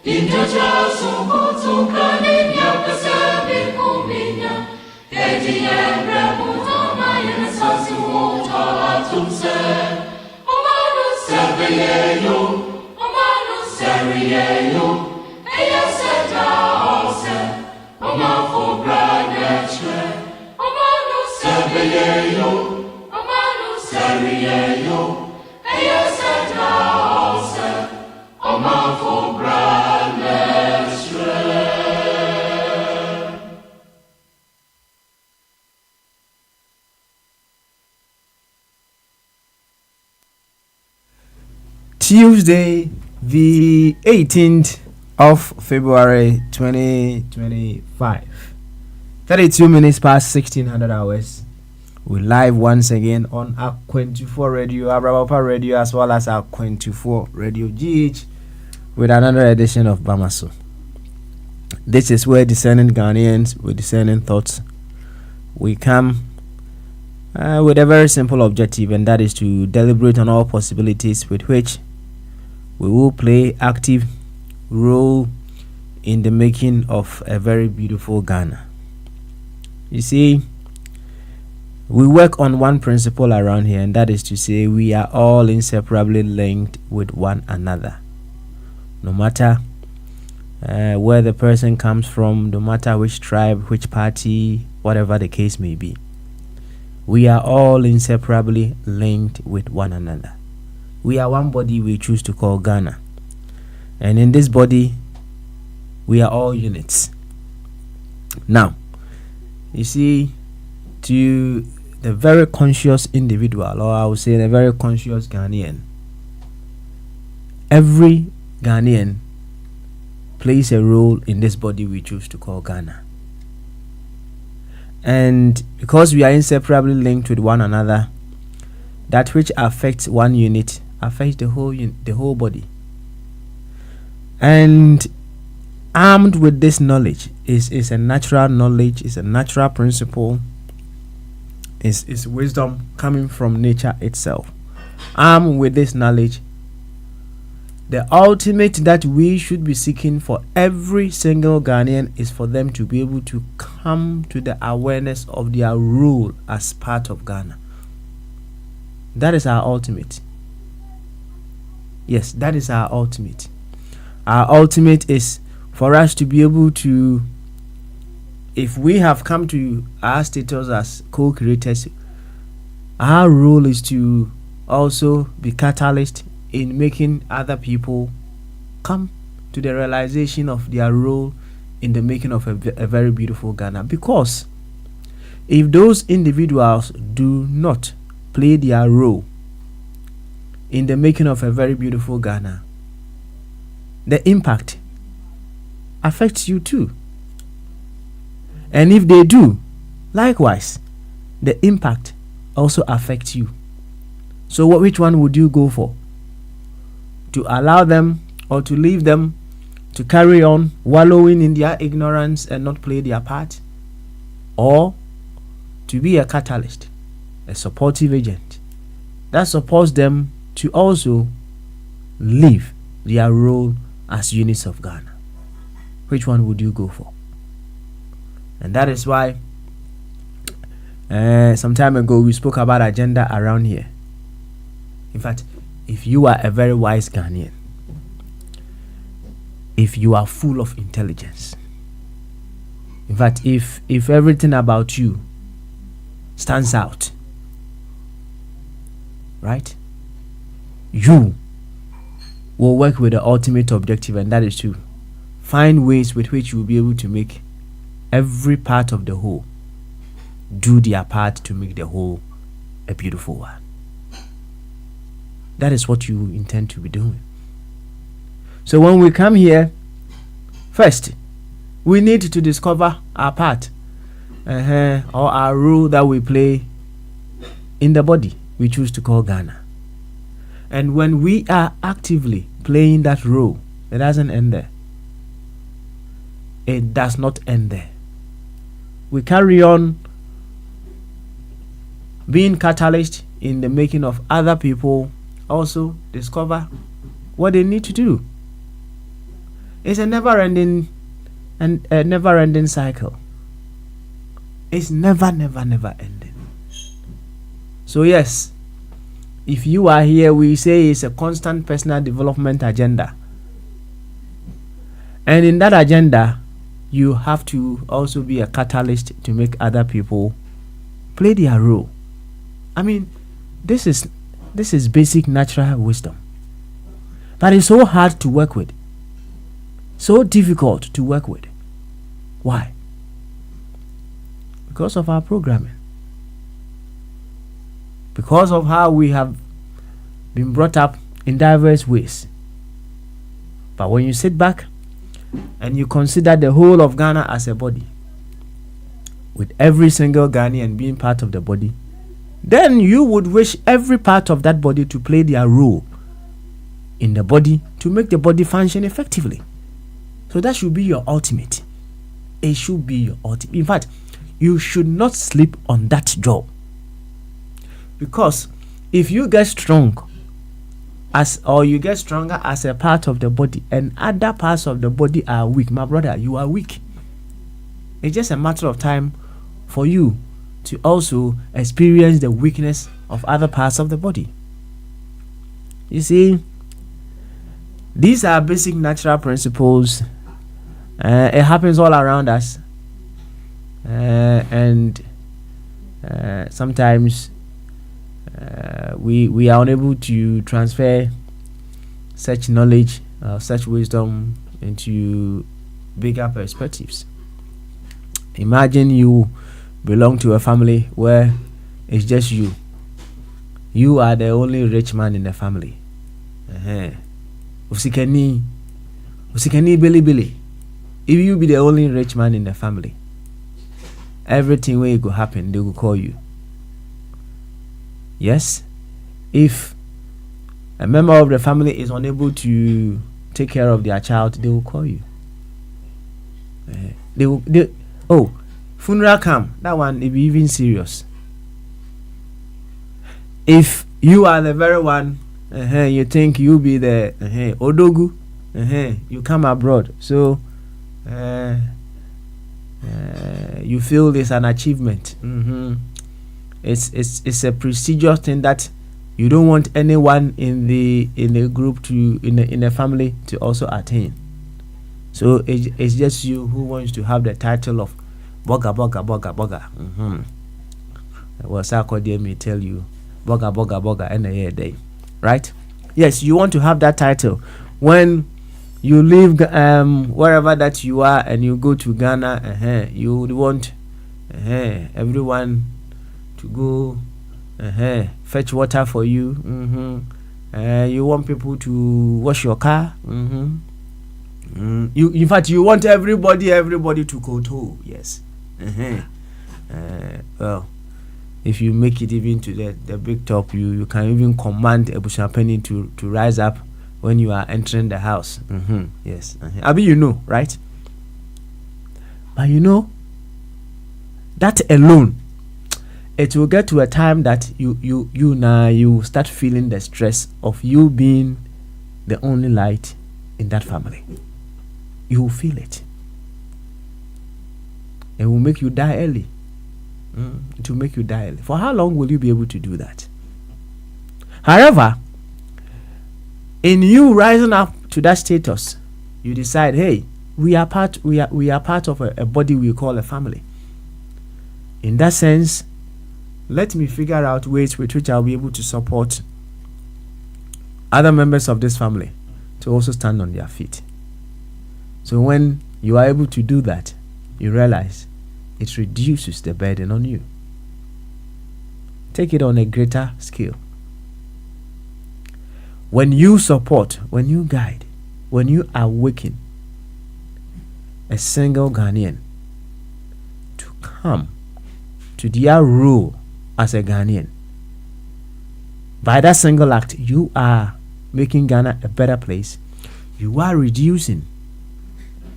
Injaja sumbutu kaninya kasabi kuminya. Ejiye remuta mayana sasi wuta atumse. Omanu sebeyeyo, omanu seriyeyo. Eya seta ose, omafu braneche. Omanu sebeyeyo, omanu seriyeyo. Eya seta ose, omafu braneche. Tuesday, the 18th of February 2025. 32 minutes past 1600 hours. We're live once again on our 24 radio, Abrabapa radio, as well as our 24 radio GH with another edition of Bamaso. This is where discerning Ghanaians with discerning thoughts, we come with a very simple objective, and that is to deliberate on all possibilities with which we will play active role in the making of a very beautiful Ghana. You see, we work on one principle around here, and that is to say we are all inseparably linked with one another. No matter where the person comes from, no matter which tribe, which party, whatever the case may be, we are all inseparably linked with one another. We are one body we choose to call Ghana. And in this body, we are all units. Now, you see, to the very conscious individual, or I would say the very conscious Ghanaian, every Ghanaian plays a role in this body we choose to call Ghana. And because we are inseparably linked with one another, that which affects one unit affects the whole body. And armed with this knowledge is a natural knowledge, is a natural principle, is wisdom coming from nature itself. Armed with this knowledge, the ultimate that we should be seeking for every single Ghanaian is for them to be able to come to the awareness of their role as part of Ghana. That is our ultimate. Yes, that is our ultimate. Our ultimate is for us to be able to, if we have come to our status as co-creators, our role is to also be catalyst in making other people come to the realization of their role in the making of a very beautiful Ghana. Because if those individuals do not play their role in the making of a very beautiful Ghana, the impact affects you too. And if they do, likewise, the impact also affects you. So which one would you go for? To allow them or to leave them to carry on wallowing in their ignorance and not play their part? Or to be a catalyst, a supportive agent that supports them to also live their role as units of Ghana? Which one would you go for? And that is why some time ago we spoke about agenda around here. In fact, if you are a very wise Ghanaian, if you are full of intelligence, in fact, if everything about you stands out, right, you will work with the ultimate objective, and that is to find ways with which you will be able to make every part of the whole do their part to make the whole a beautiful one. That is what you intend to be doing. So when we come here, first, we need to discover our part or our role that we play in the body we choose to call Ghana. And when we are actively playing that role, it doesn't end there. It does not end there. We carry on being catalyst in the making of other people also discover what they need to do. It's a never-ending and a never-ending cycle. It's never ending. So yes, if you are here, we say it's a constant personal development agenda. And in that agenda, you have to also be a catalyst to make other people play their role. I mean, this is basic natural wisdom. But it's so hard to work with. So difficult to work with. Why? Because of our programming. Because of how we have been brought up in diverse ways. But when you sit back and you consider the whole of Ghana as a body, with every single Ghanaian being part of the body, then you would wish every part of that body to play their role in the body to make the body function effectively. So that should be your ultimate. It should be your ultimate. In fact, you should not sleep on that job. Because if you get strong you get stronger as a part of the body and other parts of the body are weak, my brother, you are weak. It's just a matter of time for you to also experience the weakness of other parts of the body. You see, these are basic natural principles. It happens all around us. And sometimes we are unable to transfer such knowledge, such wisdom into bigger perspectives. Imagine you belong to a family where it's just you. You are the only rich man in the family. Usikeni Billy. If you be the only rich man in the family, everything will go happen, they will call you. Yes, if a member of the family is unable to take care of their child, they will call you. Funeral come, that one will be even serious. If you are the very one, you think you be the Odogu, you come abroad, so you feel it's an achievement. It's a prestigious thing that you don't want anyone in the group to in the family to also attain. So it's just you who wants to have the title of Boga. Well, Sarkodie may tell you Boga and a day, right? Yes, you want to have that title when you leave wherever that you are and you go to Ghana. You would want everyone to go fetch water for you. You want people to wash your car. You, in fact, you want everybody to koto. Yes. Well, if you make it even to the big top, you can even command a Bushapenny to rise up when you are entering the house. Yes. Abi, you know, right? But you know, that alone, it will get to a time that you start feeling the stress of you being the only light in that family. You will feel it. It will make you die early. It will make you die early. For how long will you be able to do that? However, in you rising up to that status, you decide, hey, we are part of a body we call a family. In that sense, let me figure out ways with which I'll be able to support other members of this family to also stand on their feet. So when you are able to do that, you realize it reduces the burden on you. Take it on a greater scale. When you support, when you guide, when you awaken a single Ghanaian to come to their role as a Ghanaian, by that single act, you are making Ghana a better place. You are reducing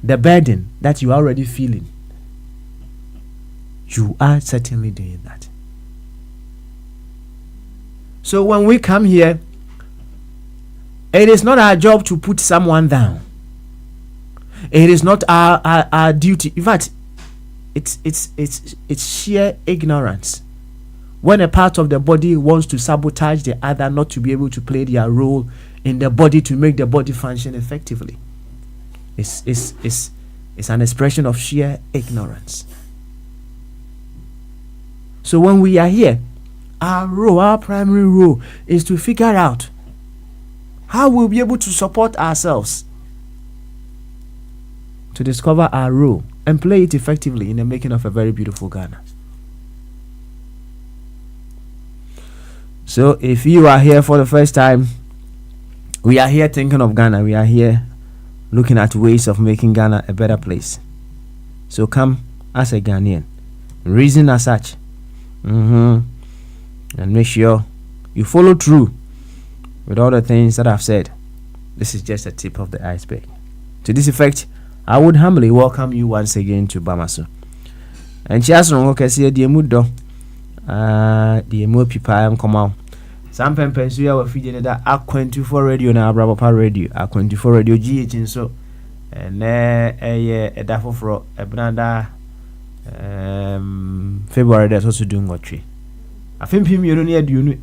the burden that you are already feeling. You are certainly doing that. So when we come here, it is not our job to put someone down. It is not our duty. In fact, it's sheer ignorance. When a part of the body wants to sabotage the other, not to be able to play their role in the body to make the body function effectively, it's an expression of sheer ignorance. So when we are here, our primary role is to figure out how we'll be able to support ourselves to discover our role and play it effectively in the making of a very beautiful Ghana. So if you are here for the first time, we are here thinking of Ghana. We are here looking at ways of making Ghana a better place. So come as a Ghanaian, reason as such, and make sure you follow through with all the things that I've said. This is just a tip of the iceberg. To this effect, I would humbly welcome you once again to Bamaso. And just no okay, see the mudo, the more people I am come out. Some pempens we are feeding that A24 radio na Abrabapa radio, A24 radio GH so, and a dafo for a branda February that's also doing what tree. I think him you don't need you know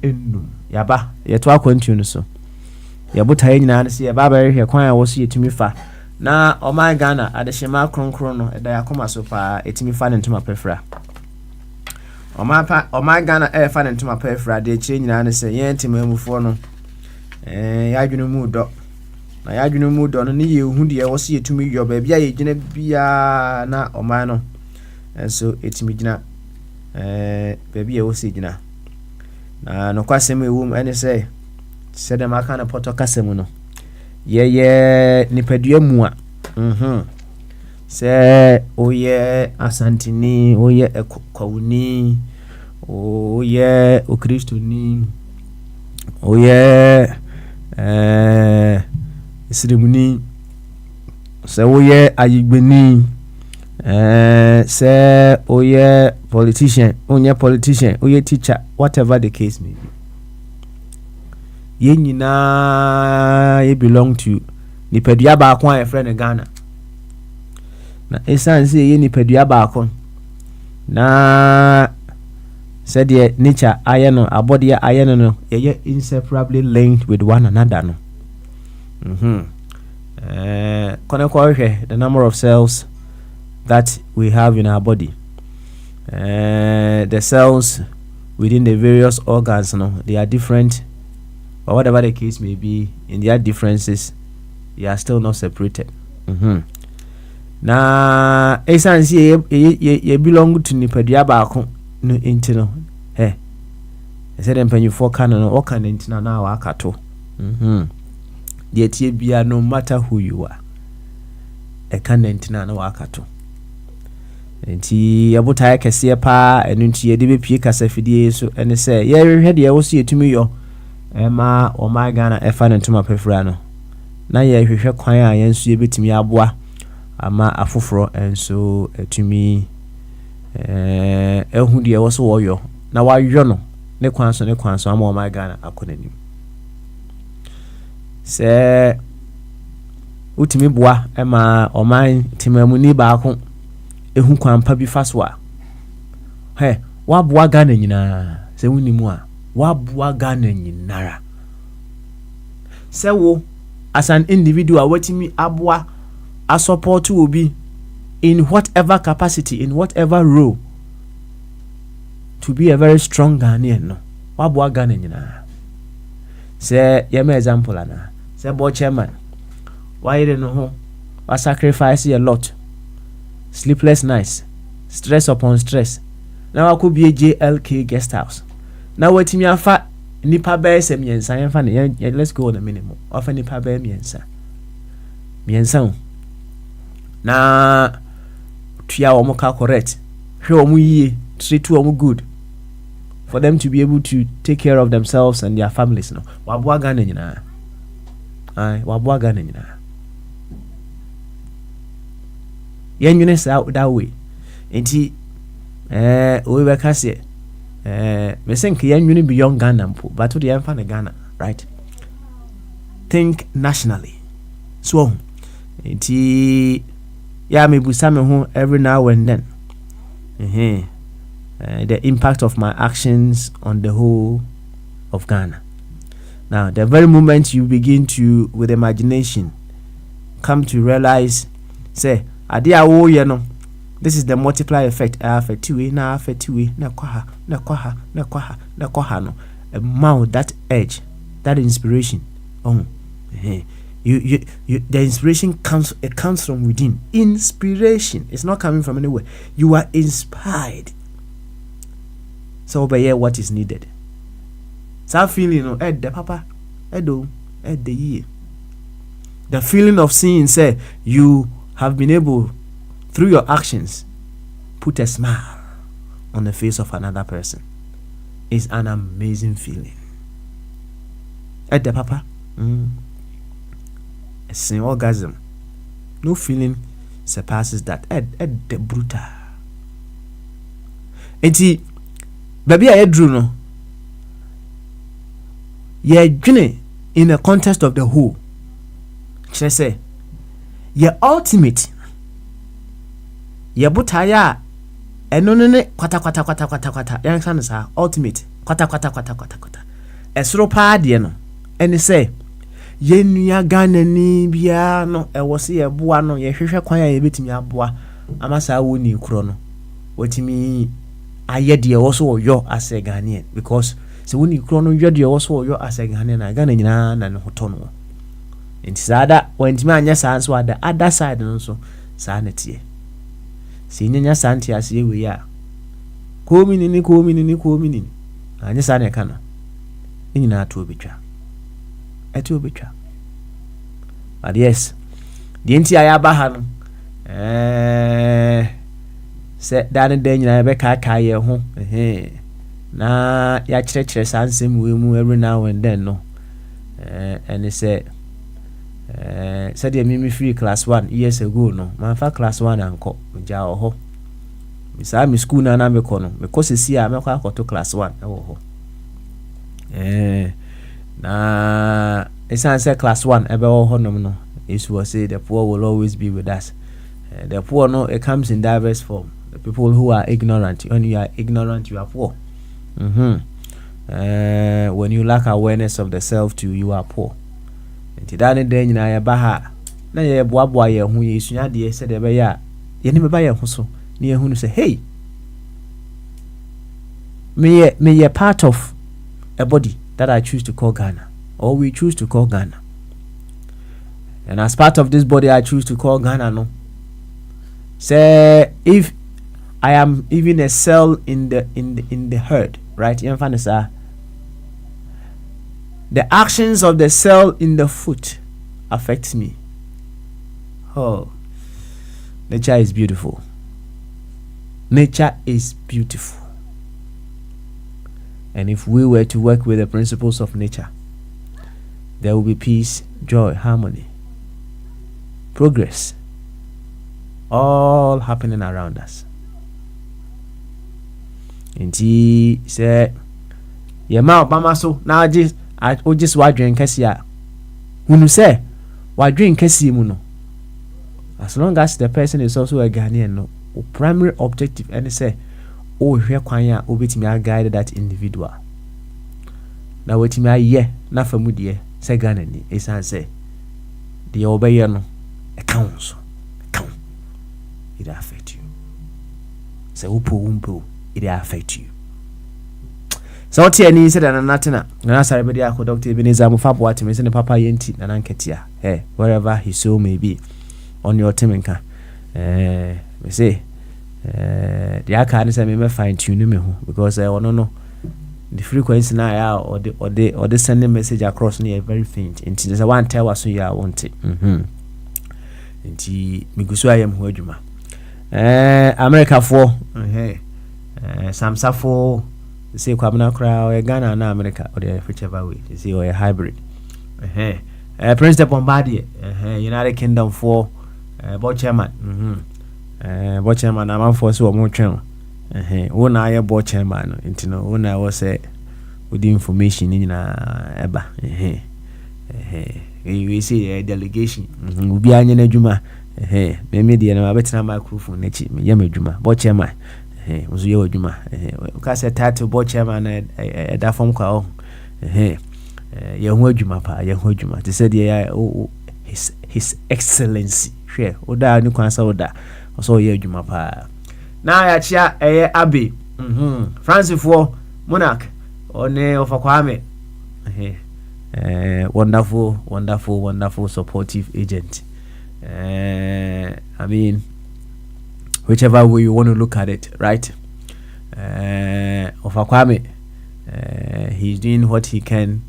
yaba yet to A20 so. Yabuta in see a barber here quite was here to me fa. Na o my Ghana at the Shema Krono at the Yakoma sopa etimi fan into my pefra. O my Ghana fan into my pefra de change and say yenti memu for no. Yadunu mu do. Na yadunu mu do no ni ye hu de was here to me your baby ya gina bia na o my no. And so etimi gina baby ya was gina. Na no kwasem e wum ene say said them aka na poto kasem no. Ye nipadua mu a se oye asantini oye ekwawuni oye okristoni oye isrimuni se oye ayigbeni se oye politician oye teacher, whatever the case may be. Ye nyina ye belong to nipadua ba akon a friend Ghana. Na esan say ye nipadua ba akon na said ye nature aye no abode aye no ye inseparably linked with one another no. The number of cells that we have in our body, the cells within the various organs no, they are different. But whatever the case may be, in their differences, they are still not separated. Na essence ye belong to nipadua ba akon no intino. I said them penny for canon or can intina now akato. Yet ye be no matter who you are. A can intina no akato. Enti abuta kese pa enunti ye de be pie kasa fidie so ene say ye hwede ye wo so yetumi yo. Emma o my Ghana efa ne ntoma pefra no na ye hwehwe kwan a yenso ye betimi aboa ama afoforo enso etumi ehu de wo so wo yo na wa yo no ne kwan so ama o my Ghana akonanim se utimi boa ema o my timamu ni ba ko ehu kwan pa bi faso a wa boa Ghana nyina se wunimu a wabua Ghana nyinara. Se wo as an individual watimi abua a support will be in whatever capacity, in whatever role, to be a very strong Ghanaian no. Wabua Ghana nyinara. Se yeme example ana. Se board chairman. Why you know ho? Wa sacrifice a lot. Sleepless nights. Stress upon stress. Now I could be a JLK guest house. Now what me afa nipa be se miensa yemfa ne let's go on a minimum. Afa nipa be miensa. Miensa. Na tua wo ka correct. Hwe wo yie, treat wo good. For them to be able to take care of themselves and their families no. Wabua Ghana nyina. Wabua Ghana nyina. Yen you say out that way. Enti we be ka say me think yen beyond Ghana mpo, but to the enfane Ghana, right? Think nationally. So Nti ya me busa me ho every now and then. The impact of my actions on the whole of Ghana. Now, the very moment you begin to, with imagination, come to realize, say, adia wo ye no, this is the multiply effect. Affect Tues, na affect Tues, na kwaha, na kwaha, na kwaha, na kwaha no. Mount that edge, that inspiration. You the inspiration comes from within. Inspiration. It's not coming from anywhere. You are inspired. So obey what is needed. So feeling the papa, the year. The feeling of seeing, say, you have been able, through your actions, put a smile on the face of another person. It's an amazing feeling. The papa, it's an orgasm. No feeling surpasses that. The brutal. Enti, baby, I drew no. Ye journey in the context of the whole. Should I say, ye ultimate. Ye butaya. No, kwata. Yang sana sa ultimate. Kwata. Esro pa de no. Eni say, ye nua Ghana ni bia no e wo se ye boa no ye hwehwe kwan ya ye betimi aboa amasa wo ni kuro no. Wotimi aye de wo so yo as a Ghanaian, because so when you chrono you de wo so yo as a Ghanaian na Ghana nyina na ne hoto no. Enti sada wantimi anya sa so ada other side no so sa na tie. Si nyanya santi ase we ya. Ko minini. Anya sa na kana. Nyina ato obetwa. But yes, the entire Bahan set down and then you be kaya home. Na ya church sansem we mu every now and then no. And they said the mimi free class 1 years ago no. Man fa class 1 anko ja ho. Misa mi school na me ko no. Me ko sesi a me kwa to class 1 ho. Na it's answer class 1 ebe honom no. It was say the poor will always be with us. The poor no, it comes in diverse form. The people who are ignorant, when you are ignorant you are poor. When you lack awareness of the self too, you are poor. Nti dane den nyina ya baha na ye boaboa ye hu ye sua de se de be ya ye ne me ba ye hu so ne ye hu no say hey, me ye part of a body that I choose to call Ghana, or we choose to call Ghana. And as part of this body I choose to call Ghana no. Say if I am even a cell in the herd, right? You understand? The actions of the cell in the foot affects me. Oh, nature is beautiful. Nature is beautiful. And if we were to work with the principles of nature, there will be peace, joy, harmony, progress, all happening around us. Inti say yema obama so na just wadwen kesi a hunu say wadwen kesi mu no, as long as the person is also a Ghanaian no, primary objective and say o hwe kwan a obetimi guide that individual na wetimi aye na famu de say Ghana ni esan say de obeye no account it affect you. Say upo it affect you. So what you need said and nothing na sorry be there Dr. Ebenezer Mufabo what me say the papa yenti na nanketia wherever his soul may be on your temenka me say the aka say me fine tune me ho because no the frequency na ya or the sending message across near very faint and there's a one tell us so ya want it nti me gusu ayam ho adwuma America for Samsafo say kwabna kra o Ghana na America or the whichever way you see or a hybrid Prince de Bombardier United Kingdom for board chairman board chairman am for so mo twen wo na aye board chairman nti no wo na wo say with the information ni na eba we say delegation obi anya na adwuma me de na betina microphone na chi me yam adwuma bo chairman muso ye adwuma ka say title bo chairman na da form kwa ye ho adwuma pa ye ho adwuma te say de his excellency hwe oda ni kwan sa oda so ye adwuma pa na ya chia abe Francis for monarch one of Kwame wonderful supportive agent. I mean, whichever way you want to look at it, right? Of Kwame, he's doing what he can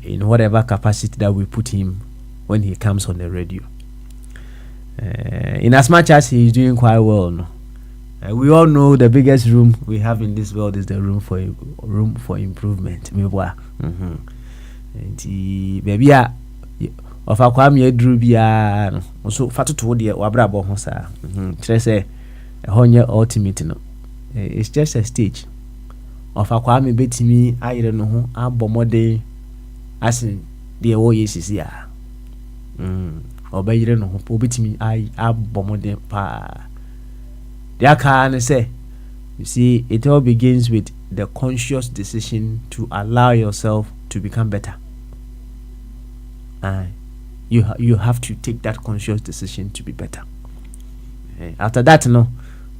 in whatever capacity that we put him when he comes on the radio. In as much as he's doing quite well, no? We all know the biggest room we have in this world is the room for improvement. Baby, of a Kwame Drew bia so fatu to the wabrabo ho sa. Say a honya ultimate no. It's just a stage. Of a Kwame betimi ayire no ho abomode asin de wo yesisi a. Obayire no ho obetimi ay abomode pa. Can say, you see, it all begins with the conscious decision to allow yourself to become better. You have to take that conscious decision to be better. After that, no,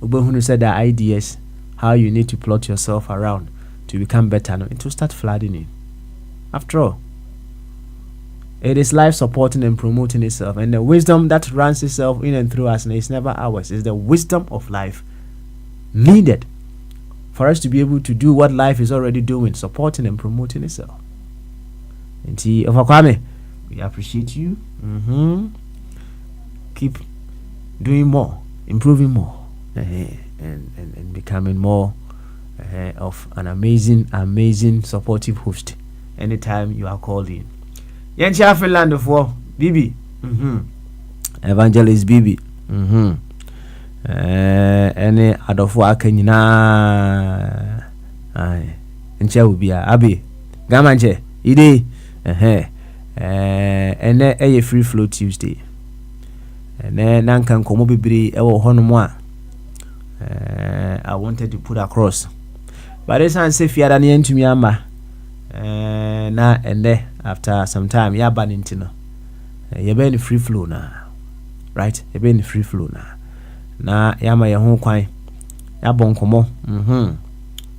Ubehunu said the ideas how you need to plot yourself around to become better. No, it will start flooding in. After all, it is life supporting and promoting itself, and the wisdom that runs itself in and through us is never ours. It's the wisdom of life needed for us to be able to do what life is already doing, supporting and promoting itself. And see, Kwame, we appreciate you. Keep doing more, improving more, and becoming more of an amazing supportive host anytime you are called in. Yencha Finland for Bibi. Evangelist Bibi. Any adofo akanyina. Encha ubia abi. Gamanche ide. Ene eye free flow Tuesday. Ene nanka nkomo bibiri ewo hono a. I wanted to put across. But this one say fiada na yentumi amba. Na ende after some time ya ban intino ya be ni free flow na, right? Ya be ni free flow na ya ma ya ho kwan ya bonkomo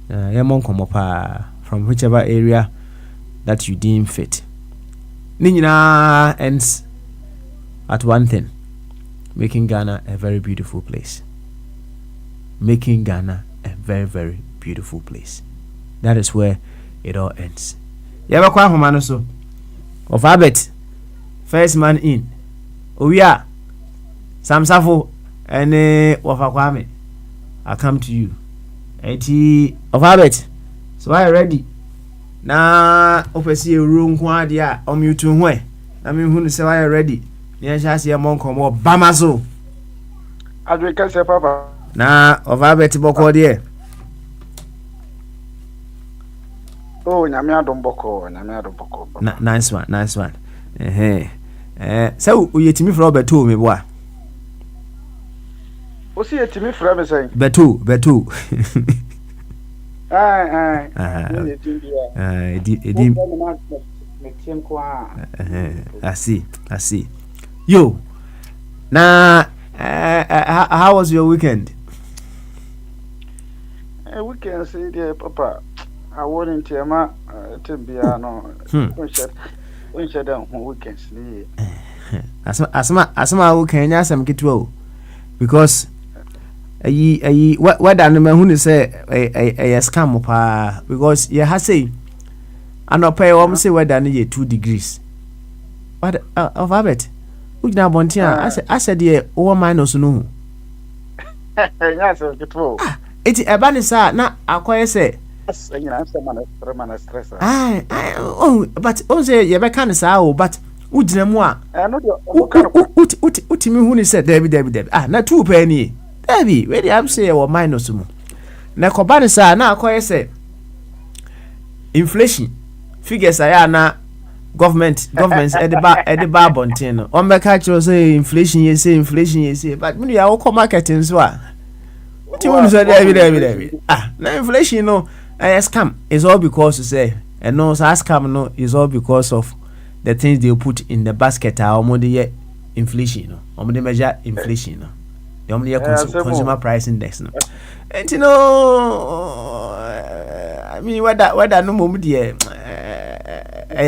ya monkomo pa from whichever area that you deem fit. Ni nyina ends at one thing: making Ghana a very beautiful place. Making Ghana a very, very beautiful place. That is where it all ends. Yaba kwa homano so of Abet, first man in. Oya Samsafo and of Kwame, I come to you. Eti of Abet. So I ready. Na opesi room kwa dia omutu hwe. Na me hu say I ready. Nya sha se monko mo bamaso. Adwe se papa. Na of Abet boko de. Oh, nyame adom boko. Nice one. So uyetimi fra beto me boa. O si yetimi fra me say. Beto. I see. Yo. Now, how was your weekend? Weekend say dear papa. I wouldn't tell my Timbia no. When shut down weekends. Asma weekend, yes, I'm get well. Because what I know who say a scam pa because you have say I no pay say whether near 2 degrees. But of habit, we now bontia. I said, yeah, over minus no. Yes, get well. It's a banisa, not I say. But also you be kind of but ujina mu a utimi hu ni say Debbie na 2 penny Debbie we dey am say your minus mu na koba ni say na akoye say inflation figures aya na government ediba bonten no on be catch you say inflation you say but when you are all marketing so what you want to say David na inflation no scam is all because you say and no scam no is all because of the things they put in the basket inflation no omo dey measure inflation no the omo dey consumer price index no and you know I mean whether no mum dey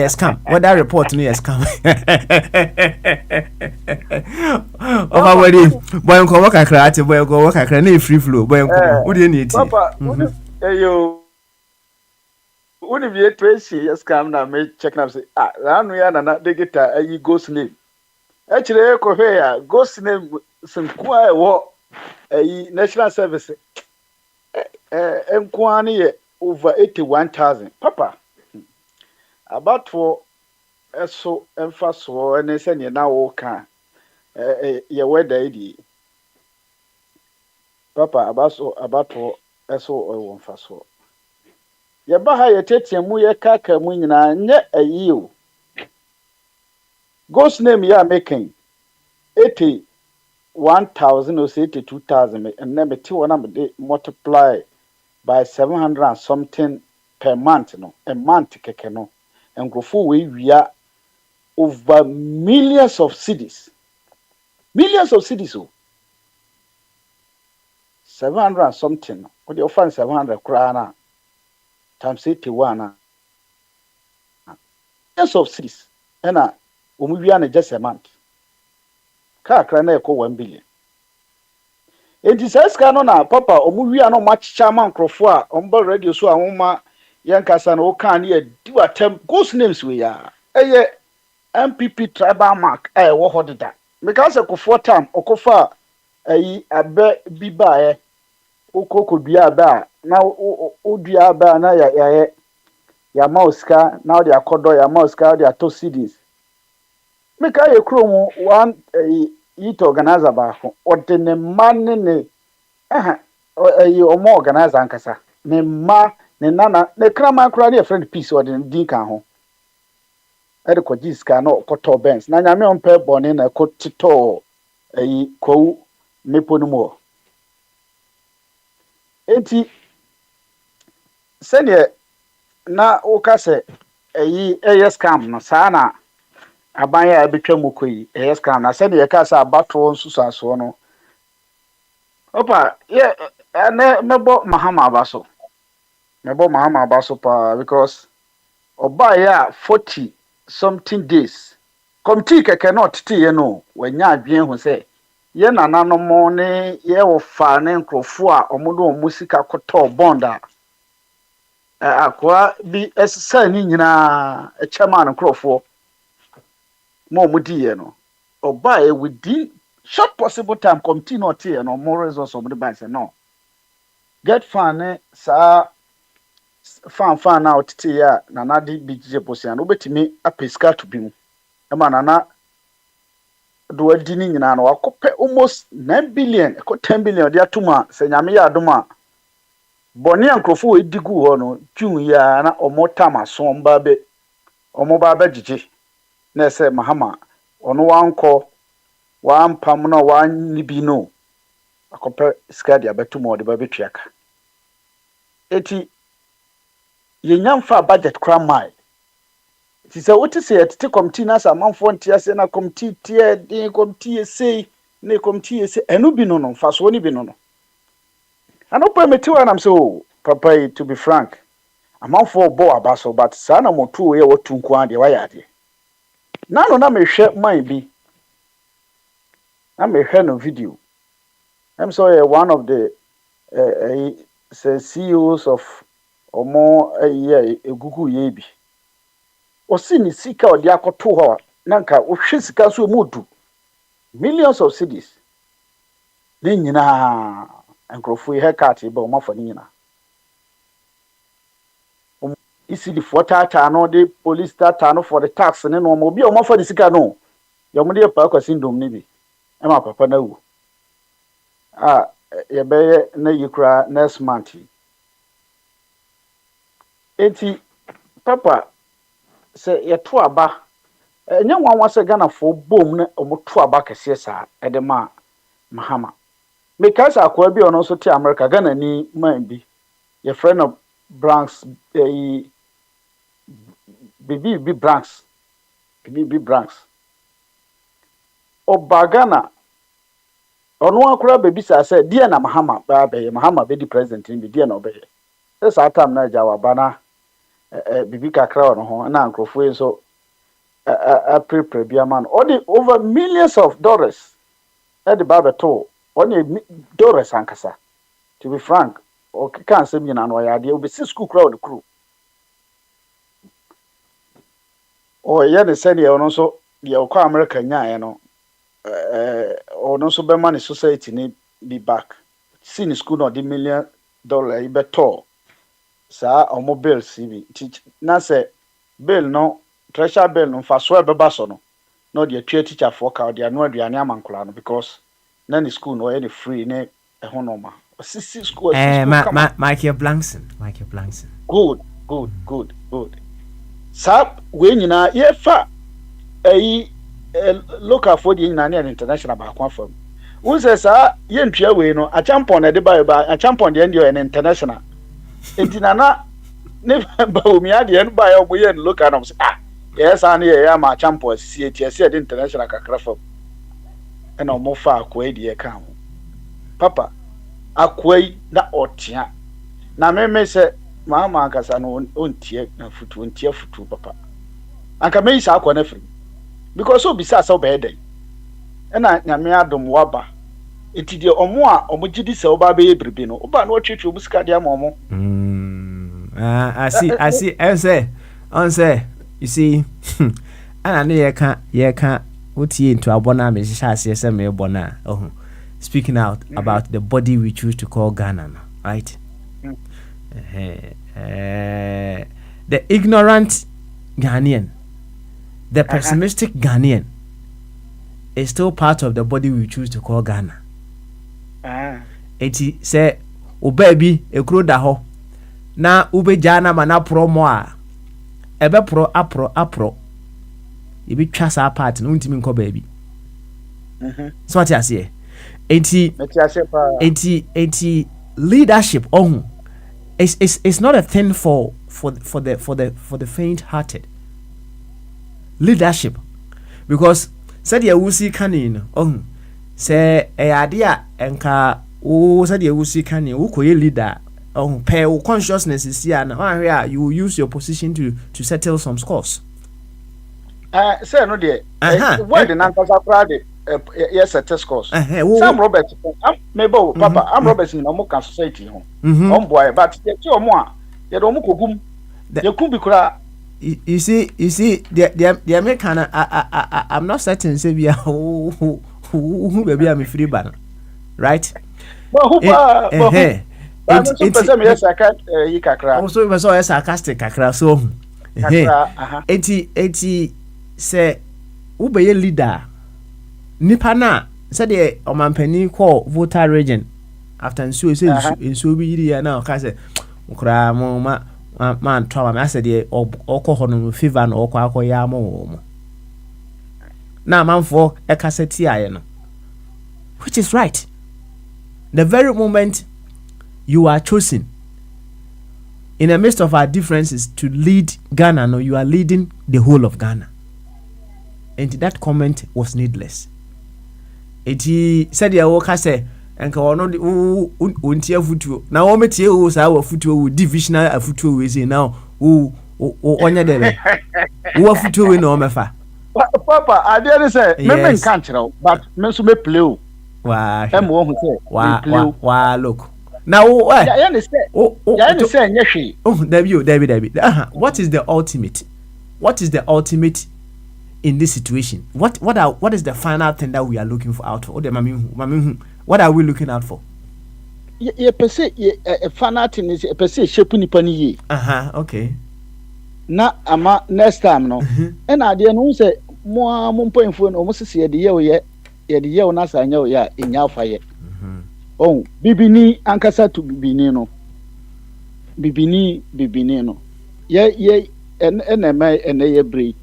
scam whether report no scam over wedding boy nko work akra ati boy nko work akra na free flow boy nko who dey need papa eyo wouldn't be a tracy scam na me check na say ranu ya na digita ayi ghost name actually ko he ya ghost name sinkwa ewo ayi national service enkwani ye over 81,000 papa about for so emphasis and say na wo kan ye weather idi papa about for so o emphasis ye ba ha ye tetiamu ye kaka mu nyina nye ayi o ghost name ya making 81,000 or 82,000 and then me ti wona me multiply by 700 and something per month no a month keke no and grofo we are over millions of cities oh 700 and something no what you find 700 krana times 81 millions of cities and we are just a month car krana e 1 billion. Enti seska no na papa omuwia no machicha man krofo a omba radio so ahoma yankasa no kan na di atem ghost names we ya eye MPP tribal mark wo hodeda because ekofo time okofa ayi abe bibae okokodua aba na odua aba na ya mauska na odi akodo ya mauska odi atosides meka ye kromu one it organizer ba ode ne man ne omo organizer ankasa ne ma ne nana ne krama kra ne friend peace ode din kan ho e de ko jiska no koto bens na nyame on pe bone na ko tito ko mepo no mo enti sene na o ka se scam no sana abanya abetwa mukoyi scam na sene ye ka se abato nsusaso no opa ye ane mebo mahama abaso pa because oba ya 40 something days committee keke not titi ye no wanya adwen hu se ye nananom ne ye wo fa ne nkrofo a omodo omusika koto bonda akwa bi esesa ni nyina chairman nkrofo mo mudi ye no oba e within short possible time committee not here no more resource of the bank say no get fan sa fan na otiti ya na di bigje posian obetimi apeska to bi mu e ma na do adi ni nyina no wakope almost 9 billion ko 10 billion dia tuma se nyame ya adoma boni ankrofo edigu ho no tun ya na omota maso omba be gige na se mahama ono wanko wampam no wanni bi no akope skadi abetum ode ba betuaka eti yenyamfa budget kra mai ti se woti se etete committee na sa manfo ntia na committee tie din committee sei ne committee sei enu bi no no faso ni bi no no anopo metiwa nam so papa to be frank amanfo bo abaso but sa na motu ye wotu nko ade wa yade na no na mehwe man bi na mehwe no video I'm sorry one of the CEOs of omo egugu ye bi osi ni sika odi akoto ho nanka ohwe sika so mudu millions of cedis ne nyina ankrofo he card be o mafo ne nyina isi di fotata no the police tata no for the tax ne no mo bi o mafo the sika no yo mo de pa kwasi ndom ne bi e ma papa na wu ye be na yikra next month enti papa se ye to aba enya nwanwa se Ghana fo bom na omo to aba kese sa ede ma Mahama me ka sa akwa bi ono so te America Ghana ni man bi ye friend of Branks bibi Branks oba Ghana ono akura bebi sa se die na Mahama ba be Mahama be di president ni die na obeye se sa time na jawa bana bibi kakra ono ho na ankrofo enso prepare bia man over millions of dollars at the barber only dollars ankasa to be frank o kan sem nyina no ya de obi school crowd crew o ye ne se ne ono so de o kwa America nya no ono so be man society ni be back sin school no the $1 million e be to sa o mobile cv na se bill no treasure bill no fa so e be ba so no de teacher for ka de anu aduane amankola no because na ni school no any free ne ho no ma sisi school Michael Blankson good sap we nyina ye fa local for the nyina ne international ba kwa fam won say sa ye ntua we no a champion na de ba a champion de ndio en international entinana ne ba omi ade en ba ya obo ye local na say yes ani ye ya ma champion si etiese de international kakra fam ena omo fa akwa de ka ho papa akwai na otia na me se mama akasa no ontie na futu papa anka me isa akwa na firi because so bisa so be den ena nyame adom waba etide omo a omo gidi se oba be yebribi no oba na otwetwe musika dia ma omo I see on say you see ana ne ye ka wotie into abona me hihase se me bona speaking out about the body we choose to call Ghana, right? The ignorant Ghanaian, the pessimistic Ghanaian is still part of the body we choose to call Ghana. Eti say o baby ekro da ho na ube jana mana promo a ebe apro ibi twa sa part no ntimi nko baby. So what you say? Eti leadership it's not a thing for the faint-hearted. Leadership, because said ya wusi kanin say idea enka said ya wusi kanin ukoye leader pay consciousness is here na you will use your position to settle some scores. Say no there why the nankasa pride yes at test course Sam Robert maybe papa I'm Robert in Omoka society home boy but the two more you don't mukogum you could be kura you see the American I'm not certain say we are who baby I'm free ban right but who also we saw sarcastic kakra so eti say ubeye leader nipa na said the omampani call voter region after nsuo bi yiri ya na ka say ukra mo man trauma me said the okọ no fever na okọ akoya mo na manfo e kaseti aye no which is right. The very moment you are chosen in the midst of our differences to lead Ghana, no, you are leading the whole of Ghana. And that comment was needless. Eti said ya woka say enka wono untia futuo na wo metie wo sa wa futuo wo divisional afutuo we say now wo onya dele wo futuo we na o mefa papa I dare say me nka nkyerɛw but me so me play o wa mo hu say wa look now ya ne say nye hwe David what is the ultimate in this situation? What is the final thing that we are looking for out for? Mami, what are we looking out for? Ye pese a final thing is pese shape nipa ni ye. Okay. Na ama next time no. E na ade no say mo mpomfo no mo sese ye de ye na sa nya ya enya fa ye. Oh, bibini ankasa to bibini no. Bibini no. Ye enema eneye bre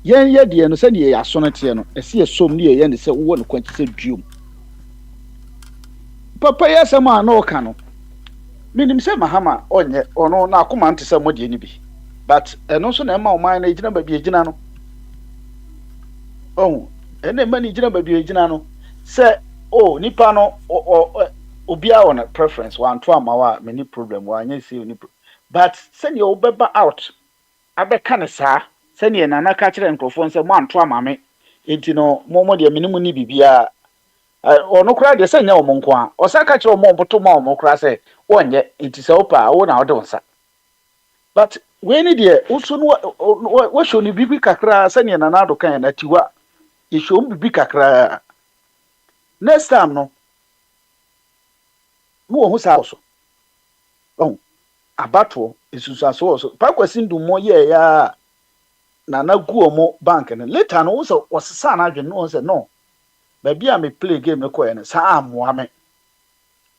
ye de no se ne ye aso no te no ese ye som ne ye ne se wo no kwanti se duom papa ya sama na o ka no minim se mahama onye ono na akoma nte se modie ni bi but eno so na ema o man na ejina ba bi ejina no oh enema ni ejina ba bi ejina no se oh nipa no obi a on preference one to amawa many problem wa anya se oni but se ne obeba out abeka ne saa se ne na na ka kire nkrofo nse mo anto amame enti no mo de minimu ni bibia ono kura de se nya o monko a o sa ka kire o mo boto ma o mo kura se wonye enti se opa wo na ode onsa but we ni de usu no wo sho ni bibi kakra se ne na na do kan na tiwa ye sho bibi kakra next time no no ho sa so oh abato isusaso so pakwasi ndumo ye ya na gu omo bank ne later no so osesa na adwe no se no ba bia me play game ko ye ne sa amoa me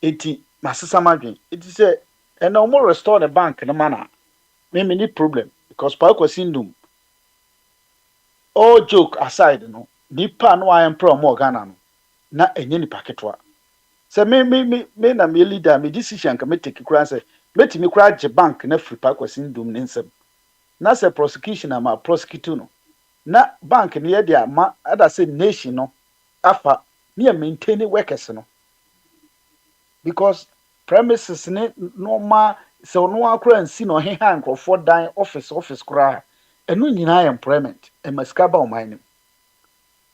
eti masesa madwe eti se na omo restore the bank ne mana me ni problem because pakwasi ndum all joke aside no nipa no I am pro mo Ghana no na enye ni paketwa se me na me leader me decision ka me take kura se metimi kura je bank na free pakwasi ndum ne nsem na se prosecution ama prosecute no na bank ne ye dia ma ada se nation no afa ne maintain workers no because premises ne normal se no akura nsi no he han crofo dan office kura enu nyina employment e maska ba o man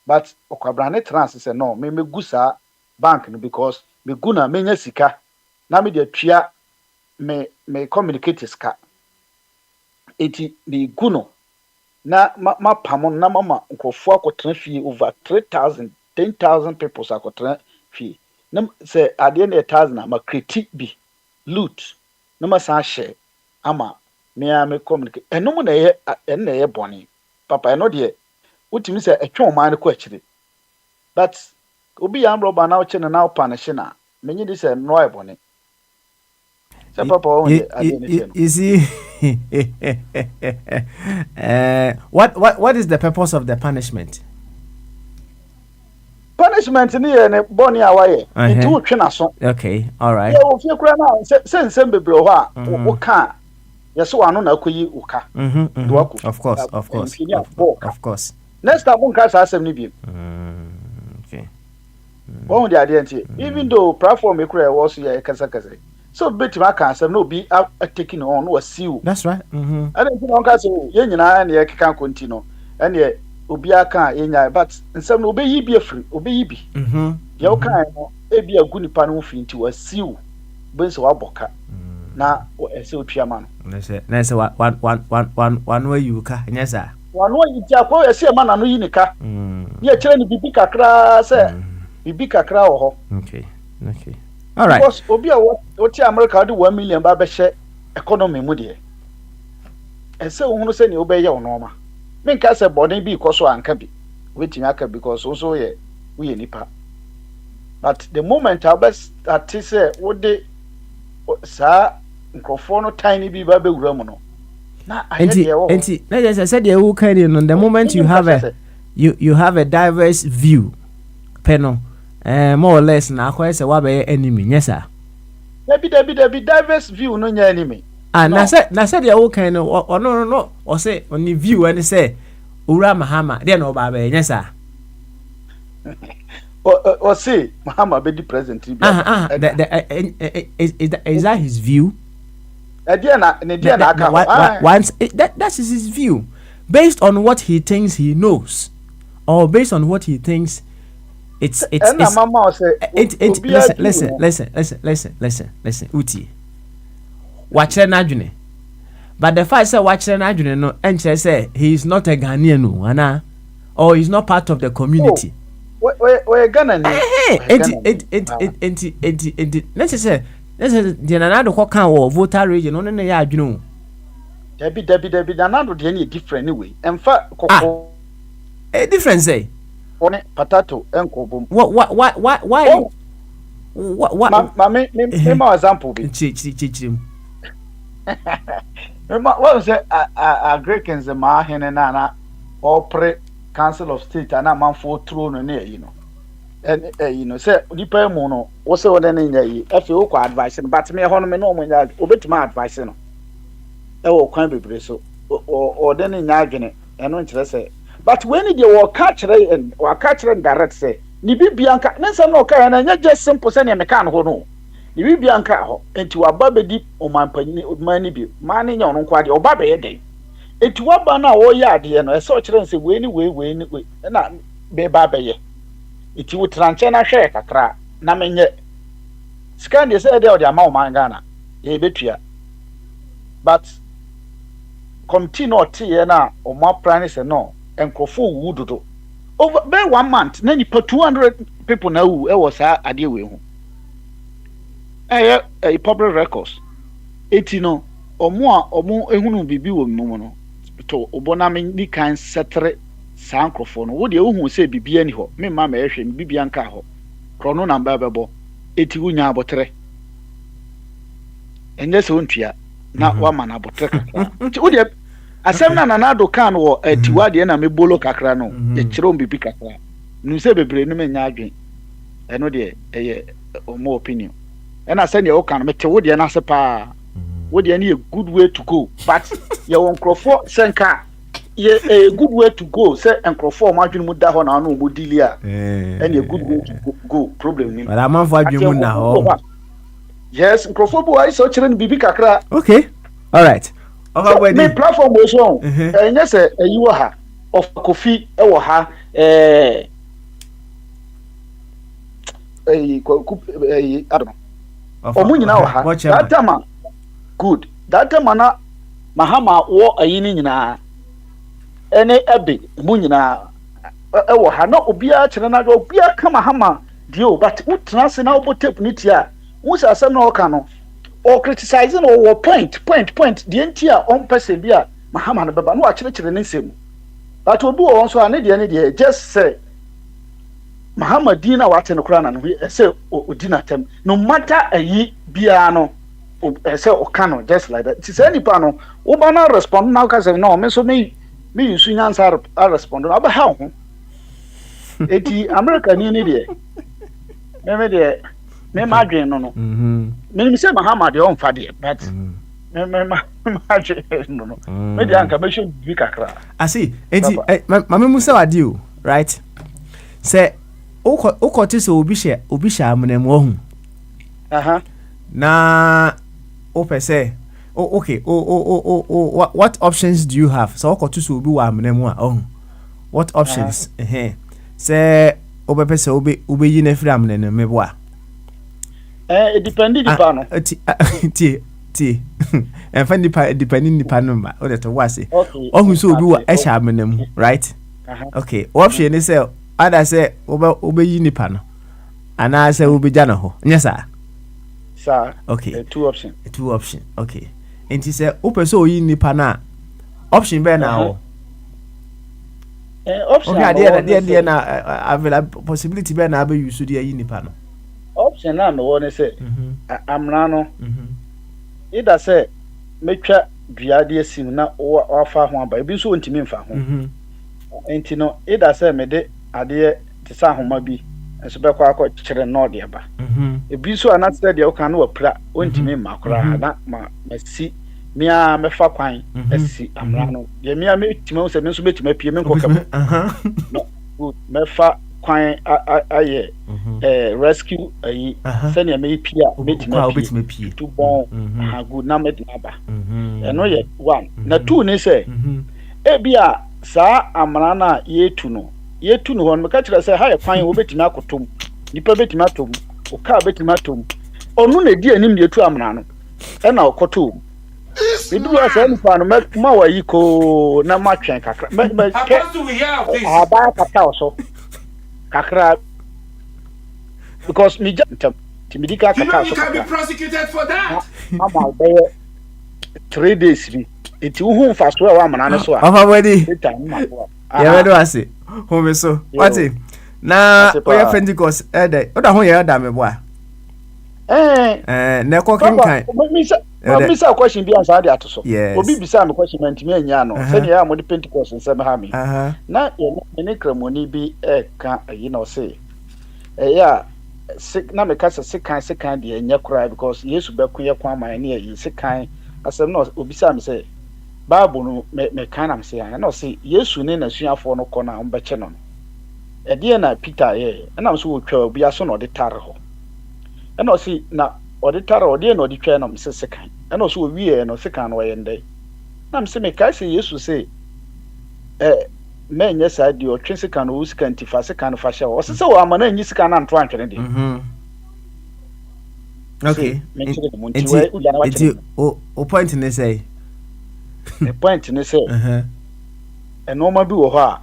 but okwabra ne trans se no me gusa bank no because me guna menya sika na me de tua me communicate ska eti me guno na ma pamon na mama nkofo akotena fie over 3000 10,000 people akotena fie na se ade na 1000 ma kreti bi loot na ma sa share ama me communicate eno na ye boni papa eno de utimi se etwe o man ko akire but obi ya mbro ba na o che na o punish na menyi di se no e boni se papa o de ade ni you see what is the purpose of the punishment? Punishment ni ne boni awaye nti wo twe na so okay all right yeah wo fie kura na se bebre ho a wo ka yeso wano na akoyi uka of course next time won ka sa asem ni bi okay won dey ade nti even though platform e kura e wo so ya kasa so betima aka asem no be taking on no wasiu that's right and then on ka so ye nyina na ye keka konti no and ye obi aka ye nya but nsem no obeyi bi afri obeyi bi ye o kan no e bi agu nipa no fi nti wasiu ben so waboka na ese otwa ma no na say one way you ka nya sa one way you akwa ese ma na no yi nika ye kire ni bibi kakra se bibi kakra wo ho okay all right because obi a what America do 1 million ba be hye economy mu de ese wo hunu se ni obeye wo no ma me nka se body bi koso anka bi wetin aka because also ye we nipa but the moment I best that say wo de sa nkrofo no tiny bi ba be wura mu no na ayede wo enti na just said the who carry no the moment you have a diverse view peno more or less na akwa say wa be enemy nyesa Debi diverse view no nya enemy na said the who kind no no o say on the view and say ura mahama there no ba be nyesa o say mahama be the president is that his view once that is his view based on what he thinks he knows or based on what he thinks it's listen uti wachre na adwene but the fact say wachre na adwene no enche say he is not a Ghanaian no ana or he's not part of the community we Ghanaian let's say the nanado ko kan wo voter region no na ya adwene o debi nanado de na different anyway emfa kokko a difference say one potato enkobom why me example bi chichim What say Grekins the Mahin and Nana or pre Council of State and a man for throne near, and say Nipa Mono, also what any if you advice, but me a honor no when I obey my advice. Oh, can't be so or then in Yagin, and when to say. But when you were catcher and or catcher and direct say, Nibi Bianca, Nancy no can and just simple sending a mechanic no. Nibi Bianca into a baby deep on my money be, manning on quite or baby a day. It's what banner or yard, and a such and say, way, and not be baby. It would tranchena shake a crack, namming yet. Scan is a day of the amount mangana, a betria. But continue tea na or more pranis and no, and Crawford would do. Over by 1 month, then you put 200 people now who was a deal with whom. A public records. 80 no, or more, a who be with Momono. To Obonamin, ni kind settle Sancrophone. Would you who say be anyhow? Me, mamma, Bibianca ho. Chrono number babo. 80 wunya botre. And yes, won't ya. Not 1 man abotre. Would you? Asem na nanado kan wo atiwade na mebolo kakra no e kire bibi kakra nu se bebre no menya adwen eno de eye mo opinion and asem ye wo kan mete wo de na se pa wo de na a good way to go but ye won crofo senka ye a good way to go say enkrofo ma adwen mu da ho na no mo dili a and a good way to go problem ni but amanfo adwen mu na ho yes enkrofo bo ai so kire no bibi kakra okay all right. Me platform was on. And yes, you were of coffee, or ha, I don't know. That time, good. That time, Mahama wore a yinina. Any abbey, Munina, or Hano, Obia, Chenado, Obia, Kamahama, Dio, but what transit now put tip nitia, who's a son or cano. Or criticizing or point the entire on person be a Mahamana Baba no actually the same. That will do also an idea just say Muhammad Dina what in the crown and we say dinner tem no matter a ye biano say or cano just like that. It is any panel Obana respond now because no me so me you soon answer I respond about how eti America ni idea. Maybe me madwen no me say Mahama de on fade but me madwen no me de anka me show bi kakra I see enti mama musa wade o right say okote so obi sha amnam wo hu na opese okay what options do you have so okote so obi wa amnam a what options say obepese obi yi na fira amnam me bo a it depended upon T. And find depending upon number. Oh, that's what I say. Oh, who so do a shaman, right? Okay. Option is either say obey Unipan, and I say will be Janaho. Yes, sir. Okay. Two options. Okay. And he said, open so Unipana. Option bear now. Option. Okay, dear, now available possibility bear now be you should hear Unipano. Option na me won say amra no ida say metwa duade asim na wafa ho aba ebi so ntimi mfa ho enti no ida say me de ade te sa homa bi enso be kwa kire no de aba ebi so anatse de o kan no apra ontimi makora na masi mia mefa kwan asi amra no de mia metima so me so metima pie me nkokam mefa kwan aye rescue ayi senior me pia metima pia to bon ha good na metima ba eno ye one na two ne say e bia saa amara na yetu no hon me ka kira say ha ye kwan wo betima akotom nipa betima atom o ka betima atom onu na di anim yetu amara no e na okoto bidu asa nipa no ma wa yiko na ma twen kakra me aba kata oso kakra because me timidika kata you can be prosecuted for that. Mama be 3 days bi eti hu fa so wa amana so a ofa wedi ya do ase ho me so what na oya Pentecost ede oda ho ya da me bo a na ko kinkan But miss a question be answered at so. Yes. Obi bisa me question man timi anya no. Say ya mo de Pentecost nsem ha me. Na ne kramoni bi ka say. Yeah, sick na me ka say sikan de anya kura because Yesu be kuye kwa man na yi sikan asem no obi sa me say Bible no me kan am say na say Yesu ne na suafo no kɔ na ombeche no. E de na Peter na so wo twa obi aso no de tare ho. E na say na ɔde tara ɔde na ɔde twa na mse sekan ɛna ɔso wie no sekan no ɔyɛ ndɛ na mse me kai se Yesu se me nyɛ saa di ɔtwe sekan no sekan ti fa sekan no fa hyɛ ɔse se wɔ amana nyi sekan na nto antwene de okay it's o point ne say the point ne say ɛnoma bi wɔ hɔ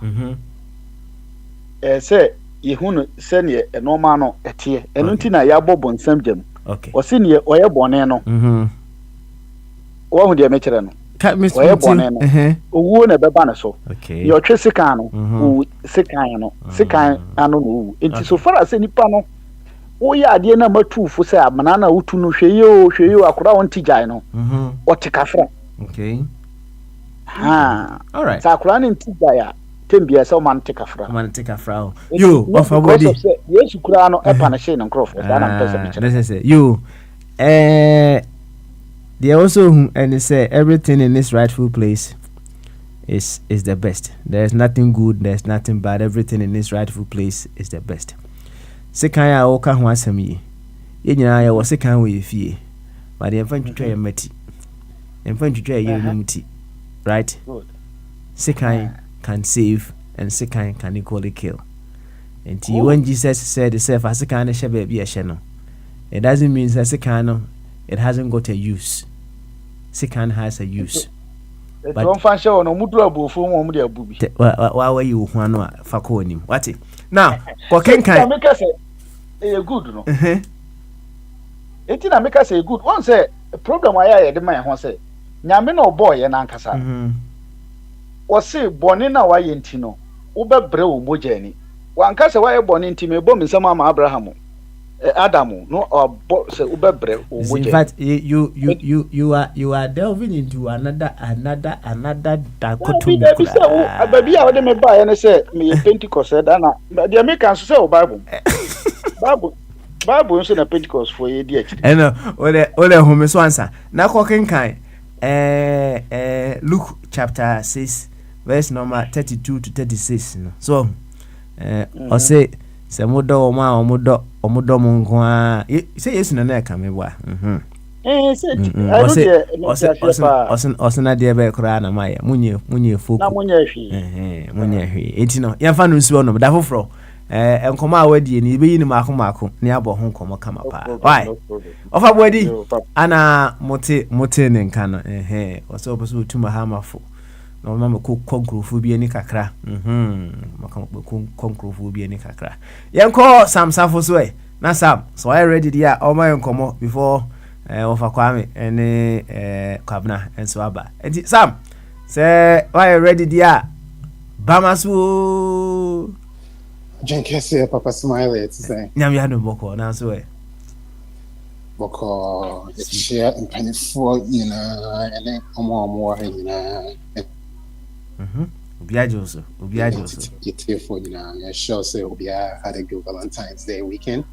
a sɛ yehunu sɛ ne ɛnoma no ɛteɛ ɛno nti na yɛabɔ bɔnsam gyam. Okay. Wasi ni oye bone no. Wo hu de me kire no. Oye bone no. Owu na beba na so. Okay. Ye otwe sekan no. Owu sekan no. Sekan anu no owu. Enti so far as nipa no wo ya ade na matufo se amana na wutu no hweye akora won tijai no. Otikafra. Okay. Ha. All right. Sa akora ni tijai a tembia se o man tikafra. Man tikafra. Yo, of a body. Yesu kura no epa na shey no crofo. Da na pesa bi kire. Let's say you they also and they say everything in its rightful place is the best. There's nothing good, there's nothing bad. Everything in its rightful place is the best. Sekan ya o ka ho asem yi. Ye nyina ya wo sekan we fie. But the enfan twitwa ya mati. Enfan twitwa ya yumti. Right? Good. Sekan can save and sekan can equally kill. And when Jesus said himself as sekan she baby a no, it doesn't mean that sekan it hasn't got a use. Sekan has a use. But don't find show no mudu abufu mo mu de abubi. Why you hu ano fa ko nim. What? Now, ko kenkan make us say good no. Eti na make us say good. One say problem why ya de man ho say. Nyame na oboy ye na nkasa. Wo say bone na wa ye ntino. Wo bebre wo mojani. Wankasa why bone nti me bom nsama ma Abraham. Adam no say ubebre wo mojani. In fact, you are delving into another dichotomy. Baby a wode me ba ye na say me Pentecost da na dey make am say o Bible. Bible nso na Pentecost for ye di achi. Ole home so answer. Na ko kenkan Luke chapter 6 verse number 32 to 36 no. So o say se modo omodo mo nko a say Yesu na ka me bua. Osena de be kura na maye munye foku na munye hwi enti no yemfa no nsuo no da foforo enkoma awadie ni be yi ni mako ni abo ho nkomo kama pa why ofa bodi ana mote ne nka no oso oboso tuma ha mafo no mama ko konkrofu bi ani kakra maka ko konkrofu bi ani kakra yenko sam safo so na sam so I ready dia o my nkomo before ofa kwame ene kwabna enso aba enti sam say why ready dia bamasu Jenkese Papa Smiley it's say nyam ya no boko na so boko share in penny-for and then omo Obiajo so for I sure say Obia had a good Valentine's Day weekend.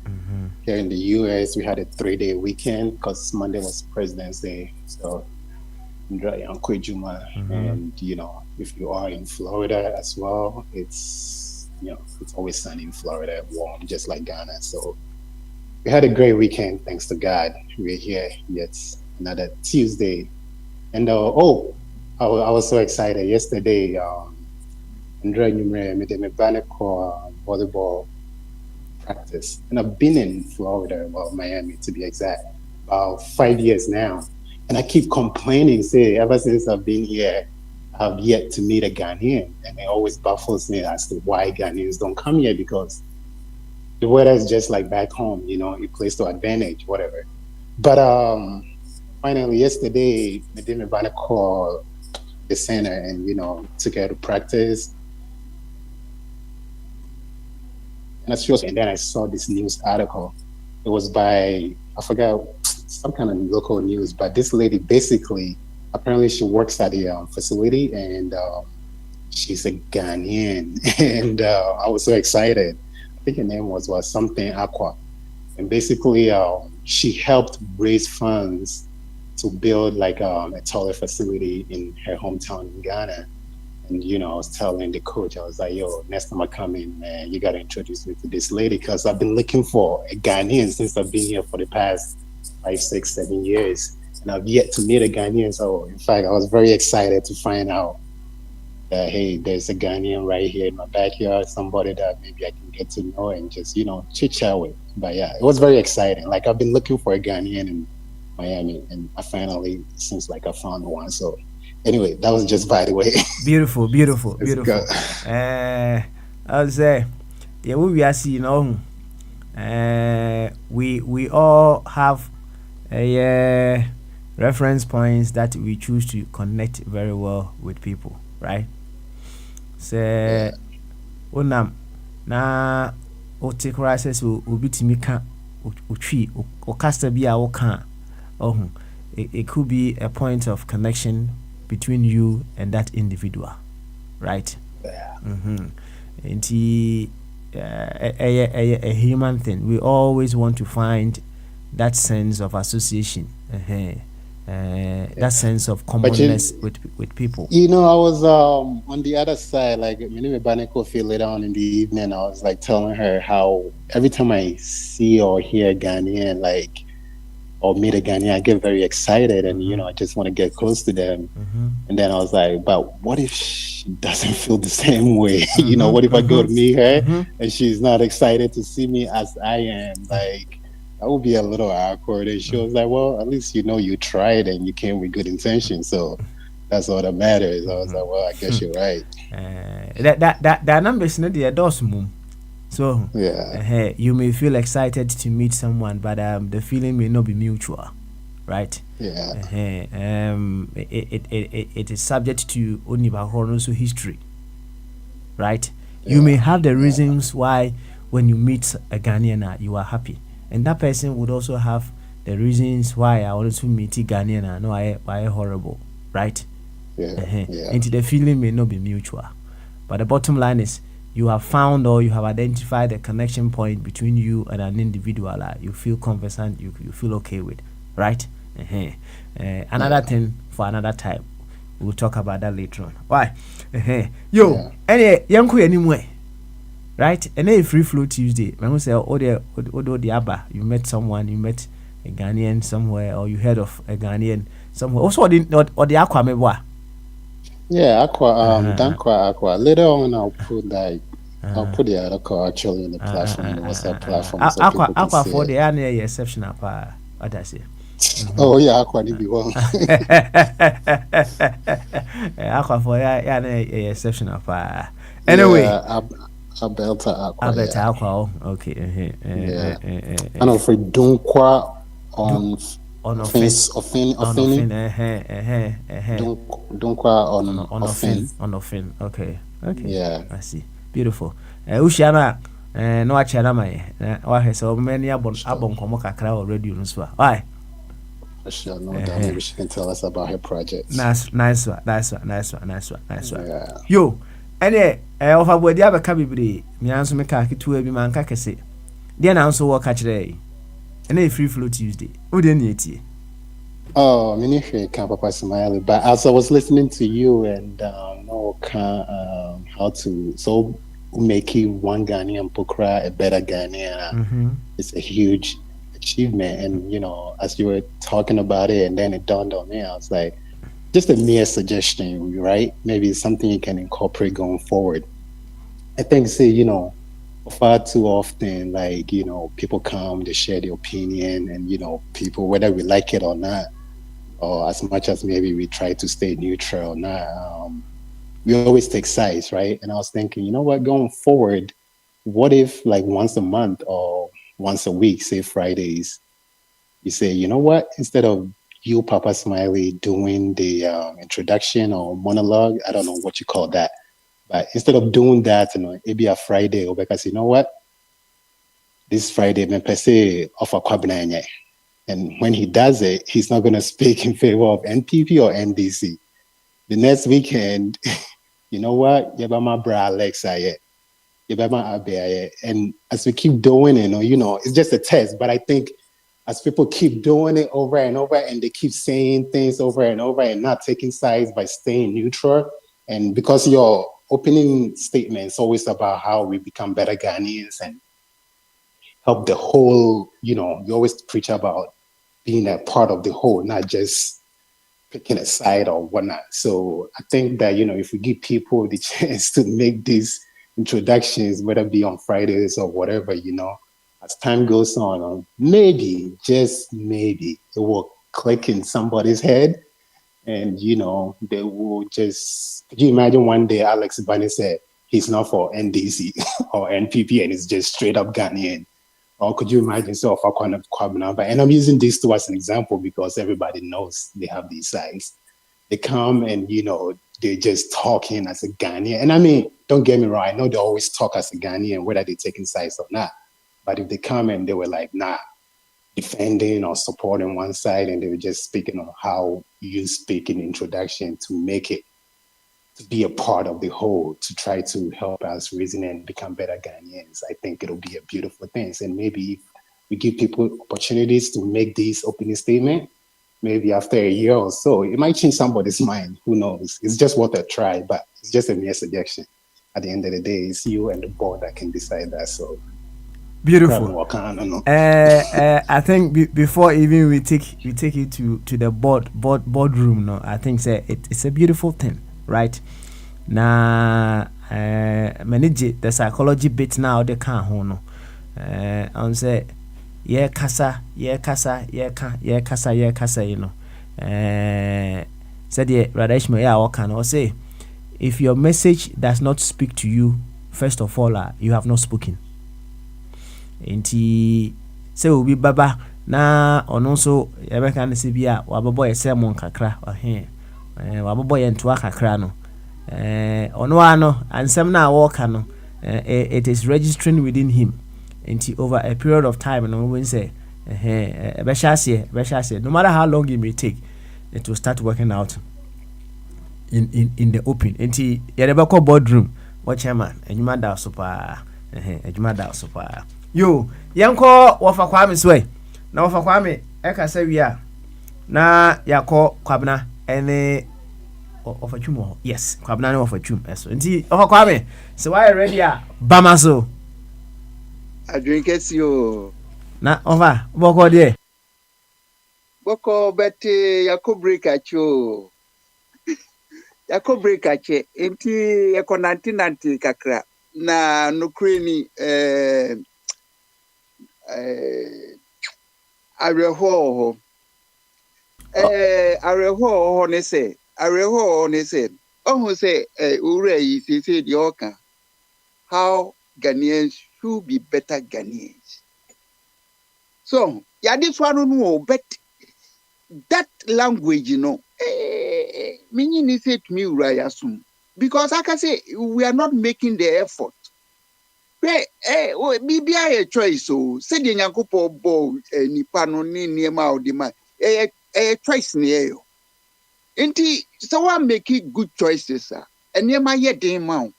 Here in the US we had a 3-day weekend because Monday was President's Day, so dry on Juma. And if you are in Florida as well, it's it's always sunny in Florida, warm just like Ghana. So we had a great weekend, thanks to God. We're here yet another Tuesday, and I was so excited yesterday. Andrea made a volleyball practice, and I've been in Florida, Miami to be exact, about 5 years now, and I keep complaining, say ever since I've been here, I've yet to meet a Ghanaian, and it always baffles me as to why Ghanaians don't come here, because the weather is just like back home, it plays to advantage, whatever. But finally yesterday, I did a call the center and took her to practice. And then I saw this news article. It was by, I forgot some kind of local news, but this lady basically, apparently, she works at the facility, and she's a Ghanaian, and I was so excited. I think her name was something Aqua, and basically, she helped raise funds to build like a toilet facility in her hometown in Ghana. And I was telling the coach, I was like, "Yo, next time I come in, man, you gotta introduce me to this lady because I've been looking for a Ghanaian since I've been here for the past 5, 6, 7 years, and I've yet to meet a Ghanaian." So, in fact, I was very excited to find out that hey, there's a Ghanaian right here in my backyard, somebody that maybe I can get to know and just chit chat with. But yeah, it was very exciting. Like I've been looking for a Ghanaian in Miami, and I finally seems like I found one. So anyway, that was just by the way. Beautiful. I would say, yeah, we are seeing we all have a reference points that we choose to connect very well with people, right? So, unam na ote crisis will be timika tree or cast a be our can. Oh, it could be a point of connection between you and that individual, right? Yeah. A human thing. We always want to find that sense of association, that sense of commonness with people. I was on the other side, like Baneko feel later on in the evening. I was like telling her how every time I see or hear a Ghanaian, like or meet a Ghanaian, I get very excited, and I just want to get close to them. And then I was like, but what if she doesn't feel the same way? What if I go to meet her and she's not excited to see me as I am? Like that would be a little awkward. And she was like, well, at least you tried and you came with good intentions, so that's all that matters. I was like, well, I guess you're right. That number is not the adults move. So yeah, you may feel excited to meet someone, but the feeling may not be mutual, right? Yeah. It is subject to Onibahorono's history, right? You may have the reasons why when you meet a Ghanaian you are happy, and that person would also have the reasons why I wanted to meet a Ghanaian. No, I horrible, right? And the feeling may not be mutual, but the bottom line is, you have found or you have identified the connection point between you and an individual you feel conversant, you feel okay with, right? Another thing for another time. We'll talk about that later on. Why? Any young anyway, right? And then free flow Tuesday. When we say the Abba, you met someone, you met a Ghanaian somewhere, or you heard of a Ghanaian somewhere. Also, or the Aqua Meboa. Yeah, Aqua, Dankwa Aqua. Later on, I'll put the article actually in the platform, the WhatsApp platform. So Aqua for the annual exceptional part. What I say. Oh yeah, Aqua need be one. Aqua for the exceptional part. Anyway, Alberta Aqua. Alberta Aqua. Okay. And I'm afraid Dankwa on offense. On offense. Okay. Yeah. I see. Beautiful. Ushana no achana mai. Wa so many abon komo kakra already no so. Why? Sure, no doubt. Maybe she can tell us about her project. Nice one. Yeah. Yo, any ofa bodi abeka bibiri. Me anso me ka ketu abi man ka kese. Dia na anso wo ka kire. And free flow Tuesday. Who didn't eat? Oh, Ministry can't Papa Smiley. But as I was listening to you and how to make one Ghanaian Pokra a better Ghanaian, it's a huge achievement. And as you were talking about it, and then it dawned on me, I was like, just a mere suggestion, right? Maybe it's something you can incorporate going forward. I think, far too often, like, people come, they share their opinion, and, people, whether we like it or not, or as much as maybe we try to stay neutral or not, we always take sides, right? And I was thinking, going forward, what if like once a month or once a week, say Fridays, you say, instead of you, Papa Smiley, doing the introduction or monologue, I don't know what you call that, but instead of doing that, maybe a Friday, or because this Friday, me per se offer kwabnanye. And when he does it, he's not going to speak in favor of NPP or NDC. The next weekend, you know what? Yabama bra Alexa, Yabama Abe, and as we keep doing it, it's just a test. But I think as people keep doing it over and over, and they keep saying things over and over and not taking sides by staying neutral, and because your opening statement is always about how we become better Ghanaians and help the whole, you always preach about being a part of the whole, not just picking a side or whatnot. So I think that, if we give people the chance to make these introductions, whether it be on Fridays or whatever, as time goes on, maybe, just maybe, it will click in somebody's head and, they will just, could you imagine one day Alex Bani said he's not for NDC or NPP and it's just straight up Ghanaian? Or could you imagine so far kind of number? And I'm using these two as an example because everybody knows they have these sides. They come and they're just talking as a Ghanaian. And I mean, don't get me wrong, I know they always talk as a Ghanaian, whether they're taking sides or not. But if they come and they were like, defending or supporting one side, and they were just speaking on how you speak in introduction to make it to be a part of the whole, to try to help us reason and become better Ghanaians, I think it'll be a beautiful thing. And maybe if we give people opportunities to make these opening statements, maybe after a year or so, it might change somebody's mind. Who knows? It's just worth a try, but it's just a mere suggestion. At the end of the day, it's you and the board that can decide that. So beautiful. I think before even we take it to the boardroom, no, I think it's a beautiful thing. Right now, manage the psychology bit now. They can't hold on say, kasa, kasa. Said the Radeshma, what can I say? If your message does not speak to you, first of all, you have not spoken. Inti say obi baba na ono nso yebeka ne se bia wababo yesemon kakra ohe wababo yentoa kakra no ono ano ansem na walka no it is registering within him inti over a period of time no when say be shase no matter how long it may take, it will start working out in the open. Inti yerebeko boardroom what chairman enyuma da super enyuma da super yo yanko wafa kwame swe na wafa kwame eka wi na yakọ kwabna ene wafa twum. Yes, kwabna ne wafa twum eso nti wafa kwame so why ready bama so I drink it yo na wafa boko de boko beti yako break acho yako break ache nti yako 1990 kakra na nukreni areho ne say oh say ure yi say the oka how Ghanaians should be better Ghanaians. So ya this one no, but that language meaning say to me urayasum, because I can say we are not making the effort. Maybe a choice. So, say the Yankopo bo nipa no ni niema odima. Choice near you. Inti, so I make it good choices, sir. And niema ye de mount.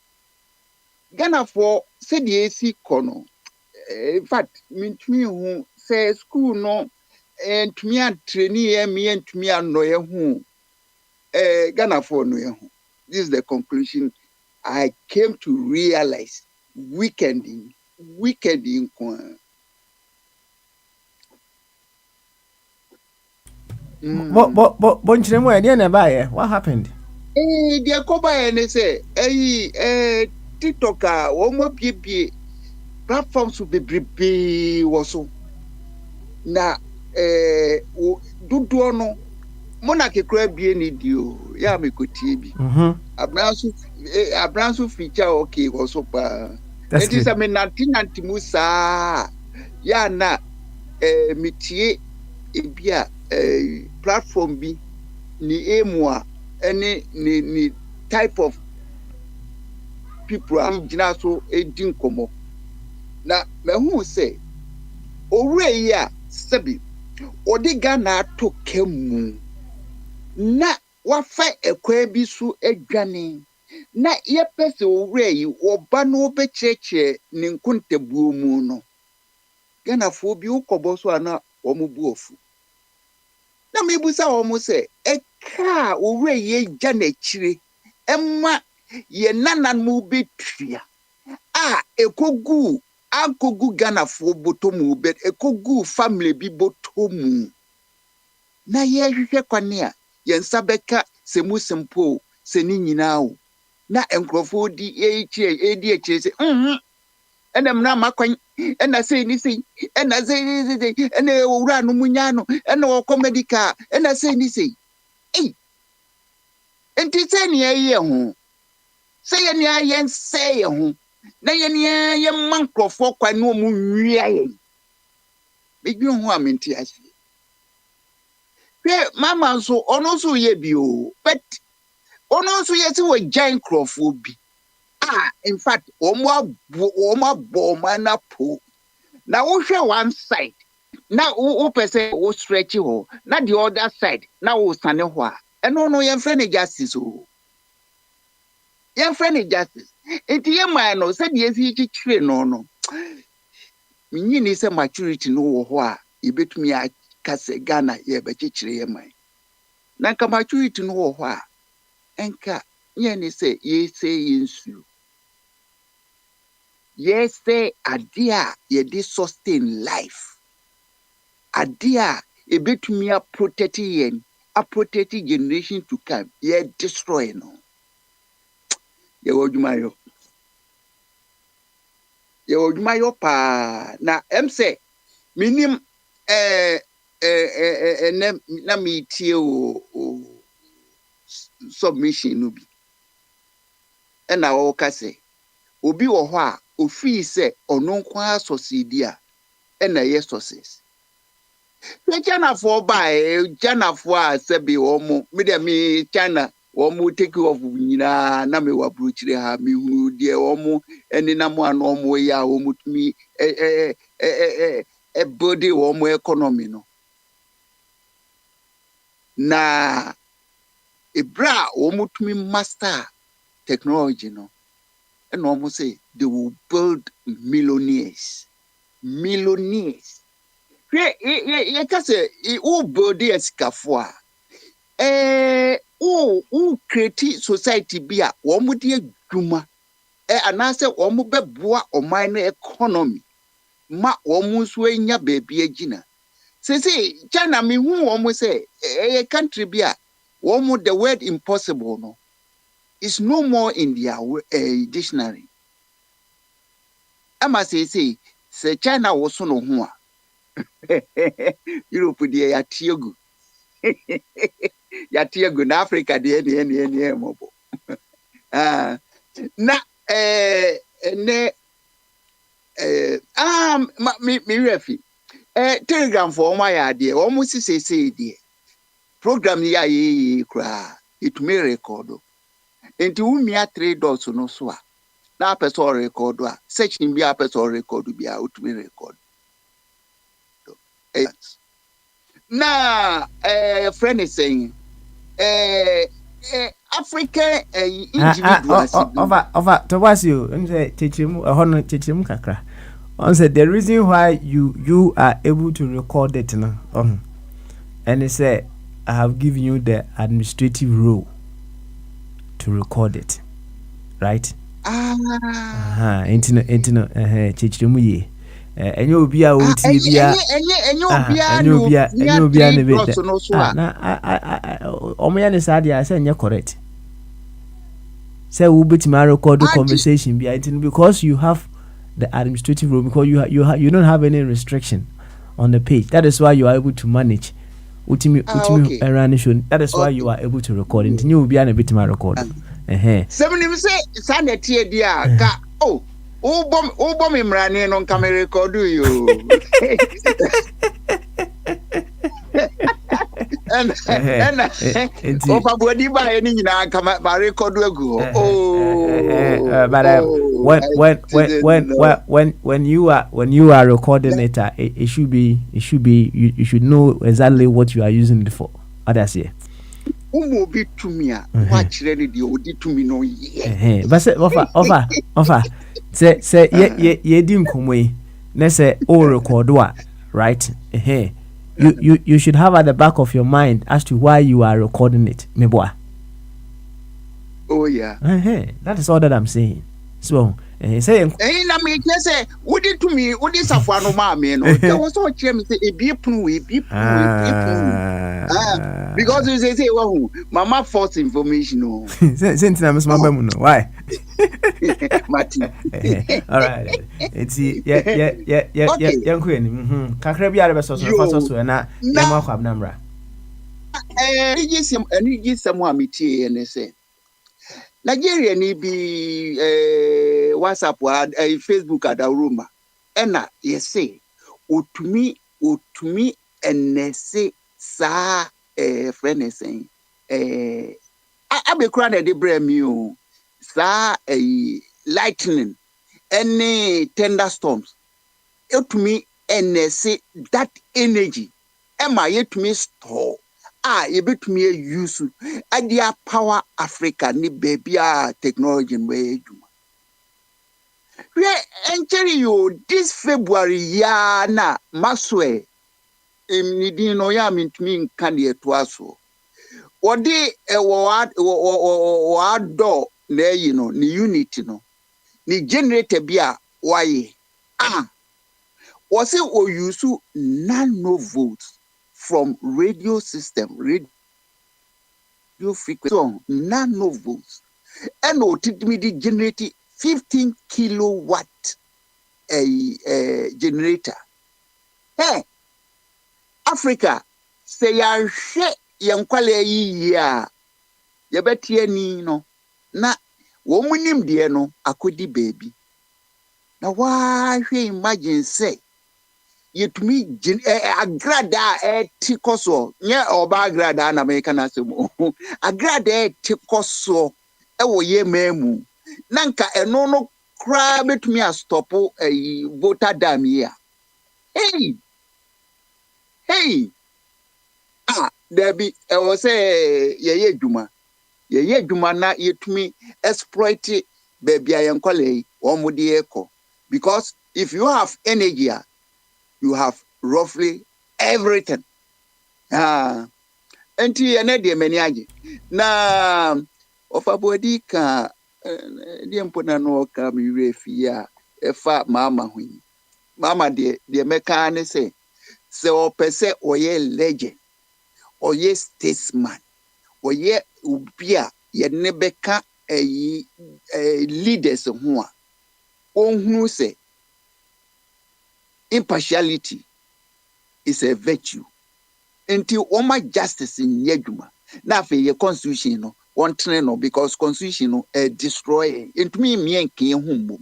Ghana for say the AC kono. In fact, me who say school no, and to me and trainee me and to me and no who. Ghana for no who. This is the conclusion I came to realize. Weekending. What happened? The Koba and say, TikToker, one PB platforms will be also. Na do no monarchy crab be any deal. Ya me could TV. Abransu feature okay also pa. It is a menanti musa ya na mitie ebia platform bi ni emua any ni type of people am gina so edin komo na me hu say owre ya sebi odi Ghana to kemu na wafa ekwa bi so adwane na yepese owre yi oba no obecheche ne nkontabuo mu no Ghana fo bi ukobo so ana omubu ofu na mebusa omu se eka owre ye gya na chire emma ye nanan mu betua ekogu ankogu Ghana fo botomu bet ekogu family bi botomu na ye hwehwe kwane a ye nsa beka se mu simple se ni nyina o na enkrofo di edi eche se ena mna makwan ena sei ni sei ena sei ena owura no munya no ena wo medical ena sei ni sei enti se ni ye ho se ye ni aye nse ye ho na ye ni ye mankrofo kwan no mu nwia ye bedu ho amenti ase mama so ono so ye bi o but ono so ye se wo giant crofo bi in fact omo na po na wo hwe one side na wo pese wo stretch ho na the other side na wo stand ho a eno no ye friend justice o ye friend justice enti ye man no se de esi chichire no minyini se maturity no wo ho a ebetumi akase Ghana ye be chichire ye man na ka maturity no wo ho a enka ye ni se ye se yinsu yes say adia ye dey sustain life adia e betumi a protect yen a protect generation to come ye destroy no ye wodwumayo pa na say minim na me tie o submission no bi e na wo ka say obi wo ho a ofi se ono nkwa succeed a na ye success China for by China for sebi omo me de me China omo take off nyina na me wa bruchire ha me hu de omo eni na mo an omo ya omo tumi body omo economy no na ebra omo tumi master technology no and almost say they will build millionaires. Ye say who build the escafwa. Who create society bia womu die dwuma. Anase womu beboa o mine economy. Ma womu so enya baby agina. Say China me hu womu say a country bia womu the word impossible no. It's no more in their dictionary. I must say, China was so no one. Europe, dear Yatiogu. Yatiogu in Africa, the any mobile. Me refi. Telegram for my idea, almost say, dear. Program ya cry. It may record. Enti umia 3 dots no so a na person record a searching bi a person record bi a utumi record na friend is saying African individuals over Tobasio nse chechemu hono chechemu kakra on said the reason why you are able to record it no and he said I have given you the administrative role to record it, right? Intino chichirimu ye. Enyo obi a oti bia. Enyo obi a ne be. Na omo ya ne sade a say enye correct. Say we betima record the conversation bia intino because you have the administrative role because you don't have any restriction on the page. That is why you are able to manage. Ultimate show. That is why you are able to record. Intino you will be able to record. Seven say sanity dia ka bom imrani no camera record you. And over body by any na record egu. when you are recording it, it should be you should know exactly what you are using it for. Others here. Umo be to me, watch ready the odi to me no ye. But say offer. Say ye dim kumwe. Ne say all record what, right? You should have at the back of your mind as to why you are recording it, me boy. Oh yeah. That is all that I'm saying. So say na me say odi to me odi safo no ma me no. There was so chem say e be punu. Because you say well, mama false information no. Say no. Why? Martin. All right. It's yeah queen. Kakra bi are so na ma kwab namra. Any some amity and say Nigeria ni be WhatsApp or Facebook at a room. And yes say utumi and say sa friend saying I be crying at the brand new sa lightning any thunderstorms. Utumi and say that energy am I yet me store. You bet me use idea power Africa ni baby technology way. We enter you this February ya na maswe ni no ya mintumi nkane etoaso. Odi do na yi no ni unit no ni generator bia waye was it o use nanovolts from radio system, radio frequency, nanovolts, and ultimately generating 15 kilowatt generator. Hey, Africa, say ya she yankwale ya yabeti ni no na womunim de no akodi baby. Na why imagine say yetumi agrada tikoso nye oba agrada na America na semo agrada tikoso ewo ye memu nanka eno no kra betumi a stop voter dam here. Hey there be ewo say ye dwuma na yetumi exploit baby ayenkole omudi eko because if you have energy you have roughly everything. Enti ene de mani age. Na ofabodi ka de mpona no ka mi refi ya efa mama huni. Mama de meka ne se opese oye legend, oye statesman, oye ubia ye ne beka leaders ho a ohunu se impartiality is a virtue. Until oma justice in yeduma. Na fe ye constitution no one train no because constitution no destroy. Into me and kin humbo.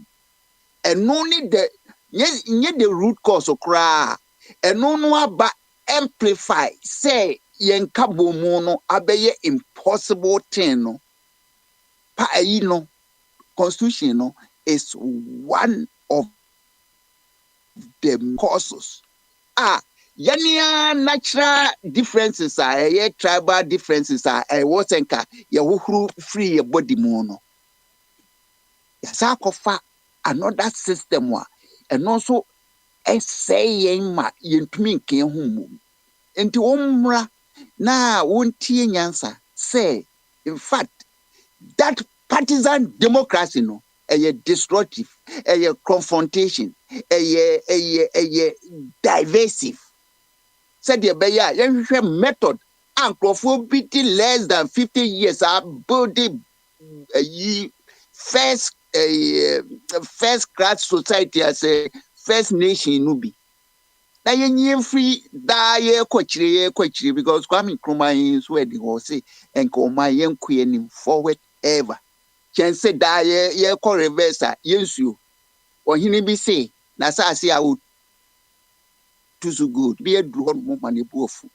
And no need the the root cause of cry. And no aba amplify say yen kabo mono abeye impossible thing no. Pa no constitution no is one of the causes. Yania natural differences are tribal differences are wasenka ya free your body mono. Yasakofa another system wa and also saying ma yentumi nke humu. Enti omra na wontie nyansa say in fact that partisan democracy no destructive, confrontation, divisive. Said the beya method and profitability less than 50 years are building first class society as a first nation nubi. Na yenye free da ye kwachire because Kwame Nkrumah is where the horse and Koma yen queen forward ever. Can say da ye ko reverse yensu or hini be say na sa say I would too so good be a drone mo mani bofu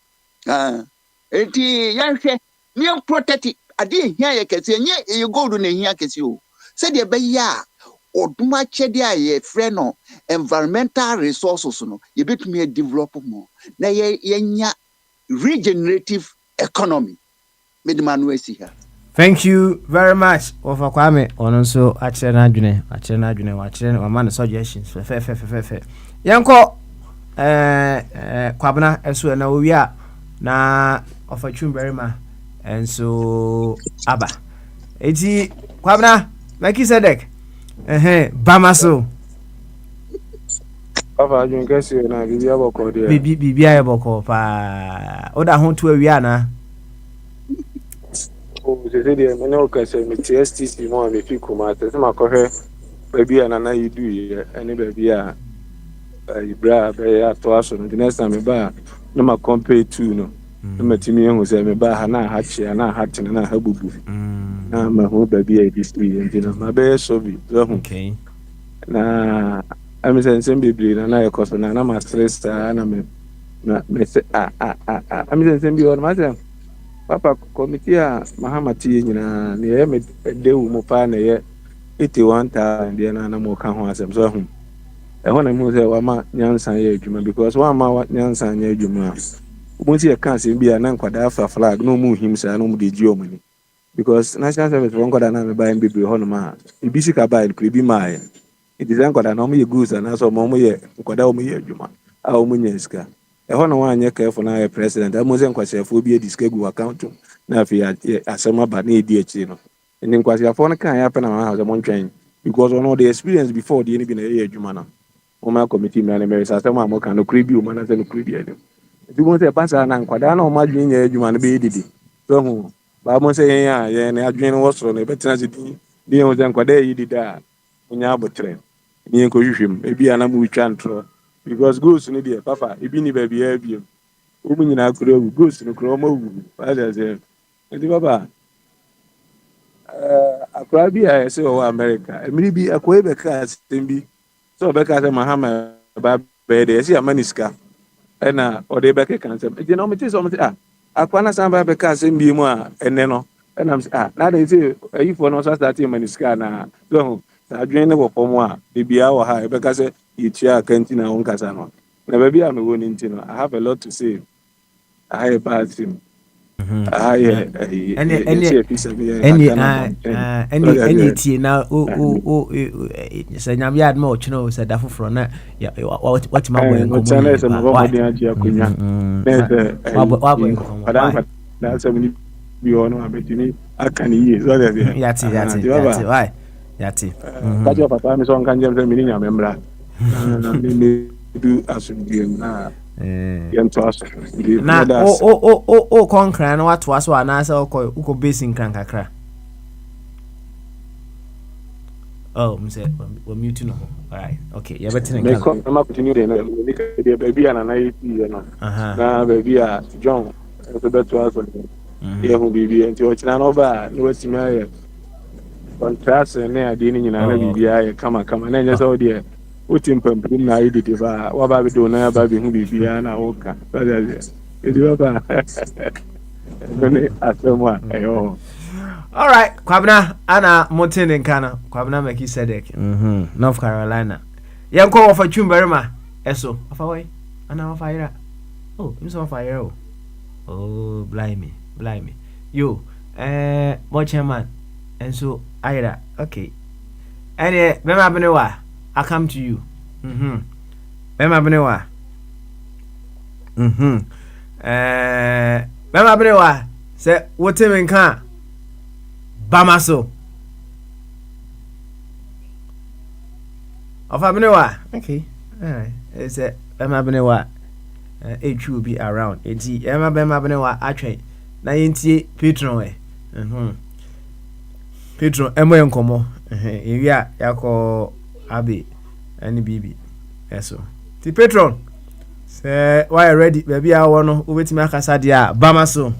enti yanhwe me protect ade hia ye kese nye you go do na hia kese o say de be ya oduma chede a ye frɛ no environmental resources no ye betumi develop more na ye nya regenerative economy medimanu esi ha. Thank you very much Ofa Kwame ono so achire na adwene wachire mama ne suggestions fe yanko kwabna eso na owi a na Ofa Chumberima enso aba eti kwabna Melchizedek Bamaso Papa Jun kesi na bibi aboko de. Bibi aboko pa oda ho to awia na. O se de me no kesi me TSTC mo be fi kuma se ma ko hwe baby na na yidu ye ene baby a ibra be ya to aso no the next time me ba na ma compare two no. Na matimi ehu se me ba ha na ha che na ha tene na ha bubu. Na ma ho baby a this three entina ma be so bi. Okay. Na I'm saying baby na e koso na ma stress na me say I'm saying be on myself papa committee a mahamati nyina na ye me dewu mo pa na ye 81,000 de na mo ka ho asem so hu e ho na mu say wa ma nyansan ye adwuma because wa ma nyansan ye adwuma mo ti e kan se bi na nkwada afa flag no mu him say no mu de ji omani because national service won kwada na me ba mbebe ho no ma ibi sika ba e bi ma ye it is nkwada na mo ye goods na so mo ye nkwada mo ye adwuma a mo nya sika e ho na wa anya careful na ye president a mo se nkwasefo bi e diska gu account na afi asema ba na edi achi no ndi nkwasefo no kan ya pe na ma ha mo ntwen because one of the experience before the any bi na ye adwuma na o ma committee me na me sa asema mo kan no kribi o ma na se no kribi ade ndi mo se pasa na nkwada na o ma dwen nya adwuma no be didi so hu ba mo se ye na adwen no wosoro na e betina se di o se nkwada yi dida onya abotre ni enko hwehwem e bi ana mu twa ntro because goals ni dey papa e bi ni ba bi a bi o mu nyina kro wu goals no kro ma wu ba da se ndi papa akra bi a se o America emiri bi akoe be ka sembi so be ka se Mahama ba be de se amaniska na o de be ka kan se e na o meti so meti akwa na san ba be ka sembi mu a ene no na am se na de se ayifo no so start amaniska na so adwen ne wo pomo a bibia wo ha e be ka se yitua kanti na won kasa no na ba bia me woni nti no I have a lot to say I about him any tie na o se nyam yad ma o chino se da foforo na what ma boy nkomo chana se mo ba dia ji akunya wa boy nkomo na se mi bi ono abetini akani yi so that yati why yati ka jo papa mi so nkan jem se mi ni nyam emra na mi do asumdie na na o konkra na watu aso anasa uko basing kran kakra mse we mute no all right okay ya betin kan me ma continue dey na dey baby ana na yi no na baby a John so beto aso ye hu bibi enti o china no ba no watimi aye contrast ne ade ni nyina na bibi aye kama na nya so dey utimpampum na ididi ba wa ba bi do na ba bi hu bibia na oka edi baba ne asema ayo all right kwabna ana motin nkana kwabna Melchizedek North Carolina yanko Ofa Chumberima eso afa wai ana afa ira imso afa ira oh blimey yo mo chairman enso ira okay ene mema benewa I come to you. Bema benewa. Bema benewa. Se wote menka. Bamaso. Ofa benewa. Okay. Alright. Say bema benewa. It will be around. Enti bema benewa atwe. Na yenti patron we. Patron emo enkomo. Ewia yako Abi any bibi eso ti patron say why ready baby a wo no obetimi akasa dia Bamaso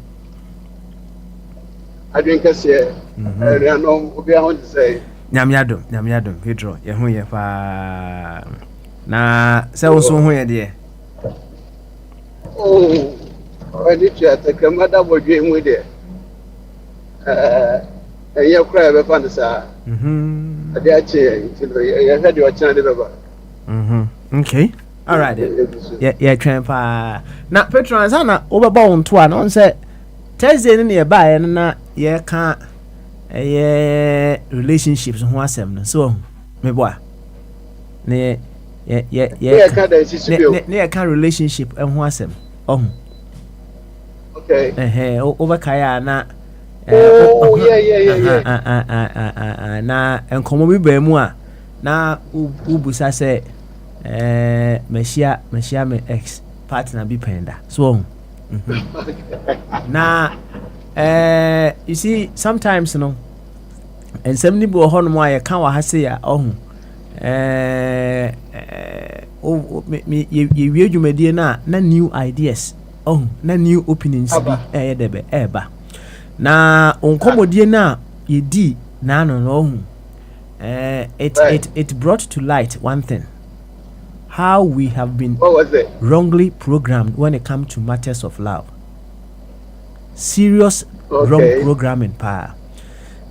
adwen kase no obi a hon say nyam yadom patron ye hu ye pa na say wo so hu ye de odi chata kamada bodwe mu de ye kra be fan sa Ade ache you heard your channel baba. Okay. All right then. Yeah, trampa. Na patrons ana obeba on to an on say Thursday ni e ba na ye ka relationships ho asem no. So me boa. Ne Yeah, ka da sisi bio. Ne ka relationship ho asem. Okay. Obeka ya na Yeah. Na enkomo bi ba mu a na ubusa say meshia me ex partner bi penda so na you see sometimes no and some ni bo ho no mo aye kan wa ha say ya ye wie dwumadie na new ideas na new openings bi debe eba na onkomodie na ye di na no it brought to light one thing, how we have been wrongly programmed when it comes to matters of love. Serious wrong programming pa.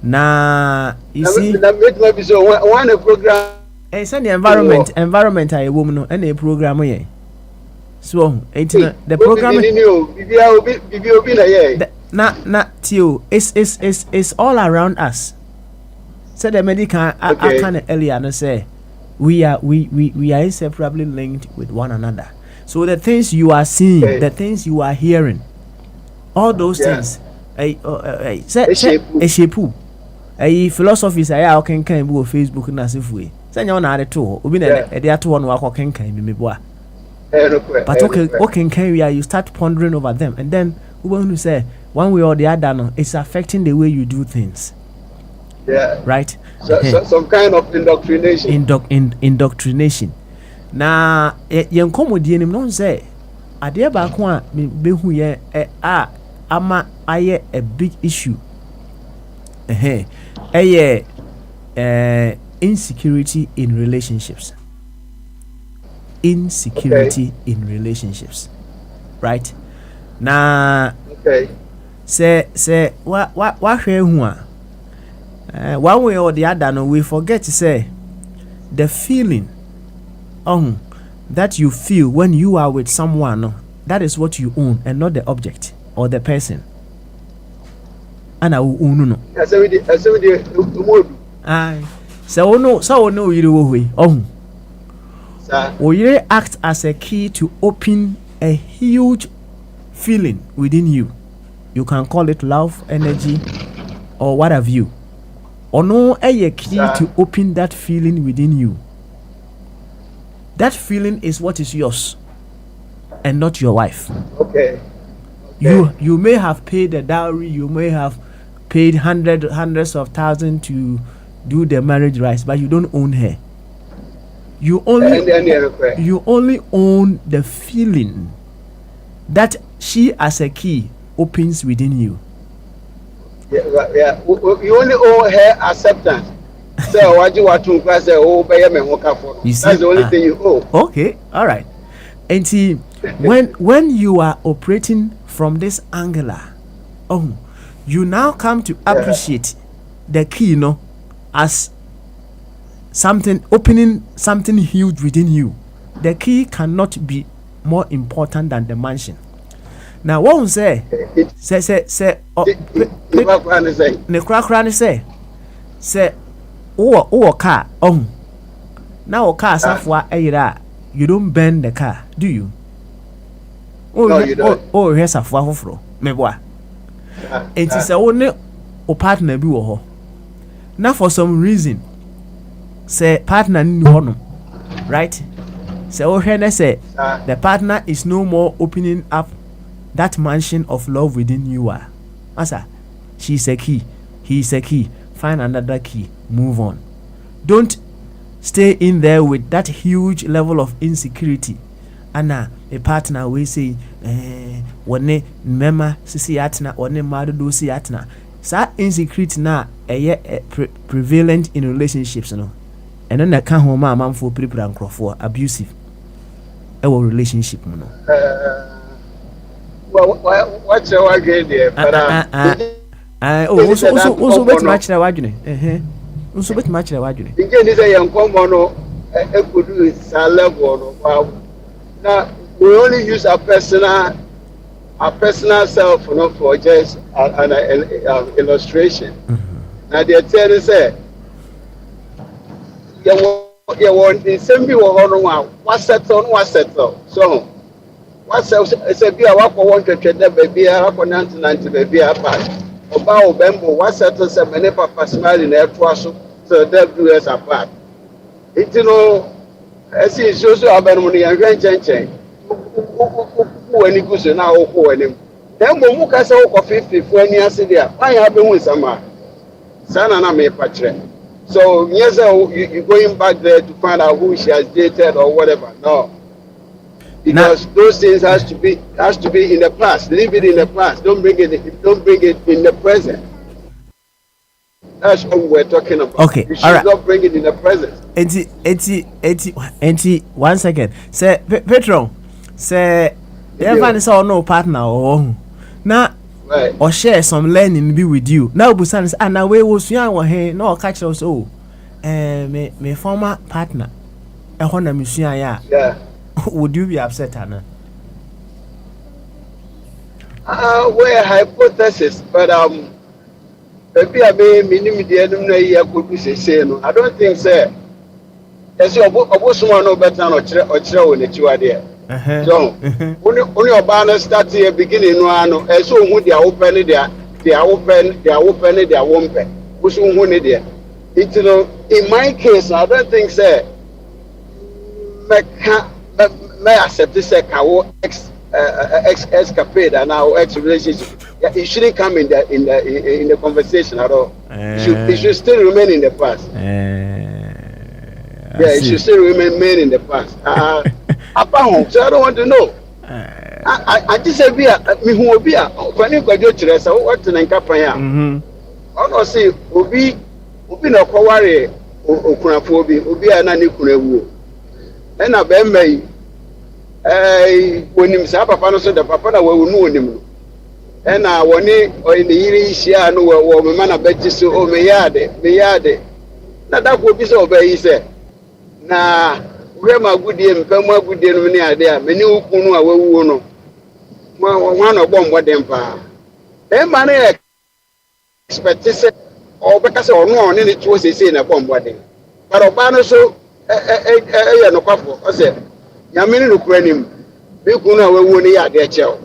Na you see one program it's an environment I woman no and a program ye. So the program na Tio it's all around us. So the medical I kind of earlier no say we are inseparably linked with one another. So the things you are seeing, the things you are hearing, all those things shape philosophies I can bu Facebook na sefue. Say you na to obi na e dey ato no akọ kan me boa. But okay, you start pondering over them, and then who say one way or the other, no, it's affecting the way you do things. Yeah. Right. So some kind of indoctrination. Indoctrination. Na yen komodie nim no say ade ba ko a me behu ye ama aye a big issue. Insecurity in relationships. Insecurity in relationships, right? Na say what hwe hu a one way or the other no we forget to say the feeling that you feel when you are with someone, no, that is what you own and not the object or the person. And I will own no. So no you way. We act as a key to open a huge feeling within you. You can call it love, energy, or what have you. Or no, a key to open that feeling within you. That feeling is what is yours, and not your wife. Okay. You may have paid the dowry. You may have paid hundreds of thousands to do the marriage rights, but you don't own her. You only own the feeling that she as a key opens within you. Yeah. You only owe her acceptance. So what you want to say? Oh, that's the only thing you owe. Okay, all right. And see, when you are operating from this angle, you now come to appreciate the key, as something opening something huge within you. The key cannot be more important than the mansion. Now one say ne krakra say o car now car safwa eyira you don't bend the car, do you? No, you don't. Oh here safwa foforo me boa it is only o partner bi wo ho now for some reason say partner ni ho, right? So say the partner is no more opening up that mansion of love within you. Asa, she's a key, he's a key. Find another key, move on. Don't stay in there with that huge level of insecurity. Anna, a partner will say, one mema sisi atna, one madu do si atna. Sa insecurity na prevalent in relationships, no. And then I can't home a man for people and for abusive. Our relationship, no. Well, what's your game there? Also, wait, match the wagon. nso betuma kyerɛ wadwene nje ni sɛ yɛn nkɔmmɔ no ekudu saa level no wow na we only use our personal self no for just an illustration na deɛ tɛ ne sɛ yɛwɔ nsɛm bi wɔ hɔ no a wasɛtɔ so wasɛ bi a wakɔ wɔn twɛtwɛ dɛ baabi a wakɔ nante baabi a apa ɔbaa wɔ bɛnbɔ wasɛtɔ sɛ mene papa smiley na ɛtoa so till death do us apart nti no ɛsi nsuo so abɛn mu no yɛnhwɛ nkyɛnkyɛn w'ani gu so na wokɔ w'anim na mmom mu ka sɛ wokɔ 50 fo ani ase deɛ a wanyɛ abɛhu nsɛm a saa na mepa kyerɛ so nyɛ sɛ you going back there to find out who she has dated or whatever no because those things has to be in the past. Leave it in the past. Don't bring it in the present. That's what we're talking about. Okay, you should all right. not bring it in the present. 80 1 second. Say Petron, say everyone is no partner or na right or share some learning be with you. Now Busan is and away was young or hey no catch us oh me former partner. yeah. Would you be upset, Anna? Well, hypothesis, but maybe I may minimum the enemy could be saying. I don't think so. As you almost want no better or chill in it you are there. So only a banner start here beginning one as soon as they are open they are open they are open. Who's who need there? In my case, I don't think so. May accept this escapade and our ex relationship. Yeah, it shouldn't come in the conversation at all. It should still remain in the past. It should still remain in the past. So I don't want to know. I just say me who will be a when you go to so what to Nankapaya. I don't see Obi no Kawari or Kunafobi, Obi and Nikunewu. And I bembe when him say papa no so the papa na we know him and na woni o ni yiri hia no wo me mana beji so o me yade na da ko bi so obayi say na we ma gudie mpam agudie no ne ade a me ni ukunu a wawu no wa no bombo dem pa e ma na expect say o be ka say ono ne tuo sese na bombo dem but oba no so ya no kwafo o say nyamini no kuranim be kunu a wawu ne ya de chew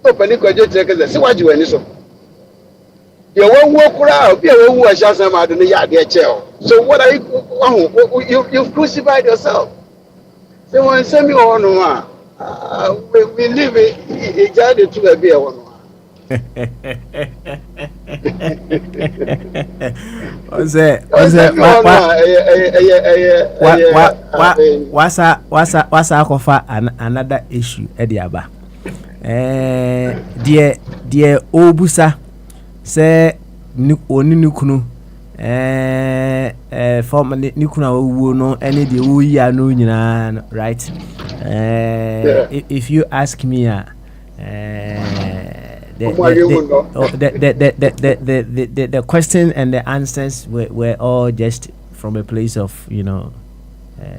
to pani ko je tere se waji wani so ye wawu kura obi a wawu a sha ma do ne ya de chew so what are you crucified yourself so when send me on we live a jade to be a one what's another issue ediaba dear obusa say oni nukunu formerly nikuna wo no any de wo ya no nyina right if you ask me the question and the answers were all just from a place of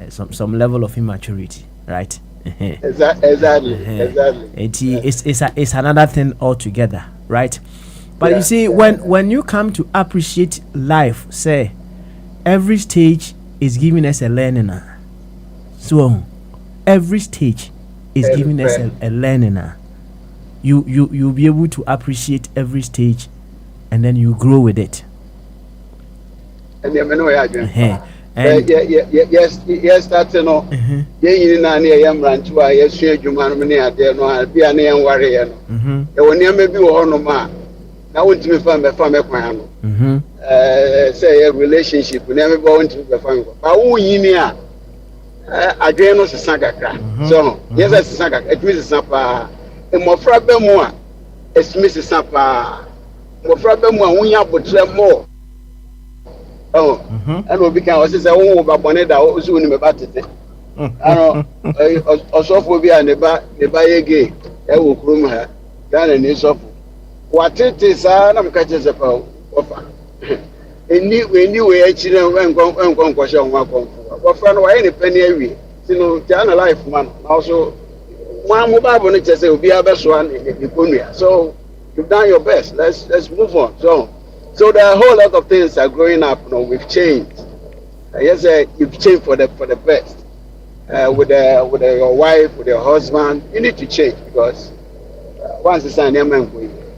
some level of immaturity, right? Exactly. It's another thing altogether, right? But you see, when you come to appreciate life, say every stage is giving us a learning. So every stage is giving us a learning. You'll be able to appreciate every stage, and then you grow with it. And yes, that's no. You know, I'm ranch why yes, you man, there no be an young warrior. When you may be on man, I want to be found by family. Say a relationship, we never go into the family. But who in here? I dream of Sanga. So, yes, that's Sanga. It means Sapa. And my problem more is Mrs. Sapa. My problem more, we have to more. Oh, and we become say oh babone da o su ni me batete ano osofo bi a ne ba yege e wo krum ha Ghana ni sofo watete sa na mka chese pa ofa anyway, actually, when question one comfort. But friend, why any penny away? You know, Jana life man. Also, one mobile just say will be our best one in Punya. So you've done your best. Let's move on. So there are a whole lot of things are growing up. You know, we've changed. Yes, you've changed for the best. With your wife, with your husband, you need to change because once it's an man.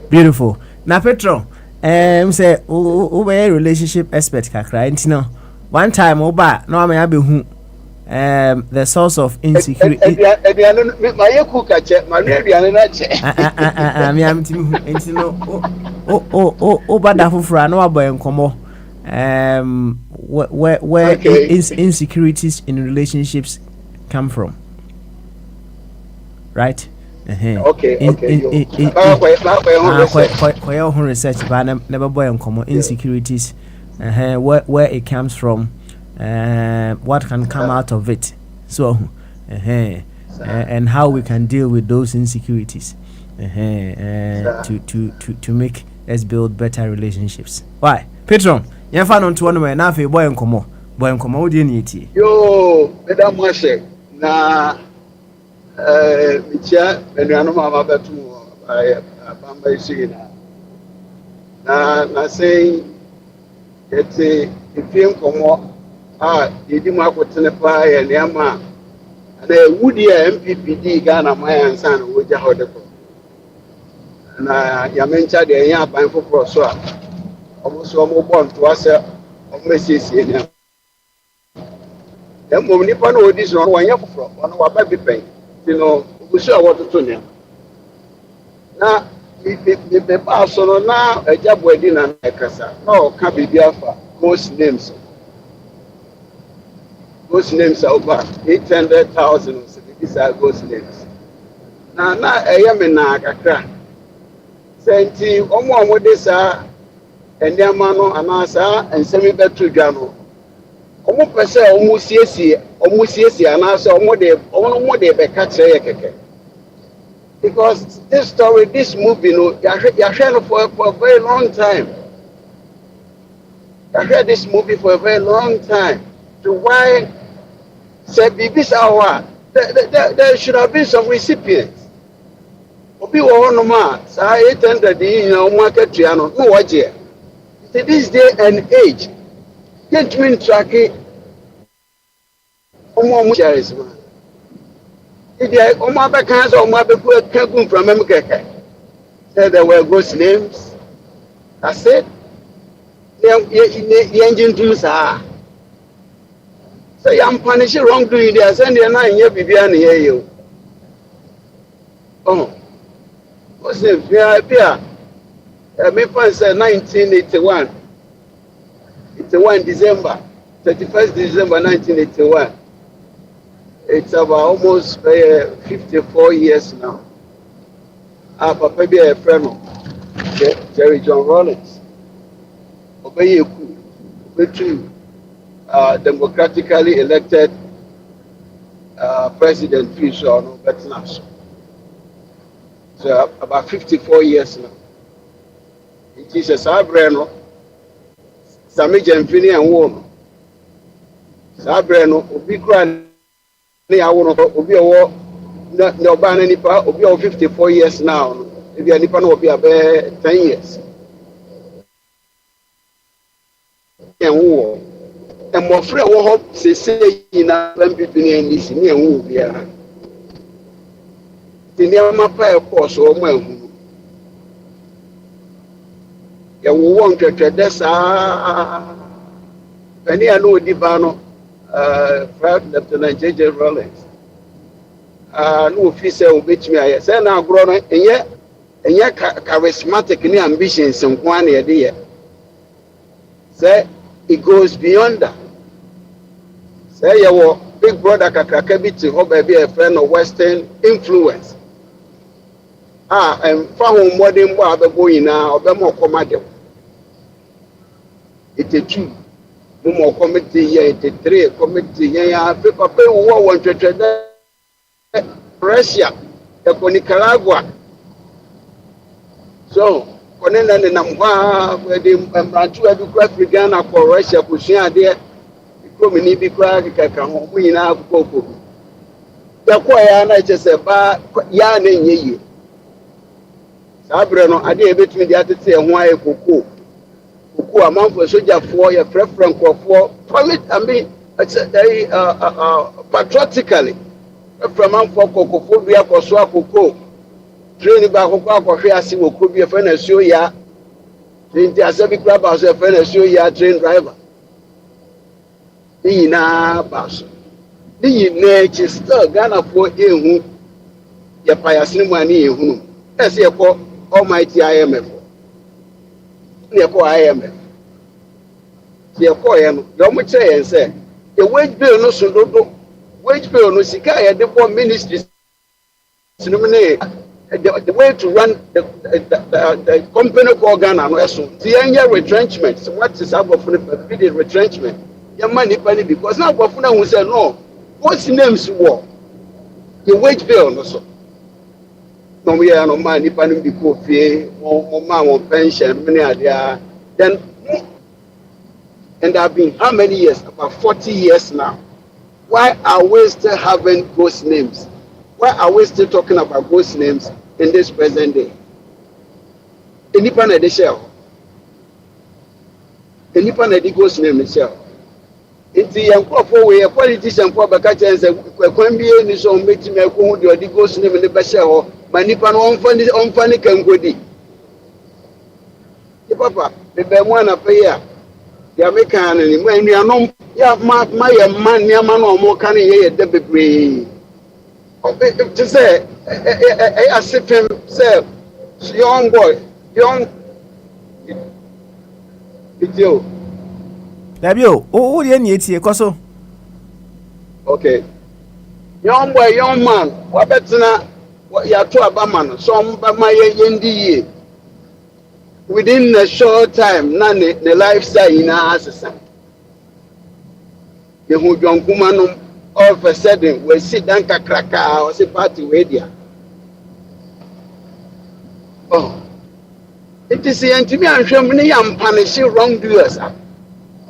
Beautiful. Now, Petro, say, a relationship expert, kakra. You know, one time, Oba, no, I may have been the source of insecurity. My cook check, my baby, and I check. I'm you know, Oba Dafufra, no, boy, and Como. Where insecurities in relationships come from, right? Okay. Research, but never boy and common insecurities, where it comes from, what can come out of it, so and how we can deal with those insecurities, to make us build better relationships. Why, Petron? You find on to one way now for boy and como. Boy and como, do you Yo, Madam Mashe, na Micha, and Yanoma Batu, Bamba Sigina. Na saying, it's a film como, the Dimako Tenepa and Yama, and a Woody MPPD Ghana, my and son, which I heard. And Yamencha, the Yam Bank for Crosswa. Almost born to us almost in him. Then when you know this one you from one of our baby pain, you know, we sure what to do. Now, the person now a job wedding and a casa. No, can't be there for most names. Ghost names are over 800,000. These are ghost names. Now, I am in Nagakra. Saying, oh, what this are. And their man and answer and semi better Gano. Almost per se, almost yes, and answer almost they catch a because this story, this movie, you know, you're sharing for a very long time. I heard this movie for a very long time. To why said this hour there should have been some recipients. Obi wo no ma, so I attended the market no watch here. To this day and age, gentlemen tracking Omo shares man. If you Omo be cancer Omo be come from America. Said there were ghost names. I said, the engine to sir. So I'm punishing wrongdoing there, send you 9 years behind here you. Oh, what's the fear? Me said 1981. It's 1 December, 31st December 1981. It's about almost 54 years now. Papa be a friend of Jerry John Rollins. Obey you, democratically elected president Tues no Vietnam. So about 54 years now. It is a Sabreno, Sami Jamfini and Woman. Sabreno, Obi Grand, Obi Awo, no ban any part, Obi 54 years now. If you are Nippon, will be about 10 years. And war. And more free hope, say, in a Lampipi and this near woo, yeah. The near my prayer course or my. You won't get this. Penny I know Divano, Private Lieutenant J.J. Rollins. No officer will beat me. I say now, grown and yet charismatic and ambitions and one idea. Say it goes beyond that. Say your big brother Kakakabiti, hope I be a friend of Western influence. And found more than what the boy now, or the more commodity. It's a 2. More committee, it's a 3 committee. Yeah, people pay war want to trade Russia, Nicaragua. So, Konena ne nam hwa de mbrantu abi kura African for Russia kusua de komini bi kura kaka ho nyina akoko yakwa ya na chese ba ya na nyeye sabre no ade ebetumi de atete ho aye koko amanfo sojafoɔ yɛ frɛfrɛ nkurɔfoɔ patriotically frɛfrɛ amanfoɔ kɔkɔfoɔ bi akɔso akoko train baako kɔ akɔhwɛ ase wɔ kuro bi ɛfɛ na asuo ya nti asɛ bi kura ba so ɛfɛ na asuo ya train driver ne nyinaa ba so ne nyinaa akyi still ghanafoɔ ehu yɛ payasene mu a ne yɛhu no ɛsɛ yɛkɔ almighty IMF ne yɛkɔ IMF ti yɛkɔɔyɛ no deɛ ɔmo kyerɛ yɛn sɛ the wage bill no so dodo wage bill no sika a yɛde bɔ ministries no mu ne the way to run the company called Ghana no ɛso ti yɛnyɛ retrenchment so what is abɔfo no baabi de retrenchment yɛma nipa no because na abɔfo no ahu sɛ no post names wɔ the wage bill no so na ɔmo yɛ no ma nipa no bi kɔ fie ɔmo ma wɔn pension ne adeɛ then and there have been how many years? About 40 years now. Why are we still having ghost names? Why are we still talking about ghost names in this present day? Enipa na de shell. Enipa na de ghost name shell. Inti yankofo we politician for baka chance kwakwan bi ni so metime ko hu de ghost name ne be shell ho manipa no onfa ni kankodi. Ti papa be be mu na pe ya ya meka na ni mu anuanom ya ma ya man ni ama no mo ka ne ye de bebre o be to say asifem say young boy young video Dabio o de ni etie koso okay young boy young man wa betena ya to abama no so mbama ye ndi within a short time na the lifestyle ina asesa the hu jonkuma no all of a sudden we sit down kakraka or say party we dia oh it is yantimi anhwem ne yam punish wrongdoers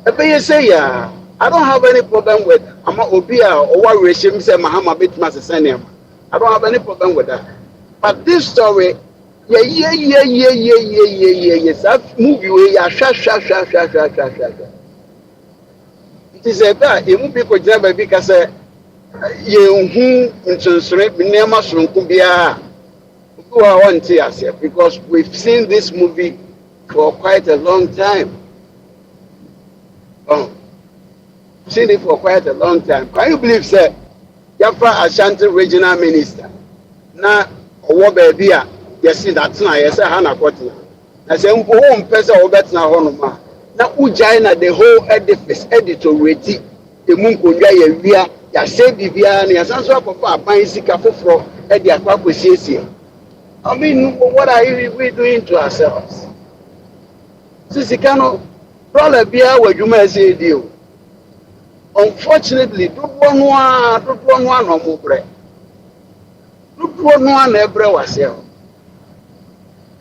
ebe ye say ya I don't have any problem with ama obi a owa rehim say mahama betima asesa ne I don't have any problem with that but this story yes that movie we ya sha it is a that e movie ko jaba bi ka say ye hu nsonsore binema sonko bia who I want to say because we've seen this movie for quite a long time seen it for quite a long time can you believe say Yafa Ashanti regional minister na owo ba bia yes that's na yes hana kotina na say mpo wo mpese wo betna ho no ma na ujai na the whole edifice editorate emu nkonnwa ya wia ya say bibia na ya sanso akofo aban sika foforo e de akwa kwesiesie I mean what are we doing to ourselves sisika no dollar bia wadwuma ese di o unfortunately dodo no no mo bre dodo no na ebre wase o.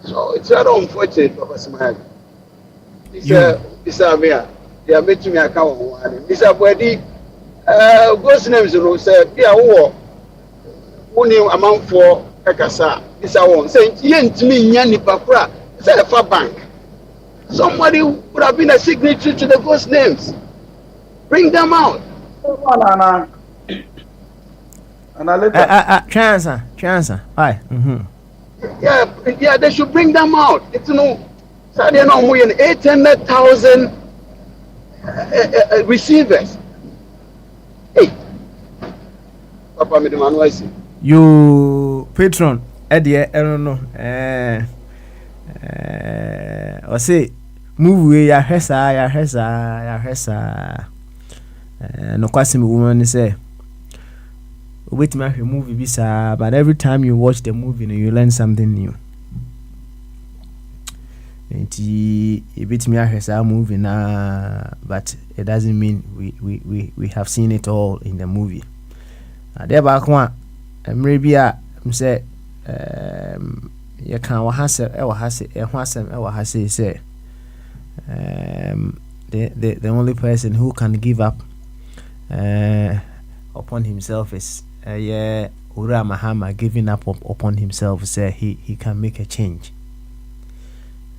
So it's very unfortunate, Papa Smile. This area, they are making me account one. This abodi, ghost names you know say be a war. Only amount for Ekasa. This one saying yent me nyani pakura. Say a far bank. Somebody would have been a signature to the ghost names. Bring them out. Chance. Aye. Yeah, they should bring them out. It's no, so they know more than 800,000 receivers. Hey, Papa, me demand I see. You patron, Eddie, I don't know. I say, move away, ya hesa. No question, woman say. Wait, my movie visa, but every time you watch the movie, you learn something new. And a bit me a movie now, but it doesn't mean we have seen it all in the movie. There back one, maybe I say you can wahase say the only person who can give up upon himself is Ura Mahama giving up upon himself. Say he can make a change.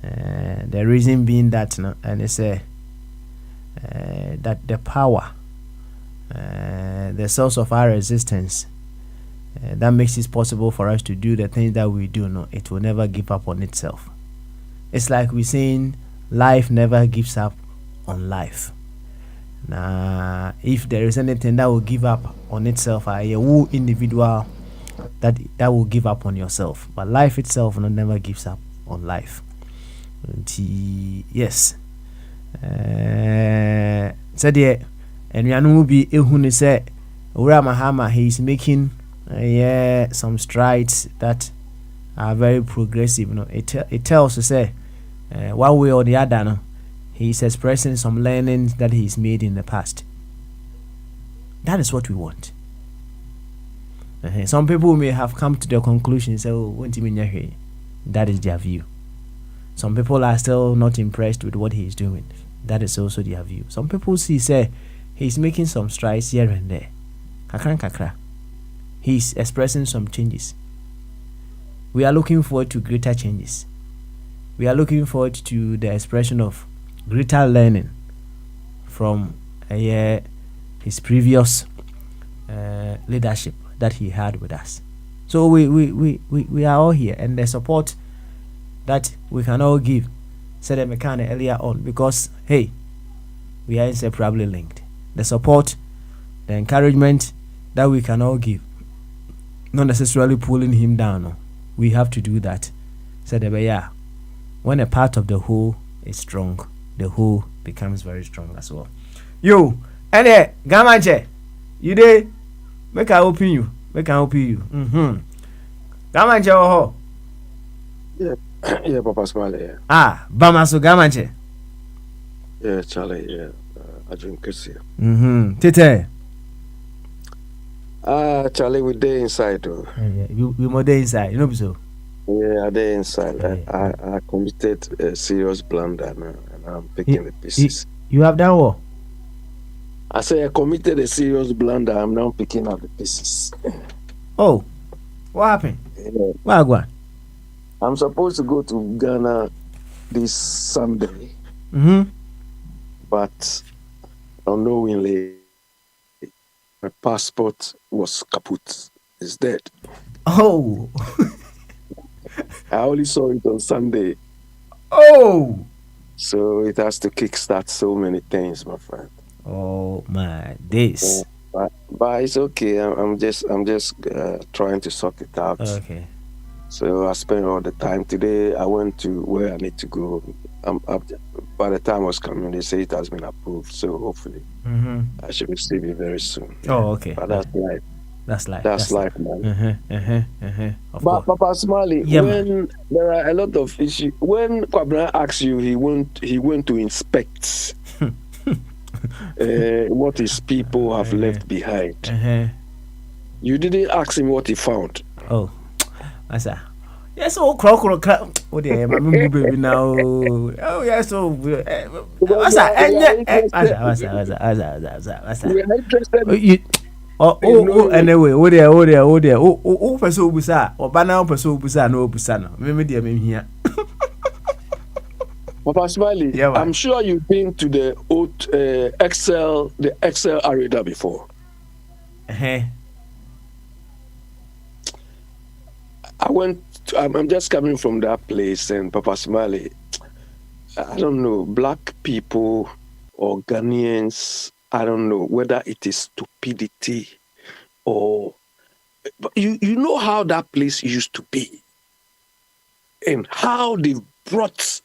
The reason being that and they say that the power, the source of our resistance, that makes it possible for us to do the things that we do. No, it will never give up on itself. It's like we're saying life never gives up on life. Now, if there is anything that will give up on itself, a individual that will give up on yourself, but life itself never gives up on life. Yes. Said and we will be ehuni say Ura Mahama, he is making some strides that are very progressive. It tells to say one way or the other, no, he is expressing some learnings that he's made in the past. That is what we want. Some people may have come to the conclusion, say, oh, that is their view. Some people are still not impressed with what he's doing. That is also their view. Some people say he's making some strides here and there. Kakra. He's expressing some changes. We are looking forward to greater changes. We are looking forward to the expression of greater learning from his previous leadership that he had with us. So we are all here, and the support that we can all give, said the mechanic earlier on, because hey, we are inseparably linked. The support, the encouragement that we can all give, not necessarily pulling him down. No. We have to do that. Said the when a part of the whole is strong, the whole becomes very strong as well. Yo, and Gamanche, you dey make I open you. Gamanche oh. Yeah, Papa Smiley. Yeah. Bamaso Gamanche. Yeah, Charlie. Yeah, I drink Chrissy. Tete. Charlie, we there inside though. You more there inside, you know so. Yeah, I there inside. Yeah. I committed a serious blunder and I'm picking the pieces. You have done what? I say I committed a serious blunder. I'm now picking up the pieces. Oh, what happened? Yeah. What going? I'm supposed to go to Ghana this Sunday. But unknowingly, my passport was kaput. It's dead. Oh. I only saw it on Sunday. Oh. So it has to kickstart so many things, my friend. Oh my days. But it's okay. I'm just trying to sort it out. Okay. So I spent all the time today. I went to where I need to go. By the time I was coming, they say it has been approved. So hopefully, I should receive it very soon. Oh, okay. But that's life. That's life, man. But Papa Smiley, yeah, when man. there are a lot of issues, when Kwabena asks you, he went to inspect what his people have left behind. You didn't ask him what he found. Oh, what's that? Yes, oh, crocodile. Oh, dear, my baby now. Oh, yes, oh, what's that? What's We are interested. Anyway, person busa, or banana person busa, no busano. Maybe dear me here. Papa Smiley, Yeah, man. I'm sure you've been to the old the Excel Arena before. I'm just coming from that place, and Papa Smiley, I don't know, black people or Ghanaians, I don't know whether it is stupidity or, but you know how that place used to be and how they brought,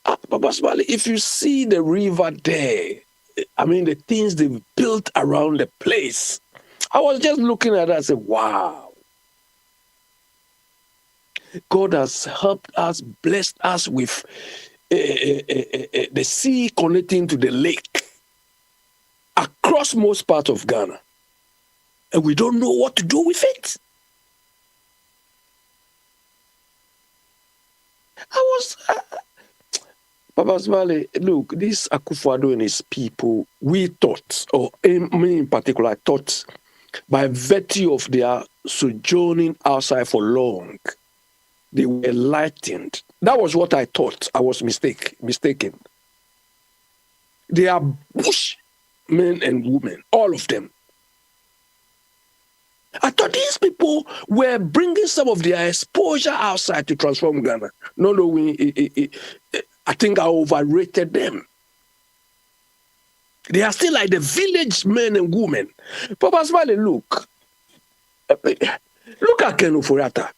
Papa Smiley, if you see the river there, I mean, the things they've built around the place, I was just looking at that and said, wow. God has helped us, blessed us with the sea connecting to the lake across most parts of Ghana. And we don't know what to do with it. I was, Papa Smiley, look, this Akufo-Addo and his people, we thought, or me in particular, I thought, by virtue of their sojourning outside for long, they were enlightened. That was what I thought. I was mistaken. They are bush men and women, all of them. I thought these people were bringing some of their exposure outside to transform Ghana. No, I think I overrated them. They are still like the village men and women. Papa Smiley, look at Ken Ofori-Atta.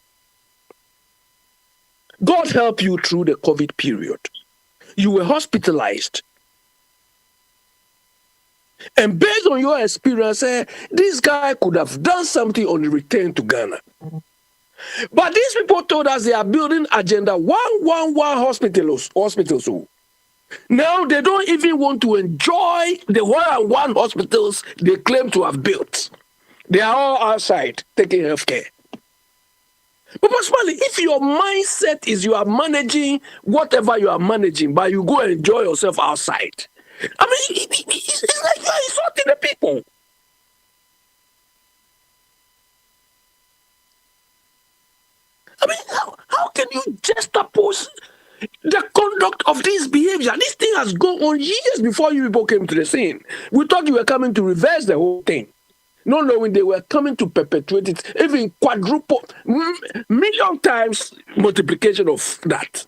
God help you through the COVID period. You were hospitalized. And based on your experience, this guy could have done something on the return to Ghana. But these people told us they are building Agenda 111 hospitals. Now they don't even want to enjoy the 101 hospitals they claim to have built. They are all outside taking healthcare. But personally, if your mindset is you are managing whatever you are managing, but you go enjoy yourself outside, I mean, it's like you are insulting the people. I mean, how can you juxtapose the conduct of this behavior? This thing has gone on years before you people came to the scene. We thought you were coming to reverse the whole thing. Not knowing they were coming to perpetuate it, even quadruple, million times multiplication of that.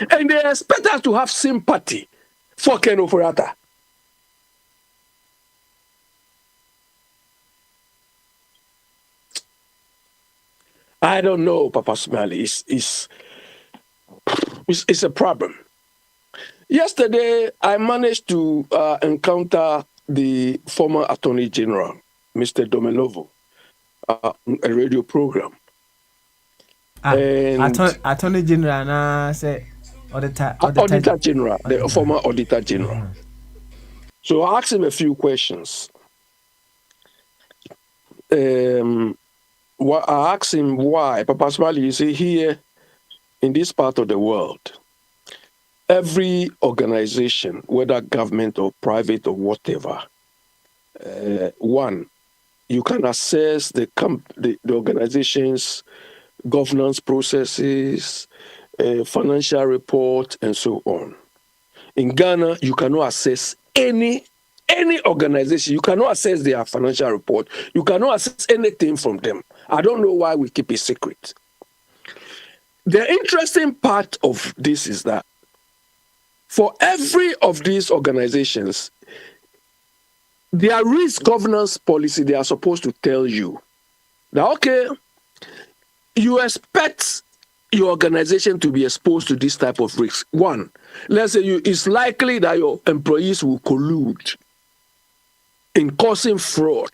And they expect us to have sympathy for Ken Ofori-Atta. I don't know, Papa Smiley. It's a problem. Yesterday, I managed to encounter the former Attorney General, Mr. Domelovo, on a radio program. Attorney General, say Auditor General, the former Auditor General. Mm-hmm. So I asked him a few questions. I asked him why, Papa Smiley, you see, here in this part of the world, every organization, whether government or private or whatever, one, you can assess the organization's governance processes, financial report, and so on. In Ghana, you cannot assess any organization. You cannot assess their financial report. You cannot assess anything from them. I don't know why we keep it secret. The interesting part of this is that for every of these organizations, their risk governance policy, they are supposed to tell you that, okay, you expect your organization to be exposed to this type of risk. One, let's say it's likely that your employees will collude in causing fraud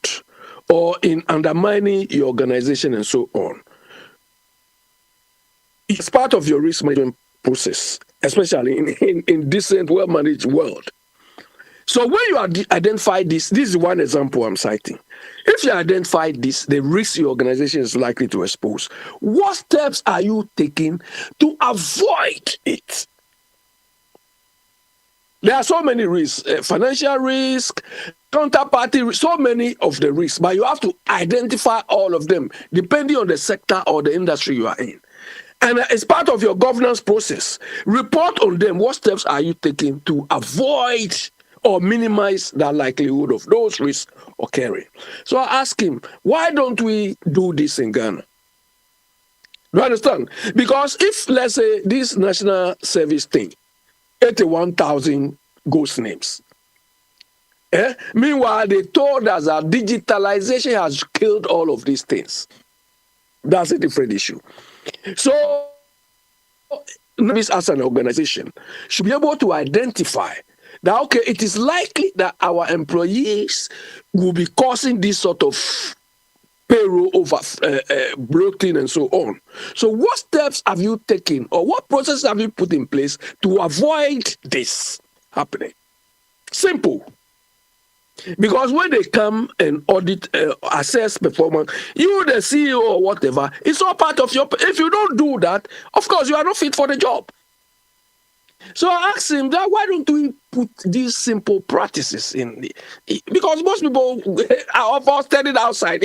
or in undermining your organization and so on. It's part of your risk management process, especially in decent, well-managed world. So when you identify this is one example I'm citing. If you identify this, the risk your organization is likely to expose, what steps are you taking to avoid it? There are so many risks, financial risk, counterparty risk, so many of the risks, but you have to identify all of them depending on the sector or the industry you are in. And as part of your governance process, report on them. What steps are you taking to avoid or minimize the likelihood of those risks occurring? So I asked him, why don't we do this in Ghana? Do you understand? Because if, let's say, this national service thing, 81,000 ghost names. Meanwhile, they told us that digitalization has killed all of these things. That's a different issue. So, this as an organization should be able to identify that, okay, it is likely that our employees will be causing this sort of payroll over bloating and so on. So what steps have you taken or what processes have you put in place to avoid this happening? Simple. Because when they come and audit, assess performance, you, the CEO or whatever, it's all part of your. If you don't do that, of course, you are not fit for the job. So I asked him that why don't we put these simple practices in? Because most people are standing outside.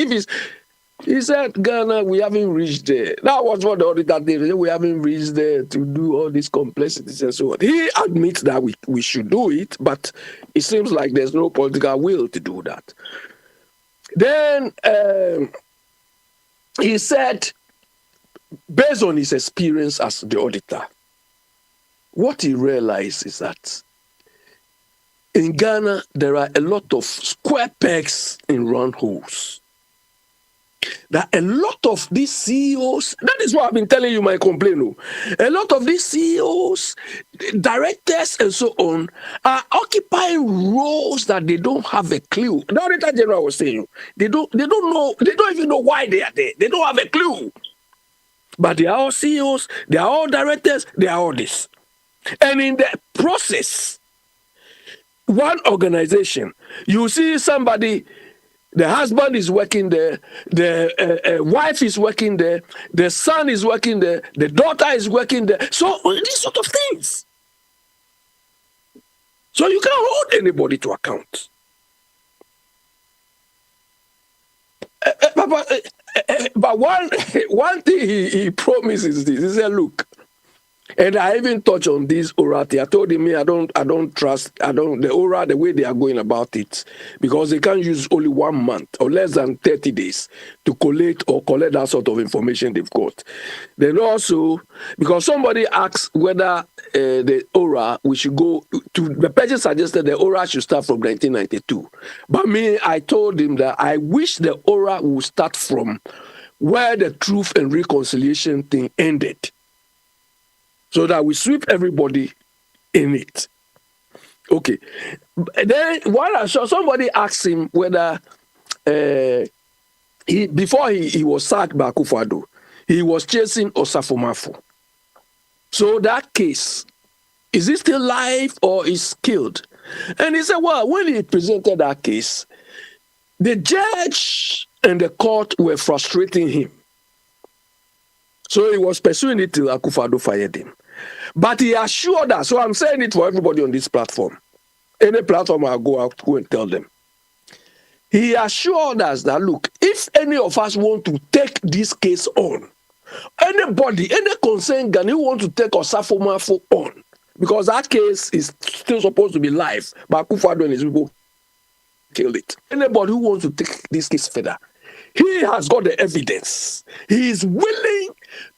He said, Ghana, we haven't reached there. That was what the auditor did. We haven't reached there to do all these complexities and so on. He admits that we should do it, but it seems like there's no political will to do that. Then he said, based on his experience as the auditor, what he realized is that in Ghana, there are a lot of square pegs in round holes. That a lot of these CEOs, that is what I've been telling you my complaint. A lot of these CEOs, directors, and so on are occupying roles that they don't have a clue. The Auditor General was saying, they don't know, they don't even know why they are there. They don't have a clue. But they are all CEOs, they are all directors, they are all this. And in the process, one organization, you see somebody. The husband is working there, the wife is working there, the son is working there, the daughter is working there. So these sort of things. So you can't hold anybody to account. But one thing he promises this. He said, look, and I even touch on this orati. I told him, I don't trust the ORA, the way they are going about it, because they can't use only 1 month or less than 30 days to collect that sort of information they've got. Then also, because somebody asked whether the ORA, we should go to, the person suggested the ORA should start from 1992. But me, I told him that I wish the ORA would start from where the Truth and Reconciliation thing ended, so that we sweep everybody in it. Okay. Then while I saw somebody asked him whether before he was sacked by Akufo-Addo, he was chasing Osafo Mafu. So that case, is he still alive or is killed? And he said, well, when he presented that case, the judge and the court were frustrating him. So he was pursuing it till Akufo-Addo fired him. But he assured us, so I'm saying it for everybody on this platform. Any platform I'll go and tell them. He assured us that, look, if any of us want to take this case on, anybody, any concerned Ghanaian who want to take Osafo Mafu on, because that case is still supposed to be live, but Akufo-Addo and his people killed it. Anybody who wants to take this case further, he has got the evidence. He is willing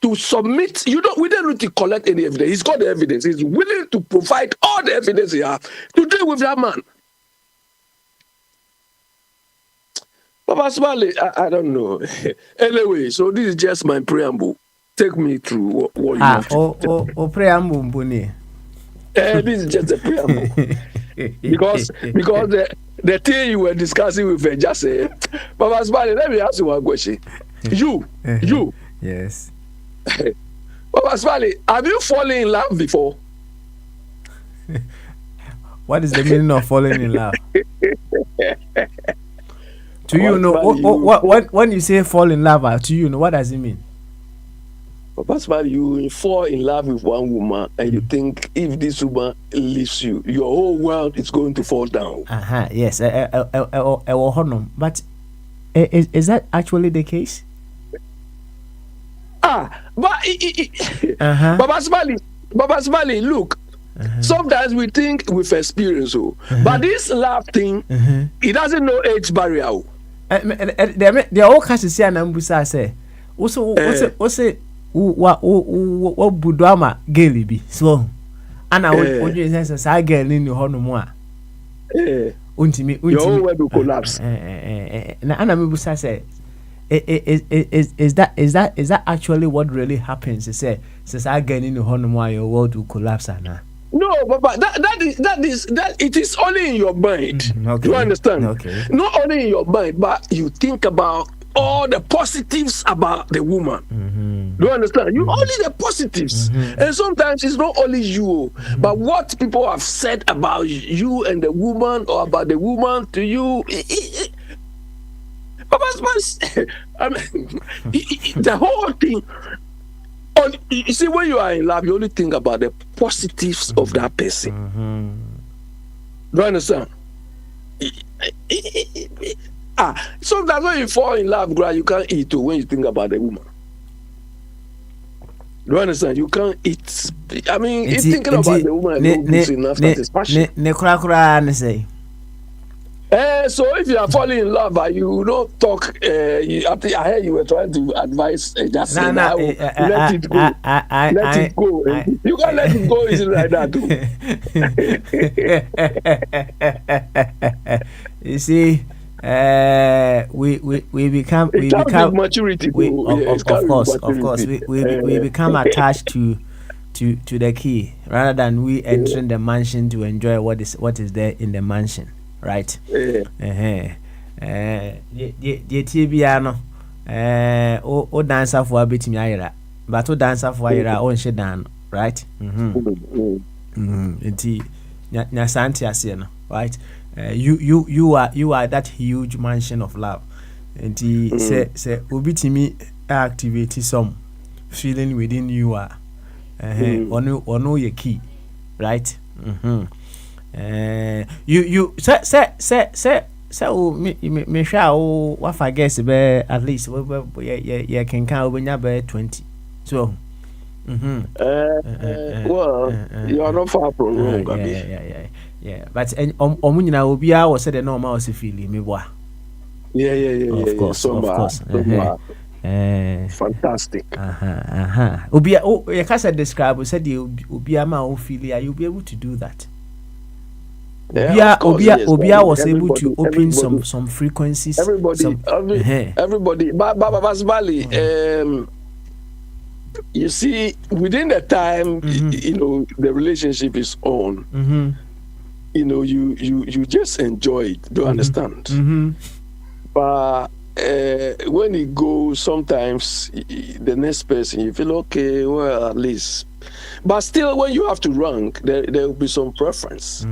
to submit. We don't need to collect any evidence. He's got the evidence. He's willing to provide all the evidence he has to deal with that man. Papa Smiley, I don't know. Anyway, so this is just my preamble. Take me through what you have to preamble, Mbuni. This is just a preamble. because the thing you were discussing with just say, Papa Smiley, let me ask you one question. You. Yes. Papa Smiley, have you fallen in love before? What is the meaning of falling in love? To you know, what when you say fall in love, to you know, what does it mean? Papa Smiley, you fall in love with one woman and you think if this woman leaves you, your whole world is going to fall down. Yes. But is that actually the case? Papa Smiley, look. Sometimes we think with experience, but this love thing, it doesn't know age barrier. There are all kinds of say and ambusa say. Also, what budama girl be so. And I would say I girl in the honor. Your web will collapse. And Anamusa say, is that actually what really happens? He said, since I get in the honor, your world will collapse. No, but that it is only in your mind. Okay. You understand? Okay. Not only in your mind, but you think about all the positives about the woman. Do you understand? You only the positives. And sometimes it's not only you, but what people have said about you and the woman, or about the woman to you. I mean, the whole thing. You see, when you are in love, you only think about the positives of that person. Do you understand? Sometimes when you fall in love, you can't eat too when you think about the woman. Do you understand? You can't eat. I mean, if thinking about the woman is enough satisfaction. So if you are falling in love, you don't talk. I heard you were trying to advise. Just say, let it go. Let it go. You can't let it go easily like that too. You see, we become maturity. Of course, we become attached to the key rather than we entering the mansion to enjoy what is there in the mansion. Right. The TBA o dancer for a bit me but o dancer for a on shedan, right? Right? You are that huge mansion of love. And say obitimi activate some feeling within you are ono ye key, right? You say me sha o wa fa guess be at least you can count when you 20 so well you are not far from wrong. Yeah but omunyina obi a was said the normal was feeling me boy. Of course. Fantastic. Obi you can describe said the obi ama o feel you'll be able to do that. Obia was able to open some frequencies. Everybody. But Bali, you see, within the time, the relationship is on. You just enjoy it. Do you understand? But when it goes, sometimes the next person you feel okay. Well, at least, but still, when you have to rank, there will be some preference.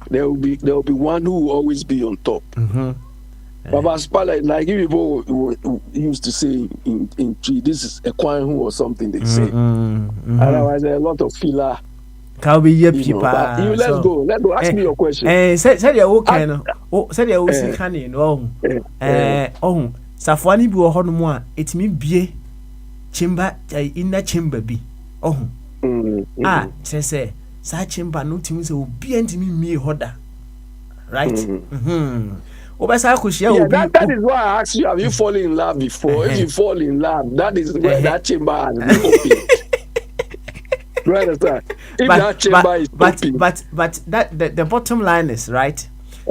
There will be one who will always be on top. But like people used to say in tree, this is a coin who or something they say. Otherwise, there are a lot of filler. Can be your people. Let's go. Ask me your question. Said you okay no. Said you okay can no. Safwani bi wo hono mu a etimi bie chamber inner chamber bi. Say sa chamber no timi say obi antimi mie hoda. Right? That is why I asked you, have you fallen in love before? If you fall in love, that is where that chamber has been opened. You understand? If that chamber is open. But that the bottom line is, right?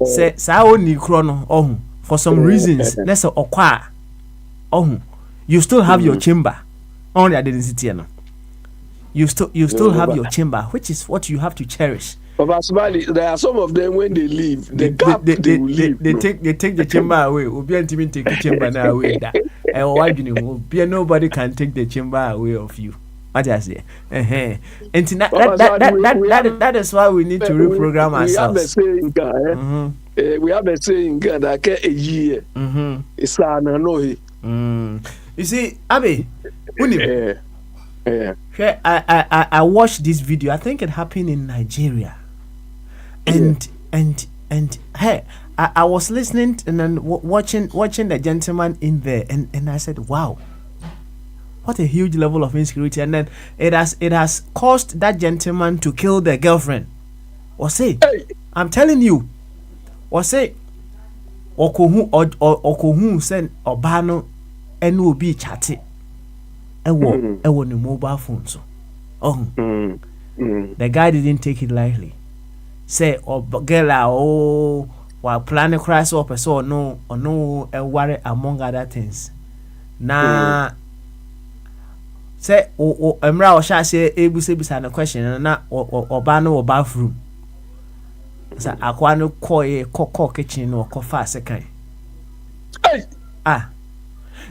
Say sao ni chrono for some reasons let's say okwa you still have your chamber only I didn't sit here now. You still have your chamber, which is what you have to cherish. But there are some of them when they leave, they will leave. They take the chamber away. Obi antimi take the chamber now away. Nobody can take the chamber away of you. What I say? And that is why we need to reprogram ourselves. We have a saying that a year. It's you see, Abi, I watched this video. I think it happened in Nigeria. And hey, I was listening and then watching the gentleman in there, and I said, wow, what a huge level of insecurity. And then it has caused that gentleman to kill the girlfriend. Or say, I'm telling you, or say, okohu send obano enu obi chate ewo ni mobile phone so. The guy didn't take it lightly. Say girl while planning crash up so no worry among other things. Na say emra o sha say ebusebisa na question na oba no bathroom. Sa akwa no kokko kitchen no kofa second.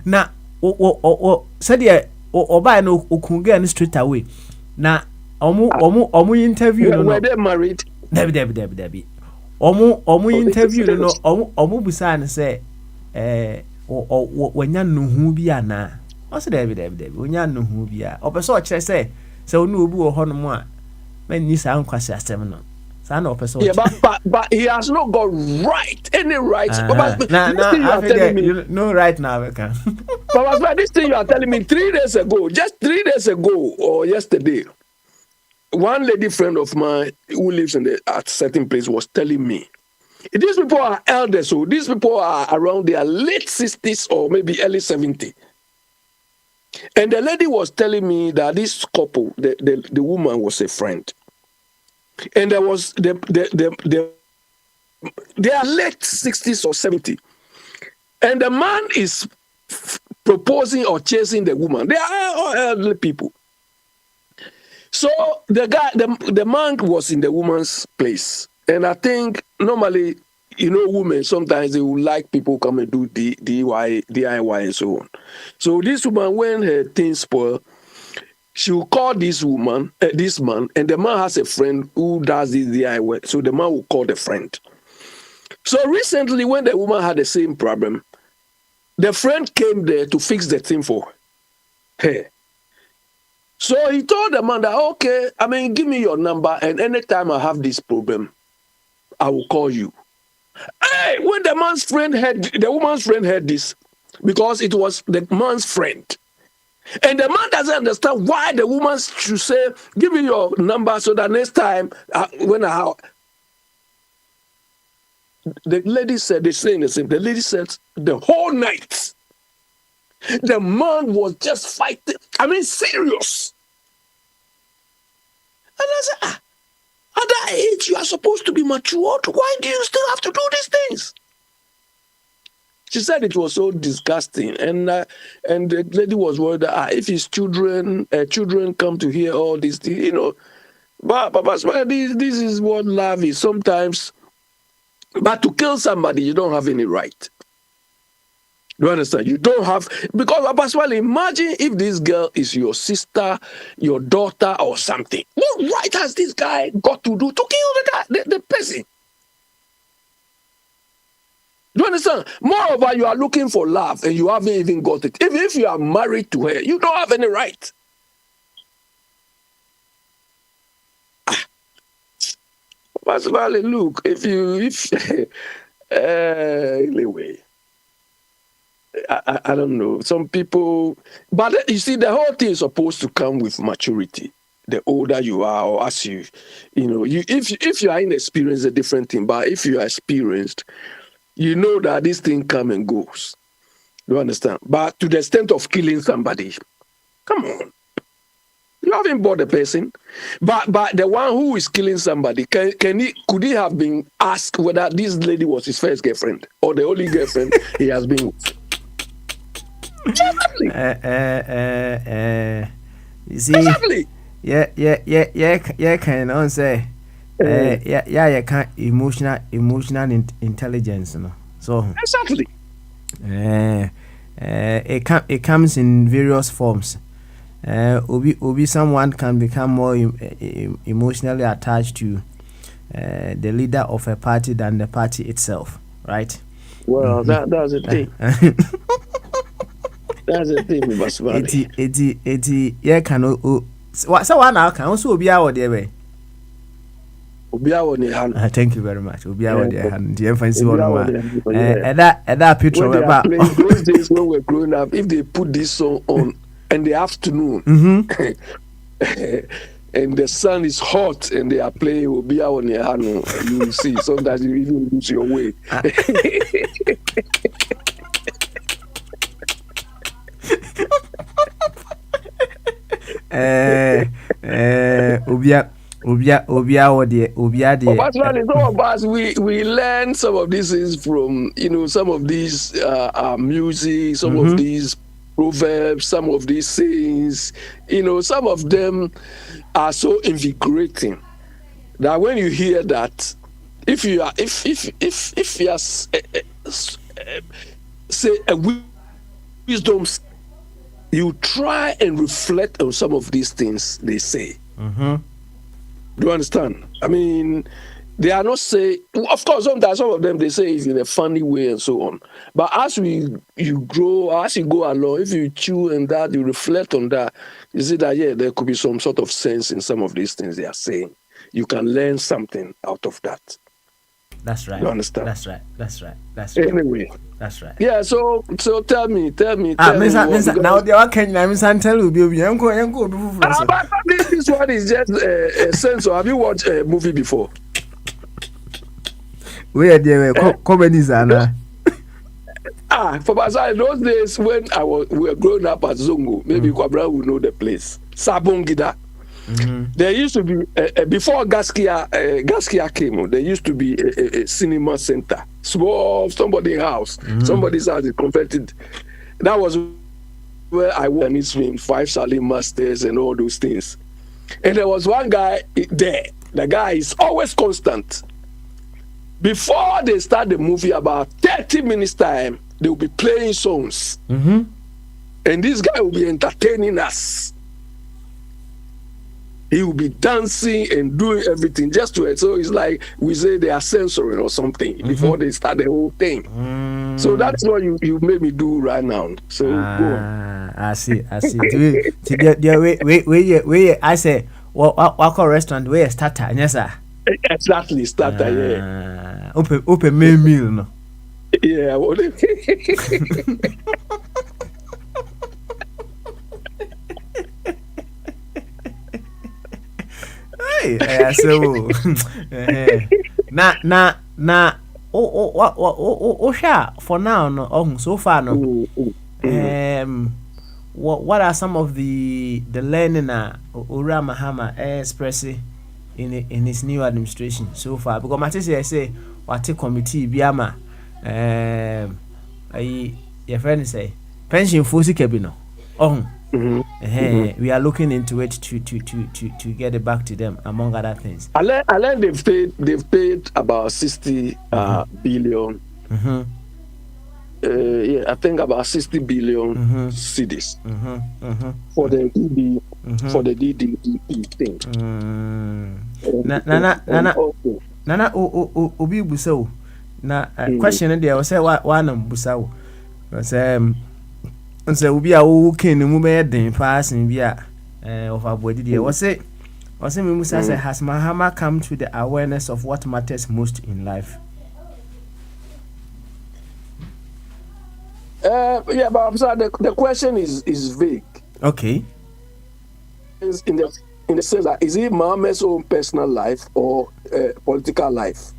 Na said oba no okunga straight away na omu interview no were they married? Debi omu interview no omu busa ne say wanya nuhu bi ana o se debi wanya nuhu bi a opeso o kire say onu obi wo hono mu a man ni sa nkwase asem no sa na opeso yeah, but he has not got any rights. No right now we can. But this thing you are telling me 3 days ago, just 3 days ago or yesterday, one lady friend of mine who lives at certain place was telling me, these people are elders, so these people are around their late 60s or maybe early 70s. And the lady was telling me that this couple, the woman was a friend. And there was they are late 60s or 70s. And the man is proposing or chasing the woman. They are all elderly people. So the man was in the woman's place. And I think normally, women, sometimes they would like people come and do DIY and so on. So this woman, when her things spoil, she will call this man, and the man has a friend who does this DIY. So the man will call the friend. So recently, when the woman had the same problem, the friend came there to fix the thing for her. So he told the man that, okay, give me your number, and anytime I have this problem, I will call you. Hey, when the woman's friend heard this, because it was the man's friend, and the man doesn't understand why the woman should say, give me your number so that next time the lady said, they're saying the same. The lady said the whole night, the man was just fighting. Serious. And I said, at that age, you are supposed to be matured. Why do you still have to do these things? She said it was so disgusting. And the lady was worried that if his children come to hear all these things, But this is what love is. Sometimes, but to kill somebody, you don't have any right. You understand? You don't have, because Abaswali, imagine if this girl is your sister, your daughter, or something. What right has this guy got to do to kill the person? You understand? Moreover, you are looking for love and you haven't even got it. Even if you are married to her, you don't have any right. Abaswali, look, anyway. I don't know. Some people, but you see, the whole thing is supposed to come with maturity. The older you are, or as if you are inexperienced, a different thing. But if you are experienced, you know that this thing comes and goes. You understand? But to the extent of killing somebody, come on, you haven't bought the person. But the one who is killing somebody, could he have been asked whether this lady was his first girlfriend or the only girlfriend he has been with? Exactly. You see, exactly. Yeah, can on say, you can't emotional intelligence, So exactly. It comes in various forms. Someone can become more emotionally attached to the leader of a party than the party itself, right? Well, that's the thing. That's the thing, Baswali. Yeah, can so one now can also be our dear. Thank you very much. The fancy one. That picture about those days when we're growing up, if they put this song on in the afternoon, and the sun is hot and they are playing Obia on your hand, you will see sometimes you even lose your way. Obia. Some of us we learn some of these things from some of these music, some of these proverbs, some of these sayings. Some of them are so invigorating that when you hear that, if you are say a wisdom you try and reflect on some of these things they say. Do you understand? I mean, they are not saying, of course, sometimes some of them they say it in a funny way and so on. But as you grow, as you go along, if you chew and that, you reflect on that, you see that, yeah, there could be some sort of sense in some of these things they are saying. You can learn something out of that. That's right. You understand? That's right. Anyway. That's right. Yeah, so tell me. Mr. Now they are Kenya, Mr. Tell you, be uncle. But this one is just a sense of, have you watched a movie before? Where there were comedies, Anna. For my those days when we were growing up at Zongo, maybe Kwabra will know the place. Sabongida. There used to be before Gaskia came. There used to be a cinema center, small somebody's house. Somebody's house is converted. That was where I went and swim 5 Salim Masters and all those things. And there was one guy there. The guy is always constant. Before they start the movie, about 30 minutes time, they will be playing songs. And this guy will be entertaining us. He will be dancing and doing everything just to it. So it's like we say they are censoring or something before they start the whole thing. So that's what you made me do right now. So go on. I see. I say, what restaurant where starter? Yes, sir. Exactly, starter. Yeah. Open main meal, no. Yeah. So na for now no so far no what are some of the learning Ura Mahama expressing in his new administration so far? Because Matisse say what committee biama your friend say pension fosi kebino we are looking into it to get it back to them, among other things. I learned they've paid about 60 billion. I think about 60 billion cedis for the DDE thing. Nana obi busawo na question there was say one busawo was and so we are all king and we den fast and we are of our body there was it Musa say has Mahama come to the awareness of what matters most in life? Yeah, but I'm sorry, the question is vague. Okay. In the sense that is it Mahama's own personal life or political life?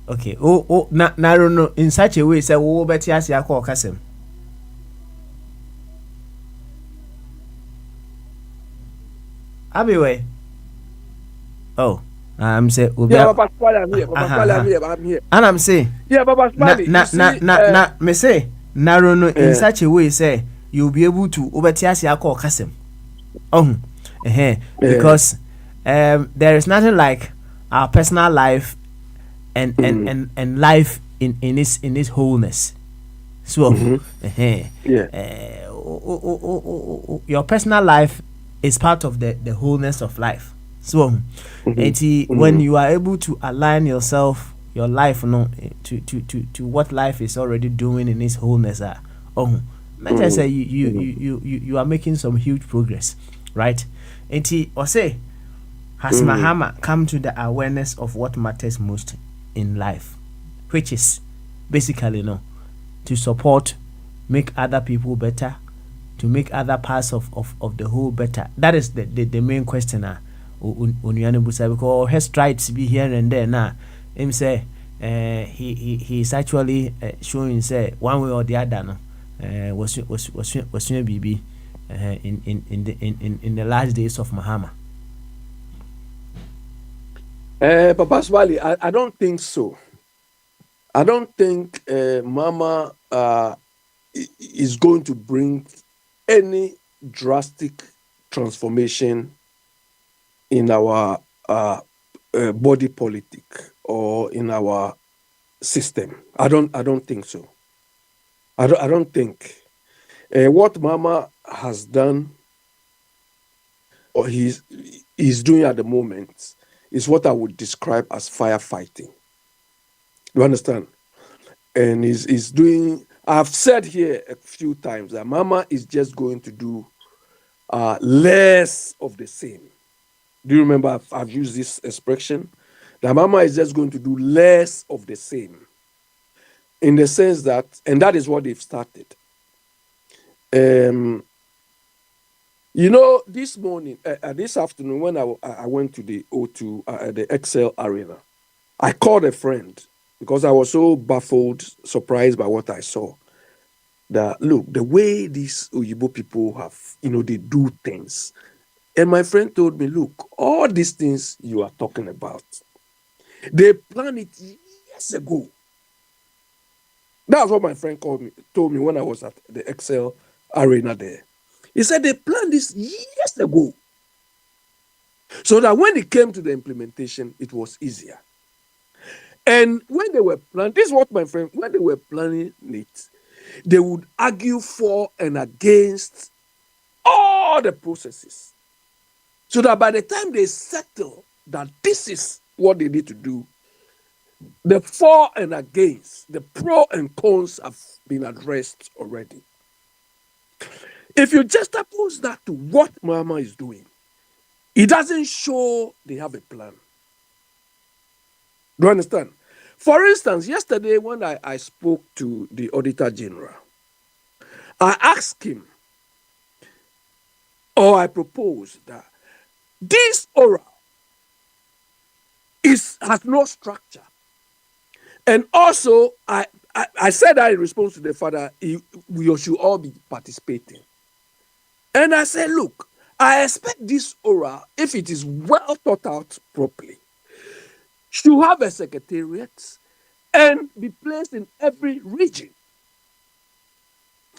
Okay. No. In such a way, say, better as you call Kasim. Abiwe. Oh, I'm saying, yeah, Papa I'm here. And I'm saying, yeah, Papa me say, no. In such a way, say, you'll be able to better as you call Kasim. Because there is nothing like our personal life. And life in its wholeness. So your personal life is part of the wholeness of life. So when you are able to align yourself, your life, to what life is already doing in its wholeness, let's just say you are making some huge progress, right? Or say has Mahama come to the awareness of what matters most in life, which is basically to support, make other people better, to make other parts of the whole better. That is the main question. Because he strides be here and there now. Him say he is actually showing say one way or the other was BB in the last days of Mahama. Papa Swali, I don't think so. I don't think Mama is going to bring any drastic transformation in our body politic or in our system. I don't think so. I don't think What Mama has done or he's doing at the moment is what I would describe as firefighting. You understand? And he's doing. I've said here a few times that Mama is just going to do less of the same. Do you remember I've used this expression? That Mama is just going to do less of the same. In the sense that, and that is what they've started. This morning, this afternoon, when I went to the O2, the Excel Arena, I called a friend because I was so baffled, surprised by what I saw. That look, the way these Oyibo people have, they do things. And my friend told me, look, all these things you are talking about, they planned it years ago. That's what my friend told me when I was at the Excel Arena there. He said they planned this years ago. So that when it came to the implementation, it was easier. And when they were planning, this is what my friend, when they were planning it, they would argue for and against all the processes. So that by the time they settle that this is what they need to do, the for and against, the pro and cons have been addressed already. If you just oppose that to what Mama is doing, it doesn't show they have a plan. Do you understand? For instance, yesterday when I spoke to the Auditor General, I asked him, or I proposed that this oral has no structure. And also, I said that in response to the father, we should all be participating. And I said, look, I expect this oral, if it is well thought out properly, should have a secretariat and be placed in every region.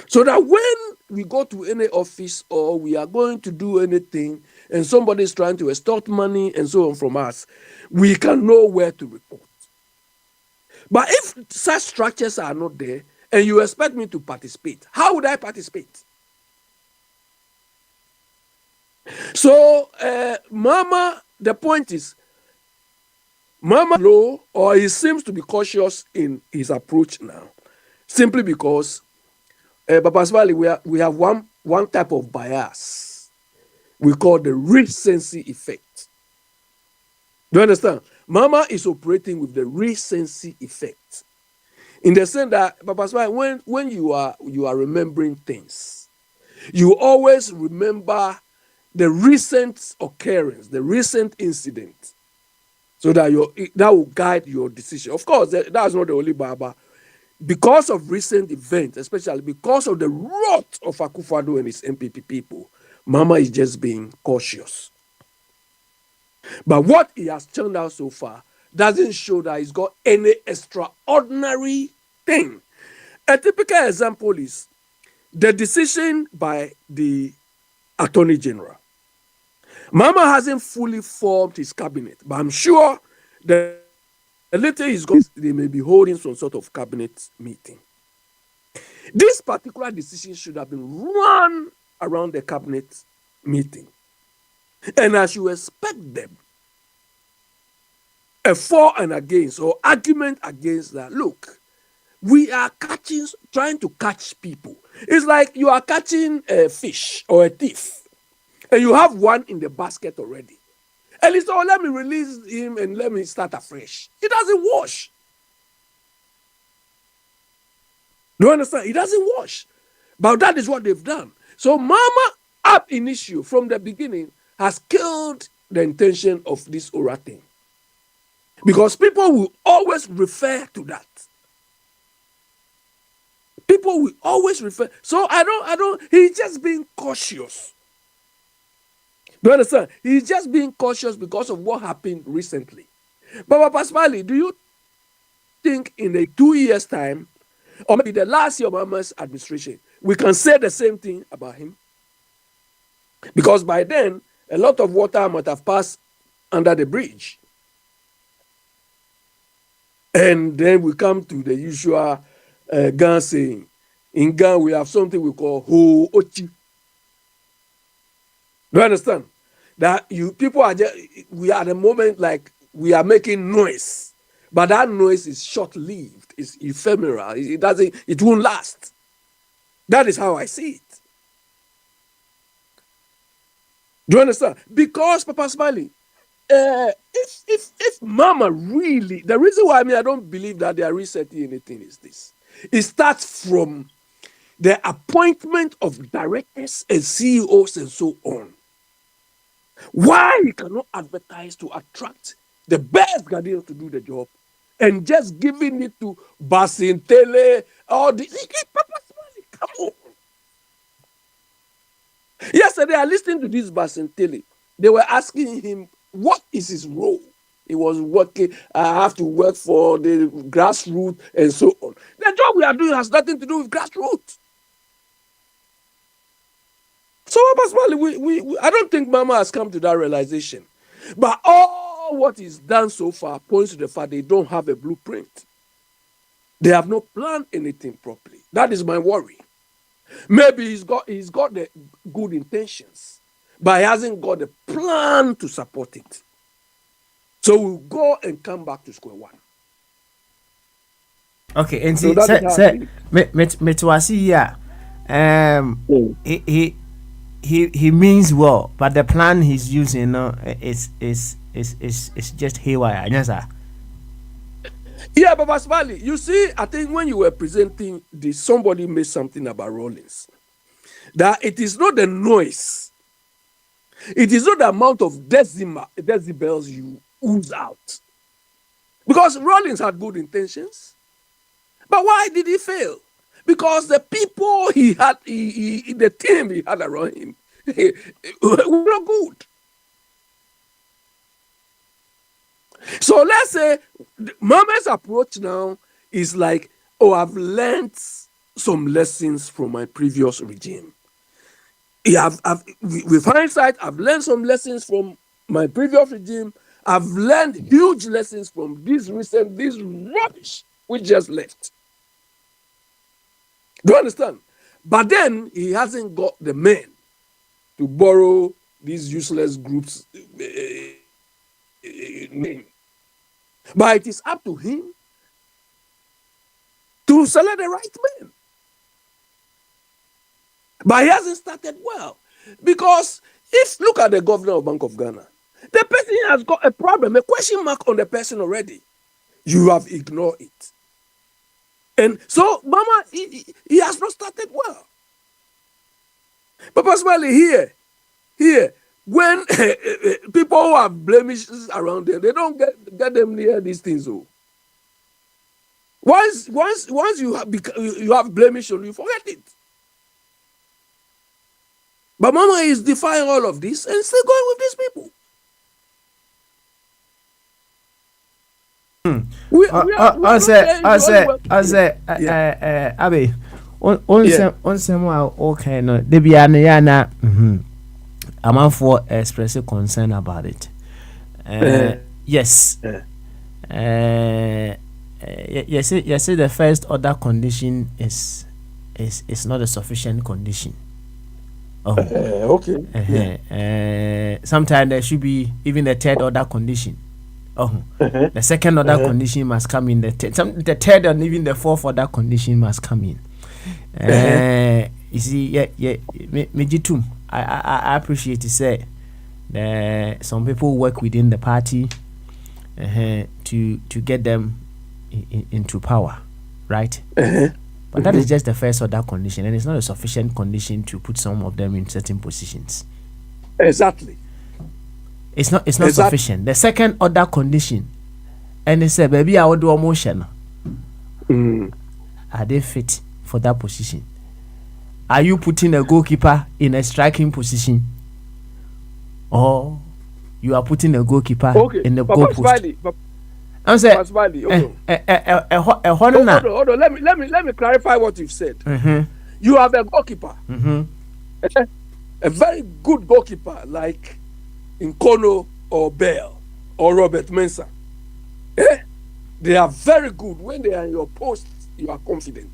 So that when we go to any office or we are going to do anything and somebody is trying to extort money and so on from us, we can know where to report. But if such structures are not there and you expect me to participate, how would I participate? So, Mama, the point is, Mama low, or he seems to be cautious in his approach now, simply because, Papa Svali, we have one type of bias we call the recency effect. Do you understand? Mama is operating with the recency effect. In the sense that, Papa Svali, when you are remembering things, you always remember the recent occurrence, the recent incident, so that that will guide your decision. Of course, that's not the only Baba. Because of recent events, especially because of the wrath of Akufo-Addo and his MPP people, Mama is just being cautious. But what he has turned out so far doesn't show that he's got any extraordinary thing. A typical example is the decision by the Attorney General. Mama hasn't fully formed his cabinet, but I'm sure that later they may be holding some sort of cabinet meeting. This particular decision should have been run around the cabinet meeting. And as you expect them, a for and against or argument against that, look, we are trying to catch people. It's like you are catching a fish or a thief, and you have one in the basket already. And it's all, let me release him and let me start afresh. It doesn't wash. Do you understand? It doesn't wash. But that is what they've done. So Mama, ab initio, from the beginning, has killed the intention of this oral thing. Because people will always refer to that. People will always refer. So he's just being cautious. Do you understand? He's just being cautious because of what happened recently. But Papa Smiley, do you think in a 2 years' time, or maybe the last year of Mama's administration, we can say the same thing about him? Because by then, a lot of water might have passed under the bridge. And then we come to the usual gun saying, In Ghana, we have something we call ho ochi. Do you understand? That you people are just, we are at the moment like we are making noise, but that noise is short-lived, it's ephemeral, it won't last. That is how I see it. Do you understand? Because Papa Smiley, if Mama really, the reason why I don't believe that they are resetting anything is this. It starts from the appointment of directors and CEOs and so on. Why he cannot advertise to attract the best Ghanaians to do the job and just giving it to Basintele or the Papa Smiley, come on. Yesterday, I listened to this Basintele. They were asking him, what is his role? He was working, I have to work for the grassroots and so on. The job we are doing has nothing to do with grassroots. So, I don't think Mama has come to that realization. But all what is done so far points to the fact they don't have a blueprint. They have not planned anything properly. That is my worry. Maybe he's got the good intentions, but he hasn't got the plan to support it. So we'll go and come back to square one. Okay, and see, Metwasi, yeah, he means well, but the plan he's using is just haywire. Yes, sir. Yeah, but Basmali, you see, I think when you were presenting this, somebody made something about Rollins. That it is not the noise, it is not the amount of decibels you ooze out. Because Rollins had good intentions, but why did he fail? Because the people he had, the team he had around him, were not good. So let's say Mama's approach now is like, oh, I've learned some lessons from my previous regime. With hindsight, I've learned some lessons from my previous regime. I've learned huge lessons from this rubbish we just left. Do you understand? But then he hasn't got the men to borrow these useless groups' name. But it is up to him to select the right men. But he hasn't started well. Because look at the governor of Bank of Ghana. The person has got a problem, a question mark on the person already. You have ignored it. And so, Mama, he has not started well. But personally, here, when people who have blemishes around them, they don't get them near these things. Oh. Once you have blemish on you, forget it. But Mama is defying all of this and still going with these people. Abe, okay, no, they be yana. I'm for express concern about it. Yes. Yes, the first order condition is not a sufficient condition. Okay. Sometimes there should be even the third order condition. The second order condition must come in. The third and even the fourth order condition must come in. You see, me too. I appreciate to say some people work within the party to get them into power, right? But that is just the first order condition, and it's not a sufficient condition to put some of them in certain positions. Exactly. It's not sufficient. The second order condition, and they say, baby, I will do a motion. Are they fit for that position? Are you putting a goalkeeper in a striking position, or you are putting a goalkeeper in the goalpost? I'm saying, hold on. Let me clarify what you've said. You have a goalkeeper, a very good goalkeeper like Nkono or Bell or Robert Mensah. They are very good. When they are in your post, you are confident.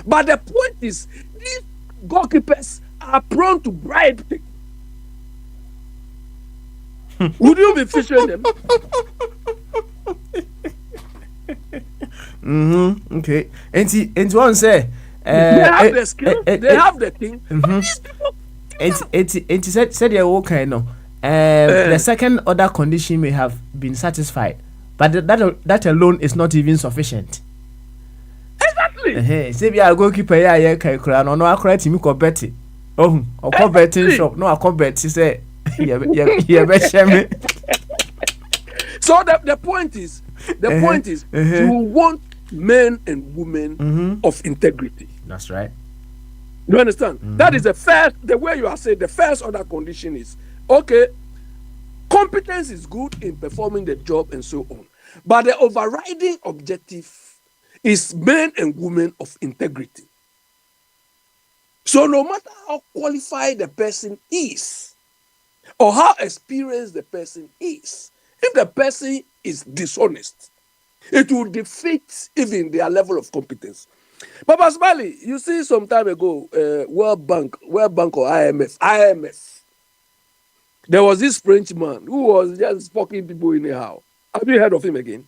But the point is, these goalkeepers are prone to bribe people. Would you be featuring them? Okay. And one say, They have the skill, they have the thing. But these people. It said you okay no. The second order condition may have been satisfied, but that alone is not even sufficient. Exactly. Say be a goalkeeper ya kai kura no akora timi ko bet. Oh, ko betting shop no akọ bet say yeah be shame. So the point is, you want men and women of integrity. That's right. You understand? That is the way you are saying the first order condition is okay. Competence is good in performing the job and so on. But the overriding objective is men and women of integrity. So no matter how qualified the person is or how experienced the person is, if the person is dishonest, it will defeat even their level of competence. Papa Smiley, you see some time ago, World Bank or IMF. There was this Frenchman who was just fucking people anyhow. Have you heard of him again?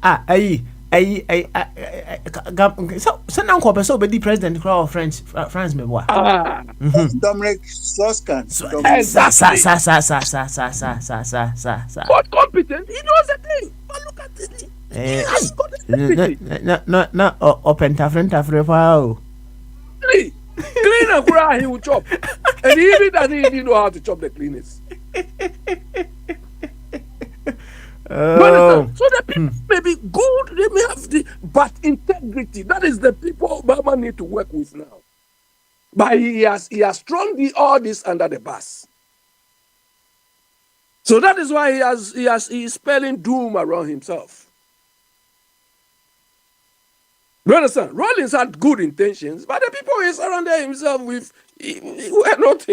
So now so be the president of France me boy. Dominic Strauss-Kahn. What competent? He knows the thing. But look at it. He has got the No, open tafre wow. Clean and cry, he will chop. And he even doesn't even know how to chop the cleanest. So the people may be good, they may have but integrity. That is the people Obama need to work with now. But he has thrown all this under the bus. So that is why he is spelling doom around himself. You understand? Rollins had good intentions, but the people he surrounded himself with were not,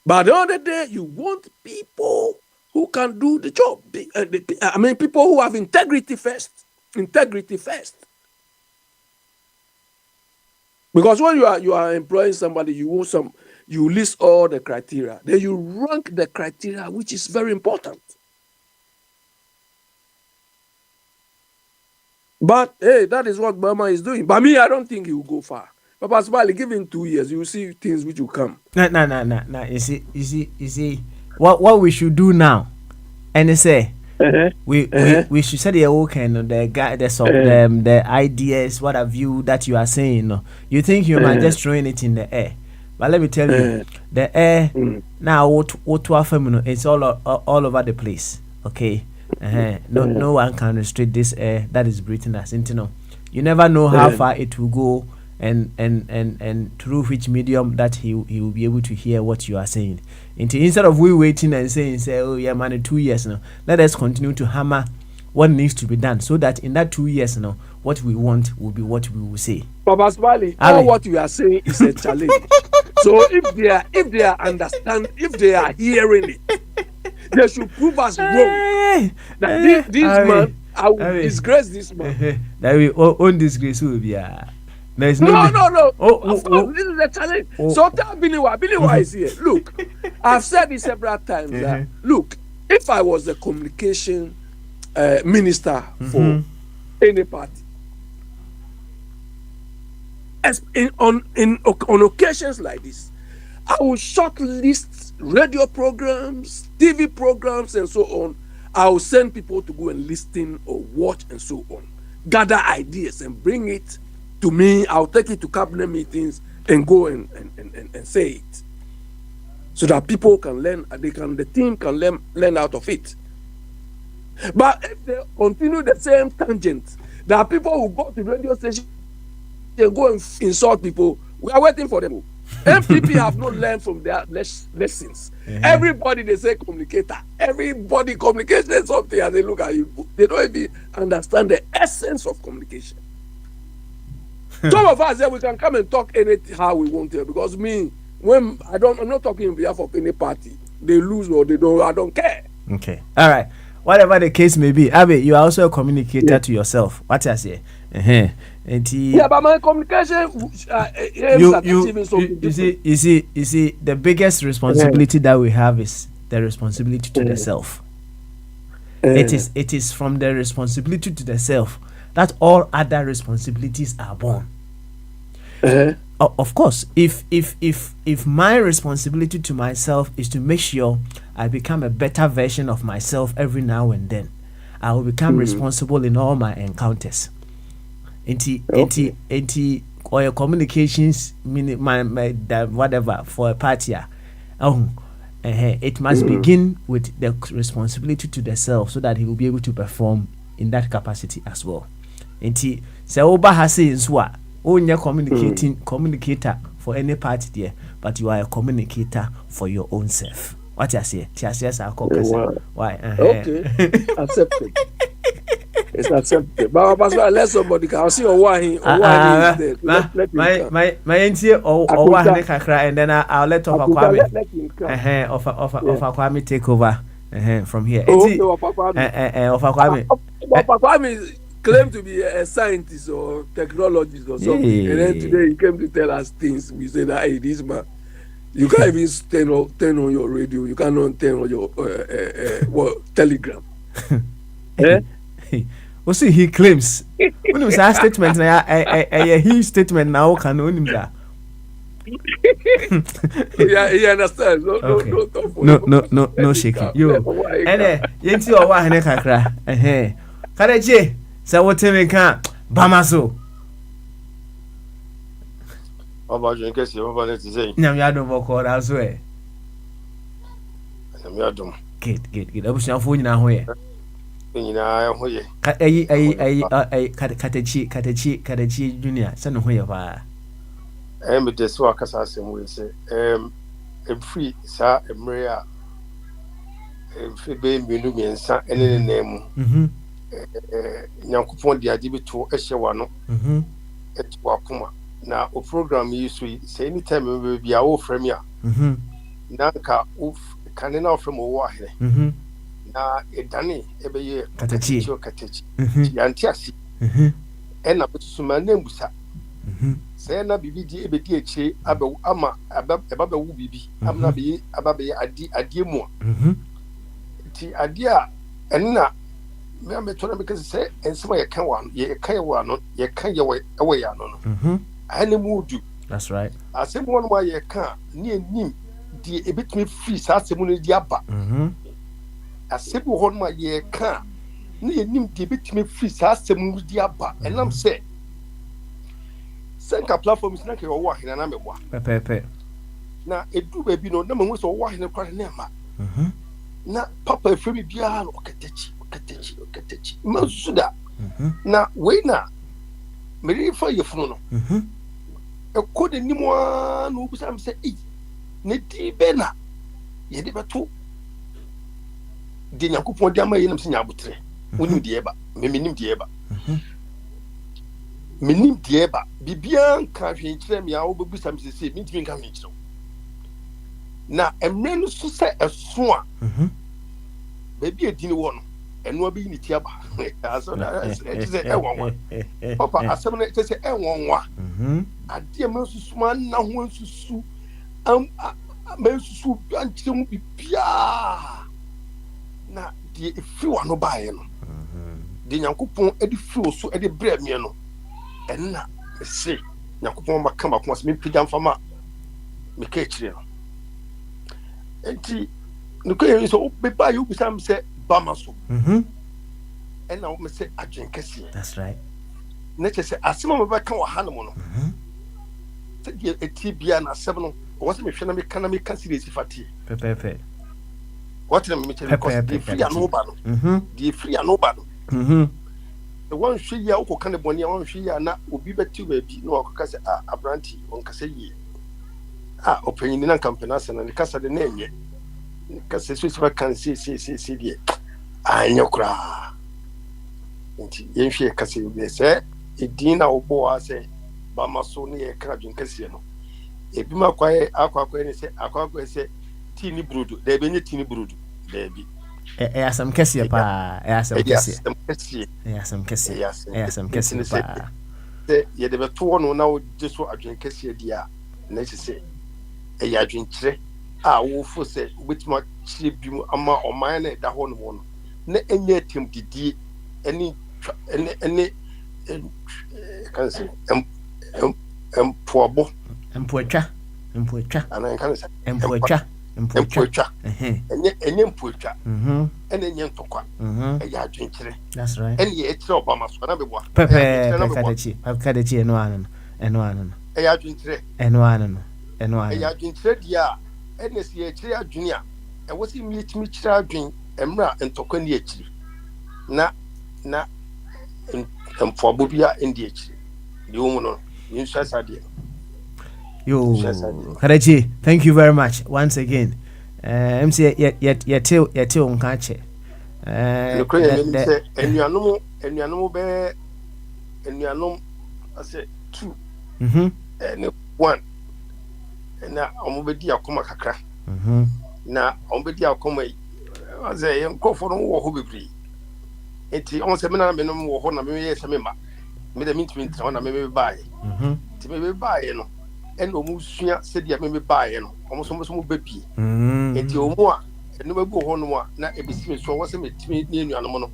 But at the end of the day, you want people who can do the job. People who have integrity first. Integrity first. Because when you are employing somebody, you list all the criteria. Then you rank the criteria, which is very important. But hey, that is what Burma is doing. But me, I don't think he will go far. Papa Smiley, give him 2 years, you will see things which will come. No. You see. What we should do now, and they say we should say the okay, the ideas, what have you that you are saying. No, you think you might just throwing it in the air. But let me tell you, the air now what it's all over the place. Okay. No one can restrict this air that is breathing us into. You never know how far it will go and through which medium that he will be able to hear what you are saying. Instead of we waiting and saying, oh yeah man, 2 years now, let us continue to hammer what needs to be done so that in that 2 years now, what we want will be what we will say. Papa Smiley, all what you are saying is a challenge. So if they are hearing it, they should prove us wrong. That this man, I will disgrace this man. That we own disgrace will be. There is no. Of course, this is a challenge. So tell Billy why is here. Look, I've said this several times. Look, if I was the communication minister for any party, on occasions like this, I will shortlist radio programs, TV programs, and so on. I will send people to go and listen or watch and so on. Gather ideas and bring it to me. I'll take it to cabinet meetings and go and say it. So that people can learn, the team can learn out of it. But if they continue the same tangent, there are people who go to radio station and go and insult people. We are waiting for them. MPP have not learned from their lessons. Everybody they say communicator. Everybody communicates something and they look at you. They don't even understand the essence of communication. Some of us we can come and talk anyhow we want here because I'm not talking on behalf of any party. They lose or they don't. I don't care. Okay. All right. whatever the case may be, Abe, you are also a communicator to yourself. What I say? Yeah, but my communication aims at achieving something different. You see, the biggest responsibility that we have is the responsibility to the self. It is from the responsibility to the self that all other responsibilities are born. Of course, if my responsibility to myself is to make sure I become a better version of myself every now and then, I will become responsible in all my encounters. Or your communications, my whatever for a party. It must begin with the responsibility to the self, so that he will be able to perform in that capacity as well. So Oba has said, you're communicator for any party there, but you are a communicator for your own self. What I say? Why? Okay, accepted. It's accepted. But let somebody can see why he is there. Let him come. My and then I'll let Ofa Kwame take over from here. Ofa Kwame claimed to be a scientist or technologist or something, and then today he came to tell us things. We said that, hey, this man, you can't even turn on your radio. You cannot turn on your telegram. See, he claims. When was that statement? A huge statement now. Can own him. Yeah, he understands. No shaking. You. Yenti owa hene kakra. Kareje. So what me can Bamaso. About you in case you over to say. Nyam ya do boko da so e. Nyam ya do. Good. Abusia fo nyina ho ye. Nyina ho ye. Katechi junior. Se no ho ye pa. Me de so akasa asem we say free sa emre a free be minu miensa ene ne mu. Nyankopon de ade beto ehye wano eto akoma na o program yi so say anytime we be a wo frame ya na ka of kanena of frame wo ahene na edane ebeye katechi ya ntiasi ena betusuma na mbusa say na bibidi ebedi eche abewu ama ababewu bibi amna be ababe adi mu ti adi a enna me told because say and some you can one ye can one ye can your way no any mood. That's right. I say one why you can near nim the a bit me free sasimuni diaba. I say one my ye can near nim the bit me free sasimuni diaba and I'm say Senka platform is not your work in an army. Pepe. Now it do baby no number was a work in a crowd name. Now Papa free biano Katechi Masuda. Na wena me for your phone. A code any one who some say, Neti Bena. Ye never two. Did Yakupo Dama in Sinabutre? Unim dieba, Minim dieba. Minim dieba, Bibian can't train me out, but some say, meeting coming so. Now, a man who say a swan. Baby, a dinner one. And no be in the tiaba. So it's a one. Papa, I said, it's a one. I dear Mrs. Swan now wants to sue. Mrs. Sue be pia. Now, the few are no buying. The Yankupon Eddie Flu so Eddie Bread Miano. And now, say, Yankupon come up once me pidam for ma. Me catch you. And tea, no can so be by you, some say. Bamaso. And now me say I drink kesi. That's right. Nature say asima me kan wa hanamono. Say the etibia na sebno. What me hwe na me kan consider sifati. Pepe. What na me tell because the free and nobody. The free and nobody. The one hwe ya uko kan boni one hwe ya na obi betu baby no akaka say abranti on kase yi. Opinion na campaign asa na kasa de na enye. Kase so can see the anyokra nti yenhwe kase bi se edina obo ase Bamaso ne ye ka dwen kase no ebi makwaye akwa ne se akwa se tini brudu da be nye tini brudu da bi Some Cassia pa, some Cassia. Some Cassia pa. Ye de beto no na wo jeso adwen kese dia na chese e ya adwen kire a wo fo se obetuma kire bi mu ama oman na da ho no mo no na enye tem didi eni kan se empoabo empoatwa ana kan se empoatwa enye empoatwa enye ntokwa e ya adwen kire. That's right. Enye etire obama so na bebo Pepe Kadechi eno ano e ya adwen kire eno ano e ya adwen kire dia ene si e kire adwen a e wo si mi kire adwen emra ntokwa ni ekiri na empoabo bia ndi ekiri di wo mu no yin swasa dia. Yo, Kadechi, thank you very much once again. MC yet unkache. Enuanom be enuanom ase 2. And 1. Na omobedi akoma kakra. Na omobedi akoma ase enkofo no wo ho bebri. Enti on se me na me no wo ho na me ye se me ma. Me de mintimi ntra na me baaye. Ti me baaye no. En omu sua se dia me baaye no. Omo so mo bebie. Enti omu a enu mabu ho no a na ebisi me so wo se metimi ni enuanom no.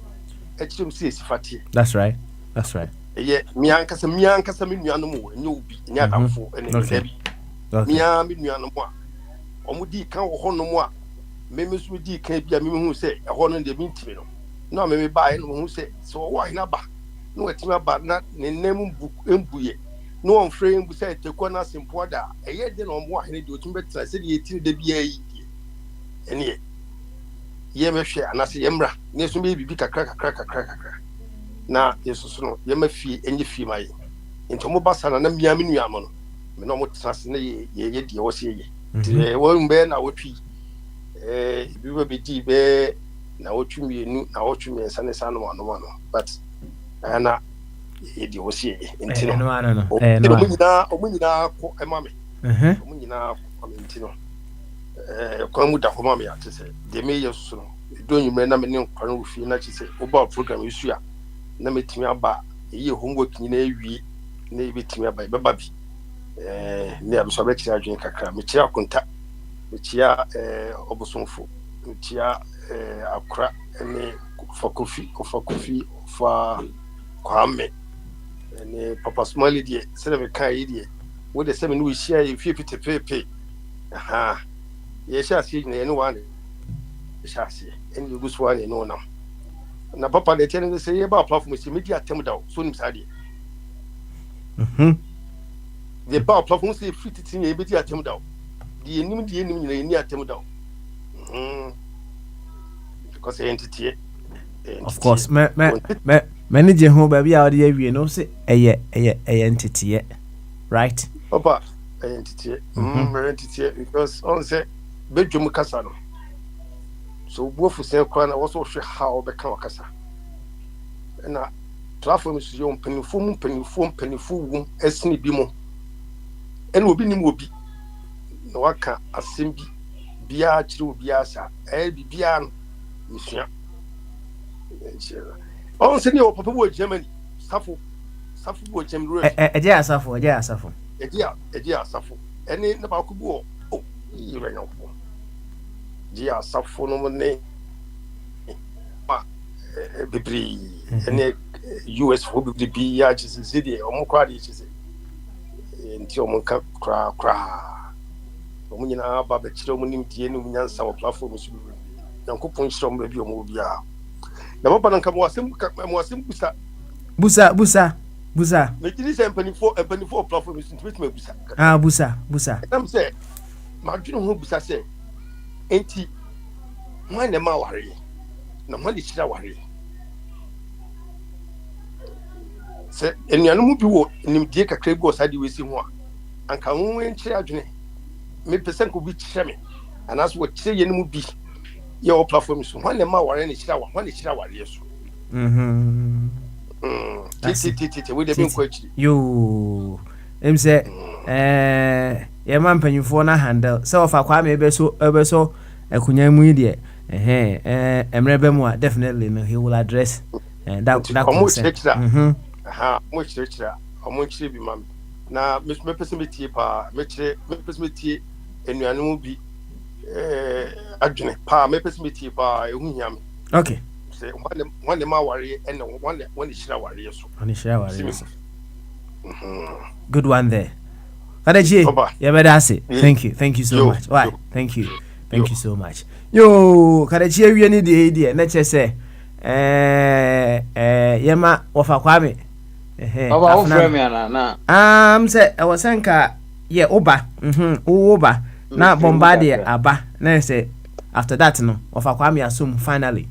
Echim si esifati. That's right. Ye mi ankasa me nuanom wo enye obi nya adamfo ene debi. Mi nuanom a omu di kan wo ho no mo a me so di kan bia me hu se e ho no de mintimi no. Na me baaye no hu se so wo ahina ba. No wetima ba na ne nem embuye. No on frame bu say tekwa na simpo da eye de no mo ahene de otum betra se de yetiri de bia yi ene ye mehwe anase ye mra ne so be bibi kakra na yesusu no ye mafie enye fie mai nto mo basa na miam nuam no me no mo trase na ye de wo se ye ti wo mbe na wotwi bi we be di be na wotwi mienu na wotwi mensa ne sa no but ana edi wosi enti no omunyina ko emame omunyina ko enti no kwa mu da homa me ate se de me yesu no do nyumre na me ne nkwan wo fi na chise oba program isu a na metimi aba eye homework nyina ewie na ebetimi aba beba bi ne abuso be kira adwen kakra me kira konta me kira obosonfo me kira akra ne fokofi fa kwame ne papa small die se be kai die wo de se me no hia ye fie pepe aha ye sha si ne no wane sha si en lugu so wane no nam na papa de tene se ye ba platform se media tem da so nim sa die de ba platform se free titin ye media tem da die nim nyina ni atem da because entity of course manage ho ba bia odi awie no se eye entity right papa entity entity because on say bedwum kasa no so bofu se kwa na wo so hwe how be kan kasa na platform is yo mpanifo wum esni bi mo ene obi nim obi na waka asem bi bia kire obi asa bibia no misua on se ni o papa wo Germany safo wo Germany eje asafo ene na ba ko bu o yire nyo po ji asafo no ne ma bibri ene US fo bibri ya ji zidi o mo kwa di ji nti o mo ka kra o mo nyina ba be kire o mo nim die no nyansa wo platform so bibri yankopon kire o mo bi o mo bia na papa nanka mo asem busa me tiri se empanifo platform is intimate me busa am say ma dwene ho busa se enti man na ma ware na ma di kira ware se enuanu bi wo nim die kakra bi o sa di wesi ho a anka ho en kira adwene me pesen ko bi kira me anaso wo kira ye no bi your platform so when the ma ware ni kira wa when the kira ware so we dey be kwachiri yo em say ye man panyufo na handle so of akwa me ebe so akunya mu de Emrebemwa definitely no, he will address that concern. Mo chira omo chire bi mam na me person metie pa me person metie enuane mu bi adwene pa me person metie pa ehu hiam. Okay. Say one ma ware and one chira ware so. One chira ware so. Good one there. Kadaji, you better say. Thank you so much. Why? Thank you so much. Yo, Kadaji, we need the idea. Let's just say, Yema Wafa Kwame. Say I was saying, yeah, Oba, Oba. Now Bombardier Aba. Now say after that, no, Wafa Kwame assume finally.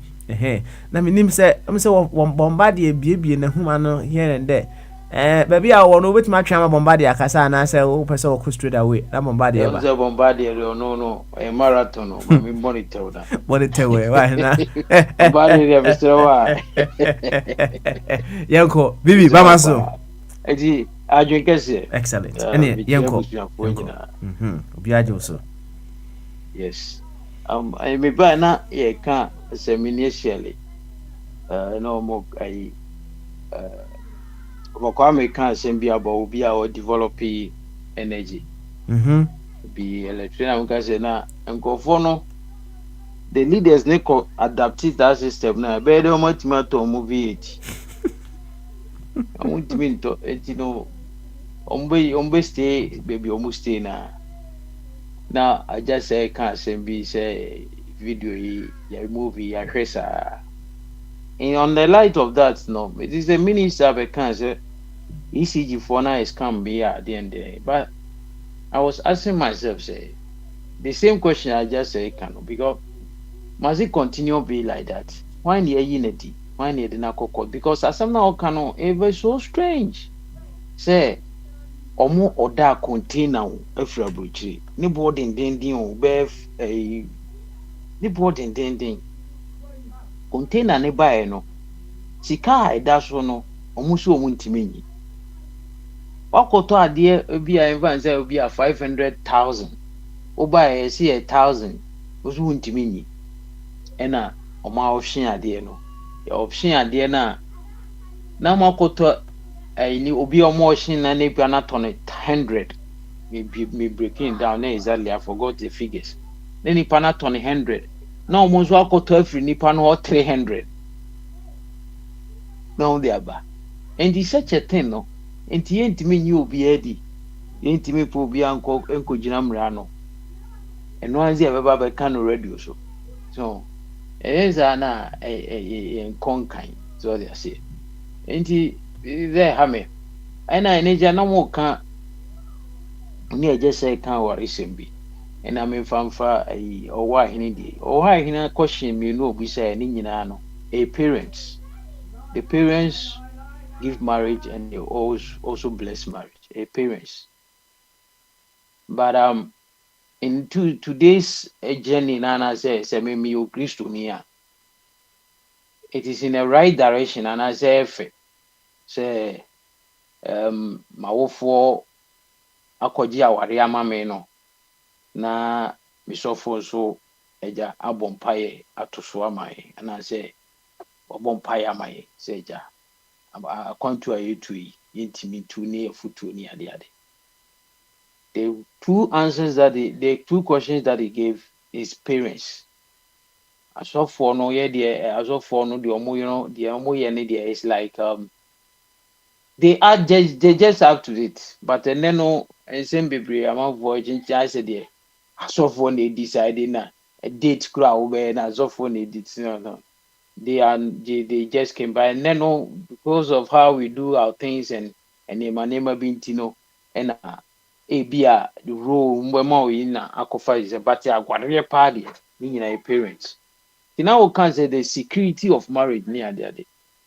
Na me nim say, I'm say Bombardier baby na humano here and there. Baby, I want to wait my chama Bombardier Casa na say o person go straight away. Na Bombardier ba. Bombardier no a marathon no me monitor that. Monitor we why na. Bombardier be so why. Yanko, Bibi Bamaso. Eji adwen kese. Excellent. Ene yanko. Obi ajo so. Yes. I me ba na ye kan seminatially. No mo ai Kwame can send be about be our developing energy. Be electrician can say na and go for no. The leaders need to adapt that system now. Better much more to movie it. I want to mean to you know. Ombe stay baby almost stay na. Now I just say can't send be say video movie ya kresa. And on the light of that, no, it is the minister of cancer. ECG for now is come be at the end of the day. But I was asking myself, say, the same question I just said, because must it continue be like that? Why near unity? Why near the narco? Because as I'm now cano, it was so strange. Say, or more or that container a frabutry. Nibod in dending, beef a nibod in dending. Container nearby, no. Sika, that's one, almost so muntimini. Wakoto adie obi a even say obi a 500,000 oba e see 1,000 oso huntimi ni ena oma option adie no ya option adie na makoto ni obi omo option na ne bia na ton 100 me breaking down na exactly I forgot the figures na nipa na ton 100 na omo so akoto afri nipa no 300 no dey aba and it's such a thing no enti yentimi nyi obi adi yentimi po obi anko gina mra no eno anzi abeba be kan radio so eza na konkan so they say enti there hame ana eneja na mo kan ni eje say kan wari sembi ena me famfa owa hini di owa hini question me no obi say ni nyina no parents the parents give marriage and they also bless marriage, parents. But in today's journey, Nana says, it is in the right direction, and I say, my wofo akoji awari amame no na misofo so eja abompaye atoso amaye, and I say, abompaye amaye, say eja. According to intimi to near futu near the other. The two answers that the two questions that he gave his parents. As of for no as of for no the omo the omo is like they just have to it, but then no and same baby among voyage I said there as of when they decided na a date crowd and as of when they did no. They just came by and then because of how we do our things and Emanema Bintino and Abia the role we na akofa is but a party meaning a parents. You now can say the security of marriage near the other.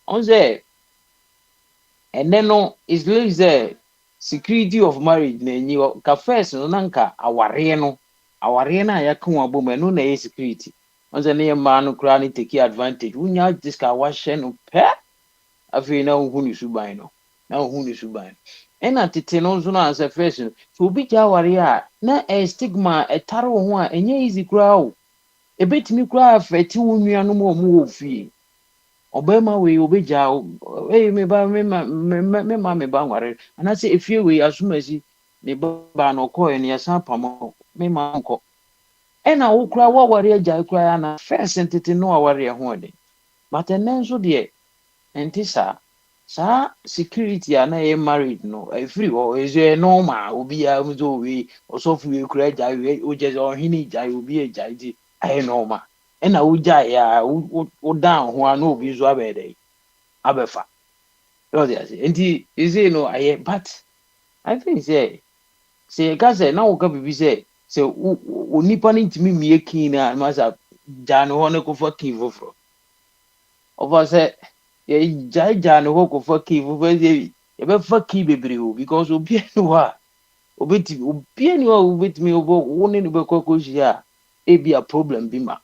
On there and then it's like the security of marriage you ka first no nanka aware no yakun aboma no na security. On the name man who take advantage. We now this guy was no pair. I feel now who is subino. Now who is subino. And at the tenon as a fashion. So be Jawaria. Na a stigma a taro one and ye easy grow. ebetumi kura afɛti wo nua no mo wo fie ɔbɛma wei obegya me ba me ba nware anase efie wei asomasi ne ba no kɔ ne yɛsan pam me ma nkɔ ɛna wo kura wo ware agya kura na first entity no aware ho de but ɛnɛ nso deɛ ɛnti saa security a na yɛ married no efiri hɔ ɛyɛ normal obi a mo so we ɔsɔfo we kura agya we ogye ɔhene agya obi agya di ayɛ normal ɛna wogya ya wo down ho ano obi nso abɛɛdɛ abɛfa nti ese no ayɛ but I think say yɛka sɛ na woka biribi sɛ onipa no ntumi mmie kii no a masa gya ne hɔ no kɔfa kii foforɔ ɔfa sɛ yɛgyaegyaa ne hɔ kɔfa kii foforɔ sɛ yɛbɛfa kii bebree o because obia ne hɔ a obia ne hɔ a wobɛtumi wo ne no bɛkɔ kɔhyia a ebia problem bi ma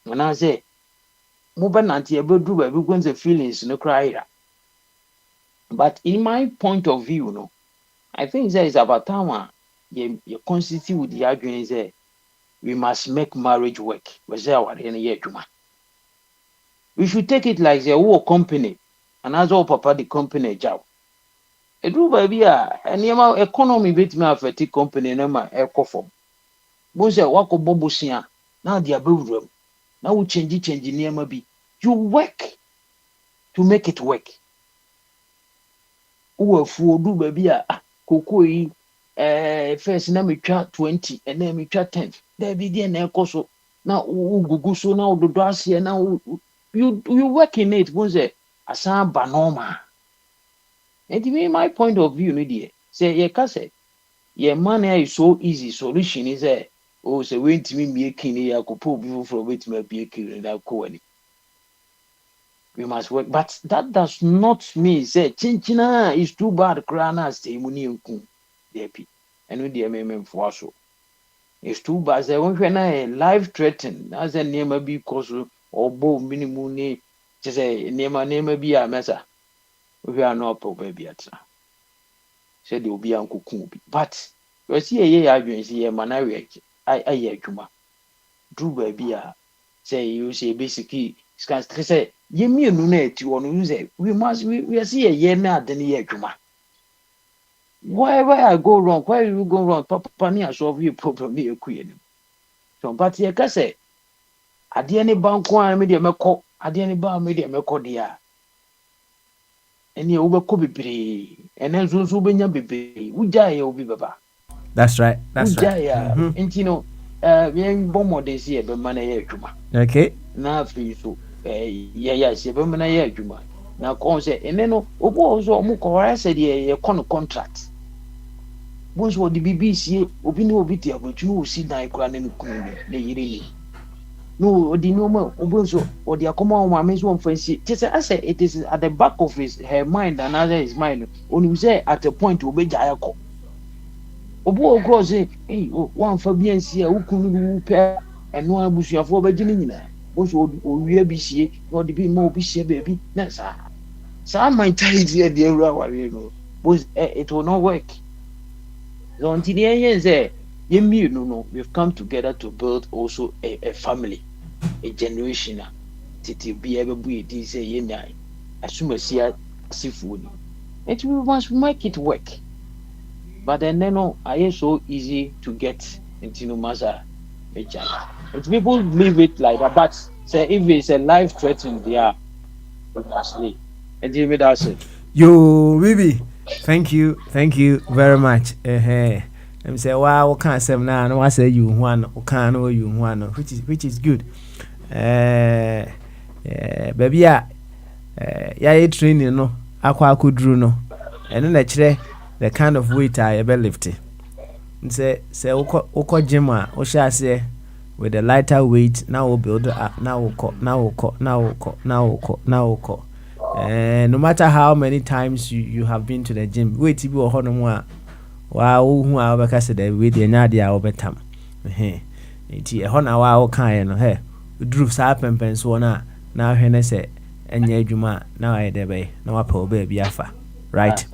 anaasɛ mobɛnante yɛbɛduru baabi kwan sɛ feelings no koraa yera but in my point of view no I think that it's about time you constitute with the argument say we must make marriage work. We say our we should take it like the whole company and as all papa the company job. A do baby and the economy bit me affect the company no my air form. Bones a walk of bobusia now the above room. Now we change near maybe you work to make it work. Who for do baby koko yi first na me twa 20 and then me twa 10 there be there na ekoso na ugugu so na ododo ase na you work in it won say asan ba normal and me my point of view no there say ye ka say your money is so easy solution is say oh say we ntimi make ni yakopo bi for wetimi be kiri na ko ani we must work but that does not mean say chinchina is too bad krana say muni nku depi enu de me for so it's too bad say when na life threaten as a name bi cause obo minimum ni say name bi a mesa we are no problem bi atra say de obi ankoku bi but we see ye adwen see ye mana we aye adwuma do ba bi a say you say basically say ye mienu na ati onu say we see ye na ade na ye adwuma why I go wrong why you go wrong papa ni solve your problem ni ekuye ni so but ye ka say ade ni banko a me de mekọ ade ni ba me de mekọ dia eni wo be ko bebre enen so be nya bebre wuja ye obi baba that's right wuja ya enti no yen bomo de si e be mana ye adwuma okay na fi so ya si e be mana ye adwuma na kon say ene no obo so mo ko ra say de ye contract bonso the BBC obi ni obi ti abotu o si dan kura na nkunu ne yire ni no odi no ma obonso odi akoma o ma me so mfansi just say it is at the back of her mind and other his mind onu say at a point obeja ayako obo ogro say eh wan fa bi ansi a ukunu bi pe eno abusuafo obeji ni nyina bonso owie bi sie na odi bi ma obi sie baby na sa mentality e dey aware no but it will not work. So until the end, say, we've come together to build also a family, a generation. To be able to do say, yeah, assume see seafood. And we must make it work. But then, I am so easy to get into no matter. If people leave it like that, but say if it's a life threatening, they are we must leave. And that's it. Yo, Bibi, thank you very much. I'm say wow, can't say now. No, I say you one, can't know you one, which is good. Baby, yeah, training no, aqua could drew no, and then actually the kind of weight I ever lifted. Say oko jima, o shall say with a lighter weight. Now we'll build up. Now we'll cut. No matter how many times you have been to the gym, wait if you are on one. Wow, who are because the way the Nadia over time. It's a honor wow kind of hair. Drew sap and pens one now, Henry said, and ye juma now I debay, no apple baby alpha. Right?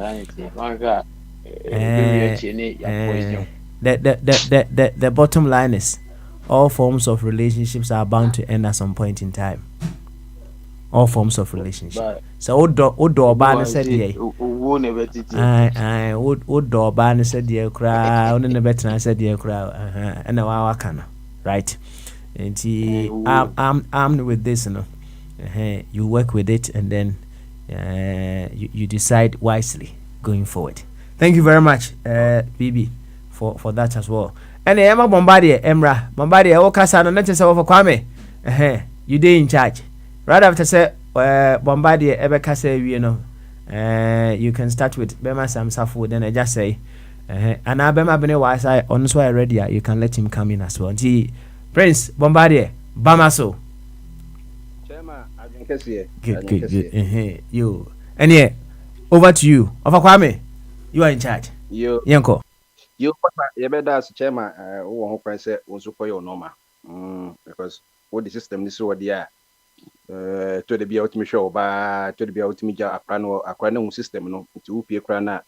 The bottom line is all forms of relationships are bound to end at some point in time. All forms of relationship. So odo oba ne said ye. Odo oba ne said ye kra, one ne betena said ye kra. And now wa kana, right? And I'm armed with this, you know. You work with it, and then you decide wisely going forward. Thank you very much, BB, for that as well. And Emma Bombardier, Emra Bombardier, Okasa, no let yourself for Kwame. You did in charge. Right after say Bombardier, Ebeka say, you know, you can start with Bema Sam Safu, then I just say, and I Bema Bene was I on so already. You can let him come in as well. Gee, Prince Bombardier, Bamaso. Good. You. And yeah, over to you. Over Kwame, you are in charge. Yanko. You better as chairman, who price also for your normal. Because what the system is over there. To the be ultimate show, but to the be ultimate a system, no, to be crana.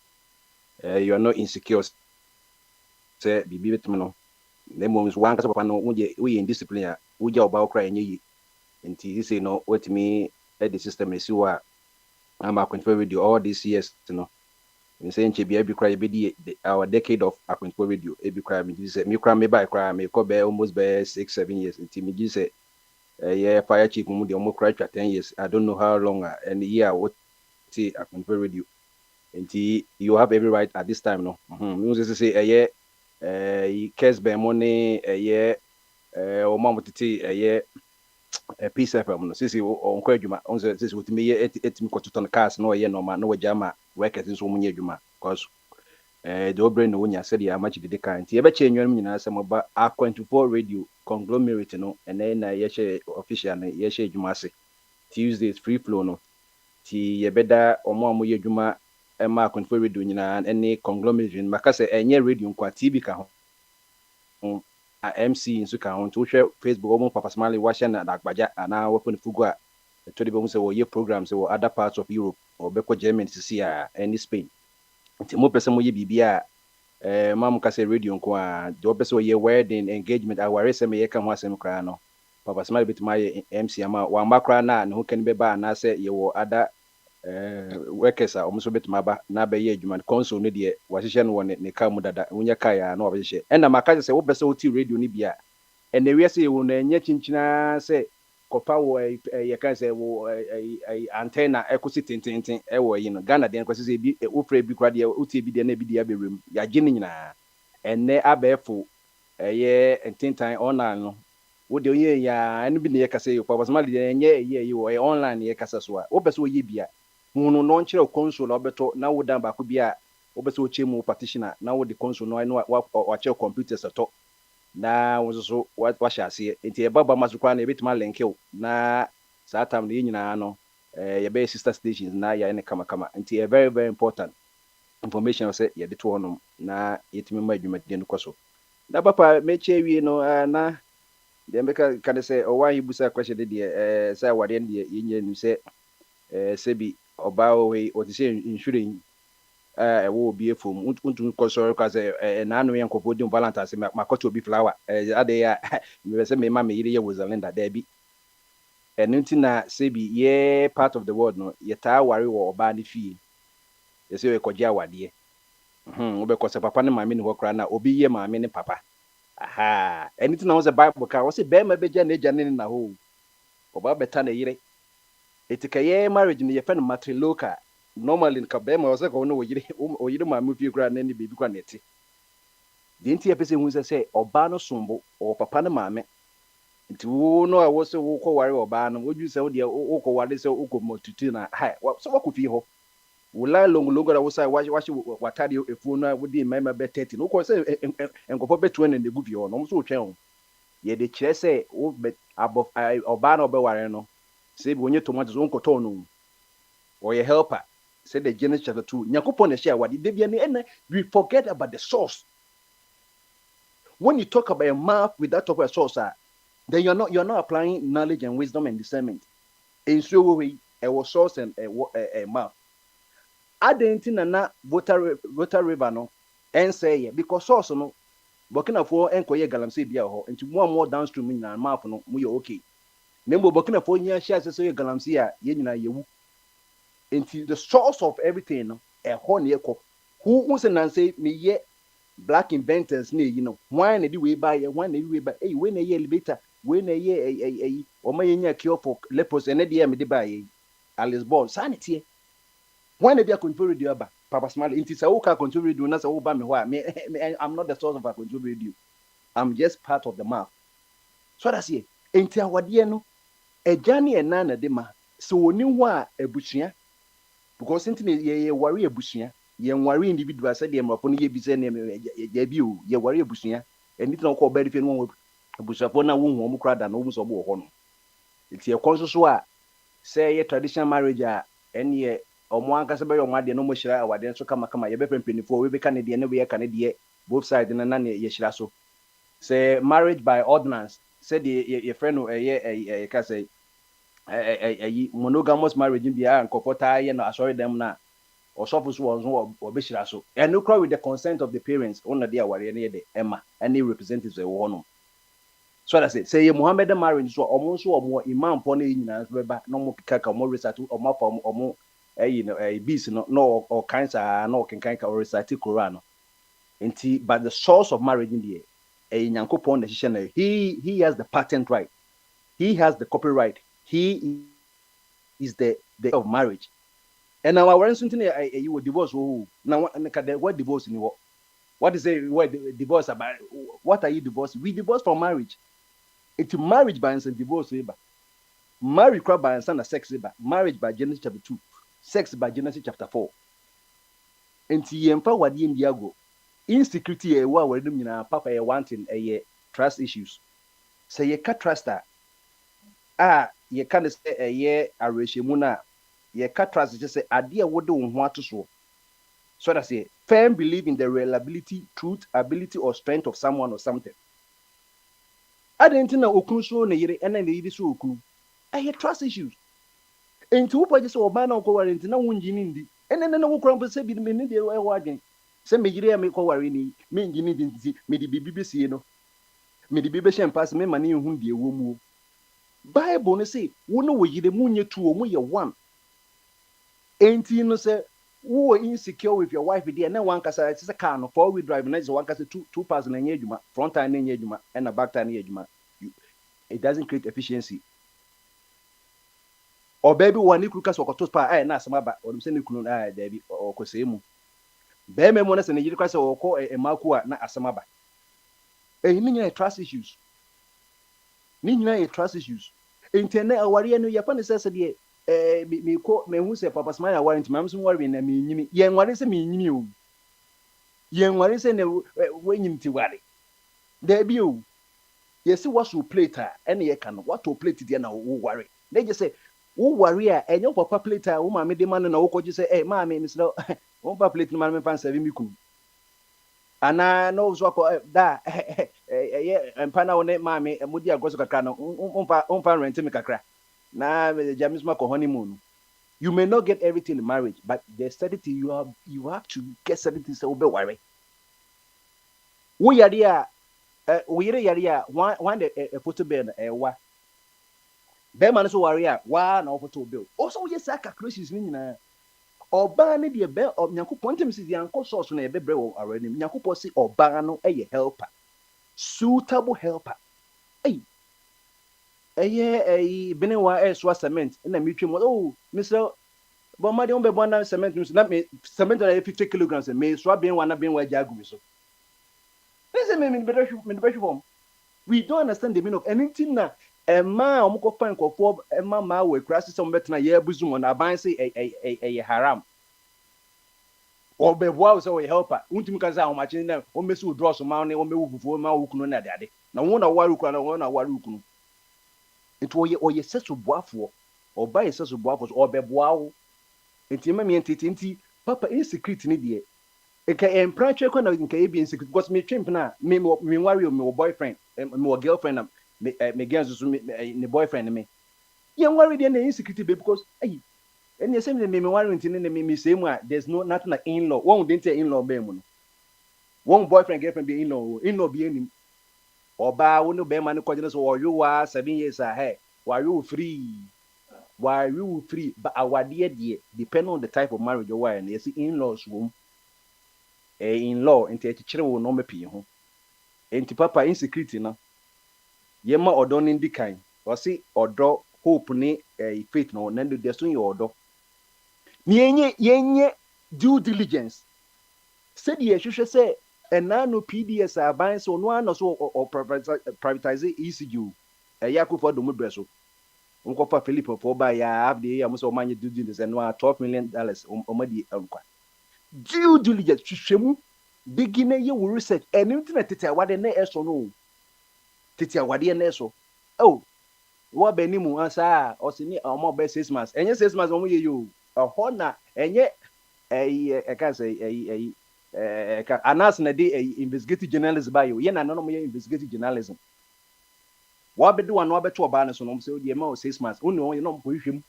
You are not insecure. Say, be bitmano. The moment one case upon we in discipline, we go about crying ye. And you say, no, what me at the system is you are. I'm control with you all these years, you know. In saying she be every cry be our decade of control radio, every cry me say me cry me by cry me could be almost by 6-7 years. Until me say yeah, fire chief move the almost cry for 10 years. I don't know how long and year what say I control radio. Until you have every right at this time, no. You just say yeah, case by money, yeah, or mom to yeah. Peace FM no sisi on kwa adwuma on say sisi wotimi ye etimi kototon cars no ye no ma no wajama workers nso munye adwuma cause the obre no wonya said ya match the kind ye be che enwam nyina se moba A24 radio conglomerate no ene na ye she official na ye she adwuma se Tuesdays free flow no ti ye beda omo amoye adwuma e ma A24 radio nyina ene conglomerate makase enye radio nkwa TV ka ho MC nso ka ho to hwe Facebook omo Papa Smiley wa hye na agbaja ana wo pon fugu a to de be mu se wo ye programs wo other parts of Europe or be ko Germany sisi a any Spain nti mo pese mo ye bibia mam ka se radio nko a de wo pese wo ye wedding engagement aware se me ye ka ho asem kra no Papa Smiley bitima ye MC ama wa makra na ne ho kan be ba na se ye wo other workers a omo so bitima ba na be ye adwuma console ne de wa hye no ne ka mu dada wonya ka ya na wa hye ena maka se wo pese wo ti radio ne bia ene we se wo na nya chinchina se kopa wo ye kan se wo antenna ekosi tintintin e wo yi no Ghana den kwase se bi wo fra bi kra de wo ti bi de na bi de aberem ya gye ne nyina ene abefo ye tintin online no wo de ye ya ene bi ne ye kase yo Papa Smiley de nye ye wo online ye kasa so a wo pese wo ye bia hunu no nkyere console obeto na wo dan ba ko bia wo pese wo chemu partitioner na wo de console no wa che computer seto na wo so wa shase enti e baba masukwa na ebetima lenke na saa time de nyina no ye be sister stations na ya ne kama enti very very important information say ye de to honom na yetimi ma adwuma de no kwaso na papa meche wie no na de mbeka kan say o wa hibusa question de say wade de yenye ni say sebi oba we o ti say insurance wo bi efom untu kosoro ka say na anu yen kopo di Valentine say makoto obi flower ade ya me say me ma me yire ye Wozalenda da bi enunti na sebi ye part of the world no ye ta ware wo oba ni fie ye say we koje awade wo be ko say papa ne maame ni ho kra na obi ye maame ne papa aha enunti na wo say Bible ka wo say be ma be ja na eja ne na ho oba beta na yire etikaye marriage ni ye fe no matrilocal normally nka be ma wose ko no oyire ma mu fie kura na ni bebi kwa neti de nti epese hu se oba no sombo o papa ne maame nti wo no a wo se wo ko ware oba no woju se wo de wo ko ware se wo ko motutu na ha so wo ko fie ho wo la longo na wo sai wa watade efuo no wo di mema be 30 no ko se enkofo be 20 na gu fie ho no so twen ho ye de kire se wo above oba no be ware no se bi onye tomatoes won ko ton no or your helper said the Genesis chapter 2 nyakopon na share what the bia na we forget about the source. When you talk about a map with that of a source then you're not applying knowledge and wisdom and discernment in so way a source and a map adentin na water river no and say because source no Burkina Faso enkoye galamsey bia ho nti more downstream nyina map no mu ye okay nembo Burkina Faso nya share se ye galamsey a ye nyina yewu nti the source of everything no ho ne ekọ who say nan say me ye black inventors na you know why na di we buy why na di we buy we na ye elevator we na ye o ma ye nya cure for leprosy na dey me dey buy Alice Ball sanity why na be a control radio ba Papa Smile nti say wo ka control radio na say wo ba me ho a me I'm not the source of a control radio I'm just part of the map so that's it nti awade no agya ne ena na de ma so oni ho a abusua because nti ye worry abusua ye worry individual say de mrafo no ye bi say ne ya bi o ye worry abusua eni tin ko ba rife no abusua na wo hu omu krada na wo so bo ho no nti e konso so a say ye traditional marriage a ene omo ankasa be yo ade no mo hira awade so kama ye be pempenifo we be kan de ne we kan de both sides na ye hira so say marriage by ordinance say the your friend ye ka say monogamous marriage bia nkofota ye no asori dem na osofo so won be hira so and no with the consent of the parents on the aware ne de emma any representatives e wo no so that say ye Muhammad marriage so omo so omo imam po na nyina so be ba no mo kaka mo resatu omo pa omo beast no or cancer no can or recite Quran nti but the source of marriage in the nyankopon decision he has the patent right he has the copyright he is the of marriage and now our something you will divorce now what divorce in what is it what divorce about what are you divorcing we divorce from marriage it's marriage by and divorce marriage by and sex marriage by Genesis chapter 2 sex by Genesis chapter 4 nti yemfa wade ndiago insecurity e wa wade nyina papa ye wanting trust issues say ye ka trust ye can say ye arehemu na ye ka trust just say ade wode wo ho atoso so that say firm believe in the reliability truth ability or strength of someone or something adentina okunu so na yire ena na yire so okunu trust issues enti wo pa just oba na ko warranty na wonjini ndi ene wo krampo se bi me ne de wo adwen se me yire me ko ware ni me njini ndi nti me di bibi sie no me di bibi shem pass me mane hu ndi ewo mu Bible no say wo no wo yire mu nye tu o mu ye one enti no say wo insecure with your wife there na one kasa say car no 4-wheel drive na is one kasa 2000 na nye adwuma front tire na nye adwuma and na back tire na nye adwuma it doesn't create efficiency or baby one ikuru kasa okotos pa na asema ba odum se ne kunu na dabi okose mu be me mo na se ne yiri kasa okọ emaku a na asema ba ni nyina trust issues ni nyina trust issues internet aware no yafa ne sese de me ko me hu se Papa Smile warrant mam so worry na me nyimi ye nware se me nyimi o ye nware se ne wenyim ti ware dabi o ye se what so plate ene ye kan what to plate de na wo ware they just say wo worry a enyo papa plate wo ma me de man na wo koji say ma me mislo wo papa plate man me fan 7 miku ana no so ko da empa na wo ne ma me mudi agoso kakra no umfa rent me kakra na jamis ma ko honeymoon you may not get everything in marriage but there's certain you have to get certain things so be worry wo yare a wo yare a one the photo be na wa be man so worry a wa na photo bill also we say calculations ni nyina oba ne de be nyankopon tem si yanko source na ebebre wo arani nyankopon si oba no helper suitable helper benewa so cement na mitwe mo Mr. Bomadi on be bona cement na me cement na 50 kilograms me so ben wa na ben wa jagu so listen me better form we don't understand the meaning of anything na ma omko fan kofo ma we crash some betna ye buzu na ban say haram or be boa so we helper untimi kan say o machi na o mesi o draw so ma na o mewu fufu ma wo kunu na de na won na waru kunu na won na waru kunu ito oye sesu boafo oba ye sesu boafo obeboawo enti ma mi enti papa insecurity ni de eka empranche ko na nka ebi insecurity because me twimp na me worry o me boyfriend me girlfriend me girls so me boyfriend me ye worry de na insecurity be because and you say me worry enti ne me say mu a there's nothing like in law one didn't say in law be mu no one boyfriend girlfriend be in-law be any oba wo no be man ko jene so wo you are 7 years ahead why you free but our dear depend on the type of marriage you are and you see in-laws room in-law into chire wo no mepi ho enti papa insecurity no yema odo ni ndikan o see odo hope ni faith no na de so ye odo ni yenye due diligence said ye hwehwe say enano PDS aban so no ano so privatize ECU yakufo do mu breso nkofa Philip for ba ya have the am so manye due diligence and $12 million omadi ankwa due diligence hwehwemu begin ye research anything na tete awade na eso no tete awade na eso oh wo be ni mu asa o se ni omo be 6 months enye 6 months omo ye yo ho na enye can say anas na dey investigative journalism by you ye na no ye investigative journalism wo be do one wo be to oba ne so no say o de ma o 6 months unu o ye no mpo hwehwem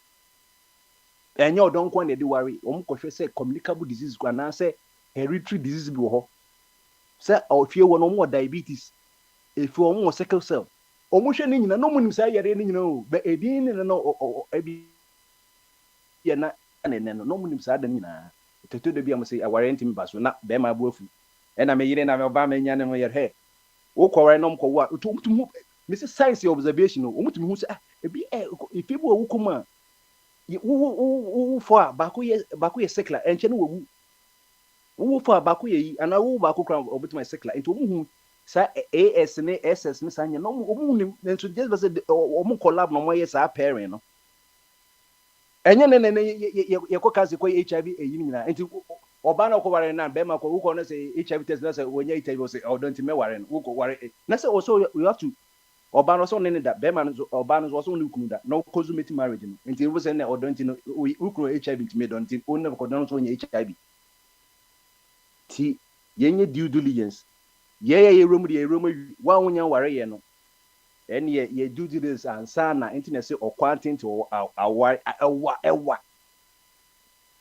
enye odon ko na dey worry o mko hwe say communicable disease ko na say hereditary disease bi wo ho say o fie wo no mo diabetes if o mo sickle cell o mo hwe ni nyina no mo nim say yare ni nyina o be edin ni no ebi ye na ne no mo nim say adan nyina teto de bi am say aware ntimi baso na be ma boafu e na me yire na me ba ma nya ne no ye he wo kwore no mko wa mutum me say science observation o mutum hu say ebi if ibu owu kuma wo for ba ko ye sickle enche no wo for ba ko ye yi ana wo ba ko kra obetima sickle enti wo hu sa AS ne SS ne sanya no mu nim nso just say o mu collab no mo ye sa pairing no enye ne ye ko kaze ko HIV eyi nyina enti oba na ko ware na be ma ko wo ko no say HIV test na say wonya HIV say o don't me ware no wo ko ware na say also you have to oba no so ne da be ma no oba no so ne kunu da no consummate marriage no enti wo say na o don't know wo kunu HIV ntime don't o ne ko don so wonya HIV ti yenye due diligence ye romu wa wonya ware ye no en ye due diligence ansa na internet say okwantin to aware ewa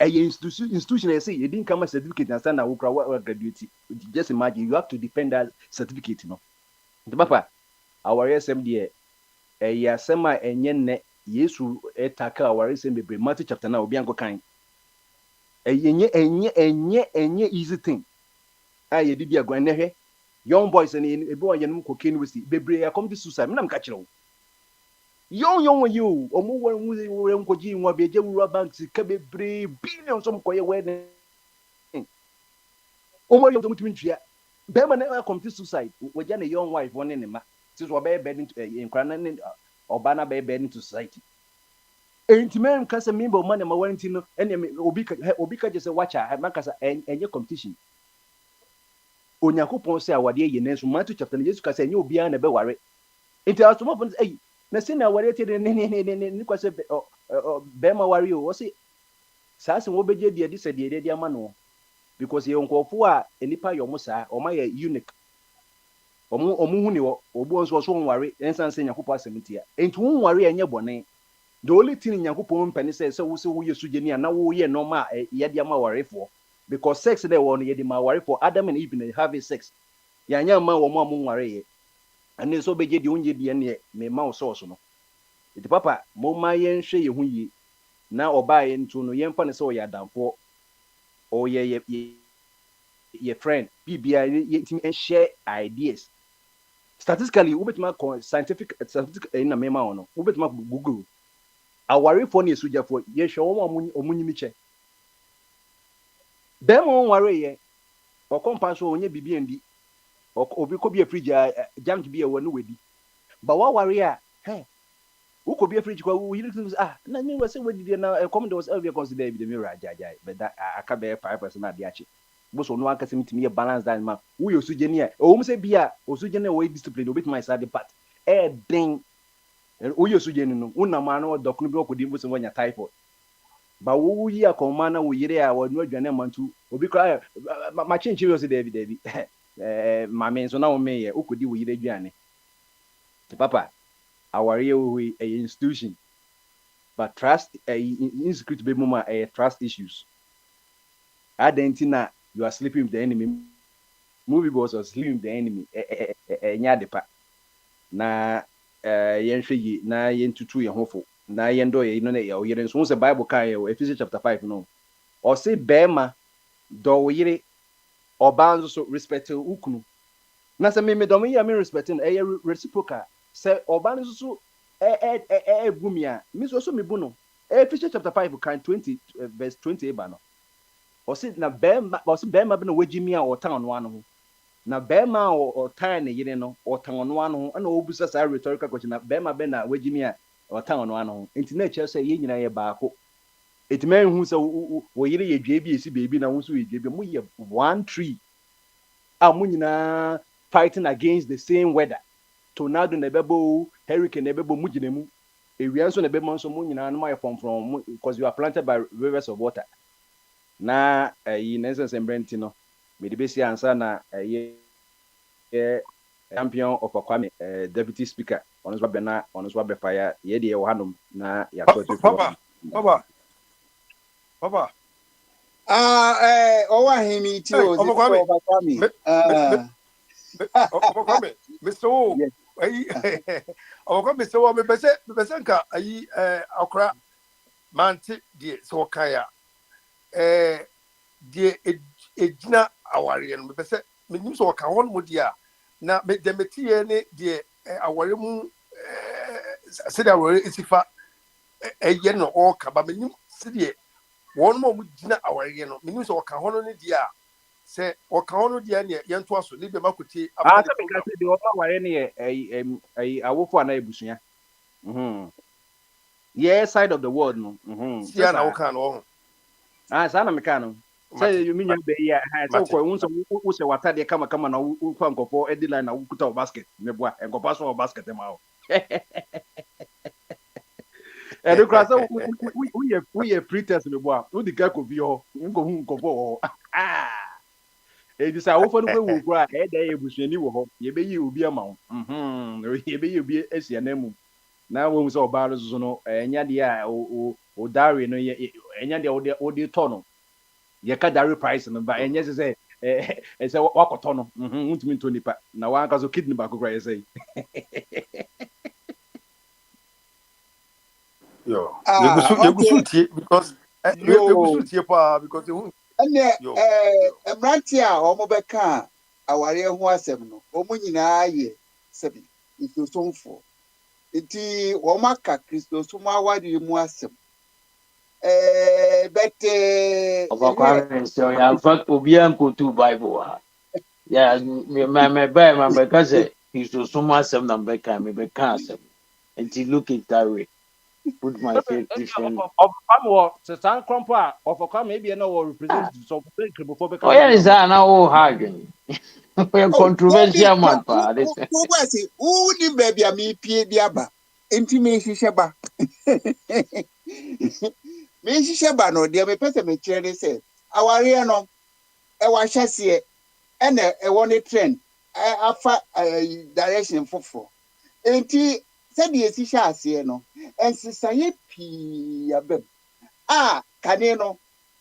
institution say you didn't come a certificate and stand and graduate. Just imagine you have to defend that certificate, no. The papa, our SMD, a sema enye Yesu etaka our SMD Matthew chapter na obi anko kan. Enye easy thing. Aye did ya go ne young boys and ebe onye cocaine wisi bebre ya come to suicide. Me na mka kire young you omo wo nkoji nwa be je wura bank sika bebre billions some koye we omo yo mutumi ntwia be ma na come to suicide we ja na young wife one ne ma since we be bed into nkra na oba na be bed into society enti men kasa mimba ma na ma wanti no ene obi ka je se wacha ma kasa enye competition Onyakopon say awade ye nenso Matthew chapter Jesus kasa enye obi an na be ware enti asomo fun say na sin na ware te ne kwase be ma ware o say saa se wo beje de de se de ama no because ye nkofo a enipa yo mo saa o ma ye unique omu hu ni wo obo nso so ware ensan se Nyankopon asemtia enti wo ware enye bone the only thing Nyankopon mpani say wo se wo yesu geni na wo ye normal ye de ama warefo because sex dey won ye de ma ware for Adam and Eve have sex ya nya ma wo mo ware ye ane so beje de unje de ne me ma wo so no iti papa mo ma ye nhwe ye hu yi na oba ye ntu no ye mfa ne se o ya damfo o ye friend bibia ye tim share ideas statistically ubetima scientific na me ma ono ubetima google aware for ne sujafo ye hwe wo omunyimi che dem won ware ye o kompa so onye bibia ndi obi ko bi fridge junk bi e wonu wedi ba wa ware a who could be a fridge kwa we na me was say we did na come there was ever consider be the mirror jajai but that I can be 5% na dey achi bo so no aka sim timi balance that man who you sugeni e o mu say bia o sugeni we discipline obit my side part den o you sugeni no una ma na dokunu bi okodi bo so wanya typhoid ba wo yi akoma na wo yire a wo no adwane mantu obi kra ma chinchi we so David ma me so na wo me ye okodi wo yire adwane papa our a institution but trust insecurity be trust issues. Adentina you are sleeping with the enemy movie was Slim the Enemy nya depa na yenhwe yi na yentutu ye hofo na yendo ye no na ye oyere nso se Bible kan ye Ephesians chapter 5 no o say bema do oyere oba nso so respect ukunu na se me do me ya me respect no reciprocal se oba nso so gumia me so me bu no Ephesians chapter 5 kan 20 verse 28 ba no o say na bema o say bema be no wagimi a o town no ano na bema o tan ne yire no o tan no ano na obusa sa rhetorical question na bema be na wagimi a o tan no ano enti na che say ye nyina ye baako enti man hu say wo yire ye dua bi esi beebi na wo so ye dua bi mu ye one tree a mu nyina fighting against the same weather tornado na bebo hurricane na bebo mu gina mu ewia nso na bebo nso mu nyina no ma ye from because you are planted by rivers of water na yi nonsense embrenti no me de besi ansa na champion of Kwame deputy speaker onos ba bena onos ba befire ye de hanom na ya so Papa owa himi ti o Omo Kwame Mr. O ayi Omo Kwame Mr. O me pese nka ayi akra manti die so kaya die ejina aware no me pese me nim so ka hon mo dia na me de metie ne die aware mu se da aware isifa eye no o ka ba me nim se die won mo gina aware no me nim so ka hon no dia se o ka hon no dia ne ye nto aso ne be makotie after the program de o aware ne ai awofo na ebusua yeah side of the world no sia na wo kan no sa na me kan no say you mean you be here say ko unso wo se wata de kama na wo kwa nkofo edi line na wo kuta basket me boa nkofo so basket ma o e do cross we pretest me boa wo di ka ko bi ho nkofo ho e di sa wo fo no ko wo kura e da ebusuani wo ho ye be yi obi ama wo ye be yi obi asia na mu na wo so oba zo no enya de a o dare no enya de o de to no ye ka dare price no ba enya se se wakoto no ntumi nto nipa na wa aka so kidney ba kokra ye say yo you go tie because you go tie pa because you emranti a omo beka aware ho asem no omo nyina ye sebi isosomfo iti wo maka Kristo so ma aware mu asem bete Obakwa so ya fact obi an ko tu Bible ha ya me ka say Kristo so ma asem na me ka asem until look it that way put my faith different se san krompo a ofokwa me bia na wo represent so kribofo be ka oh yeah is that na oh hagen we controversial man pa this wo say who ni baby a me pie bi aba enti me hihye ba me hihye ba no de me pese me kire say aware no e wa hyese ene e won trend afa direction foforo enti se de esi hye ase no ensisaye pi abem kane no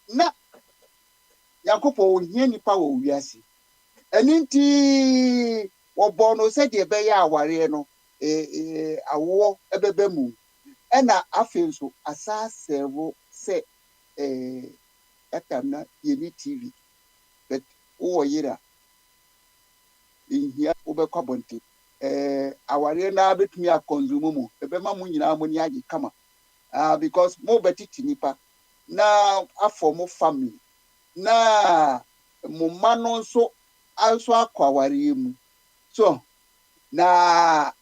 na yakopo ohia nipa wo wiase eninti obo no se de be ya aware no awo ebebe mu ena afenso asasewo se etamna yeni TV but wo yira ihia obekwa bonti aware na betumi akonsume mu ebema mu nyina mu ni age kama because mo betiti nipa na aform family na mo mano nso also akwaware mu so na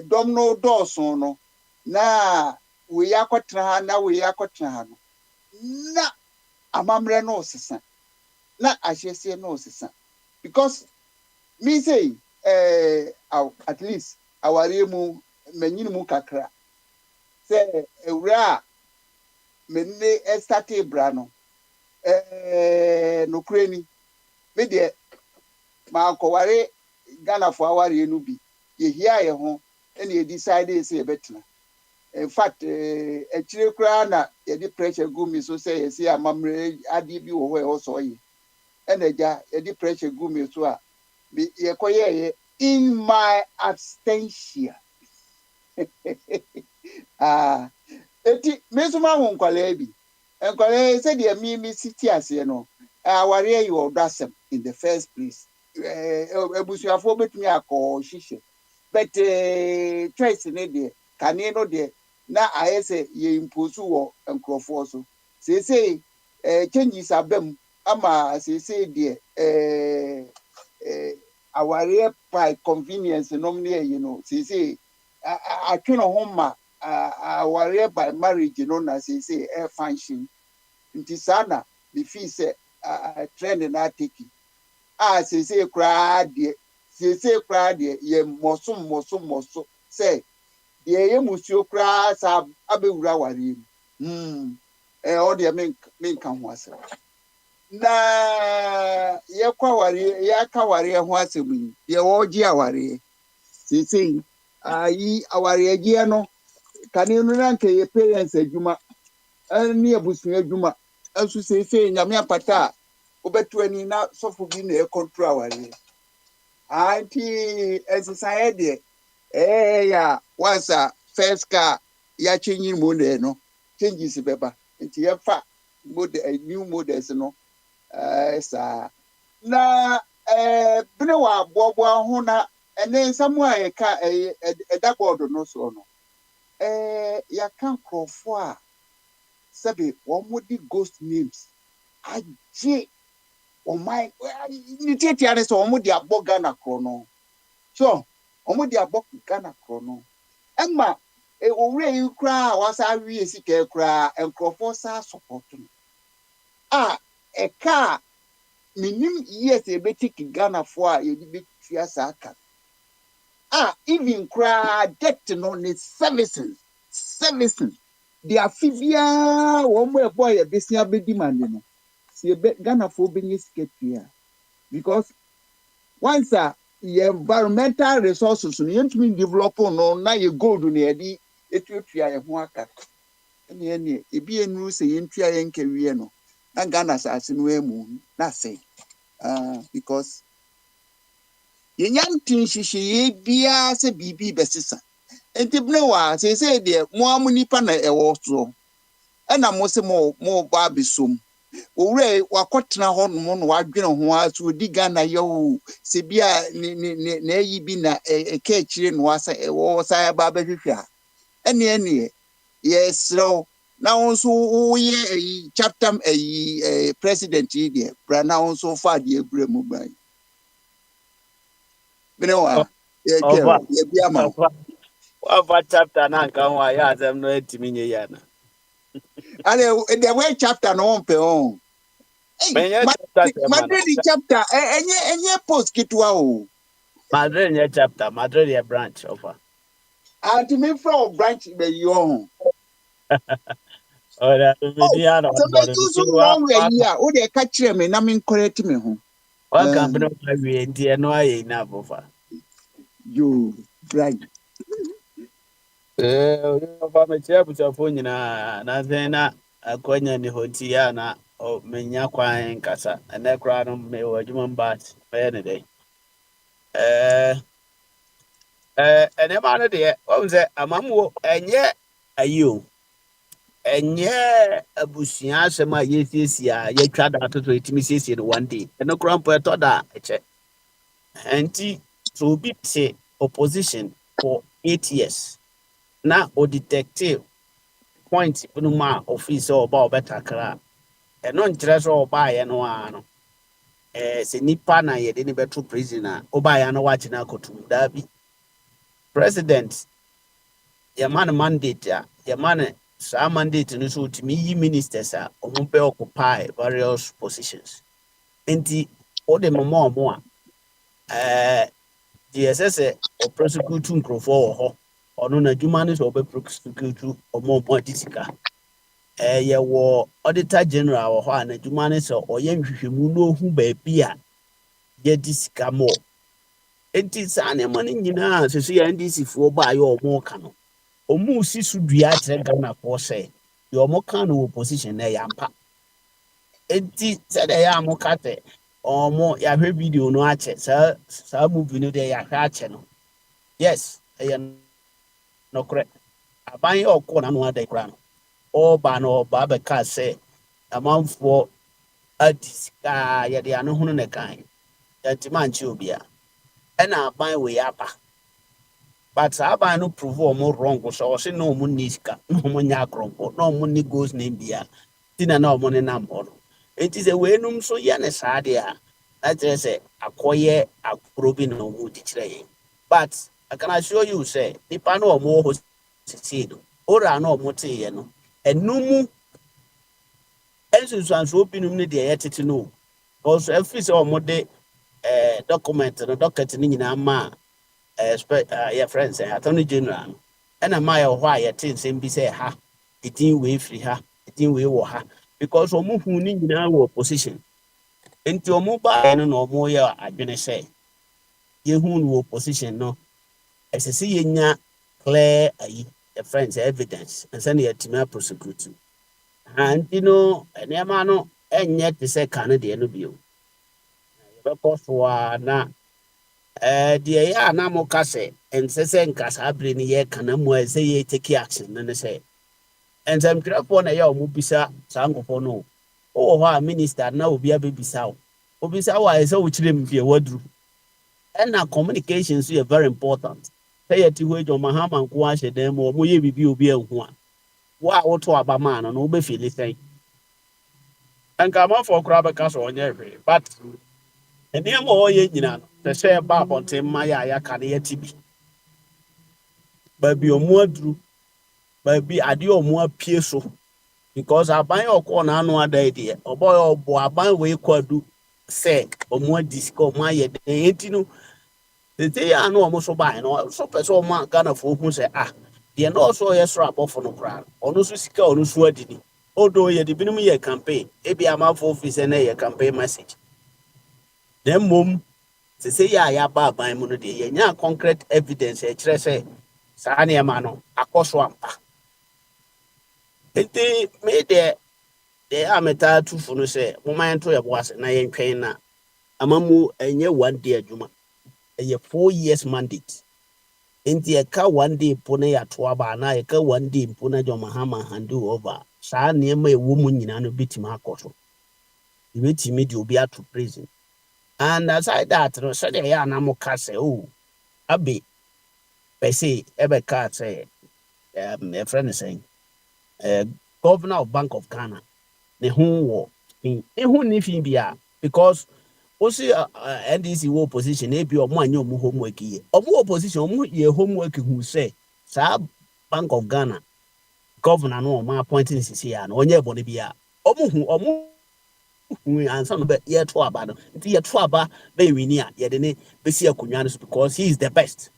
domno dawson no na we yakotra na we yakotra no na amamre no sesa na ahyese no sesa because me say at least aware mu manyini mu kakra say ewura menne start bra no no kreni me de ma akoware Ghana for aware no bi ye hia ye ho ene ye decide say e betina in fact kira na ye di pressure go me so say ye say amamre adi bi wo ho so ye energy the pressure go me so ye in my abstention. Ah, eti mesuma ho nkwale bi. Nkwale say the me city ase no. Aware you odasem in the first place. Ebusuafo betumi akọ hihye. But choice ne de kane no de na ayese ye impose wo nkrofo so. Say changes abem ama say de aware by convenience nom ne you know say atwene ho ma aware by marriage no na say function nti sana the fee say trend na take say kra de ye moso say de ye musio kra sa abewura ware o de men kan ho asem na ye kwaware ya kaware ho asem yi de wo gi aware say ayi aware gi no kane no na nke ye parents adwuma ani abusu adwuma asu say nyame apata obetu ani na sofo bi na e control aware anti society ya once first car ya change model no changes beba nti ya fa model new models no sa na bene wa bobo ho na ene nsamu a ye ka da board no so no ya kan krofo a sabe wo modi ghost names aje o my ni tiatia ne so wo modi aboga na kro no so omo di abok Ghana kro no emma owure yi kra wasa wie sika kra enkrofo sa support no eka minim yes e betiki Ghana fo a ye di betua sa aka even kra debt no ne services the afibia wo mo ebo ye besia bedi mande no si Ghana fo benye sika tua because once the environmental resources no yentumi develop no na ye gold no ye di etuatua ye ho aka ene ebi enu se yentua ye nkawie no na Ghana asase no emu na say because yenyantin hihye ye bia se bibi besesa entibne wa se de mo amunipa na ewo so na mo se mo ba bisom owure wakotena ho no wadwene ho aso di Ghana yo se bia na yi bi na ka akire no asa wo sa ba behwehwa ene yes no na onso wo ye chapter president yi de bra na onso fa de ebure mu ban bene wa ye Over. kero ye bia ma Over chapter na nka ho a ya asem no etimi nye ya na. ale the way chapter no on pe on hey Menye chapter tema na. Madrid chapter enye post kitwa o Madrid nye chapter, Madrid ye branch over. anti me from branch be yo Ora oh medi ana so on me board do so nti wrong way here o de ka kire me na me correct me ho wa kan bino ka wie nti e no aye na bofa. yo branch Yo fa me chia buta fo nyina na zen na akonya ni hoti ya na o menya kwan nkasa. Ene kra no me wo adwuma mbat. Me ne dey. Eh ene ma no de o nze amamuo enye ayo. Enye abusua asɛm a yɛsiesie a yɛatwa da atoto ɛtumi siesie no one day ɛno kora mpo ɛtɔ da a ɛkyɛ nti sɛ obi te opposition for 8 years na ɔdetecte point bi no mu a ɔfii sɛ ɔba ɔbɛtakra a ɛno nkyerɛ sɛ ɔbaeɛ no ara no sɛ nipa na yɛde ne bɛto prison a ɔbaeɛ no wakye no akɔtom daa bi president yɛma no mandate a yɛma no saa mandate no so tumi yi ministers a ɔmo bɛ occupy various positions nti wode moma ɔmo a deɛ ɛsɛ sɛ ɔprosecute nkurɔfoɔ wɔ hɔ ɔno n'adwuma no sɛ ɔbɛprosecute ɔmo ɔmo ade sika yɛwɔ auditor general wɔ hɔ a n'adwuma no sɛ ɔyɛ nhwehwɛmu na ohu baabi a yɛde sika mmɔ nti saa nneɛma no nyinaa sɛ so yɛ ndc foɔ baayɛ ɔmo ka no ɔmo si so dua akyerɛ Ghanafoɔ sɛ deɛ ɔmo ka no wɔ position na ɛyɛ ampa nti sɛdeɛ ɛyɛ a mo ka sɛ Omo yahwɛ video no akyɛ saa movie no deɛ yahwɛ akyɛ no yes ɛyɛ nokorɛ aban yɛ ɔkɔ n'ano ada kora no ɔba no ɔba bɛka sɛ amanfoɔ adi sika yɛde ano hono ne kan yɛntimi ankyɛ obia ɛna aban wei aba but saa aban no prove ɔmo wrong sɛ ɔse na ɔmo nni sika na ɔmo nyɛ akorɔmfo na ɔmo nni goals na bia ti na ɔmo nenam hɔ no enti sɛ weinom nso yɛ ne saa deɛ a na kyerɛ sɛ akɔyɛ akoro bi na ɔmo di kyerɛ yɛn but I can assure you say nipa no ɔmo wɔ hɔ sisi no ora na ɔmo teeɛ no ɛnum nsunsuansoɔ binom ne deɛ yɛtete no also ɛfiri sɛ ɔmo de document no docket no nyinaa ma yɛ friends attorney general no ɛna ma yɛ hɔ a yɛte nsɛm bi sɛ ha ɛdin wei firi ha ɛdin wei wɔ ha because ɔmo hu ne nyinaa wɔ opposition nti ɔmo baeɛ no na ɔmo yɛ adwene sɛ yɛhu no wɔ opposition no ɛsɛ sɛ yɛnya clear the friends evidence and send yɛ timi prosecute nti no nneɛma no ɛnyɛ te sɛ ka no deɛ no bio yɛbɛkɔ so a na deɛ yɛ a na moka sɛ ɛnsɛ sɛ nka saa bere no yɛka na mu a ɛsɛ yɛtaki action no ne sɛ nsɛmtwerɛfoɔ na ɛyɛ a ɔmo bisa saa nkɔfoɔ no wowɔ hɔ a minister na obi abɛbisa wo obisa wo a ɛsɛ wokyerɛ mu fie waduru ɛna communication nso yɛ very important sɛ yɛte hɔ adwa mahama nko ahyɛ dan mu ɔmo yɛ biribi obi ahu a wo a woto aba maa no no wobɛfili sɛn ɛnka amanfoɔ koraa bɛka sɛ ɔnyɛ hwee but nneɛma ɔyɛ nyina no sɛ sɛ ɛba abɔnten ma yɛ a yɛaka no yɛte bi baabi ɔmo aduru baabi adeɛ ɔmo apue so because aban ɔkɔɔ n'ano ada deɛ ɔbɔ aban wei kɔ adu sɛ ɔmo adi sika ɔmo ayɛ dɛn enti no tete yɛ ano ɔmo so bae no so pɛ sɛ ɔmo Ghanafoɔ hu sɛ deɛ na ɔso ɔyɛ soro abɔfo no koraa ɔno so sika ɔno so adi ni odo yɛde binom yɛ campaign ebi amanfoɔ fi sɛ na yɛ campaign message na mmom tete yɛ a yɛaba aban mu no deɛ yɛnya concrete evidence ɛkyerɛ sɛ saa nneɛma no akɔ so ampa enti me deɛ a metaa tufo no sɛ moma yɛnto yɛbo ase na yɛntwɛn na amamu ɛnyɛ 1 day adwuma ɛyɛ 4 years mandate enti ɛka 1 day mpo na yɛato aba na ɛka 1 day mpo na John Mahama handle over saa nneɛma ɛwɔ mu nyinaa no bɛtumi akɔ so yɛbɛtumi de obi ato prison and aside that no sɛdeɛ ɛyɛ a na moka sɛ abe pɛsɛ ɛbɛka sɛ ɛfrɛ no sɛn governor of Bank of Ghana ne ho wɔ ne ho ne fi bia because osi NDC wo opposition e bi omo anya omo homework yɛ omo opposition omo yɛ homework hu sɛ saa Bank of Ghana governor no omo appointing sisi ya no onye bɔ ne bia omo hu ansa no be yɛ to aba no nti yɛ to aba be wini a yɛ de ne besi akonwa no because he is the best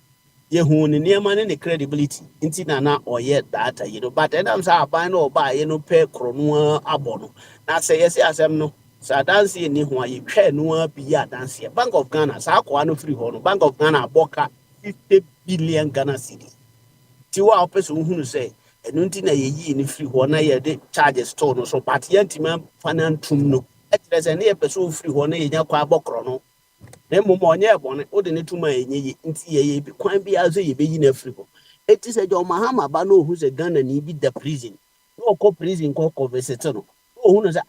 yehu ne nneɛma ne credibility nti na ɔyɛ data but ɛnam sɛ aban no ɔba yɛ no pɛ krono abɔ no na sɛ yɛsɛ asɛm no sɛ adanseɛ ni ho a yɛtwa no bi yɛ adanseɛ Bank of Ghana saa akɔa no firi hɔ no Bank of Ghana abɔka 50 billion Ghana cedis ti wo a wopɛ sɛ wohunu sɛ ɛno nti na yɛyii no firi hɔ na yɛde charges store no so but yɛntimi amfa no antom no ɛkyerɛ sɛ ne yɛpɛ sɛ wofiri hɔ na yɛnya kɔ abɔkorɔ no na mmom ɔnyɛ ɛbɔne wode ne tuma ɛnyɛ yi nti yɛyɛ bi kwan bi a sɛ yɛbɛyi no afiri hɔ ɛti sɛ John Mahama ba na ɔhu sɛ Ghana ni bi da prison na ɔkɔ prison kɔ visit no ɔhu no sɛ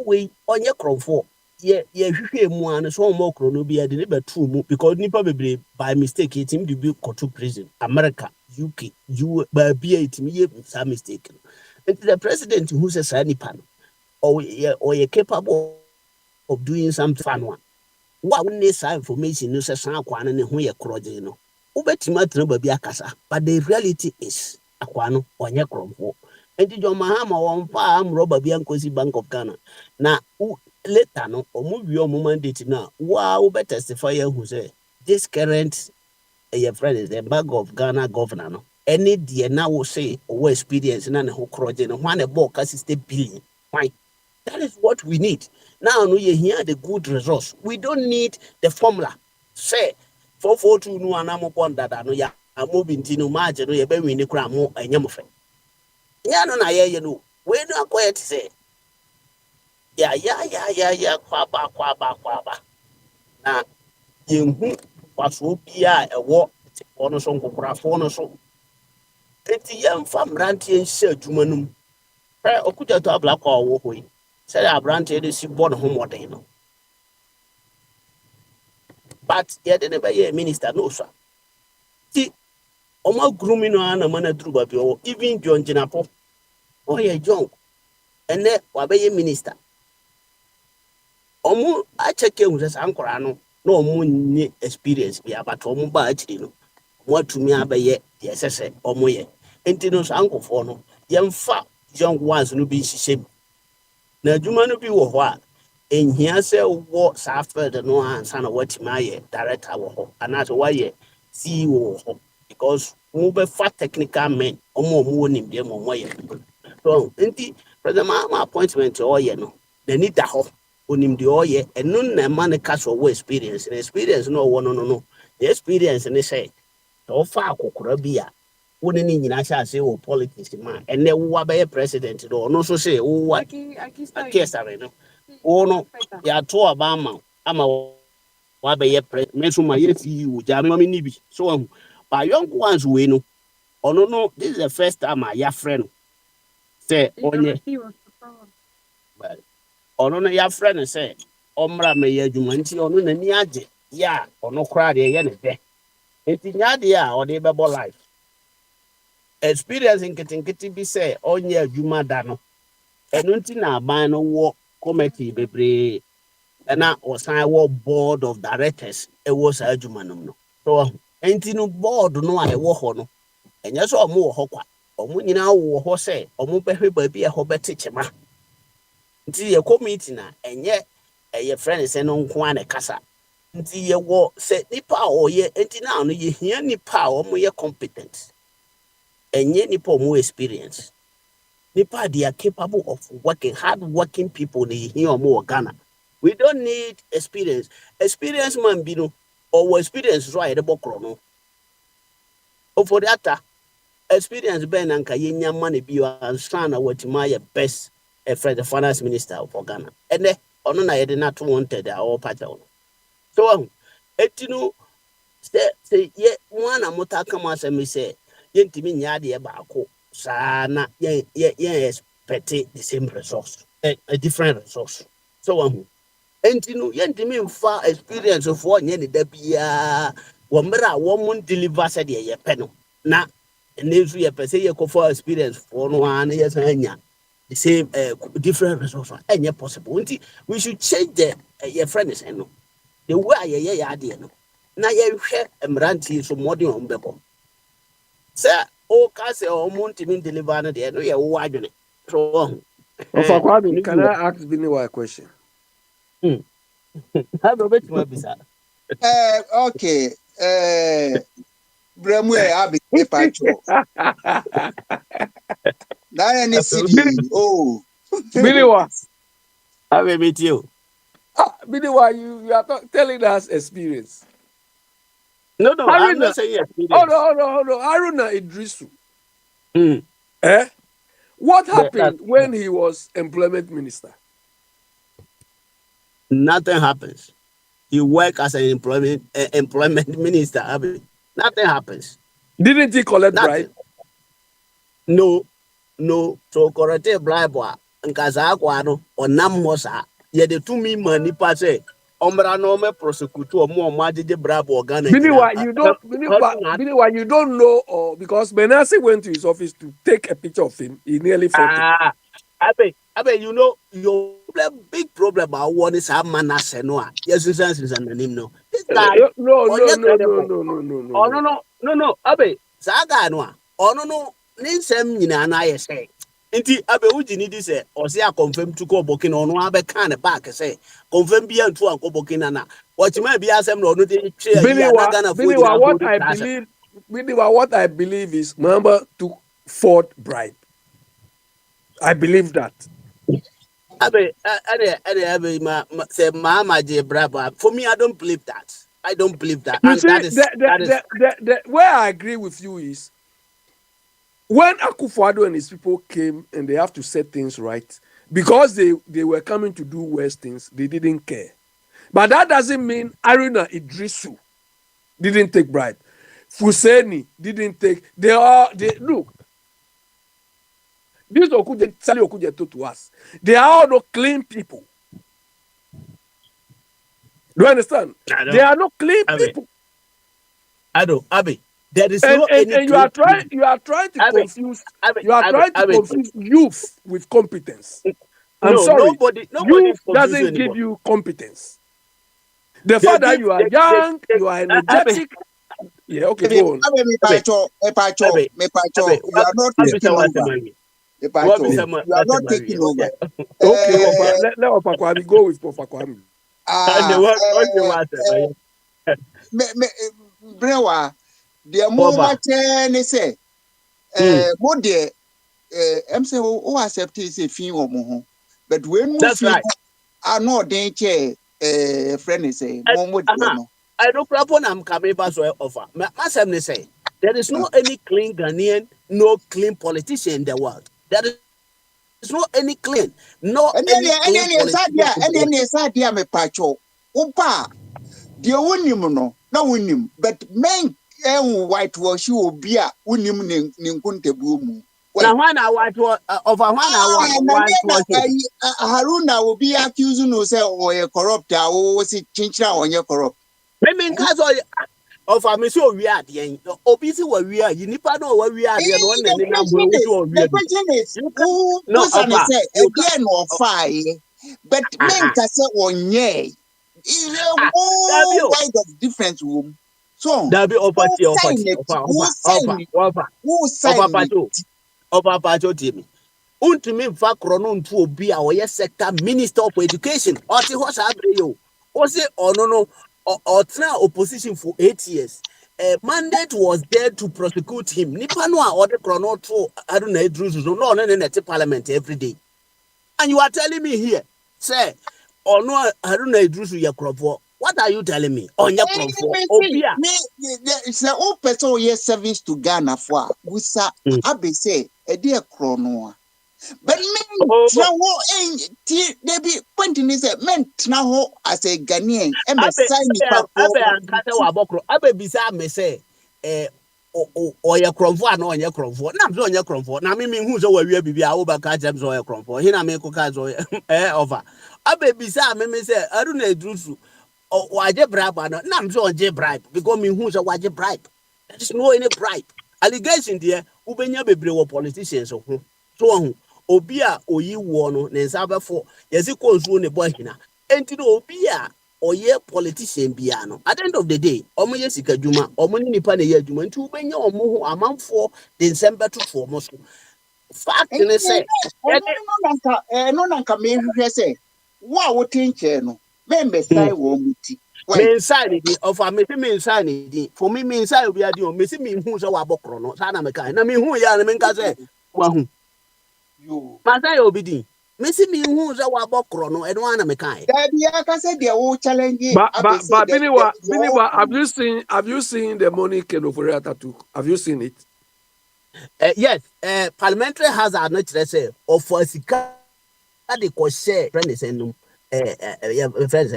wei onye krɔmfoɔ yɛhwehwɛ mu a no so ɔmo krɔ no bi ade ne bɛto mu because nipa bebree by mistake etim de bi kɔto prison America UK baabi a etim yɛ saa mistake no nti the president who says saa nipa no ɔyɛ capable of doing something fun one wa wonne saa information no sɛ saa akwa no ne ho yɛ krɔgye no wobɛtumi atena baabi akasa but the reality is akwa no ɔnyɛ krɔmfoɔ enti John Mahama wɔmfa amrɔba bi ankosi Bank of Ghana na later no ɔmo wie ɔmo mandate na wo be testify who sɛ this current friend is the Bank of Ghana governor no any deɛ na wo say ɔwɔ experience na ne ho krɔgye no ho na bɔ ka 60 billion why that is what we need now no you hear the good results we don't need the formula say 442 no anamo dada no ya amobi ntino maaje no ye be wini kra mo anyamofɛ ya no na ye no we no akoye te say kwaba. Na yɛnhu wasoɔ biara a ɛwɔ tefoɔ no so nkokorafoɔ no so. Enti yɛmfa mmeranteɛ nhyɛ adwuma no mu. Hwɛ Okudzato Ablakwa a ɔwɔ hɔ yi, sɛdeɛ aberanteɛ no si bɔ ne ho mmɔden no. But yɛde ne bɛyɛ minister na osua. Ti ɔmo aguru no ara na ma no aduru baabi ɔwɔ. Even John Gyinapo, ɔyɛ John, ɛnɛ wabɛyɛ minister. Ɔmo akyɛke ehu sɛ saa nkwaraa no na ɔmo nye experience bi but ɔmo ba akyiri no ɔmo atumi abɛyɛ deɛ ɛsɛ sɛ ɔmo yɛ. Nti no saa nkɔfoɔ no yɛmfa young ones no bi nhyehyɛ mu. Na adwuma no bi wɔ hɔ a ehia sɛ wɔ saa field no ansa na watumi ayɛ director wɔ hɔ anaasɛ wayɛ CEO wɔ hɔ because mo bɛfa technical men ɔmo wɔ nimdeɛ ma ɔmo yɛ. So nti President Mahama appointment ɔyɛ no n'ani da hɔ. Onim deɛ ɔyɛ ɛno na ɛma ne ka sɛ ɔwɔ experience na experience no ɔwɔ no the experience ne sɛ sɛ ɔfa akɔkora bi a wo ne ne nyinaa hyɛ ase wɔ politics ma ɛnɛ wo abɛyɛ president no ɔno nso sɛ wo akɛsare no wo no yɛato aba ama wabɛyɛ me nso ma yɛ CEO gya me ma me ni bi so ahu but young ones wei no ɔno no this is the first time a yɛafrɛ no sɛ ɔnyɛ ɔno no yɛafrɛ no sɛ ɔmmra mɛyɛ adwuma nti ɔno n'ani agye yɛ a ɔno koraa deɛ ɛyɛ ne dɛ nti nya adeɛ a ɔde bɛbɔ life experience nketenkete bi sɛ ɔnyɛ adwuma da no ɛno nti na aban no wɔ committee bebree ɛna ɔsan wɔ board of directors ɛwɔ saa adwuma no mu no so nti no board no a ɛwɔ hɔ no ɛnyɛ sɛ ɔmo wɔ hɔ kwa ɔmo nyinaa wɔ hɔ sɛ ɔmo bɛhwɛ baabi a ɛhɔ bɛte kyema nti yɛ committee na ɛnyɛ ɛyɛ friend sɛ no nko a ne kasa nti yɛwɔ sɛ nipa a ɔyɛ nti na ano yɛhia nipa a ɔmo yɛ competent ɛnyɛ nipa a ɔmo experience nipa they are capable of working hard working people na yɛhia ɔmo wɔ Ghana we don't need experience man bi no ɔwɔ experience so a yɛde bɔ korɔ no for the ata experience bɛn na nka yɛnya ma ne bi ansa na watumi ayɛ best the finance minister of Ghana ɛnɛ ɔno na yɛde na to wanted a ɔpa kyɛw no so eti no sɛ yɛ mo ana motaka ma asɛm sɛ yɛntumi nya adeɛ baako saa na yɛn expect the same resource a different resource so enti no yɛntumi mfa experience for nyɛ ne da biara wɔ mmerɛ a wɔn deliver sɛdeɛ yɛpɛ no na ɛnɛ nso yɛpɛ sɛ yɛkɔfa experience for no a na yɛsan anya the same different resource ɛnyɛ possible nti we should change the your friends no the way yɛyɛ yɛ adeɛ no na yɛhwɛ mmeranteɛ so mmɔden ɔmo bɛbɔ sɛ ɔka sɛ ɔmo ntumi deliver no deɛ no yɛ wo adwene so Ofa Kwame, can I ask Biniwa a question? Okay. Bremwe abi pacho. Na any city. Oh. Biniwa. I will meet you. Biniwa, you are telling us experience. No, I'm not saying experience. Hold on. Haruna Idrisu. What happened when he was employment minister? Nothing happens. He worked as an employment minister. Nothing happens. Didn't he collect bribe? No. So correct bribe nkaza kwa no onam ho sa ye de tumi mani pa say ombra no me prosecute omo agege bribe Ghana. Biniwa, you don't know, or because Benassi went to his office to take a picture of him, he nearly fought him. Abe, you know, your big problem about what is a man as no. Yes, it's an name. No, this guy. No. Abe, Saga no. Oh no. Ninsem nyina na ye say. Nti abe uji ni say or say confirm to go booking on one abe kan back say confirm bi antu an go booking na. What may be asem no no dey share Biniwa, what I believe is Mamba took Ford bribe. I believe that. Abe say Mama J bribe. For me, I don't believe that. You see, where I agree with you is when Akufo-Addo and his people came and they have to set things right, because they were coming to do worse things, they didn't care. But that doesn't mean Aruna Idrisu didn't take bribe. Fuseni didn't take. They look. These Okuje, Sally Okuje told to us. They are all not clean people. Do you understand? They are not clean people. Abi, there is And, no and, any and you are trying to confuse youth with competence. I'm no, sorry. nobody is Youth confusing doesn't give anybody. you competence. The They fact that give you are young, you are energetic. Yeah, okay, go on. Me pacho, you are not Abi taking over. Me pacho, you are not taking over. Okay, let Opa Kwame go with Opa Kwame. Brewa, the more what ne say, mo de em say o accept say fin o mo ho. But when we feel are not danger friend say mo de no. I don't crap on I'm coming back to offer. My say there is no any clean Ghanaian, no clean politician in the world. There is no any clean, no any clean politician. And then sadia me pacho. Opa, the wonim no, na wonim, but men whitewash you be a wonim ninkuntebu mu. Now when I watch over when I watch Haruna will be accusing no say or corrupt or was it chinchra on your corrupt. Maybe cause of a monsieur we are the obisi we are you nipa no we are the one and the question is who person say again or fire, but men can say on ye is a whole wide of difference room. So there be over Timmy. Untumi mfa krono ntu obi a oyɛ sector minister of education ɔte hɔ saa abere yo ɔse ɔno no ɔtena opposition for 8 years. Mandate was there to prosecute him. Nipa no a ɔde krono to Haruna Idrisu no ɔno ne nete parliament every day. And you are telling me here, say ɔno Haruna Idrisu yɛ krɔfoɔ. What are you telling me? Onye krɔfoɔ obia. Me say o person yɛ service to Ghana for busa abe say e dey krono. But men travel they be pointing is men travel as a Ghanaian and sign Abe bisa me say oye kromfo na onye kromfo na me onye kromfo na me hu so wawie bibia wo ba ka jam so oye kromfo he na me ko ka so over abe bisa me say Haruna Idrisu waje bribe na me so onje bribe because me hu so waje bribe. There is no any bribe allegation there ubenya bebre wo politicians so obi a oyi wo no ne nsa befo yesi konsuo ne bohina enti no obi a oye politician bia no at the end of the day omo ye sika dwuma omo ni nipa na ye dwuma enti ubenya omo ho amanfo de nsem to omo so fact ne say no nanka me hwehwe say wo a wo tinche no me sai wo muti me inside the of a me inside the for me inside obi ade o me si me hu so wa bokro no sa na me kai na me hu ya na me nka say wa hu Masa yo bidi. Mesi mi hu za wa bokro no eno ana me kai. Daddy aka say they will challenge But Biniwa, have you seen the money Ken Ofori-Atta took? Have you seen it? Yes, parliamentary has a natural say of sika de ko share friend enum friends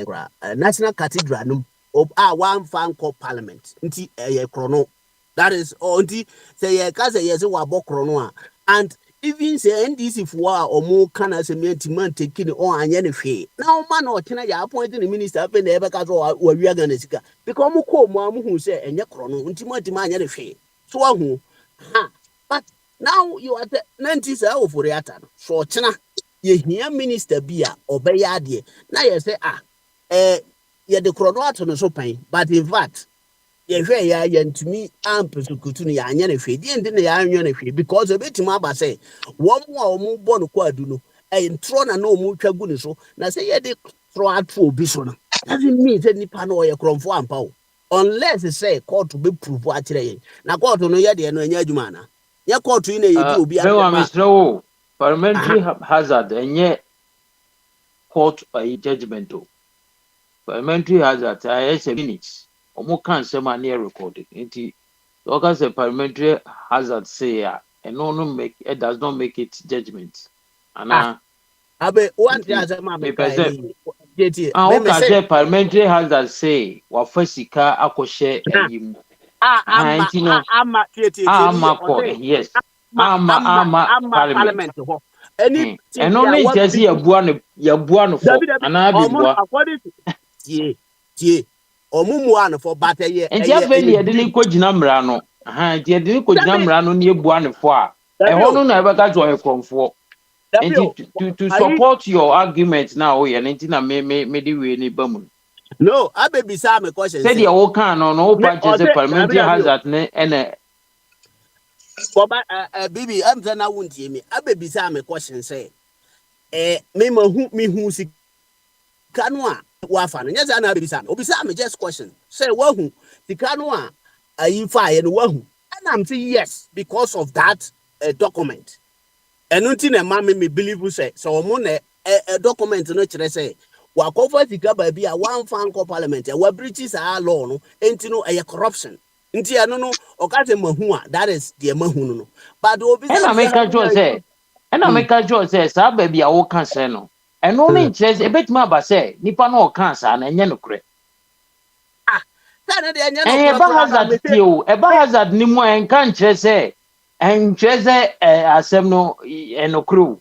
national cathedral num one fan called parliament. Nti krono. That is nti say ye ka say yes wa bokro no a and even say NDC for or more can as a man taking on any fee. Now, man or can I appoint the minister up in the ever or we are going to because Moko who say and your chrono, ultimate man any fee. So, but now you are the 90s for the attack. So, China, you hear minister Bia or Bayadi. Now you say, you're the chrono to so pain, but in fact, ya to me am persecutu ya anya na hwe die ndi na ya anyo na hwe because obetima aba say wo mo a mo bo no kwadu no ntro na na mo twa gu ni so na say ye de tro atro obi so no doesn't mean say nipa no ye kromfo ampa o unless say court be prove akire ye na court no ye de no anya adwuma na ye court yi na ye di obi aba parliamentary hazard enye court judgment o parliamentary hazard is a minutes omo kan se ma na recorded nti oka say parliamentary hazard say and no make it does not make it judgment ana Abe one as a mamma Mepese. me Okay, say say parliamentary has that say wafasika akoshe yim. Intino. ama Mako, yes. Parliament. parliament ho any And ya only wa just ya buano for David an abibwa. according to tie omumu for but And Japan, ya didn't go Jinamrano. Ya didn't go Jinamrano near buano for. A honor never got to a comfort. And to support your argument now, and Intina may do any bum. no abe bisa me question Said say your old can on all me patches of parliamentary hazard and bibi am na wuntie me abe bisa me question say me hu si kanu a wafa no nyeza na abe bisa me obisa me just question say wahu si kanu a ayi fa ye no wahu and I'm say yes because of that document enu ti na ma me believe say so mo na document no kire say wa cover sika ba bi a one fan co parliament wa british law no enti no corruption nti eno no o ka se mahu a that is the mahu no but obi I make a joke say and I make a joke say sa baby a wo kan say no and only interest e betima ba say nipa no kan sa na enye no kure na de enye no ba hazard ti o e ba hazard ni mu en kan kire say en kire say asem no no kure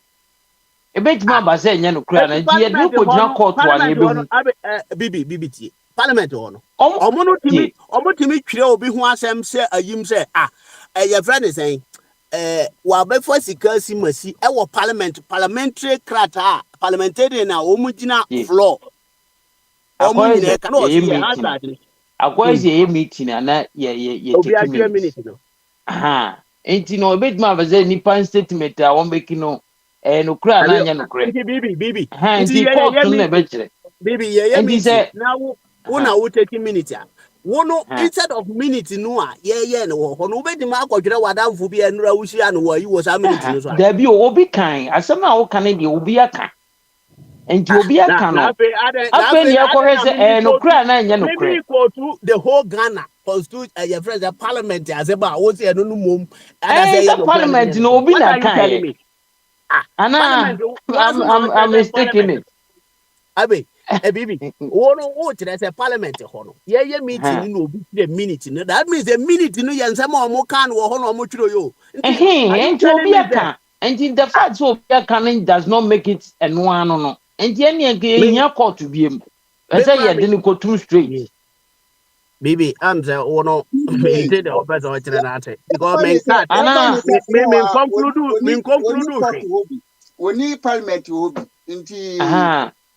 e betima ba say enye no kure na nti e de ko jina court wa na e be hu bibi tie parliament no omo timi twire obi ho asem se ayim se your friend is saying wa be for sika si masi e wo parliamentary crata parliamentary na omo gina floor omo nyine ka no see hazard akwai ye meeting na ye take minutes no enti no betima ba say nipa statement a won be kino no kura na anya no kure bibi enti court no be kire bibi ye meeting na una wo take minutes a wono instead of minute no a ye no ho no obedi ma akodwere wadamfo bi enura wuhia no wa yi wo sa minute no so da bi obi kan asem na wo kan de obi aka enti obi aka no ape ni akọ se no kura na anya no kure maybe go to the whole Ghana constitute your friends the parliament as eba wo se no no mom the parliament no obi na kan ana I'm mistaken it abe bibi wono wo kire say parliament ho no ye meeting no obi the minute no that means the minute no ye nsem o mo kan wo ho no mo twiro yo enti obi aka enti the fact so obi aka does not make it eno ano no enti ene nke hia court biem e say ye de ni ko too straight bibi am say wono enti the person o kire na ate because men cat me conclude woni parliament hobi nti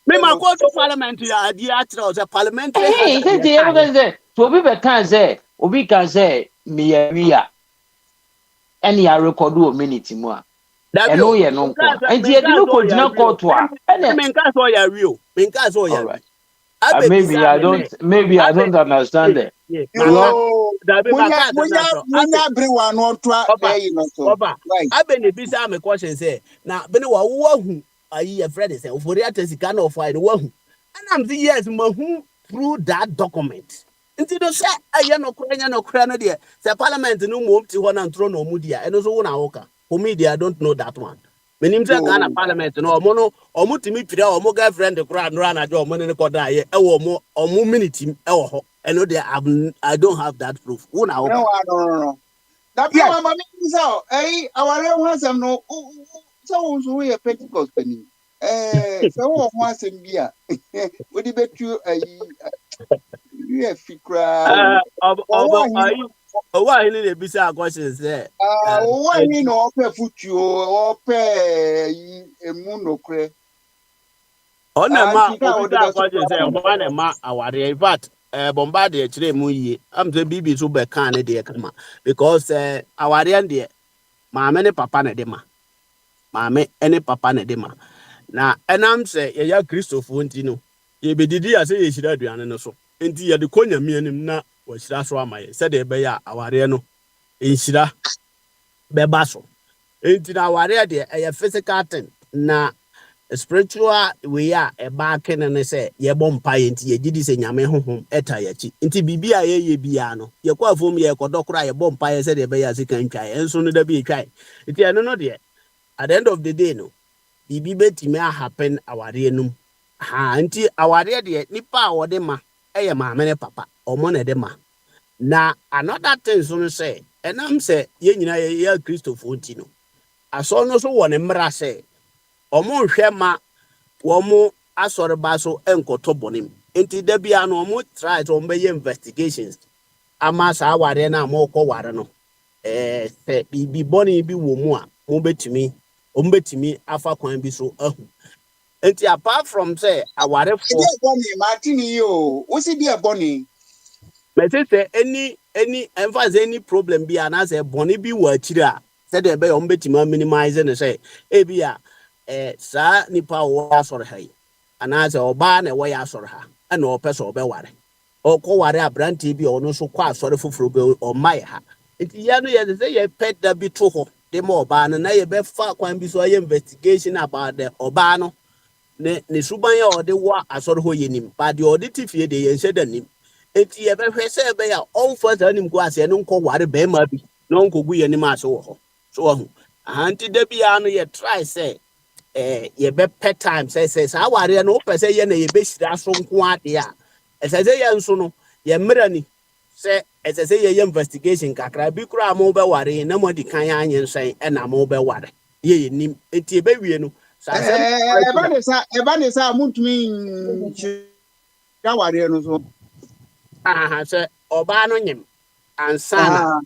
me ma go to parliament ya di atre o parliamentary say so obi be kan say obi kan say me ya ria ene ya record o minute mu a eno ye no nko enti e di no ko gina court a ene me nka so ya rio me nka so ya maybe I don't understand it munya brewa no toa dey no so abe ne bisa me question say na be ne wa hu ayi your friend say ofori atesika na ofai no wahu and I'm say yes mahu through that document nti do say aye no kura no there say parliament no mo ti ho na ntro no mu dia eno so wo na woka for me I don't know that one menim say Ghana parliament no omo timi twire omo girlfriend kura no na jo omo ne ko da ye e wo omo minute e wo ho eno there I don't have that proof wo na woka no that be mama me say aware ho asem no so so we Pentecost pani so wo ho asem bi a we di betu we fikra why ni dey bisa question say why ni no ope futu ope emu no kre ona ma obisa question say why na ma aware in fact bombard e kire mu yi am say bibi so be kan ne dey kama because aware dey maame ne papa ne dey ma maame ene papa ne dey ma na enam say ye ya Christopher nti no ye bedidi ase ye hira aduane no so nti ye de konya mianim na wa hira so amaye se de be ya aware no enhira be ba so nti na aware de ye physical thing na spiritual we ya e ba ken ne se ye bom pa ye nti ye gidi se nyame honhom eta ye chi nti bibia ye bia no ye kwa fom ye kodokora ye bom pa ye se de be ya se kan twa enso no da bi twa nti eno no de at the end of the day no bibi betimi a happen aware num ha nti aware de nipa a wode ma eye maame ne papa omo na de ma na another thing so no say enam say ye nyina ye Christopher nti no aso no so wone mmra say omo nhwe ma womo asore ba so enkoto bonim nti da bia no omo try to be investigations ama sa aware na mo ko ware no se bibi boni bi wo mu a mo betimi afa kwan bi so ahu enti apart from say aware Ede for boni Martini yo. What's it boni? but say any emphasize any problem bi ana say boni bi wa chiri a say de be o betimi minimize ne say e bia sa nipa wo asore ha yi ana say oba na wo ya asore ha na o pese o be ware o ko ware abranti bi o no so kwa asore foforo be o mai ha enti ya no ye say ye pet da bi to ho de mo oba no na ye be fa kwan bi so ye investigation about the oba no ne suban ya ode wa asore ho yenim ba de ode tifie de ye nse danim enti ye be hwe se be ya on fa zanim go ase no nko ware be ma bi no nko gu yenim ase wo ho so ho anti da bi ya no ye try say ye be pet time say sa ware no pese ye na ye be shira so nko ade a ese say ye nso no ye mmerani say ese say ye investigation kakra bi kura mo be ware na mo di kan anye nsen e na mo be ware ye nim enti e be wie no sa asem Ebanesa muntumi shawari no so. aha say oba no nyim ansana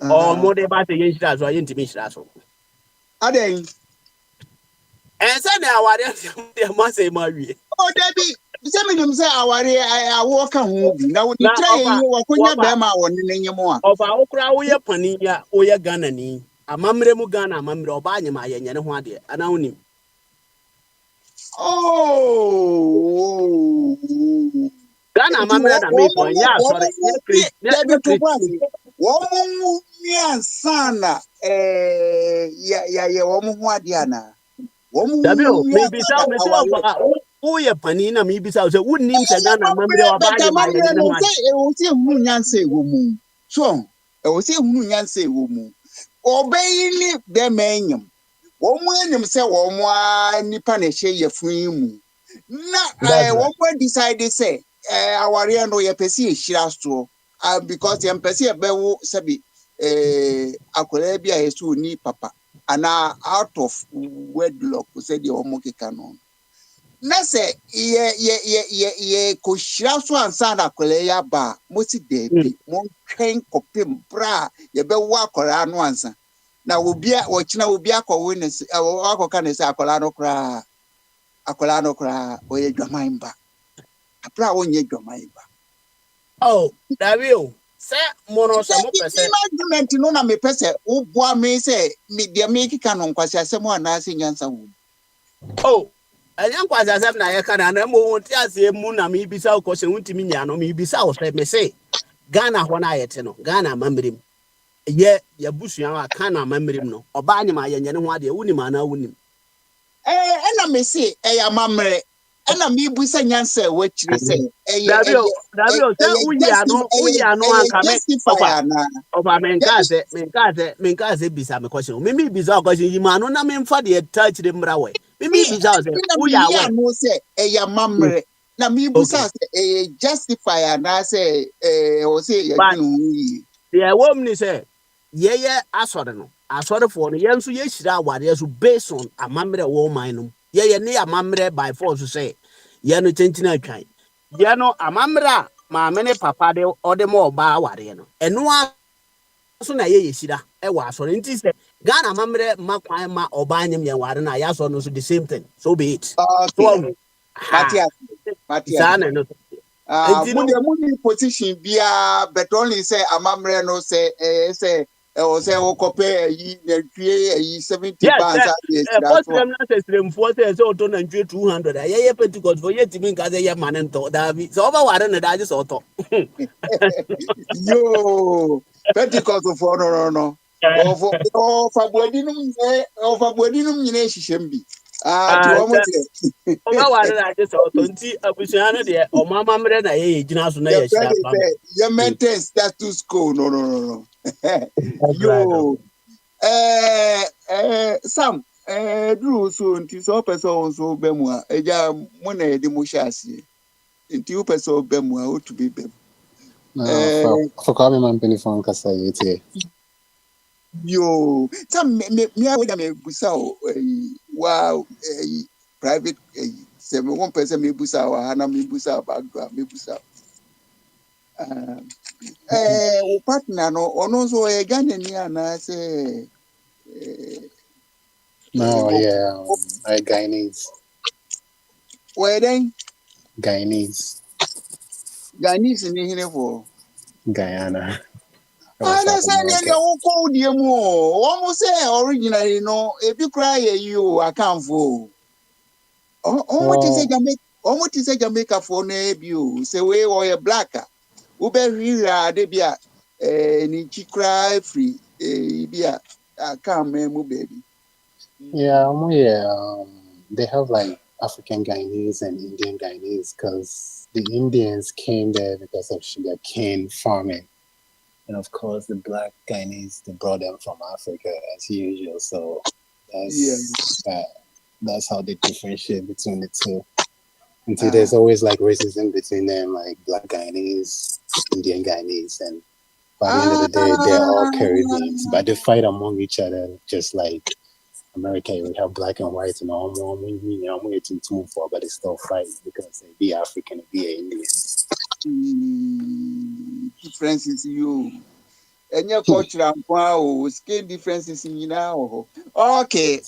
Ah. o mo de ba te ye shira so ye ntimi shira so Aden. ense na aware de ma say ma wie Oh, Debbie, seminim say awari awo ka ho bi. Na woni na try yi wakonya be ma won ne nyemo a. ọba okra wo ye pani ya wo ye Ghana ni amamre mu Ghana amamre ọba anyima ye nyane ho ade ana wonim Oh. Ghana Enti amamre na me ko nya asore Debbie nye to Chris kwani. Wo mu ni ansana ya wo mu ho ade ana. Wo mu dabi o ni me bisa ansana me se awari. ọba wo ye pani na me bisa se wonnim se Ghana amamre ọba Beta anyima ye mamre nyane no ho ade say e wo say hunu nyansa e wo mu. So, e wo say hunu nyansa e wo mu. Obeyi ni be menyam. Wo mu enyam say wo mu a nipa na hye yefun mu. Na that's wo right mu decide say aware no ye pese e hira so because ye pese e bewo sabi akola bi a yesu ni papa ana out of wedlock say the wo mu keka no. Na se ye ko hira so ansa na akola ya ba mo si debi mo twen kopem bra ye be wo akola no ansa na obia wo kina obia akọ witness akọka na se akola no kra o ye dwaman ba apra wo nye dwaman ba oh dabi o se mo no se mo the pese argument no na me pese wo boa me se me de me kika no nkwasi asem ana se nyansa wo oh anya kwasa asem na ye kana na mo won ti ase mu na me bisa ko se wuntimi nya no me bisa o se me se Ghana ho na ayete no Ghana amamre ye busua aka na amamrem no oba anyima ye nyane ho ade wunim ana wunim ena me se ya mamre ena me bu se nyansa wo kire se Dabi o se uyi ano anka me justify na ofa menka se bisa me question me bisa question yi ma no na me mfa de touch de mra we me bisa o se na me uya we no se ya mamre na me bu okay sa se justify na se o se ya but dwunu yi the woman ni say ye asore no asore for no ye nso ye hira aware so based on amamre wo man no ye ne amamre by force say ye no chenchina atwan ye no amamre ma me ne papa de ode mo oba aware no eno so na ye hira e wa asore nti say Ghana amamre ma kwan ma oba anyem ye ware na ya so no so the same thing so be it okay so ha Matias Matias isa na no nti no muni position bia but only say amamre no say say o say o kope yi na tue yi 70 yes, pounds yes that's first what time na system for say so to na 200. Ye Pentecost for ye timi nka say ye man to da bi. So over ware na da je so to. yo Pentecost for no of abuadinum nyine hyehyem bi ti Ah, wo mo de over ware na je so to nti abusuan no de o mama mre na ye gina so na the ye friend hira fam. say you maintain status quo no That's right. yo Sam Drew so nti so person so bemu a eja mo na yedi mo hyase nti wo person bemu a o to be bem No, for coming man penny phone kasa yete. yo some me I would me busa o wow private say me one person me busa wa hana me busa background me busa o partner no ono so e Ghana ni ana say No, yeah, Guyanese. where then Guyanese. Ghanese ni hine for Guyana. I South understand America. you call the more almost say originally no if you cry you I can't for almost is a Well, Jamaica almost is a Jamaica for you say we or a blacker ube rira de bia ni chikra free bia I can't remember baby yeah, yeah. They have like African Guyanese and Indian Guyanese because the Indians came there because of sugar cane farming. And of course, the black Guyanese, they brought them from Africa as usual. So yeah that's how they differentiate between the two. Until uh, there's always like racism between them, like black Guyanese, Indian Guyanese, and by the end of the day, they're all Caribbeans, but they fight among each other just like America. We have black and white and all more, waiting to move forward, but they still fight because they be African, they be Indian. differences you any cultural skin differences in now. Okay,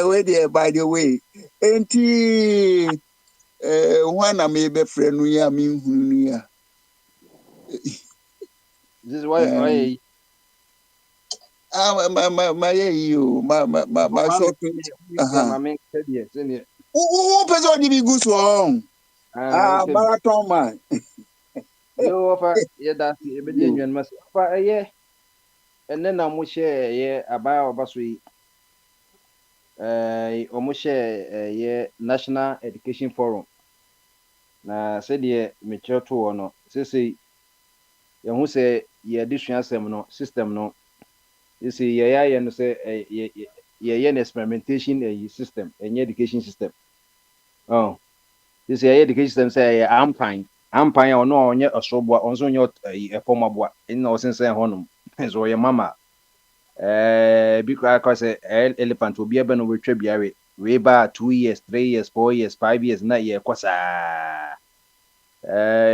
wait there by the way. Enti one I may be friend we are mean ya. This is why My you my mama short me mama said yes in who person di be good song mama said marathon man yo ofa ye that e be di yo enwan mas ofa ene na mo share ye aba obaso yi o mo share ye National Education Forum na said ye me to wo no sese ye hu se ye disua asem no system no sese ye no se ye an experimentation system any education system oh this year education system say ampan a no onye osobo onso onye efomabo in no sense honum so ye mama bi kwa ka say elephant obi ebe no wetwa biare we ba 2 years 3 years 4 years 5 years na ye kwasa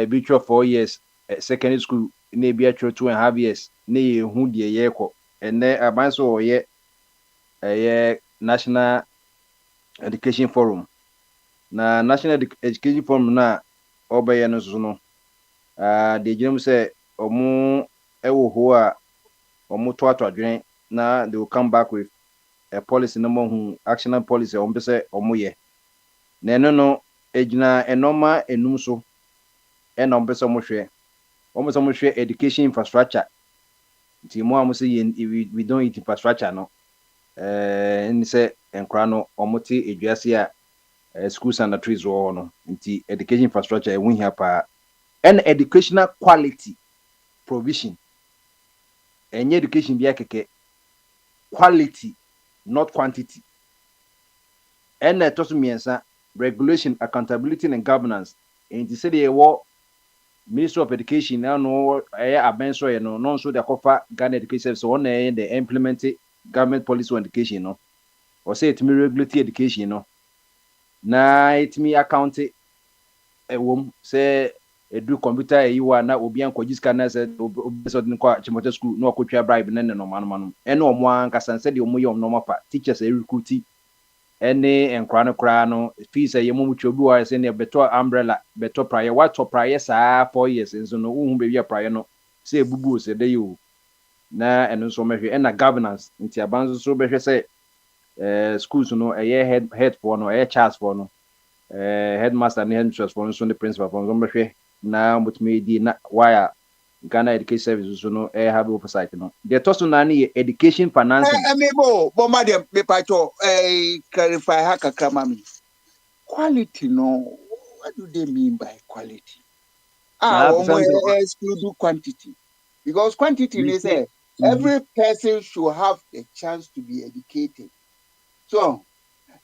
bi twa 4 years secondary school na bi atwa 2.5 years na ye hu de ye kɔ ene aban so ye National Education Forum na National Education Forum na obeye no so no de gyina say omo ewo ho a omo to atodwen na they will come back with a policy no hu actional policy omo be say omo ye na eno no egyina enoma enum so ena omo be say omo hwe education infrastructure nti mo am say we don't eat infrastructure no ni say enkra no omo te eduase a schools and trees wo no nti education infrastructure e wu hia pa and educational quality provision and education be keke quality not quantity and to so miensa regulation accountability and governance and to say the Ministry of Education now no abenso no so the cover Ghana Education Service on the implement government policy on education no or say it me regulate education no na it me account wom say edu computer yi wa na obi an kwaji scan na say obi so den kwa chimote school no akotwa bribe ne no mano ene omo an kasa say de omo ye omo ma pa teachers e recruit ene enkra no kra no fees ye mo mutwa bi wa say ne beto umbrella beto praye what to praye saa 4 years nso no hu be wi praye no say bubu say de yo na eno so mehwe ena governance nti abanzo so behwe say schools no head for no charge for no headmaster and headmistress for so the principal for so na mutumi di na why Ghana Education Service so no have oversight no the toss na ni education financing Amibo boma de me pato clarify ha kakra mami quality no what do they mean by quality na omo percent exclude quantity because quantity we is say every person should have a chance to be educated So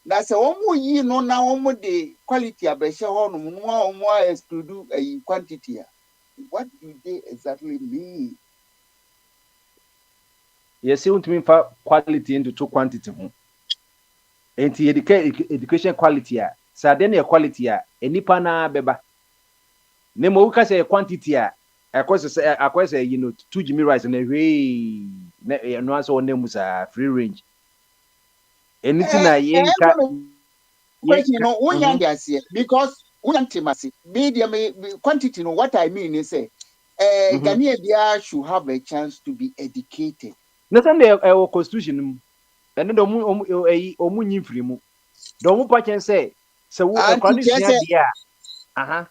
that's a woman, no now the quality of a show on more as to do a quantity. What do they exactly mean? Yes, you want to mean for quality into two quantity. Enti education quality a sa de na quality a enipa na beba ne mo ka say quantity a akwa say you know two jimmy rice na hwe na no aso na mu sa free range eniti na yenka Question, no, one young because one intimacy, medium quantity. No, what I mean is, Ghanaian should have a chance to be educated. na sa na e constitution mu ene do mu omu nyi free mu do mu pa chen say se wo And ekwa no just sua say, dia aha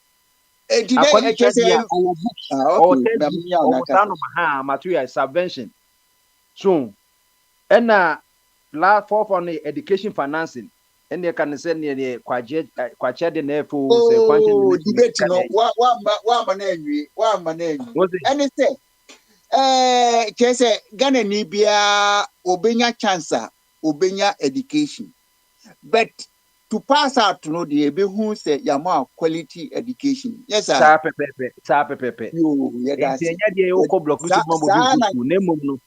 akwa no today, sua just say, dia o books o okay, textbook o musano ha material subvention so ɛna la for no education financing ɛna ɛka say ne kwache de na efo say kwanche oh, ne debate, no, one man, and it say, just say, Ghana Nibia, Obenya chancer, Obenya education. But to pass out to know the who say yama quality education. Yes, sir. sa pepepe You yeah, that's enti it. enya de wo ko block no mo bi nkuku ne mum no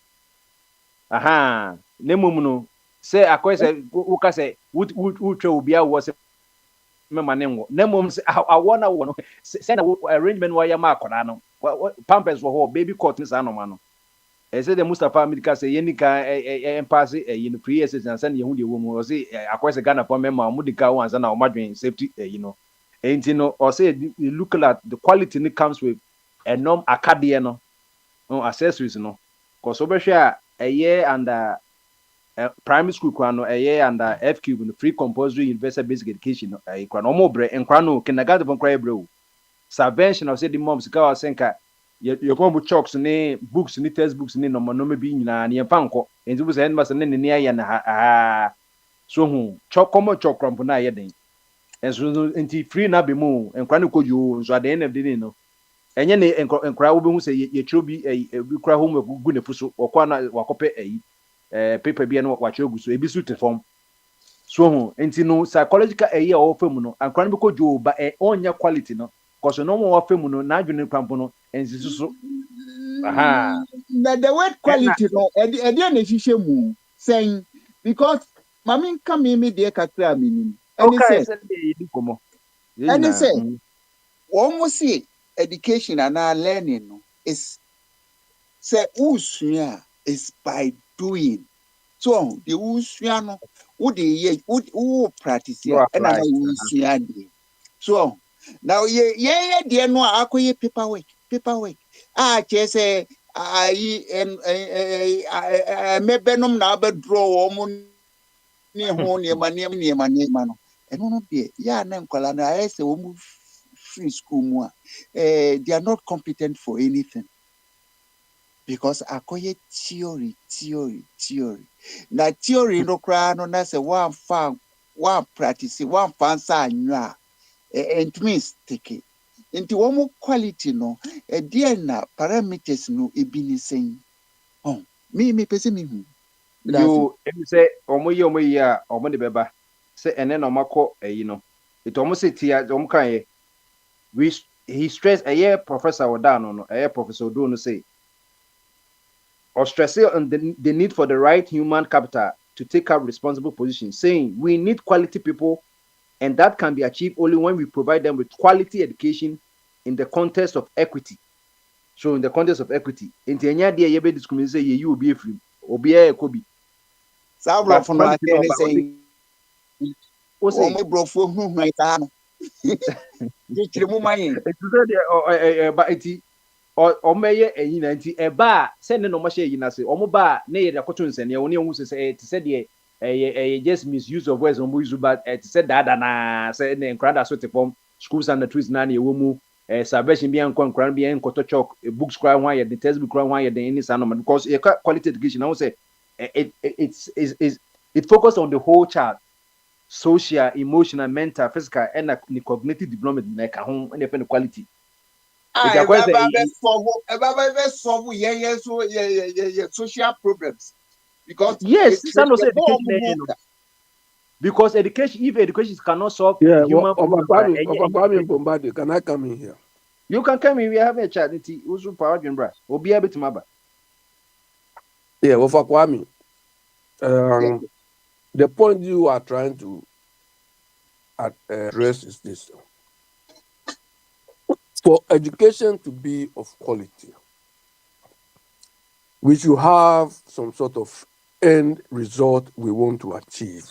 aha ne mum no say akwai say wo ka say wo twa obi a wo say mema ne ngo ne mum say awo na wo no say na arrangement wa ya ma akona no pampers wo ho baby cot ni sa no ma no say the Mustafa medical say yenika pass you know 3 years and send you de wo mu o say akwai say Ghana for mema mu de ka wan say na o madwen safety you know and you know or say you look at the quality that comes with a norm academia no accessories no cause obehwe a year under primary school kwano a year under F cube no free compulsory universal basic education no kwano mo bre enkwano kindergarten bon kwai bre o subvention of say the moms ka senka ye kombu chalks ni books ni textbooks ni no bi nyina ne yemfa nko enti bu say ndba say ne aye na so hu chokomo chokrampo na aye den enso enti free na be mu enkwano ko yo so at the end of the day no enye ne enkra wo be hu say ye chiro bi bi kra ho gu ne fuso okwa na wakope paper bi na wa chiro gu so ebi su te form so hu enti no psychological o fam no ankra no be ko jo ba onya quality no cause no mo fam no na adwene kwampo no ensi so aha The word quality no e dey na hihye mu saying because mami nka me dey kakra mi okay say dey di komo and he said almost see education and our learning no is say usua is by doing so the usua no wo dey ye wo practice and na usua dey so now ye dey no akoye paperwork say ayi mebenom na abedro wo ni ho ne ma no eno no dey ya na nkwala na ayese wo mu free school mu they are not competent for anything because akoye theory na theory no kra no na say one practice one fancy anwa it means take into one quality no there na parameters no ebini sen me pese me hu you say omo yi a omo de beba say ene na omako no it omo say tia omo kan he stress professor Odano no professor Odo no say or stress on the need for the right human capital to take up responsible position, saying we need quality people and that can be achieved only when we provide them with quality education in the context of equity. So in the context of equity, in the enya dia yebe discriminate say you be free obi e kobi sa bro for no ate say o say mo bro for hu hu ita no ye kire mu mayin it say but it o meye eyin na nti eba se ne no mo hye eyin na se o mo ba na ye akoto nsene e woni hu se it said the just misuse of words on use but it said that na say ne nkrada so te form schools and the Tues na ye wo mu salvation bi ankon nkran bi enkoto chalk books cry ho ye the textbook cry ho ye the any san because quality education I say it focus on the whole child social emotional mental physical and cognitive development na ka ho and the quality social problems because yes some no say education Because education, if education cannot solve Yeah, human problems, Bombadi, can I come in here? you can come in. We have a chat. It's also power bra. We'll be able to maba. Yeah, Kwame. The point you are trying to address is this. For education to be of quality, we should have some sort of end result we want to achieve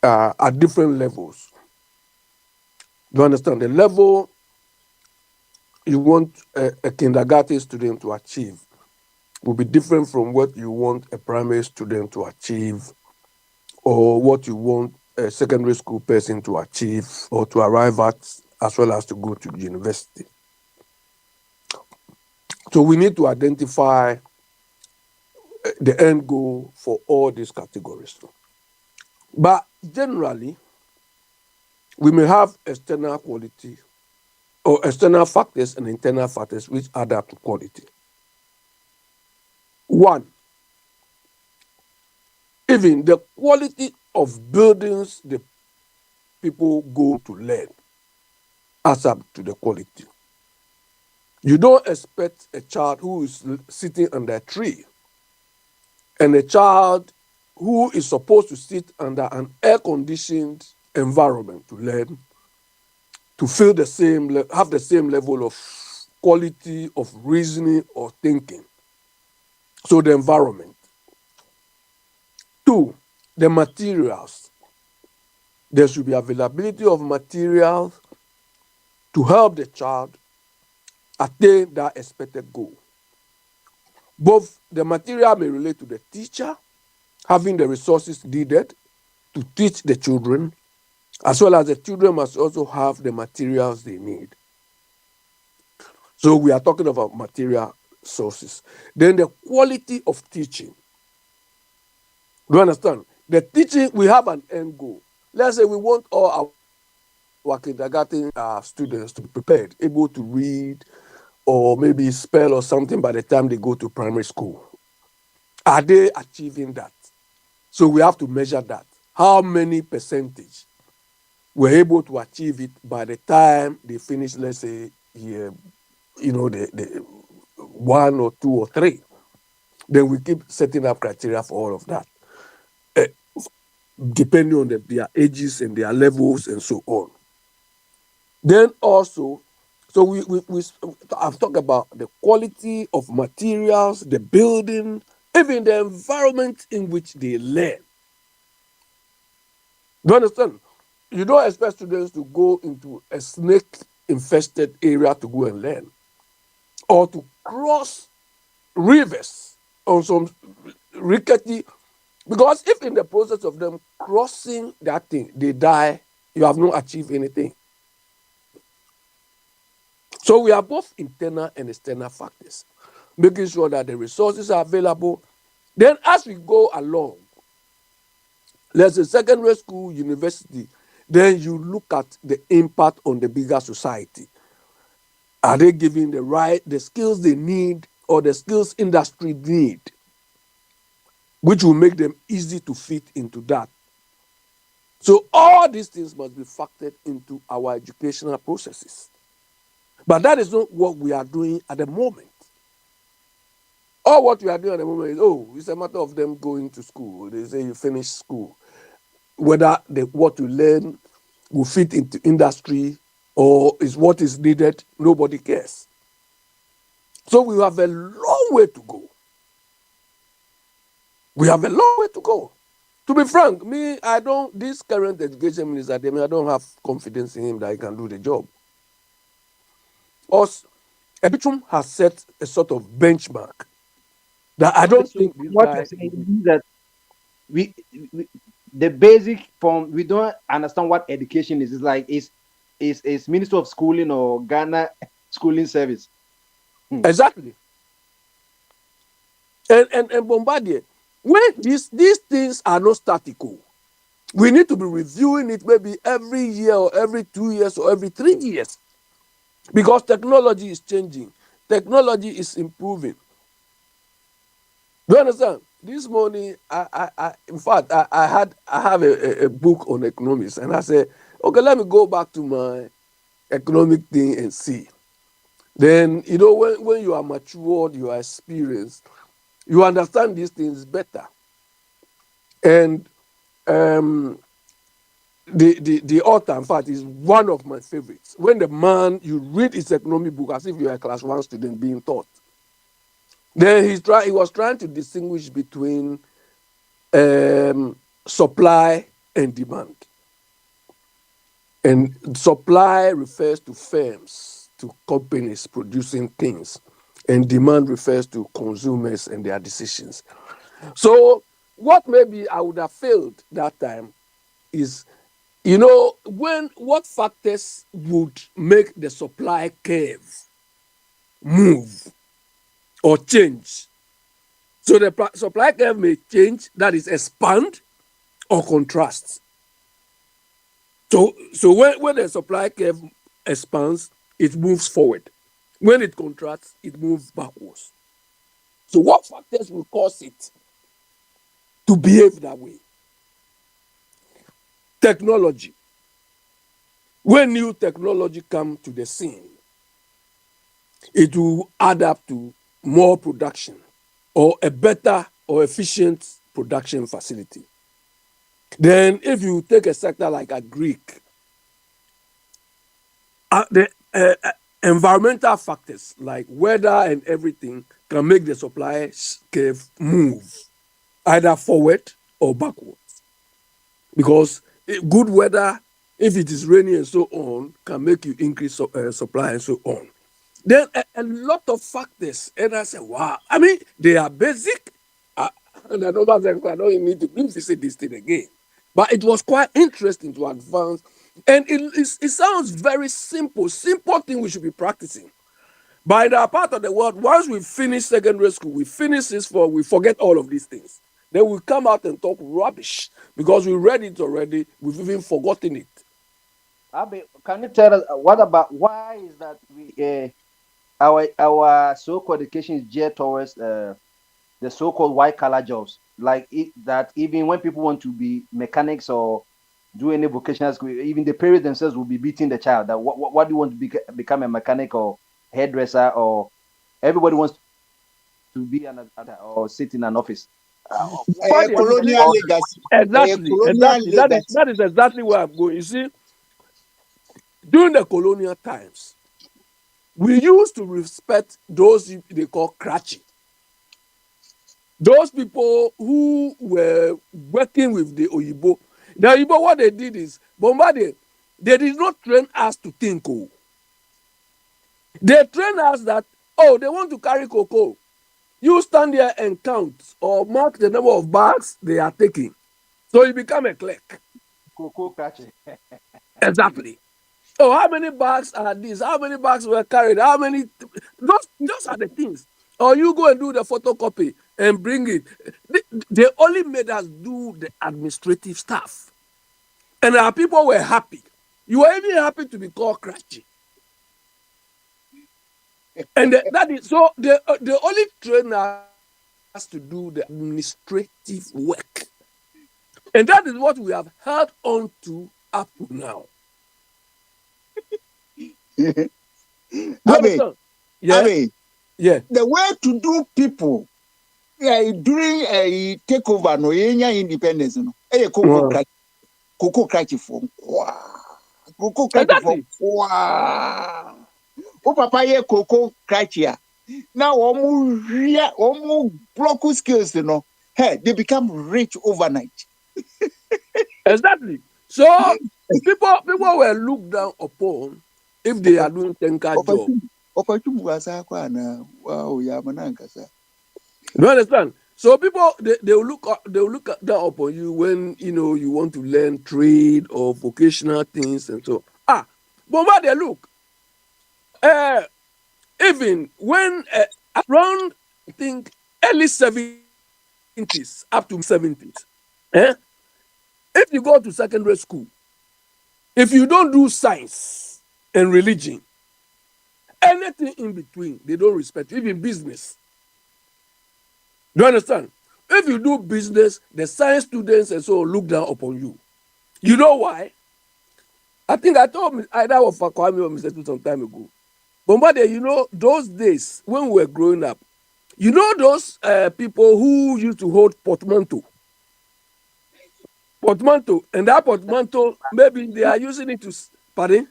at different levels. You understand? The level you want a kindergarten student to achieve will be different from what you want a primary student to achieve or what you want a secondary school person to achieve or to arrive at, as well as to go to university. So we need to identify the end goal for all these categories. But generally, we may have external quality or external factors and internal factors which add up to quality. One, even the quality of buildings the people go to learn adds up to the quality. You don't expect a child who is sitting under a tree and a child who is supposed to sit under an air-conditioned environment to learn to feel the same, have the same level of quality of reasoning or thinking. So the environment. Two, the materials. There should be availability of materials to help the child attain that expected goal. Both the material may relate to the teacher having the resources needed to teach the children, as well as the children must also have the materials they need. So we are talking about material sources. Then the quality of teaching. Do you understand? The teaching, we have an end goal. Let's say we want all our kindergarten students to be prepared, able to read or maybe spell or something by the time they go to primary school. Are they achieving that? So we have to measure that. How many percentage were able to achieve it by the time they finish, let's say, the 1 or 2 or 3. Then we keep setting up criteria for all of that, depending on their ages and their levels and so on. Then also, so I've talked about the quality of materials, the building, even the environment in which they learn. Do you understand? You don't expect students to go into a snake-infested area to go and learn, or to cross rivers on some rickety, because if in the process of them crossing that thing, they die, you have not achieved anything. So we have both internal and external factors, making sure that the resources are available. Then as we go along, let's say secondary school, university, then you look at the impact on the bigger society. Are they giving the skills they need or the skills industry need, which will make them easy to fit into that? So all these things must be factored into our educational processes. But that is not what we are doing at the moment. All what we are doing at the moment is, it's a matter of them going to school. They say you finish school. Whether what you learn will fit into industry or is what is needed, nobody cares. So we have a long way to go. We have a long way to go. To be frank, this current education minister, I don't have confidence in him that he can do the job. Us, Ebichum has set a sort of benchmark that I don't think this what guy you're saying is that we the basic form, we don't understand what education is. It's like is Minister of Schooling or Ghana Schooling Service. Exactly. And Bombardier, when these things are not statical, we need to be reviewing it maybe every year or every 2 years or every 3 years, because technology is changing, technology is improving. Do you understand? this morning, in fact, I have a book on economics, and I said, okay, let me go back to my economic thing and see. Then when you are matured, you are experienced, you understand these things better. And um, the author, in fact, is one of my favorites. When the man you read his economic book as if you are a class one student being taught, then he was trying to distinguish between supply and demand. And supply refers to firms, to companies producing things, and demand refers to consumers and their decisions. So, what maybe I would have failed that time is, what factors would make the supply curve move or change? So, the supply curve may change, that is, expand or contrast. So when the supply curve expands, it moves forward. When it contracts, it moves backwards. So what factors will cause it to behave that way? Technology. When new technology come to the scene, it will add up to more production or a better or efficient production facility. Then if you take a sector like agric, the environmental factors like weather and everything can make the supply curve move either forward or backwards. Because good weather, if it is rainy and so on, can make you increase supply and so on. Then a lot of factors, and I say, wow, I mean, they are basic. And I don't need to revisit this thing again. But it was quite interesting to advance. And it sounds very simple thing we should be practicing. By the part of the world, once we finish secondary school, we finish this for, we forget all of these things. Then we come out and talk rubbish because we read it already, we've even forgotten it. Abi, can you tell us what about why is that our so-called education is geared towards the so-called white collar jobs, like that even when people want to be mechanics or do any vocational school, even the parents themselves will be beating the child. That what do you want to become a mechanic or hairdresser, or everybody wants to be or sit in an office. Colonial legacy. Exactly. Colonial legacy. That is exactly where I'm going. You see, during the colonial times, we used to respect those they call kratchi. Those people who were working with the Oyibo. The Oyibo, what they did is, Bombarded, they did not train us to think. Oh. They trained us that, they want to carry cocoa. You stand there and count or mark the number of bags they are taking. So you become a clerk. Cocoa catching. Exactly. Oh, how many bags are these? How many bags were carried? How many? Those are the things. Or you go and do the photocopy and bring it. They only made us do the administrative stuff. And our people were happy. You were even happy to be called Kratchi. And that is so they only train us to do the administrative work. And that is what we have held on to up to now. Abe, Yeah. Abe, Yeah. the way to do people during a takeover no yenya independence no cocoa cracky for cocoa cracky for wow o papa ye cocoa cracky now omu block skills no hey they become rich overnight. Exactly. So people were looked down upon if they are doing tanker job. Wow, You understand? So people they will look down upon you when you want to learn trade or vocational things and so. But what they look, even when around I think early 70s up to 70s, if you go to secondary school, if you don't do science and religion, anything in between, they don't respect you. Even business. Do you understand? if you do business, the science students and so look down upon you. You know why? I think I told either of Kwame or Mr. Tues some time ago. But you know, those days when we were growing up, you know those people who used to hold portmanteau, and that portmanteau, maybe they are using it to, pardon?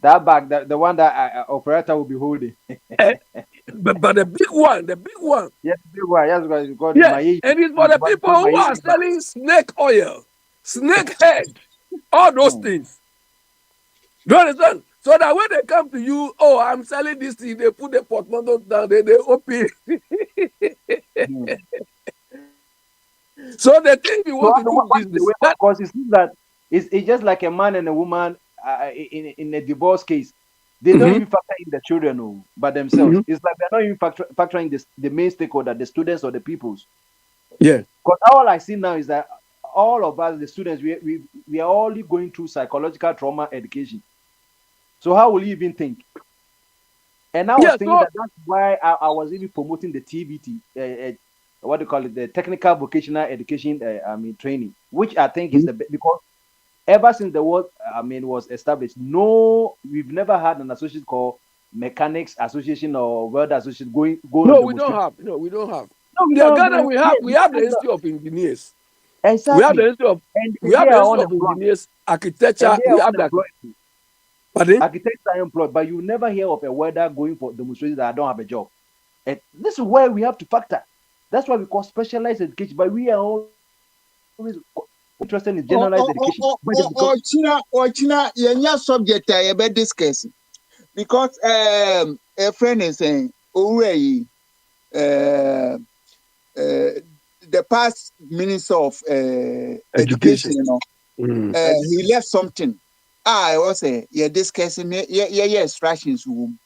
That bag, the one that operator will be holding. Eh, but the big one, Yes, big one. Yes, because yeah, my age and it's for is the what people called my who age are bag. selling snake oil, snake head, all those things. Do you understand? So that when they come to you, oh, I'm selling this thing, they put the portmanteau down, they open. So they think you So want to do what's the business. way? Because it seems that it's just like a man and a woman in a divorce case. They don't Mhm, even factor in the children by themselves. mhm. It's like they're not even factoring the main stakeholder, the students or the peoples. Yeah. Because all I see now is that all of us, the students, we are all going through psychological trauma education. So how will you even think? And I was Yeah. thinking So that that's why I was even promoting the TVT, what do you call it, the technical vocational education, training, which I think is mhm. the because ever since the world, was established, no, we've never had an association called Mechanics Association or World Association going on No, we don't demonstration. have. No, we don't have. No, we Yeah, don't. Ghana, we have Yes, we have the Institute of Engineers. We have the exactly. Institute of And we they have the are Institute of unemployed. Engineers, And architecture. they We are have the unemployed. pardon? Architects are employed, but you never hear of a welder going for demonstrations that I don't have a job. And this is where we have to factor. That's why we call specialized education, but we are always interested in generalized education. Because Ochina, yenya subject a yebe discuss because a friend is saying already the past minister of education, Education. Mm. he left something. I was say yeah discussing yeah instructions room.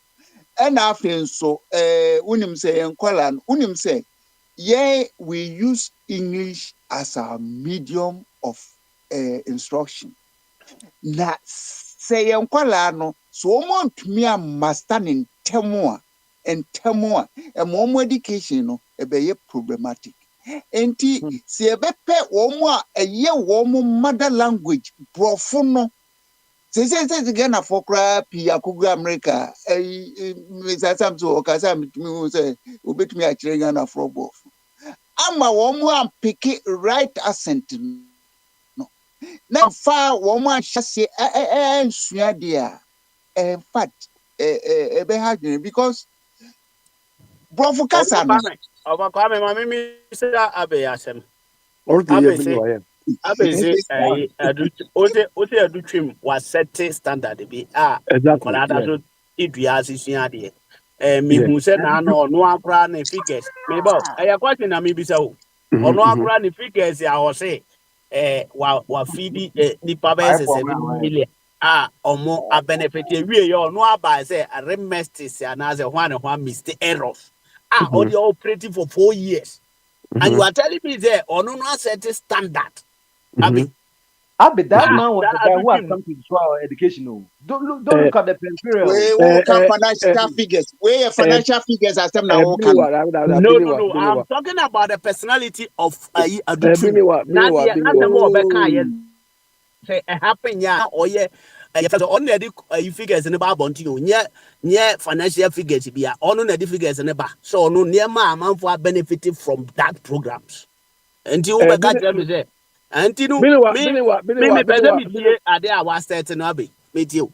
And after so unim say and unim say yeah we use English as a medium of instruction. Na sɛ yɛn nkwalaa no so wɔn ntumi amasta ne ntɛm a ɛma wɔn education no ɛbɛyɛ problematic nti sɛ yɛbɛpɛ wɔn a ɛyɛ wɔn mother language borɔfo no sɛsɛsɛ ghanafoɔ koraa pii akogoro america mesasam so ɔkasa metumi hu sɛ obɛtumi akyerɛ ghanafoɔ borɔfo ama wɔn ampeke right accent no na fa wɔn ahyɛse nsua deɛ a in fact ɛbɛha adwene because borɔfo kasa no Kwame, ma mimi say abe asem. Okay, yeah, Abe bini say wa yeah. abe say adu twim was set standard bi a Exactly. nkwalada Yeah. so idua asisua de. Me Yeah. hu say na no akra ne figures. Me ba question na me bisa o. Mm-hmm, Ono mm-hmm. akra ne figures a o say wa feed nipa be 7 million omo a benefit we ye ono aba say a remestis and as a one mistake errors or Mm-hmm, they operating for 4 years and mm-hmm, you are telling me there ono no set standard mm-hmm. abi that Mm-hmm. man was that the guy who has adutim come to destroy our education. Don't Uh, look at the peripheral. wei uh, woka uh, uh, financial figures wei uh, financial figures asɛm na woka bini no wa, no bini no wa, no bini I'm wa, talking about the personality of adutim bini wa, bini na wa. se mo obeka Oh, ye say happen ya oye on the figures in the Babonti, near financial figures be on the figures in the bar. So no near my amount for benefited from that programs. And you be catch them say, and you know, Bini wa, me, bini wa, bini me, wa, me, bini better wa, me, dear, are there was certain abbey, meet you.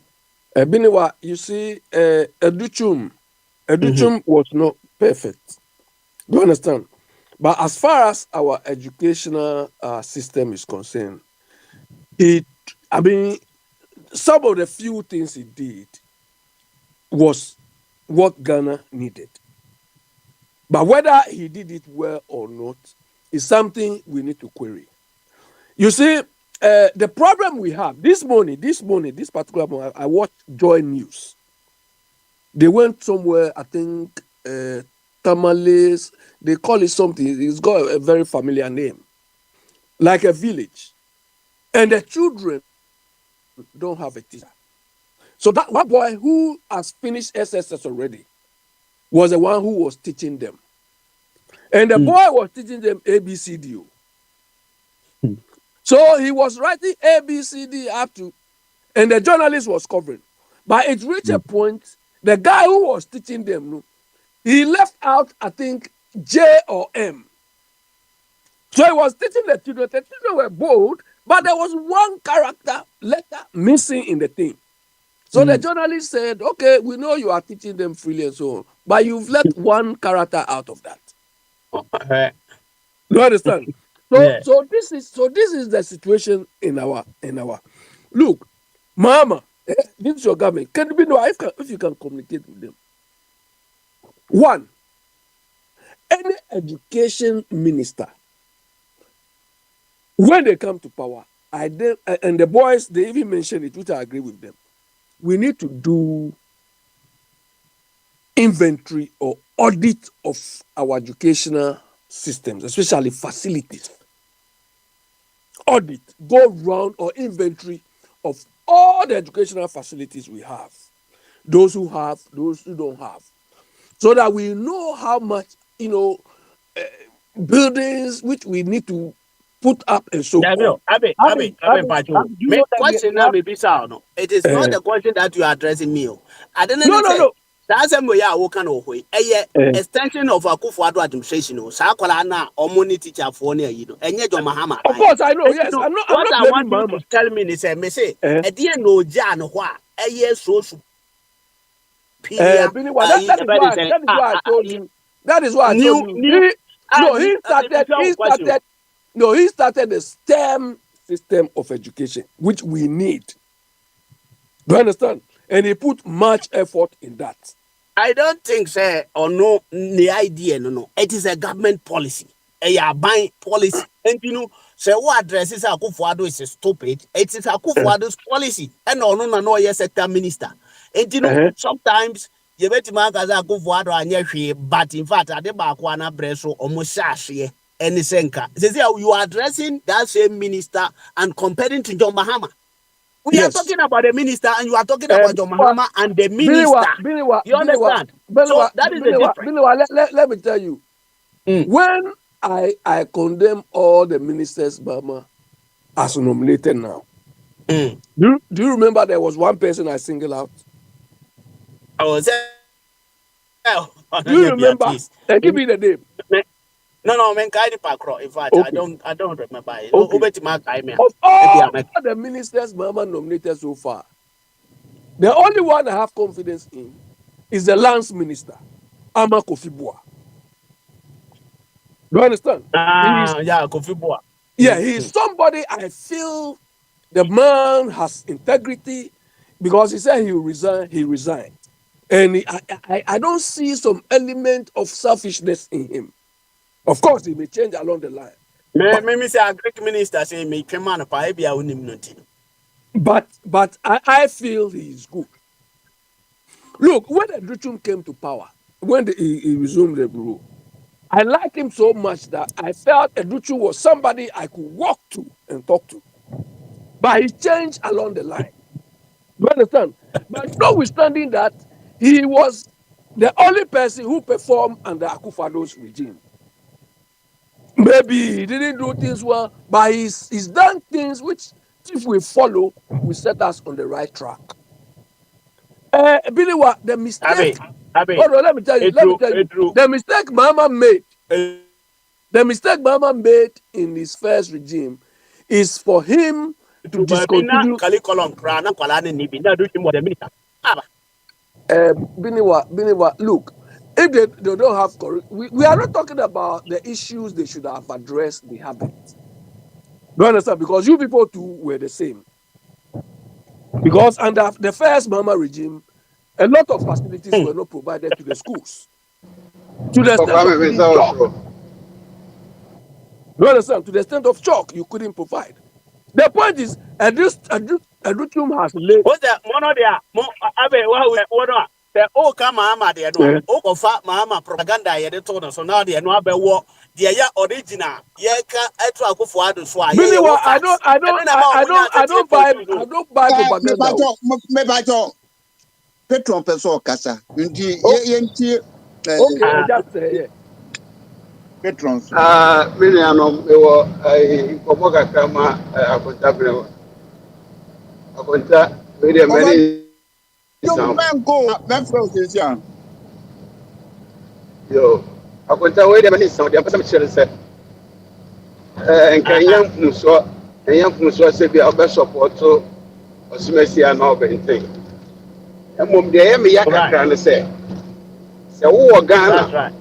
bini wa. You see, Educhum, Mm-hmm. Was not perfect. Do you understand? But as far as our educational system is concerned, it, I mean, some of the few things he did was what Ghana needed. But whether he did it well or not is something we need to query. You see, the problem we have this morning, this particular morning, I watched Joy News. They went somewhere, I think, Tamales, they call it something, it's got a very familiar name, like a village. And the children don't have a teacher. So that one boy who has finished SSS already was the one who was teaching them. And the boy was teaching them ABCD. So he was writing ABCD up to, and the journalist was covering. But it reached a point, the guy who was teaching them, he left out, I think, J or M. So he was teaching the children were bold, but there was one letter missing in the thing. So the journalist said, okay, we know you are teaching them freely and so on, but you've left one character out of that. You understand? So this is the situation in our look, Mama, this is your government. Can be no if you can communicate with them. One, any education minister, when they come to power, and the boys, they even mentioned it, which I agree with them. We need to do inventory or audit of our educational systems, especially facilities. Audit, go round or inventory of all the educational facilities we have. Those who have, those who don't have. So that we know how much, buildings which we need to put up and so on. My question now maybe sound. It is not the question that you are addressing me. I don't know. No. That's we are working on. Extension of Akufo-Addo administration. Sakwala na omoni teacher for near you. Enye John Mahama. Of course, I know. Yes, I'm not. What I want Mama you to tell me is, say, at the end of Jan, what a year so that is why I told you. That is why I told you. He started the STEM system of education, which we need. Do you understand? And he put much effort in that. I don't think, sir, or no, the idea, no. It is a government policy. A buying policy. And say what addresses Akufo-Addo is stupid. It is Akufo-Addo's policy. And no, yes, sector minister. And sometimes you bet mark as Akufo-Addo and but in fact, at the Bakwana Breso almost shashi and Senka. Says you are addressing that same minister and comparing to John Mahama. We are talking about the minister and you are talking about John Mahama and the minister. You understand? So that is the difference. Let me tell you. When I condemn all the ministers, Bama, as nominated now. Do you remember there was one person I singled out? Do you remember? Give me the name. No, man, in fact, okay. I don't remember it. Okay. Of all the ministers Mama nominated so far, the only one I have confidence in is the Lance Minister, Ama Kofi Boah. Do you understand? Kofi Boah. Yeah, he's somebody I feel the man has integrity because he said he will resign, he resigned. And I don't see some element of selfishness in him. Of course, he may change along the line. Maybe say a great minister say me man but I feel he is good. Look, when Educhum came to power, when he resumed the rule, I liked him so much that I felt Educhum was somebody I could walk to and talk to. But he changed along the line. Do you understand? But notwithstanding that, he was the only person who performed under Akufo-Addo's regime. Maybe he didn't do things well, but he's done things which, if we follow, will set us on the right track. Billy, what the mistake? Let me tell you. The mistake Mama made in his first regime is for him to discontinue. Biniwa, look. If they don't have we are not talking about the issues they should have addressed, they haven't. Do you understand? Because you people too were the same. Because under the first Mama regime, a lot of facilities were not provided to the schools. To the extent of chalk. Do you understand? To the extent of chalk, you couldn't provide. The point is, Educhum has laid. What's that? The Mahama there no Mahama propaganda ye told us so now they no abewo the original ye ka eto Akufo-Addo so I don't buy propaganda. Me bajo Petron person kasa nti ye okay just say patrons. Many are no, they were a Komoka Kama, a contact. A contact with the many Young sound. man go, man, is young. Yo, a contact with the many sound, the person said, and can young Muso, and young Muso said, be our best support to Osmesi and all the thing. And Mum, the Emmy Yaka say, so, Ghana. That's right.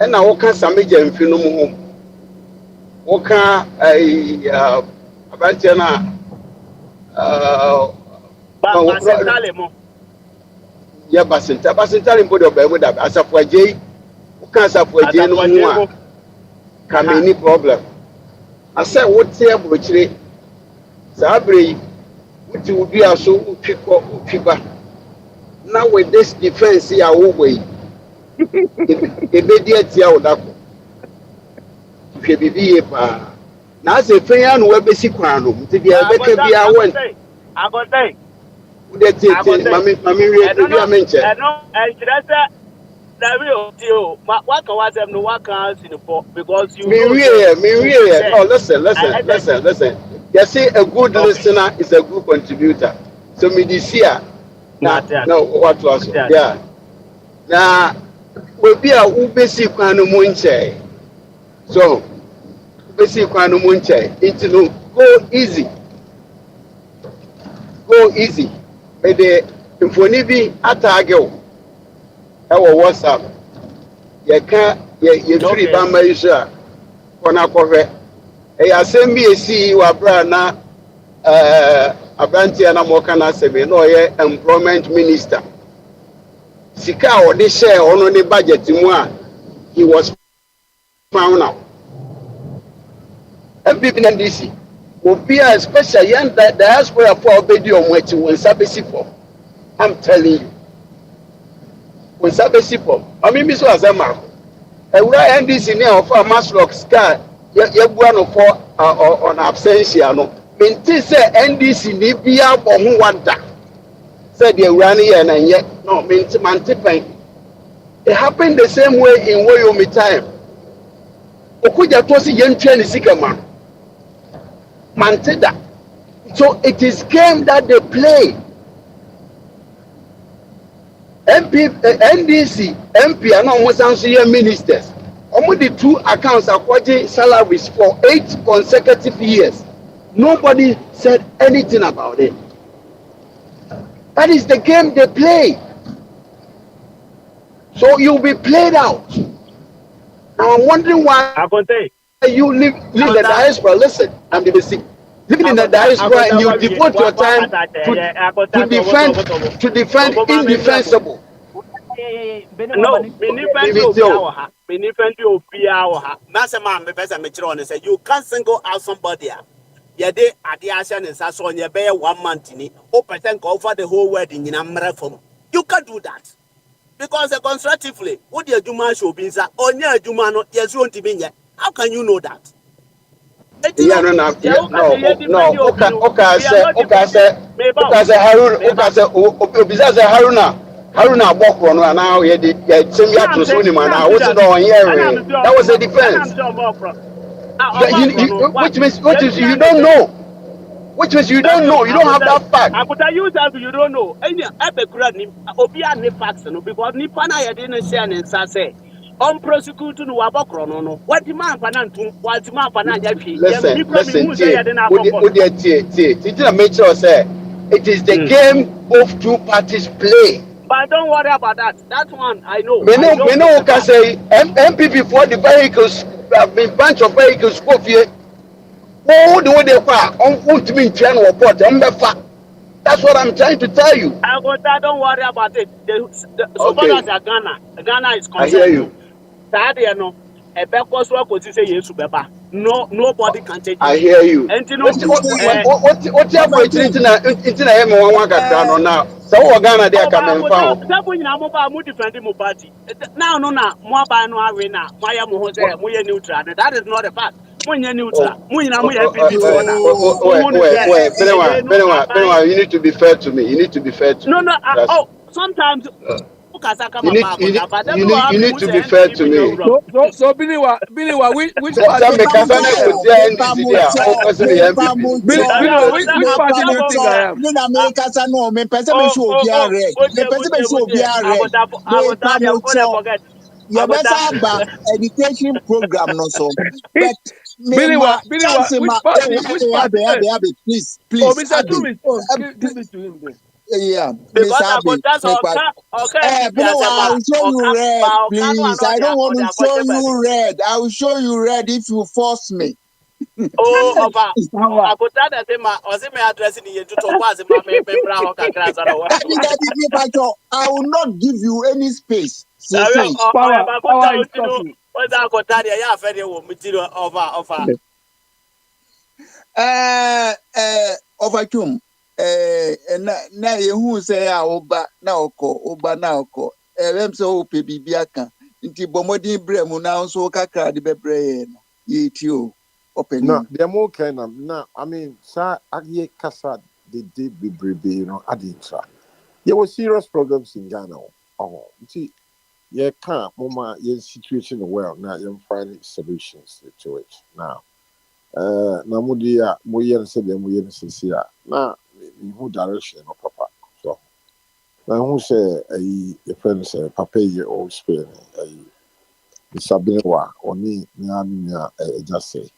And now, what can some major and film? What can a Abantana? Yeah, Basintali Bodo Bemuda, as a for J, who can't support J no more. Can be any problem. I said, what's here, Butchery? Sabri, which would be a so Upiba. Now, with this defense here, away. Immediate Yaudako. If you be a now, as a fair and web basic crown, to be a better be a one. I got say. Mammy, I mentioned. I know, and should I say, what can was them no work in the port because you. Me, no, listen. You see, a good listener is a good contributor. So, me this year, now, what was yeah. Now, we'll be a basic crown munche. So, basic crown munche. It's no go easy. Go easy. But the infoni bi atagel ewo WhatsApp ye ka ye free ba ma isha kona kohwe e asem bi esi wa bra na abranti na mo kana sebe no ye employment minister sika o de share ono ne budget mu a he was found out MPP NDC Obia, especially young diaspora for obedi on what you sabesi for. I'm telling you. When sabesi for. I mean, Miss Azama. And we are NDC now for a Maslock scar. You one for on absentia. No, maintain say NDC ni bia for who want that. Said the running and yet no maintain. It happened the same way in Wyoming time. Okuja tosi yentre ni sikama. Mantida. So it is game that they play. NDC, MP, and almost answer ministers. Only the 2 accounts are quoting salaries for 8 consecutive years. Nobody said anything about it. That is the game they play. So you'll be played out. Now I'm wondering why. I can say. You live in the diaspora. Listen, I'm the basic. Living in the diaspora and you devote your time to defend indefensible. No, you can't single out somebody. Yeah, they at the Asian and Sasson, you bear 1 month in it, 0% over the whole wedding in America. You can't do that. Because constructively, what your Juma show be on your Jumano, yes, won't be yet. How can you know that? Yeah, no. Okay, say Haruna Bokro now he did similar to Sunima now. What's it on here? That was a defense. Which means you don't know. Which means you don't know. You don't have that fact. I could use that you don't know. And I be granted Obia ne facts because Nipana didn't say and say. On prosecuting Wabokro, no. What the man Panantum, what the man Pananafi. Listen, make sure say it is the game both 2 parties play. But don't worry about that. That one I know. We know can say MPP for the vehicles, bunch of vehicles go here. Oh, the way they are on ultimate train or port, that's what I'm trying to tell you. Don't worry about it. So far as Ghana is concerned. I hear you. Nobody can take it. I hear you. And you know what you have for it now? So Ghana they are coming from. Now, more by no arena, Maya Mohoze, neutral. That is not a fact. When you're neutral, you need to be fair to me. You need to be fair to me. No, sometimes. You need to be fair to me. So Billy which party Some do you kasa think na I am? kutia NDC dia o kwese me MPP. Billy which party do you think I am? Me na me kasa no me pese me show obi are. Me pese me show obi are. Me pa mo cho. Ye besa ba education program no so. But me ma chance ma please Oh, please Mr. Abi. Tumis, oh, give it to him then. Yeah, Miss Because I Abby. got that But no, I'll show you red, please. I don't want to show you red. I will show you red if you force me. oh, Power. I got that or see me addressing you to Thomas, my member of Cacras. I will not give you any space. I Say. Power is talking. what's our Cotadia? Yeah, Federal material of Overcome. Na yehu say a oba na oba na oko. Em so ope bibia kan. Nti bomodin brem na nso kakra de bebre no. Ye ti o. No, Opening. they're more kind of now. I mean, sir, Agye Kasa, they did be brave, Adintra. There were serious problems in Ghana. Oh, see, yeah, can't, Mama, your situation well now. You're finding solutions to it now. Namudia, Moyen said, and we see now, who direction or papa. So, now who say a friend say, Papa, you old Spain, a Sabinewa, or me, just say.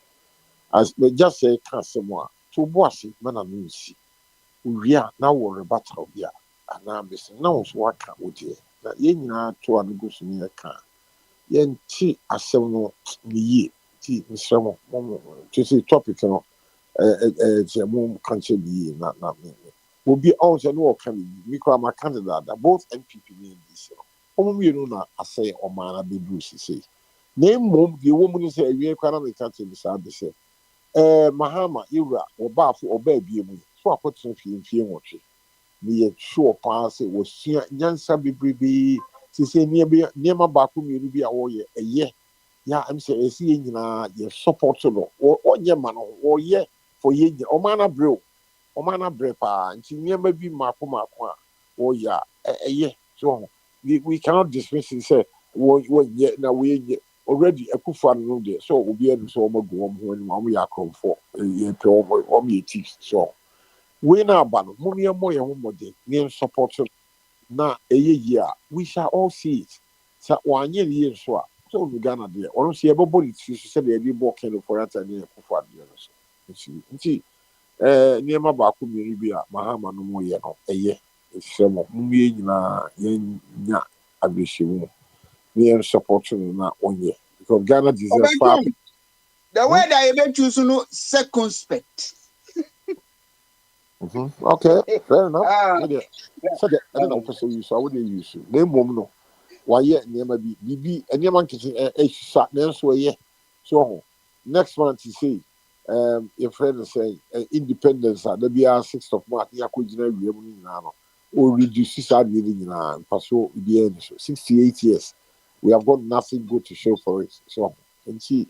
As they just say, can't say more. To bossy, man, I mean, we are now worried about how we are. And I'm missing no one's work with you. That you know, to an goose in your car. Yen tea as seven ye, tea, Mr. To see topic, a mom country be not me. Will be also no coming. Micro my candidate that both MPP name this year. Only you know, I say, or man, I be Bruce, say. Name mom, the woman is a real economic country beside the same. Mahama Ira or Bafu or baby, so I put some few me sure pass it was Yansa Bibi, she say near my back, you be a year. Yeah, I'm saying, seeing your support or your man or ye for ye or mana brew or mana brepa, and she never be Makuma or yeah, a year. So we cannot dismiss and say, what yet now we already a kufan no there, so we'll be able to go when we are come for a me teach. So we now ban money and more name support now a year. We shall all see it. So 1 year so. So we Ghana there. Or see everybody to say they be working for that and kufan. See, near my back will be a Mahama no more year no a year. It's some of me na yen I wish you near supporting not 1 year. Because Ghana deserves far. The word I even choose no circumspect. Okay, fair enough. So that I don't know for use. I wouldn't use you. Name woman no. Why yet near my BB and your man kitchen a shot then so yeah. So next month you see your friend is saying independence at the BR 6th of March, Yakujina Nano, or reduce this reading in Paso 68 years. We have got nothing good to show for it. So and see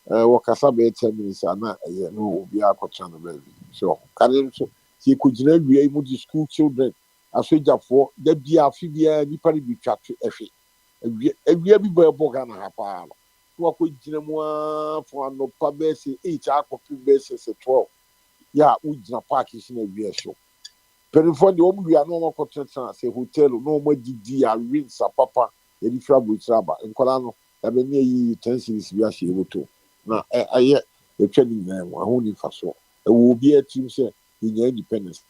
Wakasabe 10 minutes are not no be our baby. So can so he could be able to school children as we for the BR nipa be chat to Effie. Every boy Bogana Hapa. What could Jinamua for no pabes 8 copy bases at 12. Yeah, Ujina Park is in a beer show. But for the home we are no more content say hotel, no more DD, rinse a papa, any trouble with Raba and Colano. I mean, ye 10 cities we are able to. Now, I hear the training them, I only for so. It will be a team say in your independence.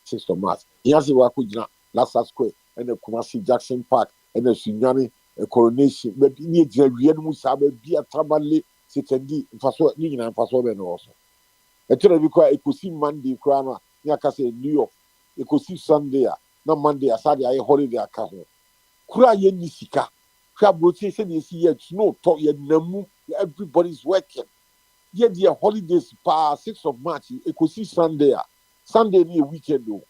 6th of March. He has a Wakujina, Lassa Square, and the Kumasi Jackson Park, and the Sunyani coronation. But he needs a real Musabe, be a Tabali, Sitendi, Faso, Nina, and Faso, and also. A tell you quite a could see Monday, Krana, Yakase, New York. You could see Sunday, not Monday, Saturday, a holiday. Kura Yen Nisika. Crab rotation is here, no talk yet, Namu, everybody's working. Yet the holidays past 6th of March, you could see Sunday. Sunday be a weekend though.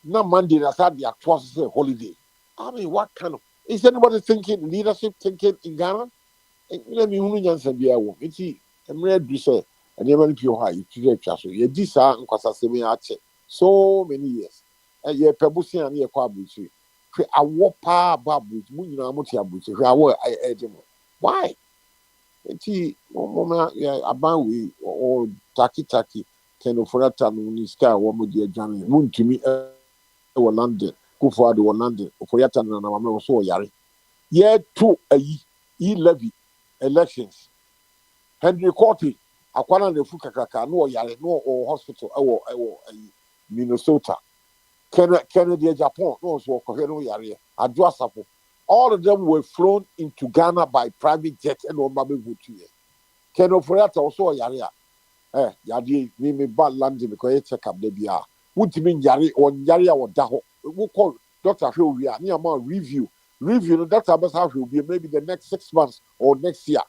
Not Monday, that's how they are twice a holiday. I mean, what kind of is anybody thinking leadership thinking in Ghana? Let me answer be a woman. I'm ready to say, and you want to high to so you this are so many years. And you're Pebusi and you're Quabusi. awo pa babu mu nyina mo ti abuchi hwe awo ejemo why enti mama aban we o taki keno forata no ni sky wo mo di adwane muntumi wo London kufo ade wo London forata na mama so yare ye to ayi levy elections Henry Courtney akwana na fu kakaka no yare no hospital ewo Minnesota Kennedy Japan no so no yare adwo asapo all of them were flown into Ghana by private jet and on baby vote here Keno Forata also yare yade me ba landing because check up the bia wutimi yare on yare a woda ho we call Dr. Hwewia na ma review no Dr. Basa will be maybe the next 6 months or next year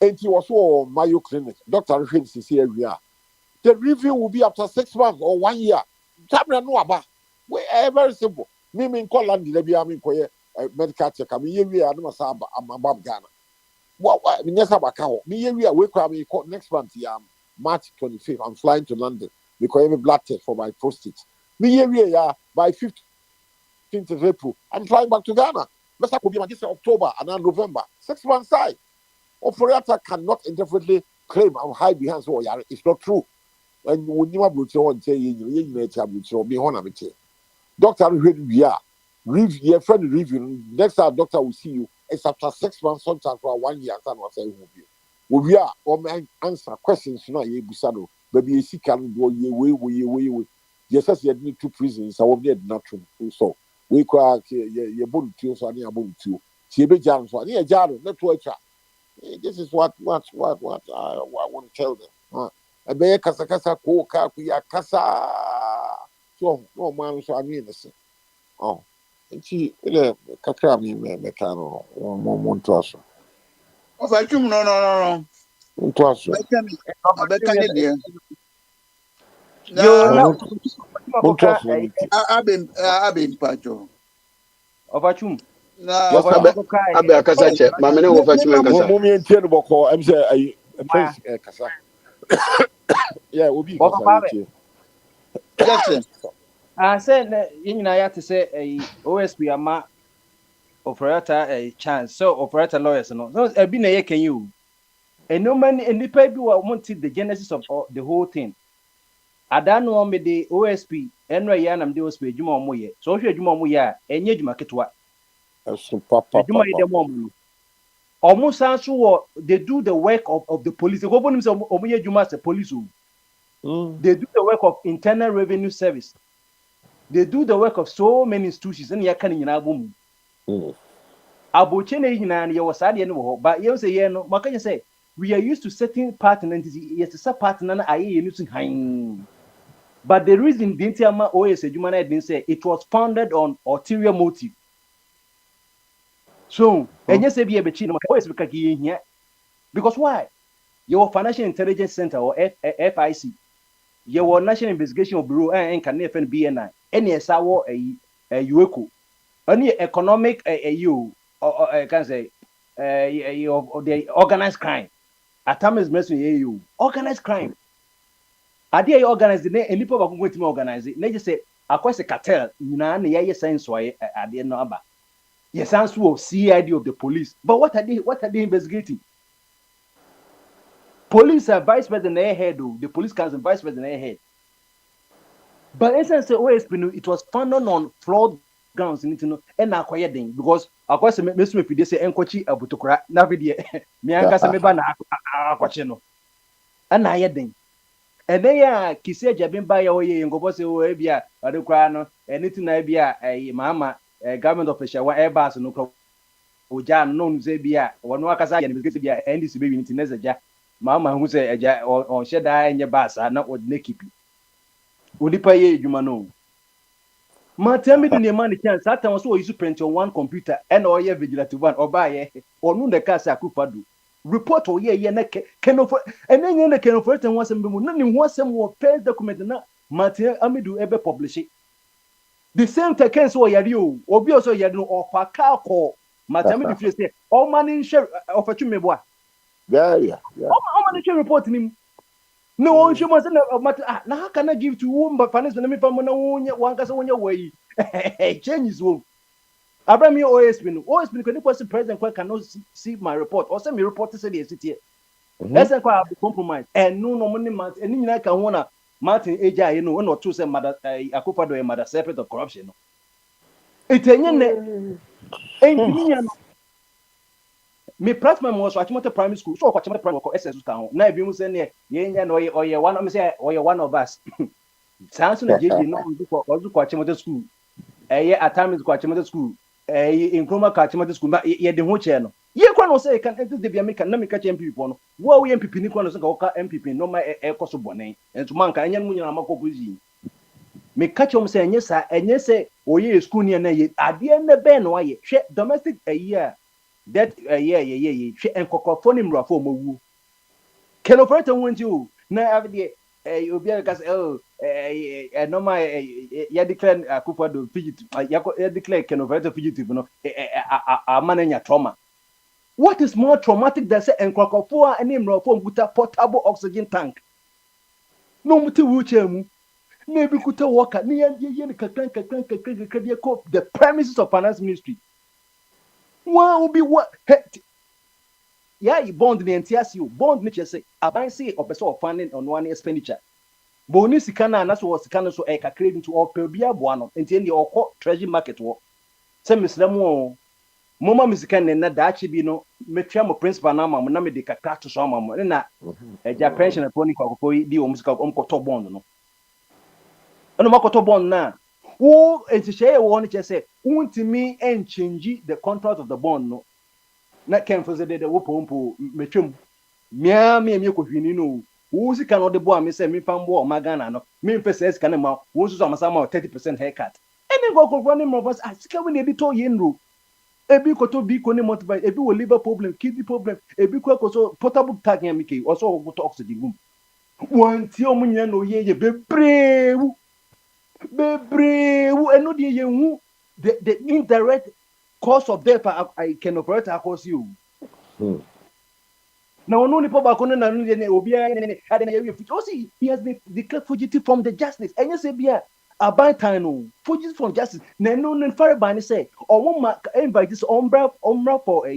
and he was on Mayo Clinic Dr. Hwewia area the review will be after 6 months or 1 year tabra no aba we very simple me call landing the bia me koye medical check am ye wi na masa am Ghana what me nyesa baka ho me ye wi we kwa me next month ya March 25th, I'm flying to London because I have a blood test for my prostate. Me by 15th of April, I'm flying back to Ghana. Mr. Kobe, this is October and then November. 6 months side. Operator cannot indefinitely claim I'm high behind so it's not true. And when you are on say you Doctor your friend review next time doctor will see you. It's after 6 months, sometimes for 1 year, and I'll say we are or answer questions no ye busano baby you see can do ye we yes as you need 2 prisons I will be not true so we kwa ye bodu Tues so ani abodu Tues ti be jan so ani e jan na to acha this is what I want to tell them e be kasa ko ka ku ya kasa so no man so ani ne se oh nti ele kakra mi me ka no mo to aso Ovachum no. Ntoaso. Abeka ne de. Yo na Ntoaso. Abem pacho. Ovachum. Na abe akasa che mama ne wo Ovachum nkasa. Mo mi entie no boko am say ayi prince kasa. Yeah, obi kasa entie. Jackson. Say nyina ya te say OSP ama operator a chance so operator lawyers no so ebi na ye kan you and no man nipa bi wa want the genesis of the whole thing adanu me the OSP enro ya nam the OSP adwuma omo ye so hwe adwuma omo ye a enye adwuma ketwa eso papa adwuma ye dem omo omo san so wo they do the work of the police go bonim say omo ye adwuma as a police they do the work of internal revenue service they do the work of so many institutions and ya kan nyina bom aboche na yina ye wasade ne wo ba ye say ye no makanya say we are used to certain partner yes to set partner na aye ye nusu han but the reason the Intiama OS adwuma na didn't say it was founded on ulterior motive so enye say be chi no OS because here because why your financial intelligence center or FIC your national investigation bureau and can FN BNI any esa wo UECO any economic you can say the organized crime at times mention you organized crime ade organized ne enipa ba ko ntimi organize na je say akwese cartel nyina na ye sense why ade no aba ye sense of CID of the police but what are they investigating police are vice president ahead the police council vice president ahead but essence OSP no it was founded on flawed grounds in it no and na akoye den because akwese mesu mefide say enkochi abutokra na video me anka se me ba na akwache no ana aye den and then ya kisi ajabin ba ya oye ngobo se o ebia adekwa no anything na ebia mama government official wa airbus no ko oja no no se bia wono akasa ya ne bia ndc be unity nezaja mama hu se eja on sheda enye basa na odne kipi onipa ye edwuma no ma tell do ne man chance that time so use print on one computer and oye vigilante one oba ye onu de ka sa akufado report or ye na keno for and then the keno for it was some na ni ho asem wo first document na Martin Amidu ebe publish the same take so yari o obi also yari no ofaka ko Martin Amidu feel say all man share of atwumeboa yeah all man share report ni no one show must na how can I give to whom but finance na me fam na wonya wankasa wonya way changes wo Abraham OSP no OSP no person president cannot see my report or send me report to say the city. Esen kwa be compromise no money mat eni nyina ka ho na Martin Eja you know no to say mother Akufo-Addo e mother separate of corruption no. Etenye ne entimi nya no me platform mo so Achimota primary school so Achimota primary ko SS ka ho na bi mu say ne ye nya no oye one me say oye one of us. Sanso na JJ no ozu ko Achimota school Atamis ko Achimota school Nkrumah ka Achimota school ba ye de ho che no ye kwa no say kan enti de bia me kan na me ka MPP po no wo we MPP ni kwa no so ka ka MPP no ma koso bonen ento man ka enya mu nyina ma kopozi me ka che mo say enye say oye school ni na ye ade na be no aye hwe domestic year that ye hwe enkokofo ni mrafo mawu keno operator wonti o na avde obi aka say no ma ya declare Akufo-Addo fugitive ya declare keno operator fugitive no amananya trauma. What is more traumatic than say enkokofo ani mrafo mbuta portable oxygen tank no muti wheelchair mu na bi kuta worker ni ye kakran de ko the premises of finance ministry one will be what yeah you bond the NTSU bond ni say aban say opeso of funding on one expenditure boni sika na so sika no so e kakra bi to opel bia boa no enti ndi okọ treasury market wo say mislamu moma misika na daachi bi no metwa mo principal na ma mo na me de kakra to so ma mo na eja pension na poni kwakoko di o musika omkoto bond no eno makoto bond na wo enti wo no che say untimi change the contract of the bond no na kenfo de wo pompo metwam me ko hwini no wo sika no de bo am say me pambo o magana no me mfe say sika na ma wo nso amasa ma 30% haircut eni go ko ni mo bas sika we na bi to ye nro ebi ko to bi ko ni motivate ebi wo liver problem kidney problem ebi ko so portable tag yam ke also go to oxygen boom won ti o munya no ye bebrewu eno de ye hu the indirect cause of death I can operate across you. Now, only people back on he has been declared fugitive from the justice. And you say, "Bia, about time, fugitive from justice." No, Farabani say, "Or one invite this Umbra for a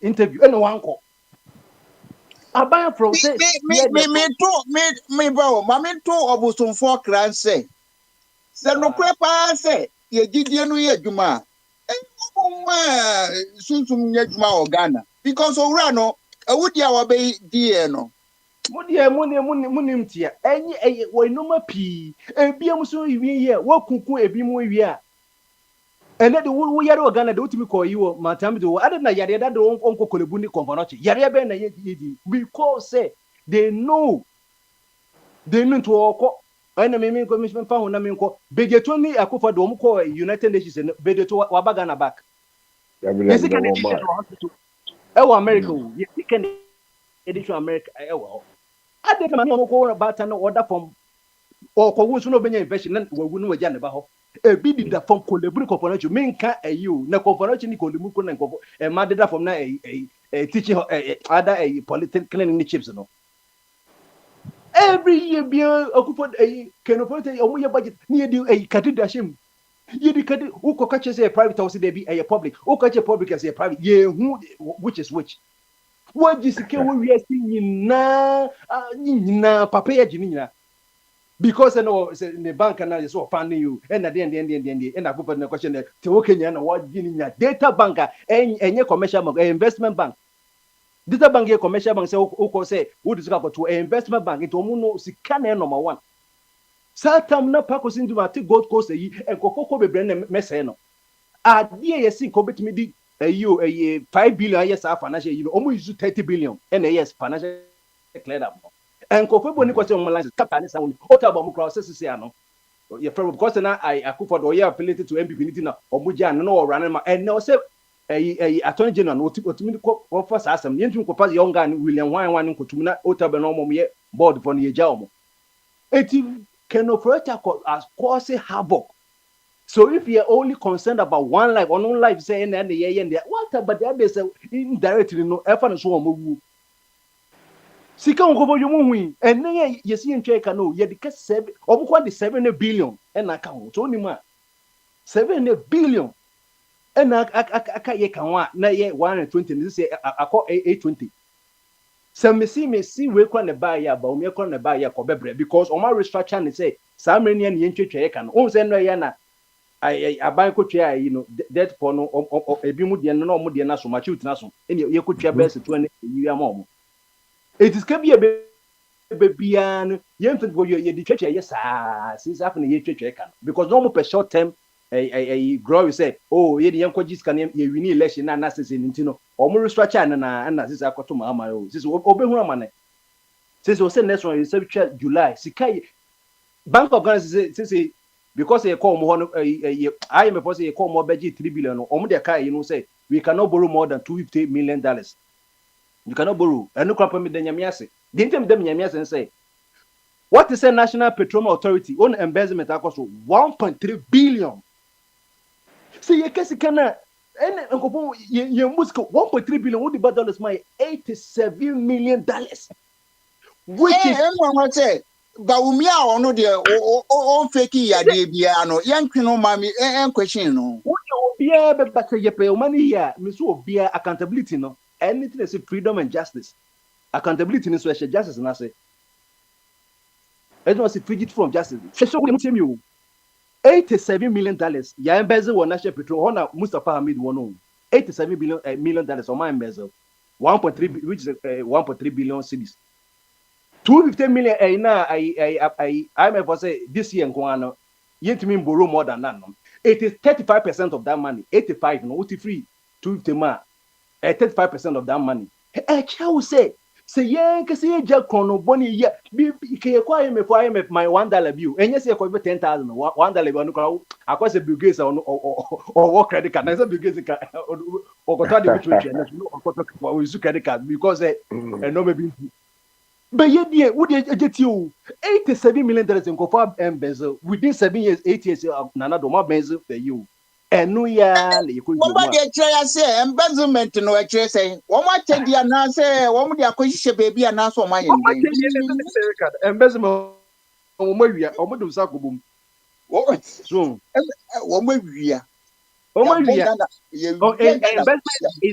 interview." And one call. About from say, me bro, mami to obusumfo kran say. Se no kwepa say, ye gidie no ye dwuma. Sunsun ye dwuma o Ghana because owura no awudi a wabe die no munim tia enyi wo noma pi ebiam so wi ye wo kuku ebimu wi a ene de wo yare o Ghana de utimi ko yi wo matam de wo ade na yare da de onko kolebu ni konfonochi yare be na ye because say they know to okọ ene me commission fa ho na me nko begeto ni Akufo-Addo mo ko United Nations begeto wabaga na back yes can the hospital America yes can edition America ade kama no ko bata no order from or ko won so no benya infection na wagu no wagya ne ba ho e bi di da from kolebri konfonochi me nka ayu na konfonochi ni kolemu ko na nkofo e ma de da from na teaching other polytechnic ni chips no every year be Akufo-Addo Kenofote omuye budget ni ye kadida shem ye di kadi uko kache say private house dey be public uko kache public as private ye who which is which what is ke we are seeing na papa ye jini nyina because no the bank na is so funding you and then and Akufo na question te wo Kenya na what jini nyina data bank enye commercial bank investment bank data bank ye commercial bank say uko say wo disika ko to investment bank into mu no sika na number 1 Satam na pako sindu ati Gold Coast yi enkokoko bebre na mese no adie yesi ko betimi di 5 billion yes financial you know omo use 30 billion and yes financial cleared up enkofo boni ko se on license capital ni sound ota ba mu cross sisi ano ye from because na Akufo-Addo ye affiliated to MPP niti na omuja no o run ma and no say attorney general no otimi ko for asem ye ntimi ko pass young guy William Wan nkotumi na ota be no omo ye board for ye ja omo eti Kenofote as causing havoc. So if you're only concerned about one life, or no life, say and what about the others indirectly no effort so on. Sika unko you hui and then you see in check no you the 7 billion and account only ma 7 billion and aka ye kan wa na ye 120 this say akọ 820 so me see we kwa ne buy ya ba o me kwa ne buy ya ko bebre because o ma restructure ne say saa many na ye ntwetwe ye kan o say no ye na aban ko twa yi no debt for no ebi mu de no mo de na so ma chi utina so ene ye ko twa best to ne yi ama mo it is ka bi be bia no ye mfa go ye di twetwe ye saa since happen ye twetwe kan because no mo per short term grow say oh ye de yan ko gis kan ye win election na say ntino o mo restructure na since akoto ma ama o since obehu ama ne since o say next one you say July sikai Bank of Ghana say because they call more I am a say call more budget 3 billion or the car say we cannot borrow more than $250 million. You cannot borrow and no company then yamiase. Didn't them yamiase and say what is a National Petroleum Authority on embezzlement cost 1.3 billion. See you can and you must 1.3 billion would be dollars my $87 million. Which is ba umi a ono de o fake ya de bia no yankwe no mami question no obia be ba say yepe o mani here me so obia accountability no anything is freedom and justice accountability no so justice na say it was frigid from justice so we tell you $87 million ya embezzle won national petrol na Mustafa Hamid won $87 million on my embezzle 1.3 which is 1.3 billion cedis 250 million I for say this year nkwano yet mean borrow more than that no it is 35% of that money 85 no what free 250 ma 35% of that money how say yen ke say ja kono boni ya bi ke kwa IMF my $1 bill enye say ko be 10,000 $1 bill no kwa akwa say Bill Gates or work credit card na say Bill Gates ka o ko tadi which no o ko to use credit card because no maybe but yet, $87 million in Kofa embezzle within 7 years, 8 years. Nana do ma embezzle for you. And no ya le you nobody try say embezzlement no try say wo ma tedi ana say wo mo de akohihye baby ana so ma yen den embezzlement o mo wia o mo do sa ko bom so wo mo wia embezzlement is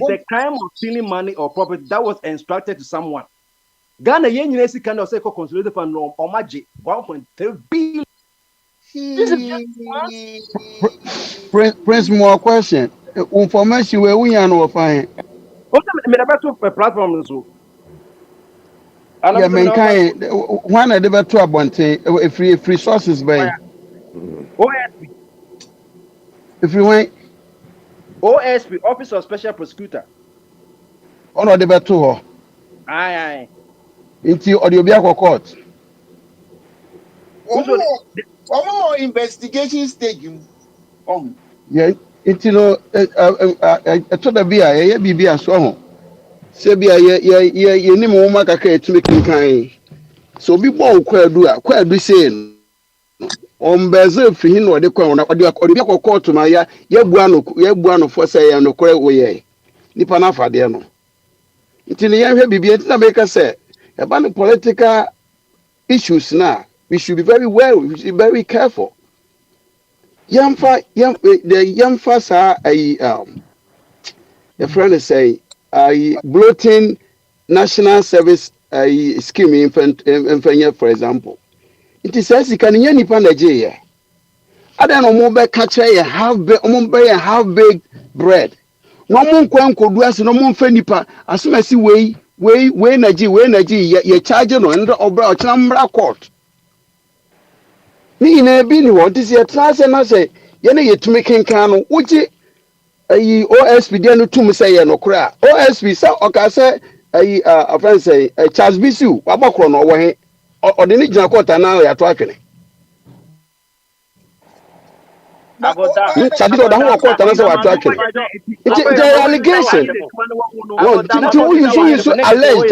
the crime of stealing money or property that was instructed to someone. Ghana yen nyina si kan say ko consolidated fund no o maje 1.3 billion. Prince, more question. Information where we are no fine. What me da beto platform so. Yeah, mankind. One of the better abonte free sources by. OSP. If you went OSP, Office of Special Prosecutor. on the better. Aye. Into audio court. One investigation stage. Yeah, it's I told the beer, yeah, be a song. Say be a name woman to make kind. So be more quite do saying. On Brazil, for him or the corner, or the court to my ya buano for say, and no correct way. Nipana Fadiano. It's in the young baby, it's not make us say about the political issues now. We should be we should be very careful. The young fast are the friend is say bloating national service scheme in for example. It is says you can hear Nipa Nigeria. I don't know more catch a half baked bread. No more kwan kodu ase no more nipa asomasi we energy ye charge no and obra o chambra court. Ni na bi ni what is your trance na say ye na yetumi kenkan no uji ayi OSP dia no tum say ye no kra OSP say oka say ayi offense say Charles Bisu wabakro no wo he o de ni gina court na ya to atwene. Sabi so da ho court na say wa to atwene. It's an allegation. No, you so alleged.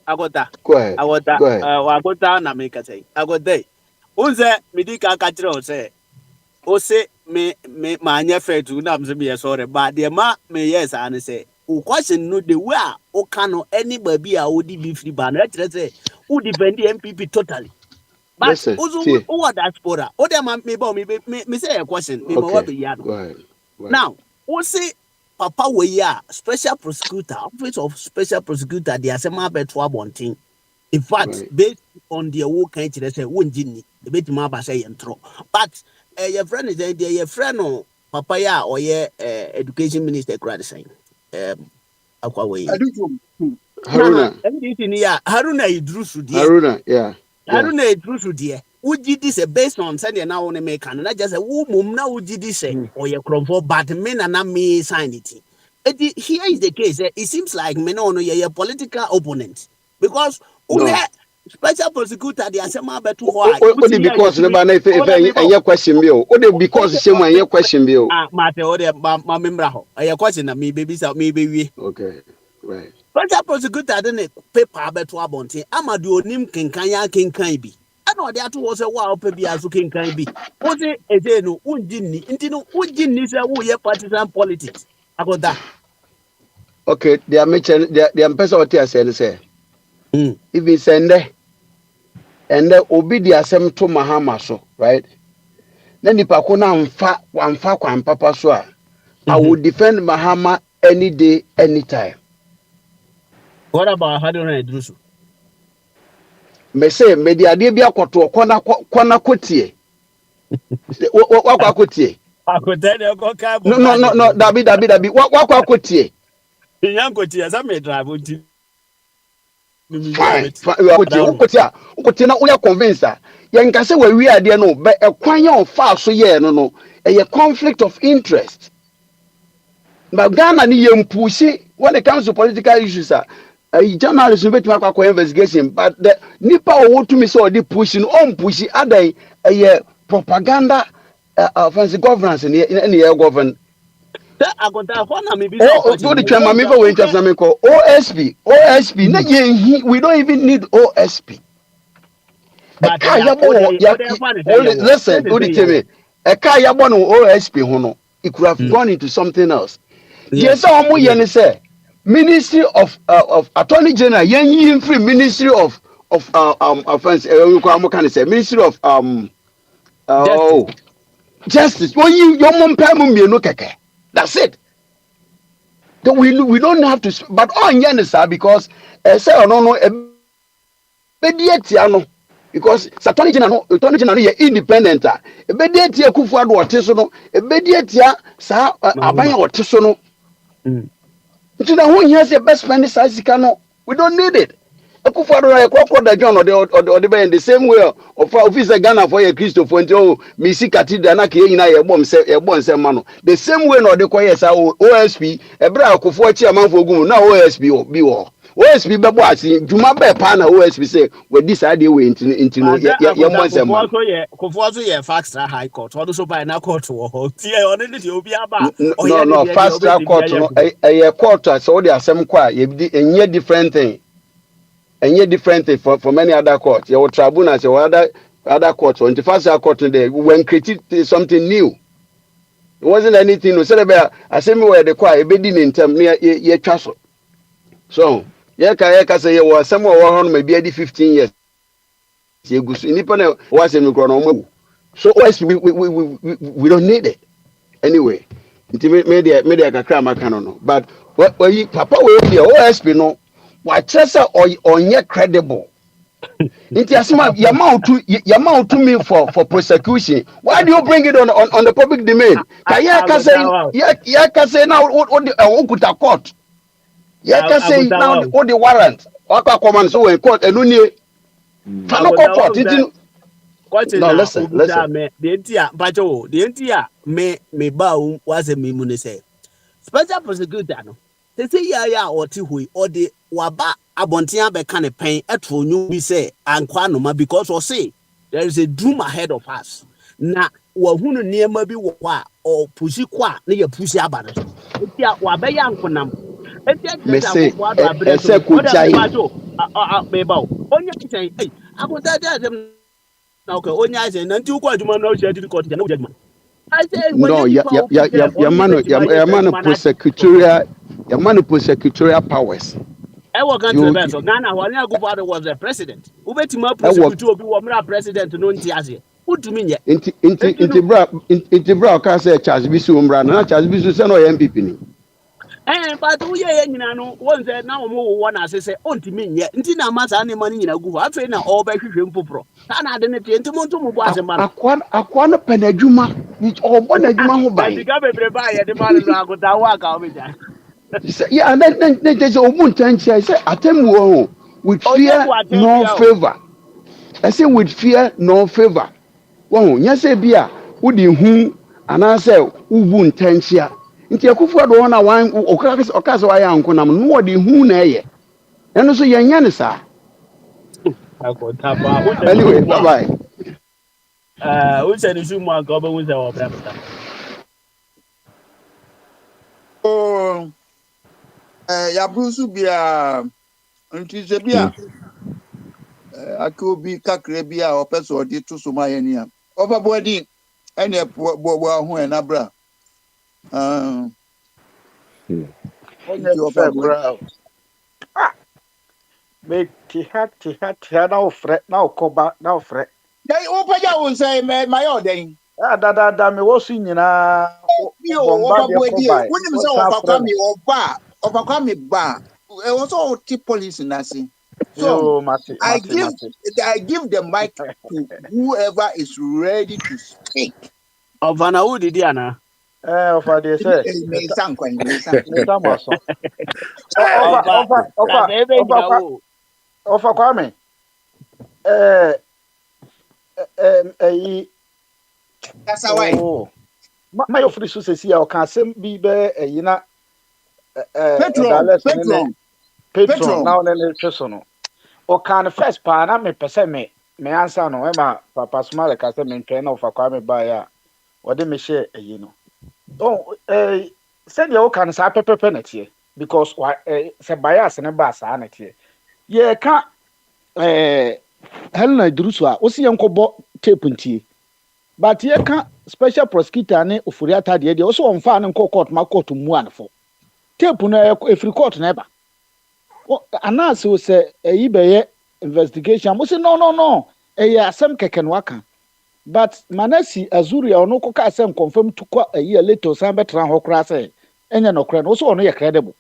Go ahead. Go ahead. Agota na make say. Agota. Unze midika kachiro say. Ose me manya fair to na mse be sorry but the ma me yes and say. O question no the way o cano any baby a odi be free ban. Let's say who defend the MPP totally. But Listen, also, see. what diaspora? Oh, there, me say a question. Me Okay, be yano. go ahead. Go ahead. Now, we say Papa we ya special prosecutor, office of special prosecutor. They are some better one thing. In fact, Right. based on the work, kind of say one genie, the bit maba say intro. But your friend is there. Your friend no Papa ya or your education minister grad saying akwa we. Nana, Haruna. everything ya Haruna Idrusu dear. Haruna, yeah. Yeah. Haruna Idrusu dear. Would you this based on Sunday now on a make and not just a woman now would you this or your crumble, but men and not me sign it. Here is the case. It seems like me no your political opponent because No. special prosecutor the asema beto ho a Only because the man if any question bill. Only because the same one your question bill. mate o de ma membra ho e question na me baby sa me be wie Okay. Right. special prosecutor de paper beto abonte amade onim kenkan ya kenkan bi ana ode ato wo se wa opa bi aso kenkan bi wo se eje no unji ni nti no unji ni se wo ye partisan politics agoda. Okay, they are mentioned they are person what you say. If we send and obi di asem to Mahama so, right? Then the pakuna amfa kwan papa so a I will defend Mahama any day, anytime. What about Haruna Idrusu? Me say me di ade bi akoto kwana kotie. Wakwa kotie. Akotene ko ka bo. No, dabi. Wakwa kotie. Yankotie za me drive unti. Fine. Kotie na uya convince a. Yen ka say we wi ade no, be ekwan ya ofa so ye no, a conflict of interest. But Ghana ni yempushi when it comes to political issues journalists will be to investigation, but the nipa owo to me so the pushing on pushing other a propaganda offensive governance in the government. The chairman me for interest na me call OSP. We don't even need OSP. Listen, a car ya born OSP hono. It could have gone into something else. Yes, say Ministry of Attorney General, yen free Ministry of offense. Can say Ministry of Justice. When your mom pay no keke. That's it. We don't have to. But on yen sir because say no no because Attorney General independent. Ebediatia Kufuado oteso no ebediatia sa abanya oteso no. Nti na who has the best spending size no, we don't need it. Akufuado na ekwa da John or the be in the same way of officer Ghana for your Christopher nti misi cathedral na ke nyina ye bom se ma no. The same way no de koye sa OSP ebra akufo chairman for gum na OSP bi wo. OSP be bo ase dwuma be pa na OSP say we decide we nti no ye mo se ma. Kofo so ye fax high court. Odo so by na court wo. Tie one ne de obi aba. No, fast track court no a court so the asem kwa ye enye different thing. Enye different thing for many other courts. Your tribunals your other courts. On the fast track court today when created something new. It wasn't anything no say be asem where the kwa e be di in term ye twa so. So ye ka say ye was some wo ho no maybe 15 years. Ye gusu nipa na was em kro no mo. So we don't need it. Anyway, media kakra maka no but what you papa we be OSP no wa chese onye credible. Inti asema your to me for prosecution. Why do you bring it on the public domain? Ya ka say now okuta court. Ya ka say now all the warrant. Waka command so in court enunye. Fano court no, listen. The entire me bow was a mimune say. Special prosecutor no. They say ya or tihui or the waba abontia be can a pain at for you we say and quanoma because or say there is a doom ahead of us. Na wahunu near maybe wa or pussy qua near pussy abadas. Ya wabe yan konam. Me say Onye say hey I go that okay, only I say, "Nanti uko ajuma na ushia didi kote jana ujajuma." I say, no, your man prosecutorial powers. Our country You best. So Ghana, when Akufo-Addo was the president, who bet him ɛwɔ prosecute obi wɔ president no ntiase. Who to me yet? nti bra ɔka sɛ Charles bi si wo mmra no na Charles bi so sɛ na ɔyɛ MPP ni. But we are no one said now one as I say, on to me yet. Until massa any money in a go. I feel now all by him for pro. And I didn't into Montumu was a man. Akwa no pɛ n'adwuma ɔbɔ n'adwuma ho Then ban. become a buy the man and I go to work out with that. Yeah, and then they say omu ntanchi I say atemu wɔ ho with Oh, yeah, fear what no favour. I say with fear no favour. Wɔn nyɛ sɛ bi a wodi hu anaasɛ wubu ntankyia nti Akufo-Addo wɔn a wɔn ɔka sɛ wɔayɛ anko nam no wɔde hu na ɛyɛ ɛno nso yɛn nyɛ ne saa. I go tapa. Who's the Anyway, issue bye more? bye. Who's the issue more? Go over with the Brabata. Oh, ya brusu bia nti se bia akobi kakra bia opeso odi to so ma yani a oba bodi ene bo ho e na bra onye nti oba fair bodi crowd. Ah, me tiha na ofre na okoba na ofre. dai opa ja won say me yo den Ah, da me wo su nyina bio bomba oba de bodi kobai. wonim Wo say sa ofa frɛ kwa no. mi oba kwa mi ba e wo so ti police na si so Yo, mate. I give the mic to whoever is ready to speak. Of an old Diana. Ofa de say. Me sankwan me sankwan. Meta maso. Of Ofa Kwame. Eh yi That's why. ma yo free so sesi a o kan asem bi be yi na patron now ne tweso no. O kan first pa na me pese me answer no e ma papa smale ka se me ntwe na Ofa Kwame ba ya. O de me share yi no. Oh said you can say pepepe na tie because se bias ne ba sa na tie. Ye ka Helena Drusu a o si yenkobo tape ntie. But ye ka special prosecutor ne Ofuriata de o so on fa ne court ma court mu anfo. Tape no every court na eba. O anase o se eyi be ye investigation. Mo say no. Asem keke no aka. But Manasi Azuria ono koka asem confirm to kwa a year later san betra ho kra say enya no kra no so ono ye credible.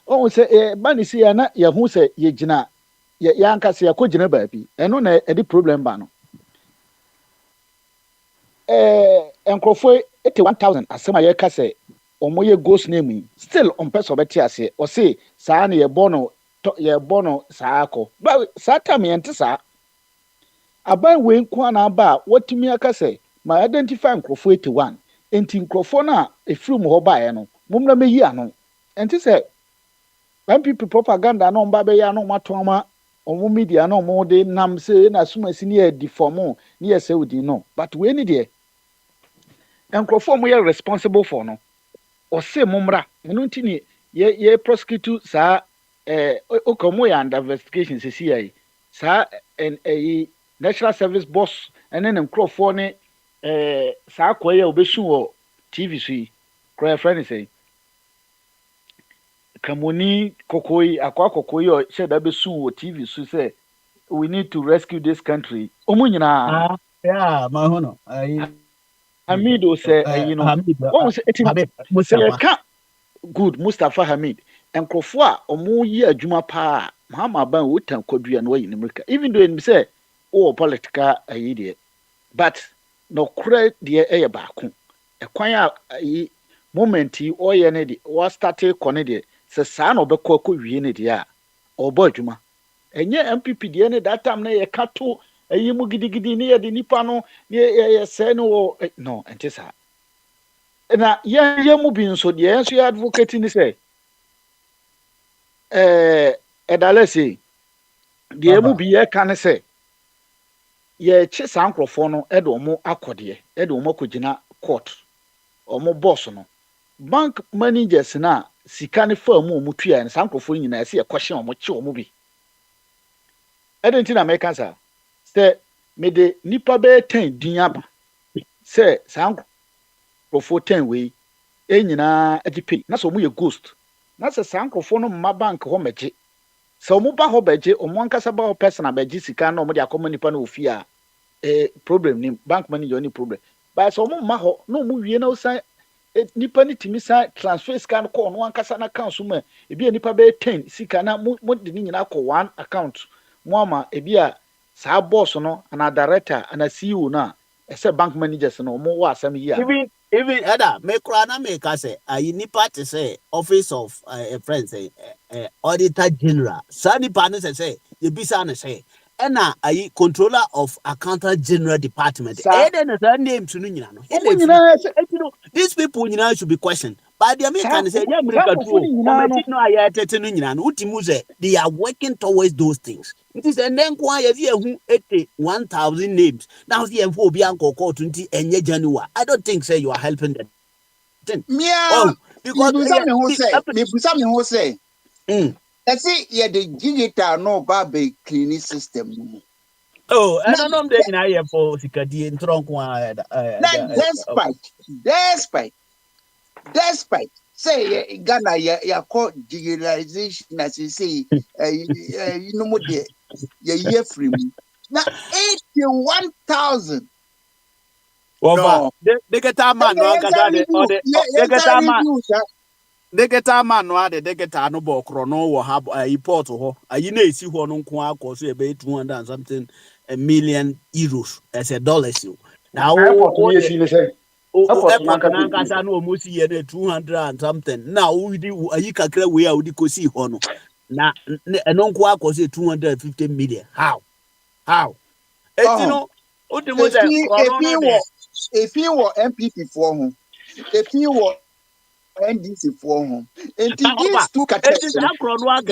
O say Manisi ya na ye hu say ye gina ye anka say akogina ba bi. Eno na e di problem ba no. Enkrofo 81,000 asem aye ka say omo ye ghost name still on person beti ase o say saa na ye bono saa akọ. Ba saa time ye nte saa aban we nko na aba watumi aka sɛ ma identify nkrofo 81 enti nkrofo na efiri mu hɔ bae no mumna meyi ano enti sɛ MPP propaganda na omba be ya no mato ma omo media na omo de nam se na sumasi ne adi form ne yɛ sɛ odi no but we ni de nkrofo mo yɛ responsible for no o se mumra no ntini ye prosecute saa o komo ya under investigation se CIA saa National Service Boss and then Crawford ne saa kwaye obesu wo TV so yi cry friend say Kamoni Kokoyi akwa Kokoyi o said that besu wo TV so say we need to rescue this country omu nyina yeah my hono Hamido say what was it Mustafa good Mustafa Hamid and Crawford a omu yi adwuma pa Muhammad ban wotan kwadua no yi in America even though him say o political idea but no kura de eye baako ekwan a moment yi oye ne de o start ko ne de se saa na obekọ wie ne de a obo adwuma enye MPP de ne that time na ye kato ayi mu gidigidi ne ye de nipa no ye se no no ente saa na ye mu bi nso de enso ye advocate ni say edalese de mu bi ye ka ne say ye che saa nkrofo no e de omo akode e de omo akogina court omo boss no bank managers na sika ne fa mu omo tua ne saa nkrofo nyina se ye kwhye omo che omo bi na make answer say me de nipa be 10 din aba say saa nkrofo 10 we e nyina agipe na so omo ye ghost na sɛ saa nkurɔfoɔ no mma bank hɔ mɛgye sɛ ɔmo ba hɔ bɛgye ɔmo ankasa ba hɔ personal bɛgye sika na ɔmo de akɔma nipa no ofi a problem ni bank manager ni problem ba sɛ ɔmo mma hɔ na ɔmo wie na ɔsan nipa no tumi san transfer sika no kɔ ɔno ankasa na account so ma ebi a nipa bɛyɛ 10 sika na mo de ne nyinaa kɔ one account mo ama ebi a saa boss no ana director ana CEO na ɛsɛ bank managers no ɔmo wɔ asɛm yi a even Ada me kura na me ka say ayi nipa te say office of a friend say auditor general sa nipa ne say ye bisa ne say ɛna ayi controller of accountant general department then the names no nyina no these people nyina should be questioned but the American say yeah America too committee no ayi tete no nyina no utimu say they are working towards those things it is and then kwa ye hu 1,000 names now see em for obi ankoko 20 enye January I don't think say you are helping them because me busa me who say that's it yeah the digital no babe cleaning system I don't know them in here for sikadi ntronko despite say Ghana ya call digitalization as you say you know what the year free now 81,000 no they get a man no they get a man no they get no bokro no wo ha report ho ayi na esi ho no nko akọ so e be 200 and something million euros as a dollars you now airport no almost here 200 and something now we do ayi kakra we a we kosi ho no na eno nko akọ so 250 million how you know if you were MPP for home if you were NDC for home and these two categories they are not credible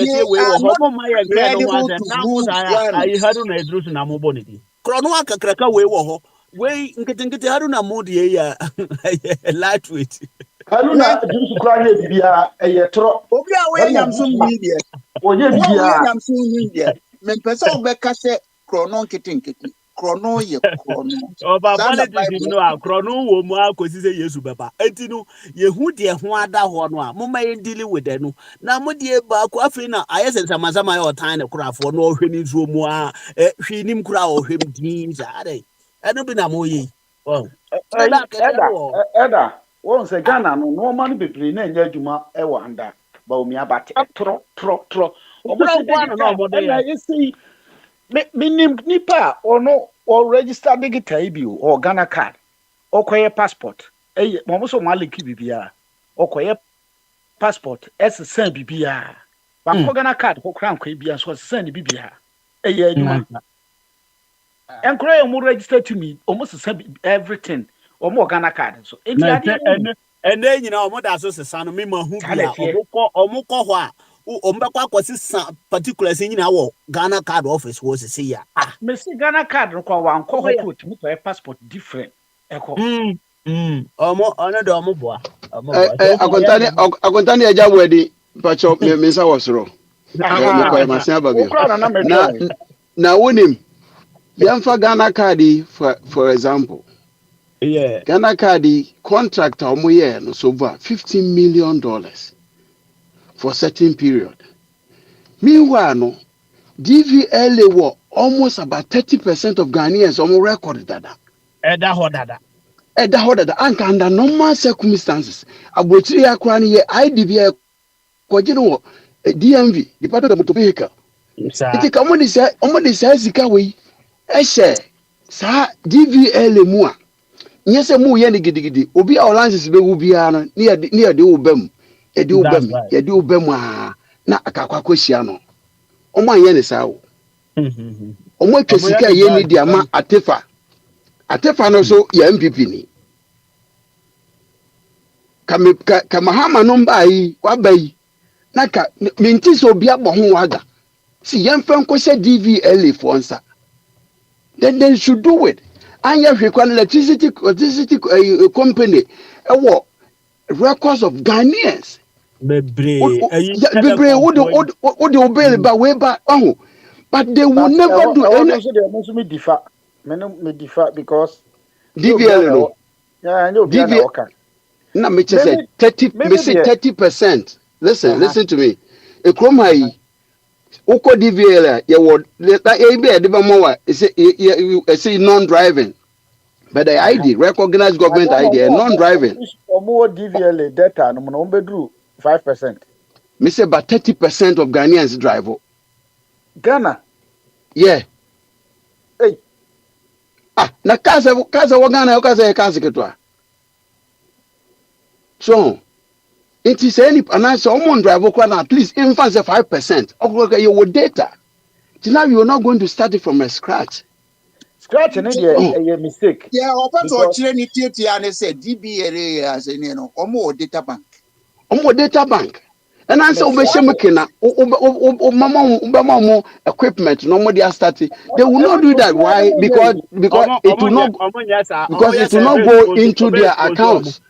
to lose I had on a drusen amobonity Cronoa kakraka we wo we nkete haruna modi ya lightweight haruna jusu kra ye bibia tro obi a we nyam so media oye bibia we nyam so media me pese obeka se krono nkete krono ye krono oba politics no krono wo mu akosi se Yesu beba enti no ye hu de ho ada ho no a moma ye deal with no na mo de ba ko afi na ayese nsamazama ye otan ne kurafo no ohwe ni nsuo mu a hwi nim kura ohwem din za ade eno bi na mo yi Eda won se Ghana no man bebre na nya adwuma e wo anda ba omi abate tro omo se na ye see me nipa ono or register digital bi o Ghana card okoye passport mo so ma link bibia okoye passport sen bibia ba ko Ghana card ko kran ko bibia so sen bibia adwuma enkro e mo register to me almost everything omo Ghana card so enti ade nyina omo da so sesa no me ma hu bia omo ko ho a ombekwa kwasi particular sin nyina wo Ghana card office wo sese ya me see Ghana card no kwa wan ko ho ko timi ko passport different eko omo ono do omo boa akontani eja wedi pacho me nsa wosoro me ko masia babio na wonim yamfa Ghana card for example Ghana card contract omo ye no so over $15 million for certain period. Meanwhile, no, DVLA were almost about 30% of Ghanaians on record that. And under normal circumstances, Abochiri Akwani ye IDBI kwajino DMV, Department of Motor Vehicle. It common is sika we sa DVLA mua. Nyese mu ye ni gidigidi. Obi a license be wu biara near the ubem. Yedi ubem na akakwa kwehia no omo anye ne sawo omo twesika ye ni dia ma atefa no so ya MPP ni ka mahama no mbai wabai na ka minti so bia bo ho waga si yemfa nkohye DVLA for nsa then they should do it anya hwekwa electricity company ewo records of Ghanaians bebre would obey by way back but they will never do anything. Me differ because DVL no DVL na me say 30% listen to me. Ekromai, Oko DVL, you would let that A be a debamoa, it's a non-driving. But the ID, recognized government ID, non-driving. Omo DVLA data no mo bedru 5%. Me say about 30% of Ghanaians drive. Ghana. Yeah. Hey. Na kaza wa Ghana yo kaza ya kaza ketwa. So, it is any and I say someone drive at least in fact 5%. Okay, you with data. So now you're not going to start it from a scratch. Scratch and a mistake. Yeah, open to training and say DBA as a or data bank. Data bank. And I say obeshemekena mama equipment no more they are starting. They will not do that. Why? Because it will not go into their accounts.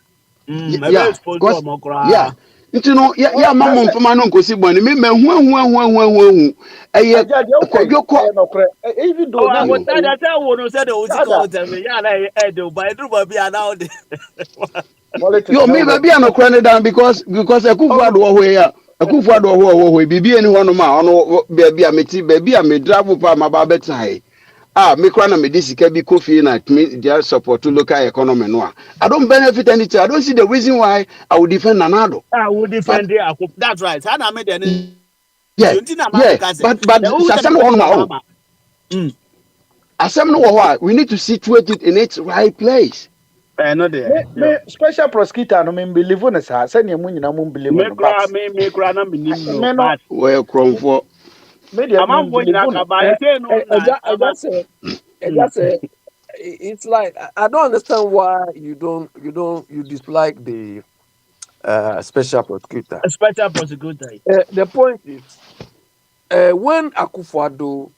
Yeah, because yeah. Yeah, mama mfama no nkosi boni me hu eye kodwo even though I would tell that I would say the Uzi tell me, yeah, I do, but I do be allowed. Yo, me baby anokra ne dan because Akufo-Addo wo here. Akufo-Addo wo bibi eni ho no ma ono baby ameti baby am drive pa ma ba betai. Me kra na me disika bi kofi na me their support to local economy no a. I don't benefit anything. I don't see the reason why I would defend Nanado. I would defend the that's right. And I made any yeah, but asem no ho ma. Asem no ho we need to situate it in its right place. No there. Me special prosecutor no me believe on sa say ne mu nyina mu believe on but me kra na me nim no but well kromfo me dey am believe on I just say it's like I don't understand why you dislike the special prosecutor. Special prosecutor. The point is when Akufo-Addo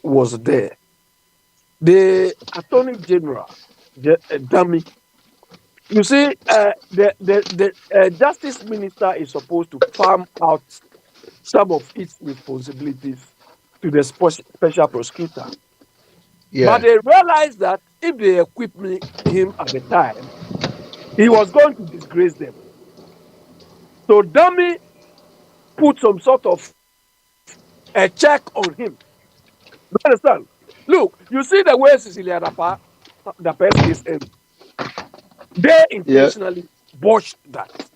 was there, the Attorney General, Dummy. You see, the Justice Minister is supposed to farm out some of its responsibilities to the special prosecutor. Yeah. But they realized that if they equip him at the time, he was going to disgrace them. So Dummy put some sort of a check on him. You understand? Look, you see the way Cecilia the best case end. They intentionally botched that.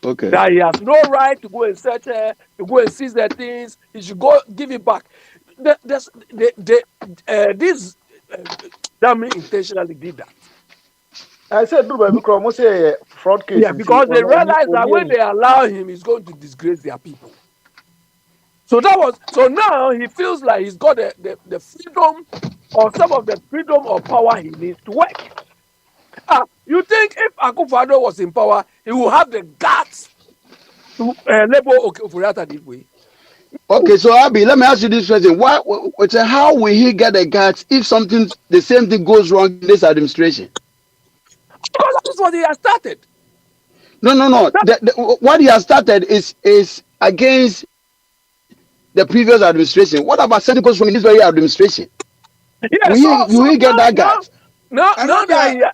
Okay. That he has no right to go and search her, to go and seize the things. He should go give it back. This Dummy intentionally did that. I said, do baby say fraud case. Yeah, because they realized that when they allow him, he's going to disgrace their people. So now he feels like he's got the freedom or some of the freedom or power he needs to work. You think if Akufo-Addo was in power, he would have the guts to label Oforiatta this way? Okay, so Abi, let me ask you this question: how will he get the guts if the same thing goes wrong in this administration? Because that's what he has started. No. What he has started is against the previous administration. What about something goes wrong in this very administration? Yeah, will he get that guts? Now that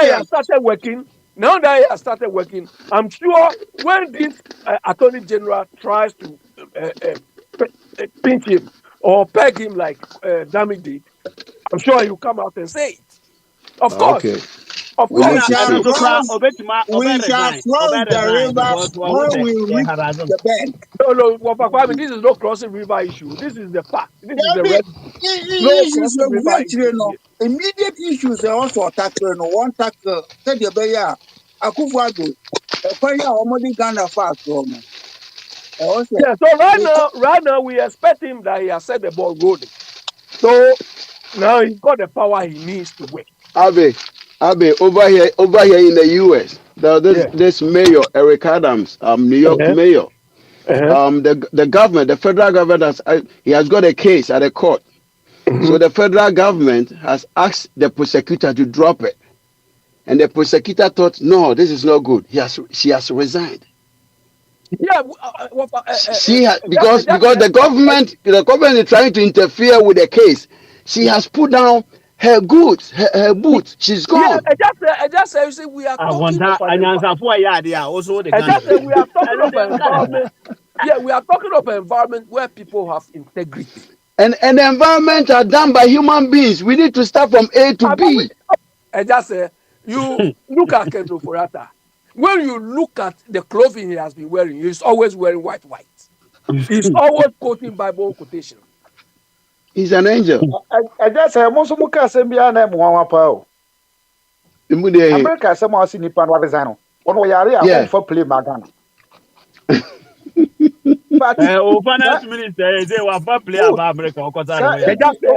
he has started working, I'm sure when this Attorney General tries to pinch him or peg him like Dummy did, I'm sure he'll come out and say it. Of course. Okay. Of We course. shall cross the river when we reach the bank. No, this is no crossing river issue. This is the fact. This is the red. Immediate issues are also tackle. One tackle. Said the Bayer Akufo-Addo. Already Ghana fast. Yeah. So right now we expect him that he has set the ball rolling. So now he's got the power he needs to work. Abe, over here in the U.S., this mayor Eric Adams, New York mayor, the government, the federal government he has got a case at a court. So the federal government has asked the prosecutor to drop it, and the prosecutor thought, no, this is not good. She has resigned. Yeah, because the government is trying to interfere with the case. She has put down her goods, her boots, she's Yeah, gone. I just say, you see, we are I want talking of that. an And environment. answer for yeah, they are also the I Ghana. just say we are talking And of an then Ghana. environment. Yeah, we are talking of an environment where people have integrity. And the environment are done by human beings. We need to start from A to I know we, B. I just say, you look at Kendro Furata. When you look at the clothing he has been wearing, he's always wearing white. He's always quoting Bible quotation. He's an angel. I just say most of my cars and be an M1 Immediately, America some are seen Nipan Wazano. One way area home yeah. for play Magana. But Finance minister say we have play good. about America or Sir, Qatar. I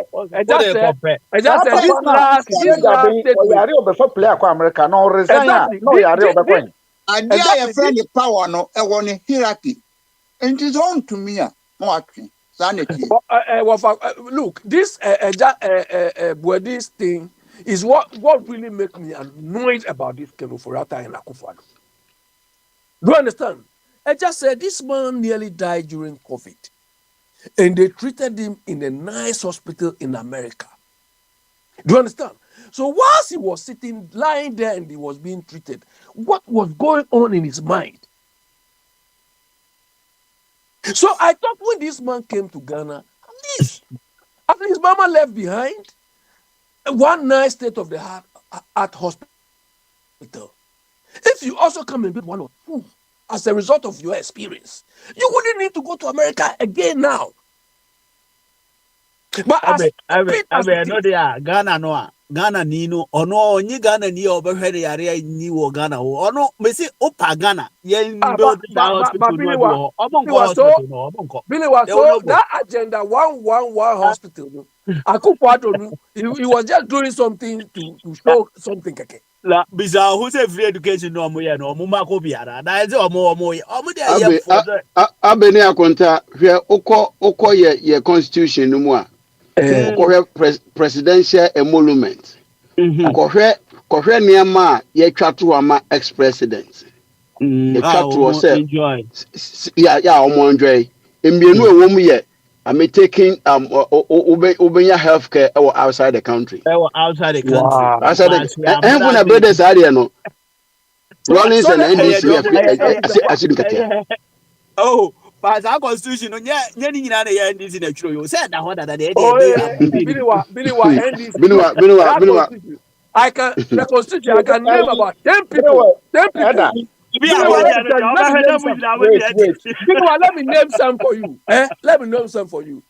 What just they say, compare? I just Saa say papa na this trader last bɛyi statement. ɔyare ɔbɛfa play akɔ America na ɔresign a Exactly. na ɔyare ɔbɛkɔ yi. Ade a yɛfrɛ ne power no ɛwɔ ne hierarchy. Nti sɛ ɔntumi a na watwe. Saa na tie. Look, this this thing is what really make me annoyed about this Kenofurata and Akufo-Addo. Do you understand? I just said this man nearly died during COVID, and they treated him in a nice hospital in America. Do you understand? So whilst he was lying there and he was being treated, what was going on in his mind? So I thought when this man came to Ghana, after his mama left behind, one nice state of the heart hospital. If you also come and build one or two as a result of your experience, you wouldn't need to go to America again now. But as stupid as it no is, dia Ghana no Ghana ni no ono onyi Ghana ni obehwe de yare ni wo Ghana wo ono mesi opa Ghana yen build that hospital no bi wo omonko hospital no omonko Billy was they will so not go. that agenda 111 hospital. Akufo-Addo, he was just doing something to show something. La bisa who say free education no mo ye no mo mako biara na say omo dey ye for Abeni akonta hwe ukọ ye constitution no mu a. Ukọ presidential emolument. Ukọ niema ye twa to ama ex president. Ye twa to say enjoy. Yeah, omo enjoy. Mbienu ewo mu ye I'm taking ubenya healthcare outside the country. Outside the country. Wow. Outside the and when brothers are there no. Rollins and NDC oh, but our constitution no nya ni nyina na ya NDC na twiro yo say na ho da dey Billy wa NDC. I can the constitution. I can name about 10 people. 10 people. Let me name some for you. Let me name some for you.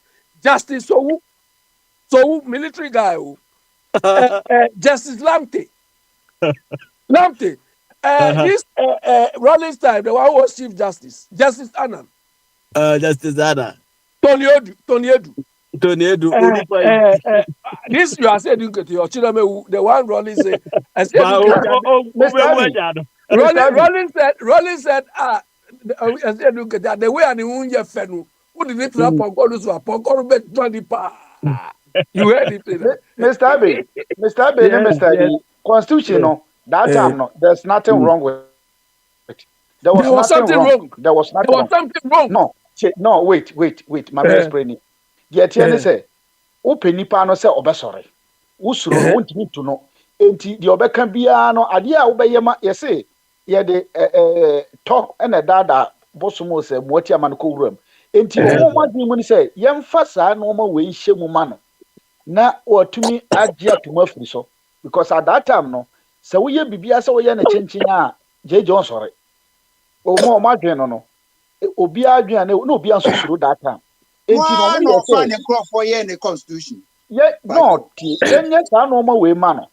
Justice so military guy. Justice Lamte. This Rollins time, the one who was Chief Justice. Justice Annan. Justice Annan. Tony Edu. This you are saying to your children, the one Rollins said. Rollins said, the way and the unye fenu. Who did it rap on God to a pokor bet 20 pa? You heard it. Mr. Abe, Mr. Abe, Constitution, no, that time, no, there's nothing wrong with it. There was something wrong. There was something wrong. No, wait, my best friend. Yet, you say, open nipa no say obesore. Usuro no ntimi to no. Enti the obeka bia no ade a obeyema yese ye de talk and a dada bosumo say muati amano ko wuram. Enti omo madi mu ni say yemfa saa no ma we hye mu ma no. Na watumi agye atuma firi so because at that time no say we ye bibia say we ye na chinchin a jeje on sore. Omo madwen no obi adwen na obi ansusuro that time. Enti no mo fa ne crop ye ne constitution. Ye no ti yenye saa no ma we ma no.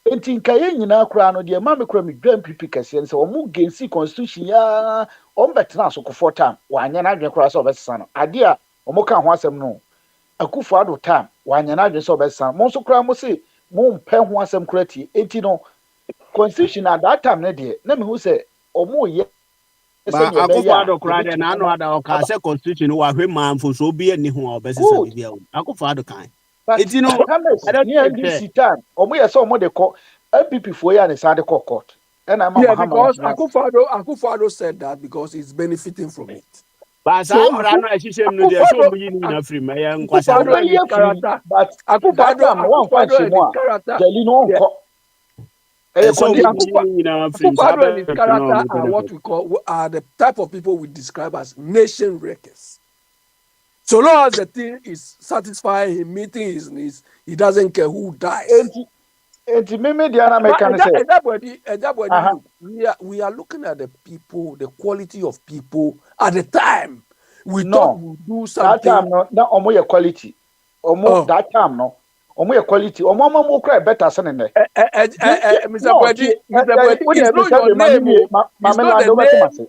Enti nka ye nyina kura no de ma me kura me dwan pipi kase nse omu gensi constitution ya on betena so ko for time wa anya na adwen kura so obesesa no ade a omu ka ho asem no Akufo-Addo time wa anya na adwen so obesesa mo so kura mo se mo mpe ho asem kura ti enti no constitution at that time na de na me hu se omu ye ba Akufo-Addo kura de na anu ada o ka se constitution wa hwe manfo so obi ani ho obesesa bibia o Akufo-Addo kan eti no NDC time omo ye so omo de ko MPP fo ya ne sa de court and I'm because Akufo-Addo said that because he's benefiting from it. But So I'm Rana Shishem no there, so we in a free Maya and Akufo-Addo Ọbẹ and Quasaba. his yẹ free, character. but that Akufo-Addo, time no wọn fa Akufo-Addo nhyɛ and mu his a character. jẹli no Yeah. nkọ ẹyẹ So See, we continue. in a free Akufo-Addo and his Sabbath to know character the are what benefit. we call are the type of people we describe as nation wreckers. So long as the thing is satisfying him, meeting his needs, he doesn't care who dies. Enti mímí di ara mi But kan sẹ, everybody, look, we are looking at the people, the quality of people at the time. We thought no, we'd do that something. time no, na ọmọ yẹ quality. Ọmọ Oh, that time no, ọmọ yẹ quality. Ọmọ ọmọ kura ẹ better sẹ́ni nẹ. Mr. No, Bwedi, Mr. Bwedi, wọ́n di it's ẹ̀mí not your sábẹ̀ name. Oh. It's maame not the lando bẹ́ẹ̀ tí ma name. se.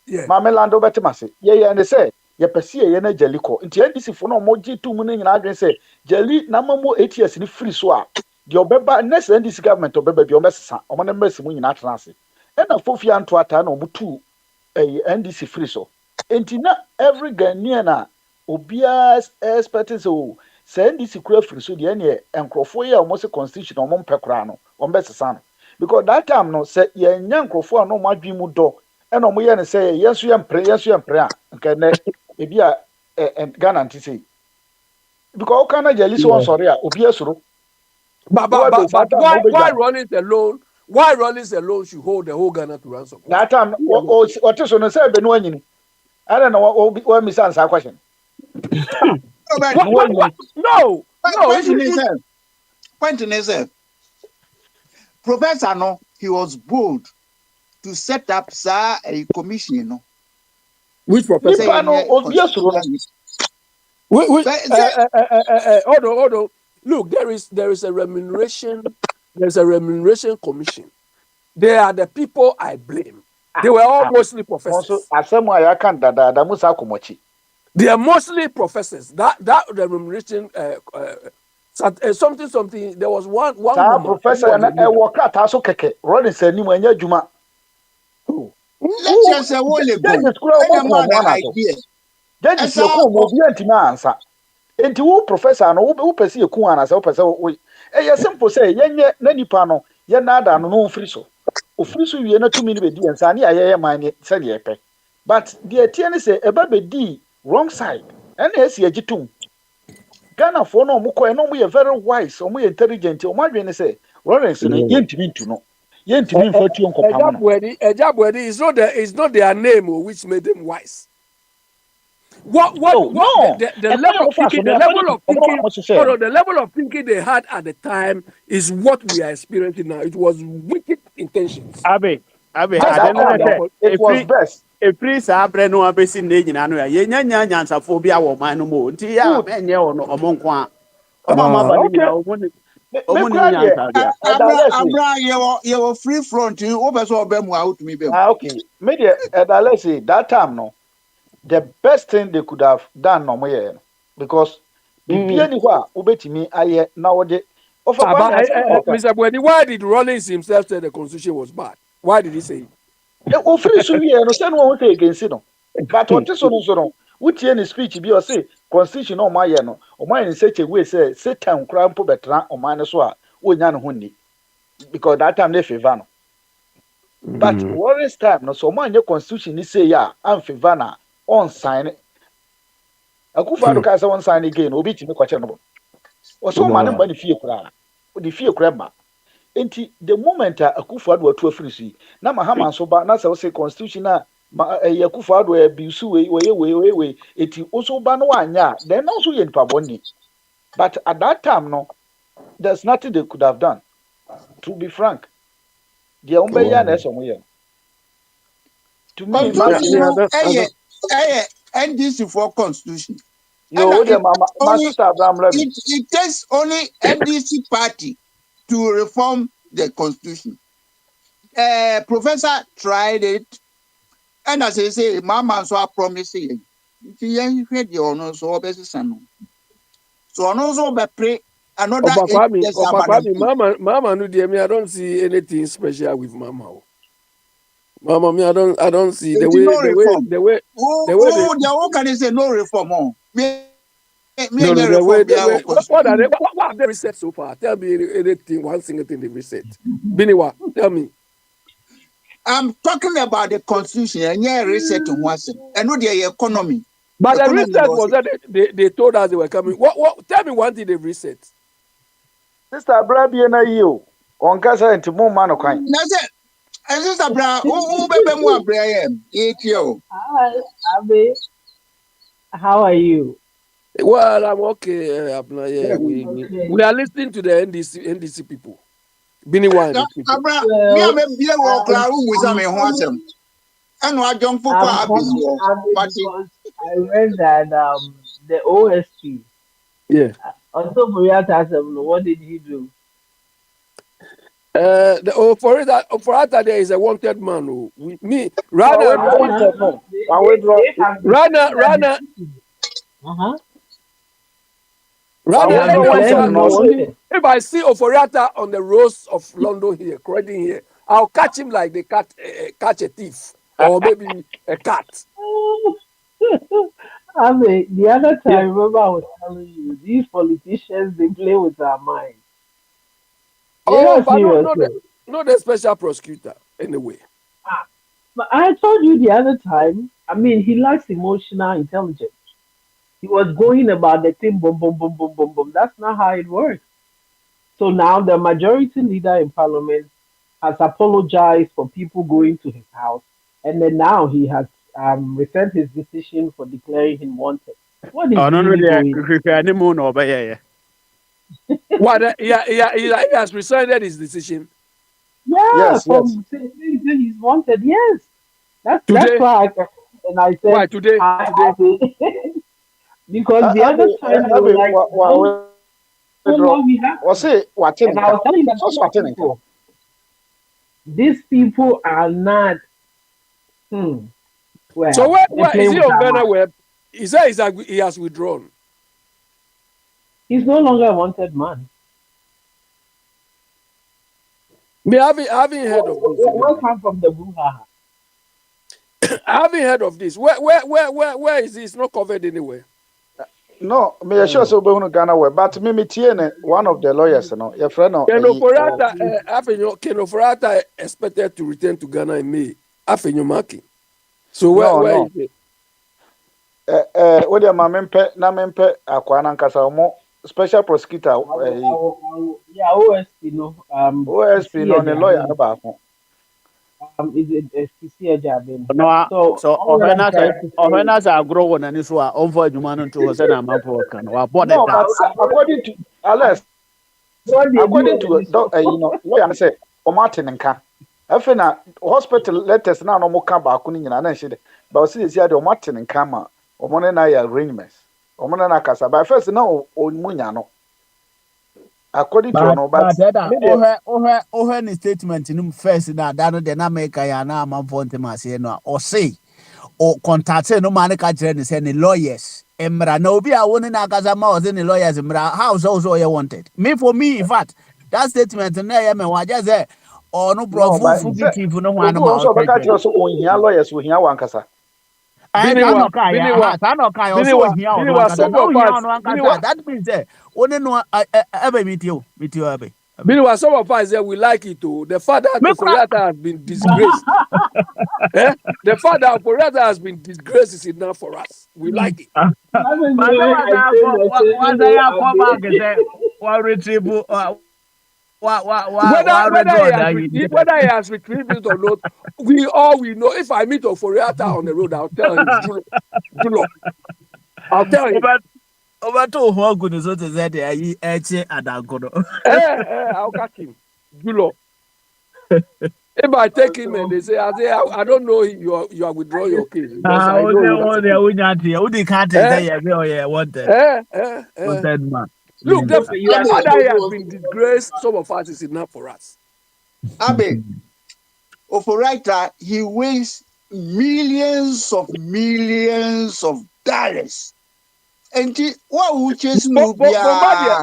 Yeah. Maame lando bẹ́ẹ̀ tí ma se. Yẹ yẹ ẹni sẹ́, yẹ pẹ̀ sí ẹ̀yẹ náà jẹ̀lí kọ. Nti NDC fún náà ọmọ jí tu mu ní nyina adwene sẹ́, jẹ̀lí na mọ̀ mọ̀ 8 years ní free so a, di ọbẹ̀ ba, next NDC government ọbẹ̀ bẹ̀ bi ọbẹ̀ sisa, ọmọ náà mbẹ̀ sì mu nyina atena ase. Ẹna Fofi Anto ata na ọmọ tu NDC free so. Nti na every Ghanaian na obiara expecting so sɛ NDC kura free so deɛ ɛneɛ nkurɔfoɔ yi a wɔn sɛ constitution a wɔn mpɛ koraa no wɔn bɛ sesa no because that time no sɛ yɛnya nkurɔfoɔ a na wɔn adwene mu dɔ ɛna wɔn yɛ no sɛ yɛn nso yɛ mpere a nka nnɛ ebi a Ghana nti sɛ because ɔka na gyali sɛ wɔn sɔre a obi asoro. But why Rollins alone? Why Rollins alone should hold the whole Ghana to ransom? That time ɔte so no sɛ ɛbɛn no anyini ɛna na wɔn misa nsa question. No. Point in itself. Professor no, he was bold to set up a commission, you know. Which professor? Hold on. Look, there is a remuneration. There's a remuneration commission. They are the people I blame. They were all mostly professors. They are mostly professors. That remuneration something. There was one woman. Professor work at also keke. Running say ni mwenye juma. Let's just say wole go. Jadi si ko mo bi antima ansa. Enti wo professor no wo pese eku anasa wo pese wo. Ye simple say yenye na nipa no ye na ada no no free so. Ofiri so wie na tumi ni be di ansa ni ayeye man ni se ye pe. But the tie ni say eba be di wrong side. And esi agitum. Ghana for no mo ko no mo very wise, mo intelligent. O ma dwen say Lawrence no yentimi ntu no. Yentimi mfatu nkopam no. Ejabwedi is not their name which made them wise. The level of thinking they had at the time is what we are experiencing now. It was wicked intentions. Abe, it was best. Efiri saa abere no abesi ne nyina no ya yenya nyansafo bi awo man no mo nti ya enye ono omo nko a omo ma ba ni omo ni nyansa dia abra ye free front o be so obe mu out me be okay media let's say that time no the best thing they could have done no more because bibia ni ho a obetimi aye na wo de Mr. Bweni, why did Rollins himself say the constitution was bad? Why did he say it? Ofiri so wie no say no one take against no but what is so no wutie ni speech bi o say constitution no ma ye no o ma in such a way say Satan kra mpo betra o ma ne so a wonya ne ho ni because that time they favor no but Warren's time no so man your constitution ni say ya am favor na on sign Akufo-Addo ka say on sign again obi timi kwache no o so man mba ni fie kra o di fie kra ma enti the moment Akufo-Addo atu afiri so na Mahama so ba na say constitution na Akufo-Addo e bi su we eti also ba no anya then also ye npa boni but at that time no there's nothing they could have done to be frank the umbe ya na eso mo ye to me NDC for constitution no my sister Abraham Levy it takes only NDC party to reform the constitution. Professor tried it, and as I say, Mama so promising. You heard your no so best son. So no so be pray another. Mama no dear me. I don't see anything special with Mama. Mama, me I don't see the way. What can you say? No reform. What have they researched so far? Tell me anything, one single thing they researched. Biniwa, tell me. I'm talking about the constitution and yeah, reset on what's and not the economy. But the Economy reset was was that they told us they were coming. What? Tell me one thing they reset. Sister Brabie na you. On kasa nti mo ma no kwan. na say and sister bra who be mu abraham etio. Hi, Abby. How are you? Well, I'm okay. Yeah, Okay. we are listening to the NDC people. Bini Na wine people. abra me Well, am bia wo kra wu sa me ho asem. Eno adjon fo I'm kwa calling abeso. Abby Party. because I read that the OSP, Yeah. also Muriata Asem, what did he do? For that there is a wanted man. Who me Wa we Rana draw wanted Uh-huh. no. Wa we draw They have Rana declared that the Rana person. Uh-huh. wa They Rana. we have draw Anyone say declared wanted I him no so. only wanted. if I see Oforiata on the roads of London here, correcting here, I'll catch him like they catch a thief or maybe a cat. I mean, the other Yeah. time, remember I was telling you, these politicians, they play with our mind. They're Oh, not but serious. Though. not the special prosecutor anyway. Ah, but I told you the other time, I mean, he lacks emotional intelligence. He was going about the thing, boom, boom, boom, boom, boom, boom. That's not how it works. So now the majority leader in parliament has apologized for people going to his house. And then now he has resent his decision for declaring him wanted. What is Oh, no, no, really yeah. going If any moon over yeah. What? He has rescinded his decision Yeah, Yes, yes. from saying he's wanted. Yes, that's today. why and I Why said today? hi, Today. Abby. Because the Abi other time you were abi like, wa no, we no, draw. no, we have Wa to. say wa And I teninka. was telling that So so wa teninka. these people are not. Hmm. So Well, they where play is he with on our Ghana mind. Web? He said he has withdrawn. He's no longer a wanted man. Me, I haven't heard of this anyway. Welcome from the brouhaha. I haven't heard of this. Where is this? Not covered anywhere. No, me sure so be hunu Ghana we but me tie ne one of the lawyers no. Your friend no eh Keno Forata expected to return to Ghana in May. Afenyo Maki. So no where no. is it? What the ma mempe akwa na nkasa mo special prosecutor Yeah, OSP, no, OSP PC no ne lawyer Ajabin, ba ho. is it PC Ajabin? No, So so all what I'm trying to say is, offense are growing and it's what on for Juman to us and I'm up for can or No, bonnet. but according to Alex, what they do according on to this one. lawyer say o Martin nka. Afi na hospital letters na no mo ka ba ko ni nyina na nhye de. But o see dey o Martin nka ma o mo na ya arrangements. O mo na kasa by first na o munya no. According to no but But that me dey any statement in him first that the na make ya na man for intimacy no or say or contact no man ka kire ni say ni lawyers emra na obi a woni na akasa ma o say ni lawyers emra house also you wanted me for me in fact that statement na ya me wa just say or no bro no but say fugitive no obi one won ma o so be ka kire tell so o hia lawyers o hia wan kasa. I Biniwa, don't know, Biniwa, I don't know, also Biniwa, here on one Biniwa. casa. Some No, of here us, on one Biniwa, casa. That means that only no, ever meet you, ever. Biniwa. Some of us here we like it too. The father Me of Oriata has been disgraced. Eh? The father of Oriata has been disgraced is enough for us. We like it. That is But why I told myself, you was know, I come back and Abby. say, what retrieve, what redraw that? Whether he has retrieved it or not, we know. If I meet Oforiata on the road, I'll tell him, Julo. I'll tell him. Over to who good so to say the eche adagono. I'll catch him. Julo. If I take him and they say, I don't know you are withdrawing your case because Ah, I know you are. we not here. Who the can't Eh? say yeah, wanted. Eh? Eh? Eh? Wanted man. Look, You the are Abe father supposed here has to been disgraced. Some of us is enough for us. Abe Operator, he weighs millions of dollars. And what would chase Nubia?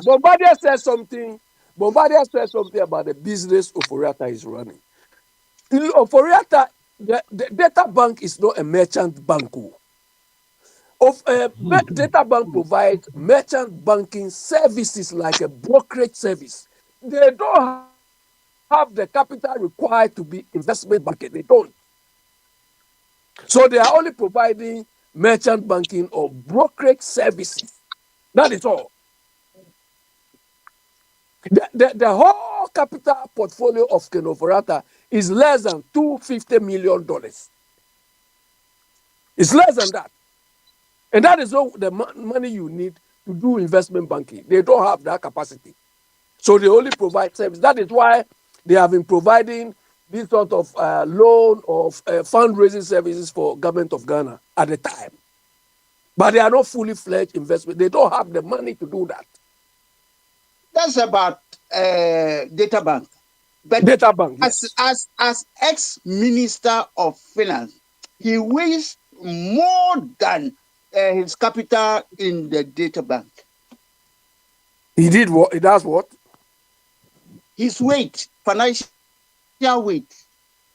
Bombardier said something. Bombardier said something about the business Oforiata is running. Oforiata, the data bank is not a merchant bank. Data bank provides merchant banking services like a brokerage service. They don't have the capital required to be investment banking. They don't. So they are only providing merchant banking or brokerage services. That is all. The whole capital portfolio of Kenoforata is less than $250 million. It's less than that. And that is all the money you need to do investment banking. They don't have that capacity. So they only provide service. That is why they have been providing this sort of loan of fundraising services for government of Ghana at the time. But they are not fully fledged investment. They don't have the money to do that. That's about data bank. But data bank, yes. as ex-minister of finance, he weighs more than his capital in the data bank. He did what? He does what? His weight, financial weight,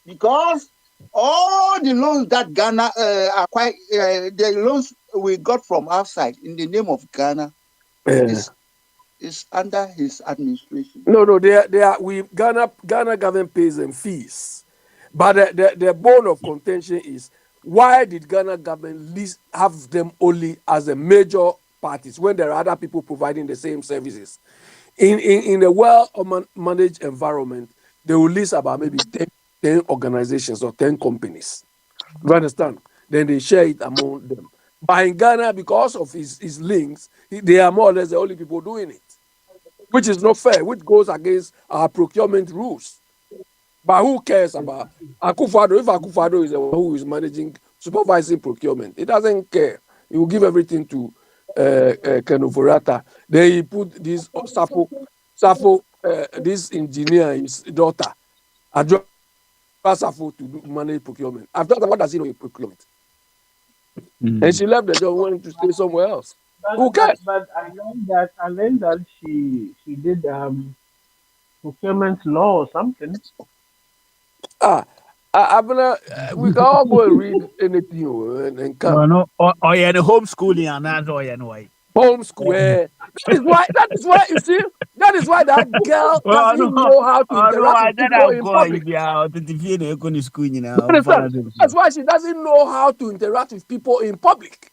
because all the loans that Ghana acquired, the loans we got from outside in the name of Ghana, is under his administration. No, they are. Ghana government pays them fees, but the bone of contention is why did Ghana government have them only as a major parties when there are other people providing the same services? In a well managed environment, they will list about maybe 10 organizations or 10 companies. You understand? Then they share it among them. But in Ghana, because of his links, they are more or less the only people doing it, which is not fair, which goes against our procurement rules. But who cares about Akufo-Addo? If Akufo-Addo is the one who is managing, supervising procurement, he doesn't care. He will give everything to Kenoforata. Then he put this Safo, this engineer, his daughter, Adjo Safo, to manage procurement. After that, what does he know in procurement? And she left the job, wanting to stay somewhere else. Who cares? But I learned that she did procurement law or something. We can all go and read anything and come. No, or you homeschooling and that's all you know. Homeschool. That is why you see. That is why that girl doesn't know how to interact with people in public. That's why she doesn't know how to interact with people in public.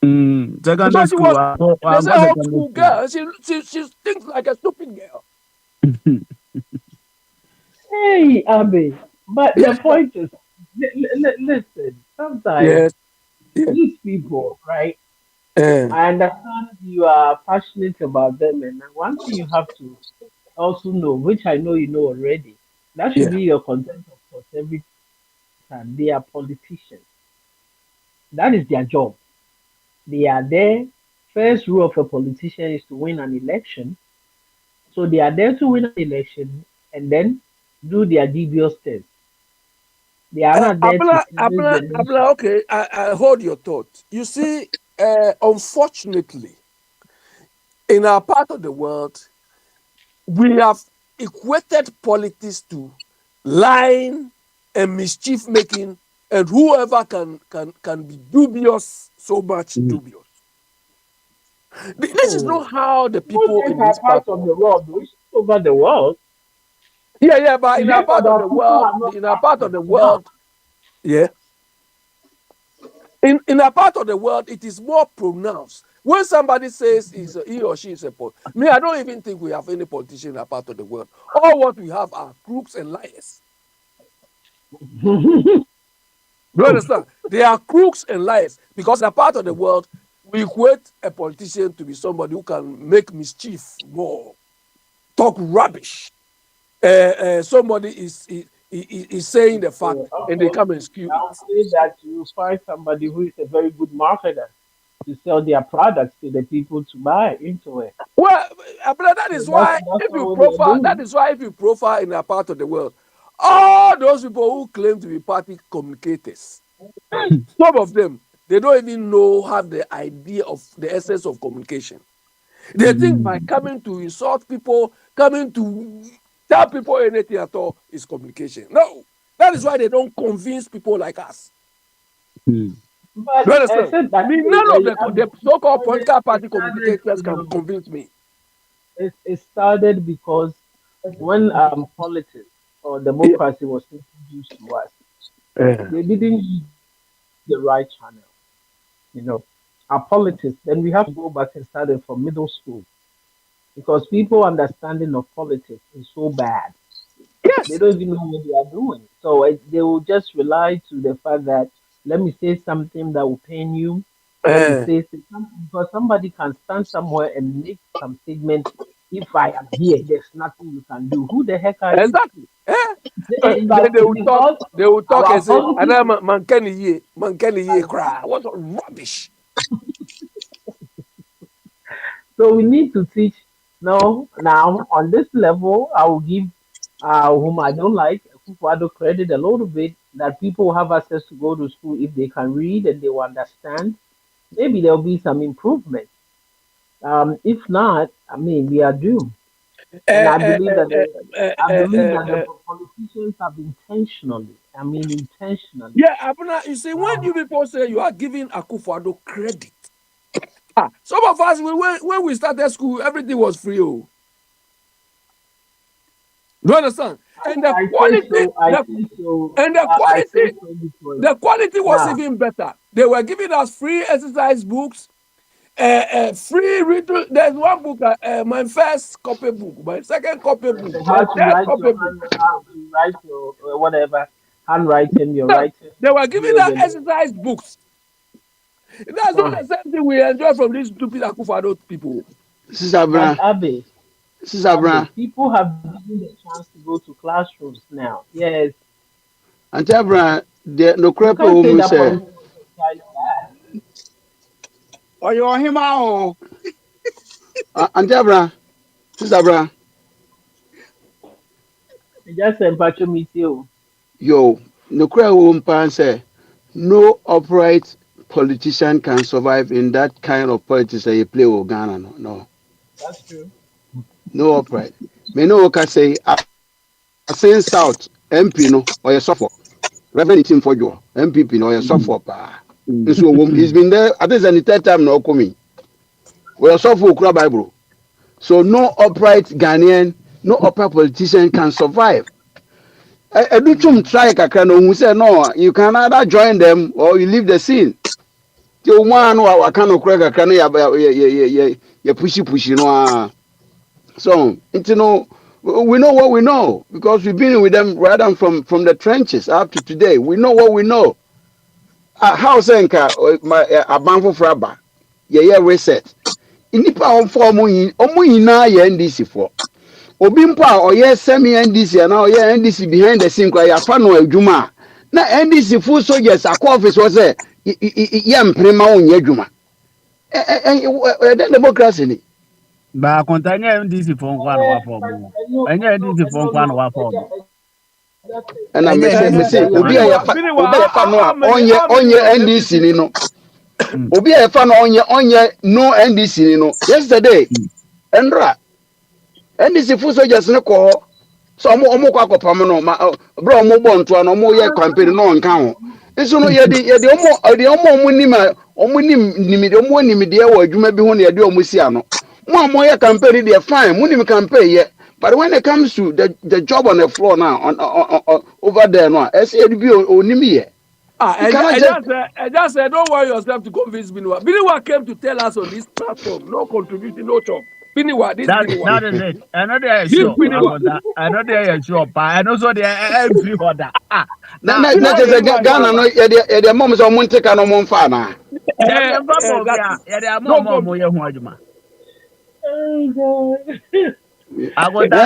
Secondary Because she was, school. they say homeschool girl. She thinks like a stupid girl. Hey, Abby. But Yes, the point is, listen. Sometimes yes. these people, right? I understand you are passionate about them, and one thing you have to also know, which I know you know already, that should Yeah. be your content of course every time. They are politicians. That is their job. They are there. First rule of a politician is to win an election. So they are there to win an election and then do their dubious test. They are not there to service the nation. Okay, I hold your thought. You see, unfortunately, in our part of the world, we have equated politics to lying and mischief making, and whoever can be dubious, so much dubious. This is not how the Most people of in our this part. parts of the world, which is over the world, Yeah, but it's in our just part that of our the people world, are not active enough. yeah. In a part of the world, it is more pronounced. When somebody says he or she is a politician, me, I don't even think we have any politician in a part of the world. All what we have are crooks and liars. Do you understand? They are crooks and liars because in a part of the world, we equate a politician to be somebody who can make mischief more, talk rubbish. Somebody is saying the fact and they Okay. come and skew it. Now say that you find somebody who is a very good marketer to sell their products to the people to buy into it. Well, that So is why that's if not you what they're profile, that doing. is why if you profile in a part of the world, all those people who claim to be party communicators, some of them, they don't even have the idea of the essence of communication. They think by coming to insult people, coming to tell people anything at all is communication. No, that is why they don't convince people like us. But You I understand? said that Me, none of the so-called political party communicators you can know, convince me. it started because when politics or Yeah. democracy was introduced to us, Uh, they didn't use the right channel. You know, our politics. Then we have to go back and start it from middle school because people understanding of politics is so bad. They yes. don't even know what they are doing. So they will just rely to the fact that let me say something that will pain you. Let me Uh, something because somebody can stand somewhere and make some statement. If I am here, there's nothing you can do. Who the heck are you? exactly. Eh? But Then they will talk. because They will talk our and say, politics, "Another man can ye, man can ye cry." What rubbish! so we need to teach. No, now on this level, I will give whom I don't like, Kufuado credit a little bit that people have access to go to school if they can read and they will understand. Maybe there'll be some improvement. If not, I mean, we are doomed. And Uh, uh, uh, uh, uh, I uh, believe uh, that the uh, politicians have intentionally, I mean, intentionally. yeah, Abuna, you see, when Um, you people say you are giving Akufo-Addo credit, some of us, when we started school, everything was free. Oh. Do you understand? And the I say quality, so. I say so. and the I say quality, so because the quality was now, even better. They were giving us free exercise books, free reading. There's one book, my first copy book, my second copy book, my how to third write copy your book. how to write your whatever handwriting, your Yes, writing they were giving skills us and exercise books. That's not uh, the same thing we enjoy from these stupid Akufo-Addo people. Sister but Bra, Sister Abe, Bra, people have been given the chance to go to classrooms now. Yes, Auntie Bra, no you crap can't say home that say, politics is bad. Or you him out. Auntie Bra, Sister Bra, They just say Pacho meet you. yo, no crap home pan say, no upright politician can survive in that kind of politics that you play with Ghana. No, no, That's true. no upright. Me no can say, I say South MP no or your suffer. Reverend Tim Fojo, MPP no or your Mm. suffer pa. So he's been there. I think it's the third time now coming. We are suffer Ukra Bible. So no upright Ghanaian, no upright politician can survive. Edutum try kakra no who say no, you can either join them or you leave the scene. The one who are kind of crack kakra no ya pushy no so you know we know what we know because we've been with them right on from the trenches up to today. We know what we know. How say nka my abanfo fraba ye reset. Nipa a ɔmo nyinaa yɛ NDC foɔ. Obi mpo a ɔyɛ semi NDC na ɔyɛ NDC behind the scene kora yɛafa no adwuma a na NDC full soldiers akɔ office hɔ sɛ yɛ mpene ma wonyɛ adwuma. Ɛdɛ democracy ni. baakonta ɛnyɛ ndc foɔ nko a na wafa ɔmo ho ɛnyɛ ndc foɔ nko a na wafa ɔmo Ɛna ɛnyɛ ndc foɔ mese nko a na wafa obi a yɛfa no a How many ɔnyɛ of NDC APC? ni no. Obi a yɛfa no ɔnyɛ no NDC ni no. Yesterday ɛnra NDC full soldiers ne kɔ hɔ. So ọmụ kọ akọpam no ma bro ọmụ gbọ ntọ na ọmụ yɛ campaign no nka ho nso no yɛde ọmụ nim a ọmụ nimide ọmụ nimide wɔ adwuma bi ho na yɛde ọmụ si ano mo a mo yɛ campaign deɛ fine mo nim campaign yɛ but when it comes to the job on the floor now over there no ɛsɛ yɛde bi onim yɛ you cannot just I just said, don't worry yourself to convince Biniwa. Biniwa came to tell us on this platform, no contribution, no chop. Biniwa, this Biniwa. that is it ɛno deɛ yɛ This sure Biniwa. baakonta ɛno deɛ yɛ sure paa ɛno nso deɛ ɛmfiri hɔ da na na Biniwa, kyerɛ wɔde sɛ Biniwa, Ghana no Biniwa. yɛde ɛmɔ mo sɛ ɔmo nteka no ɔmo mfa anaa dabi ɛmfa ma obi a Exactly. yɛde ama No ɔmo a ɔmo go. yɛ ho adwuma Oh God. baakonta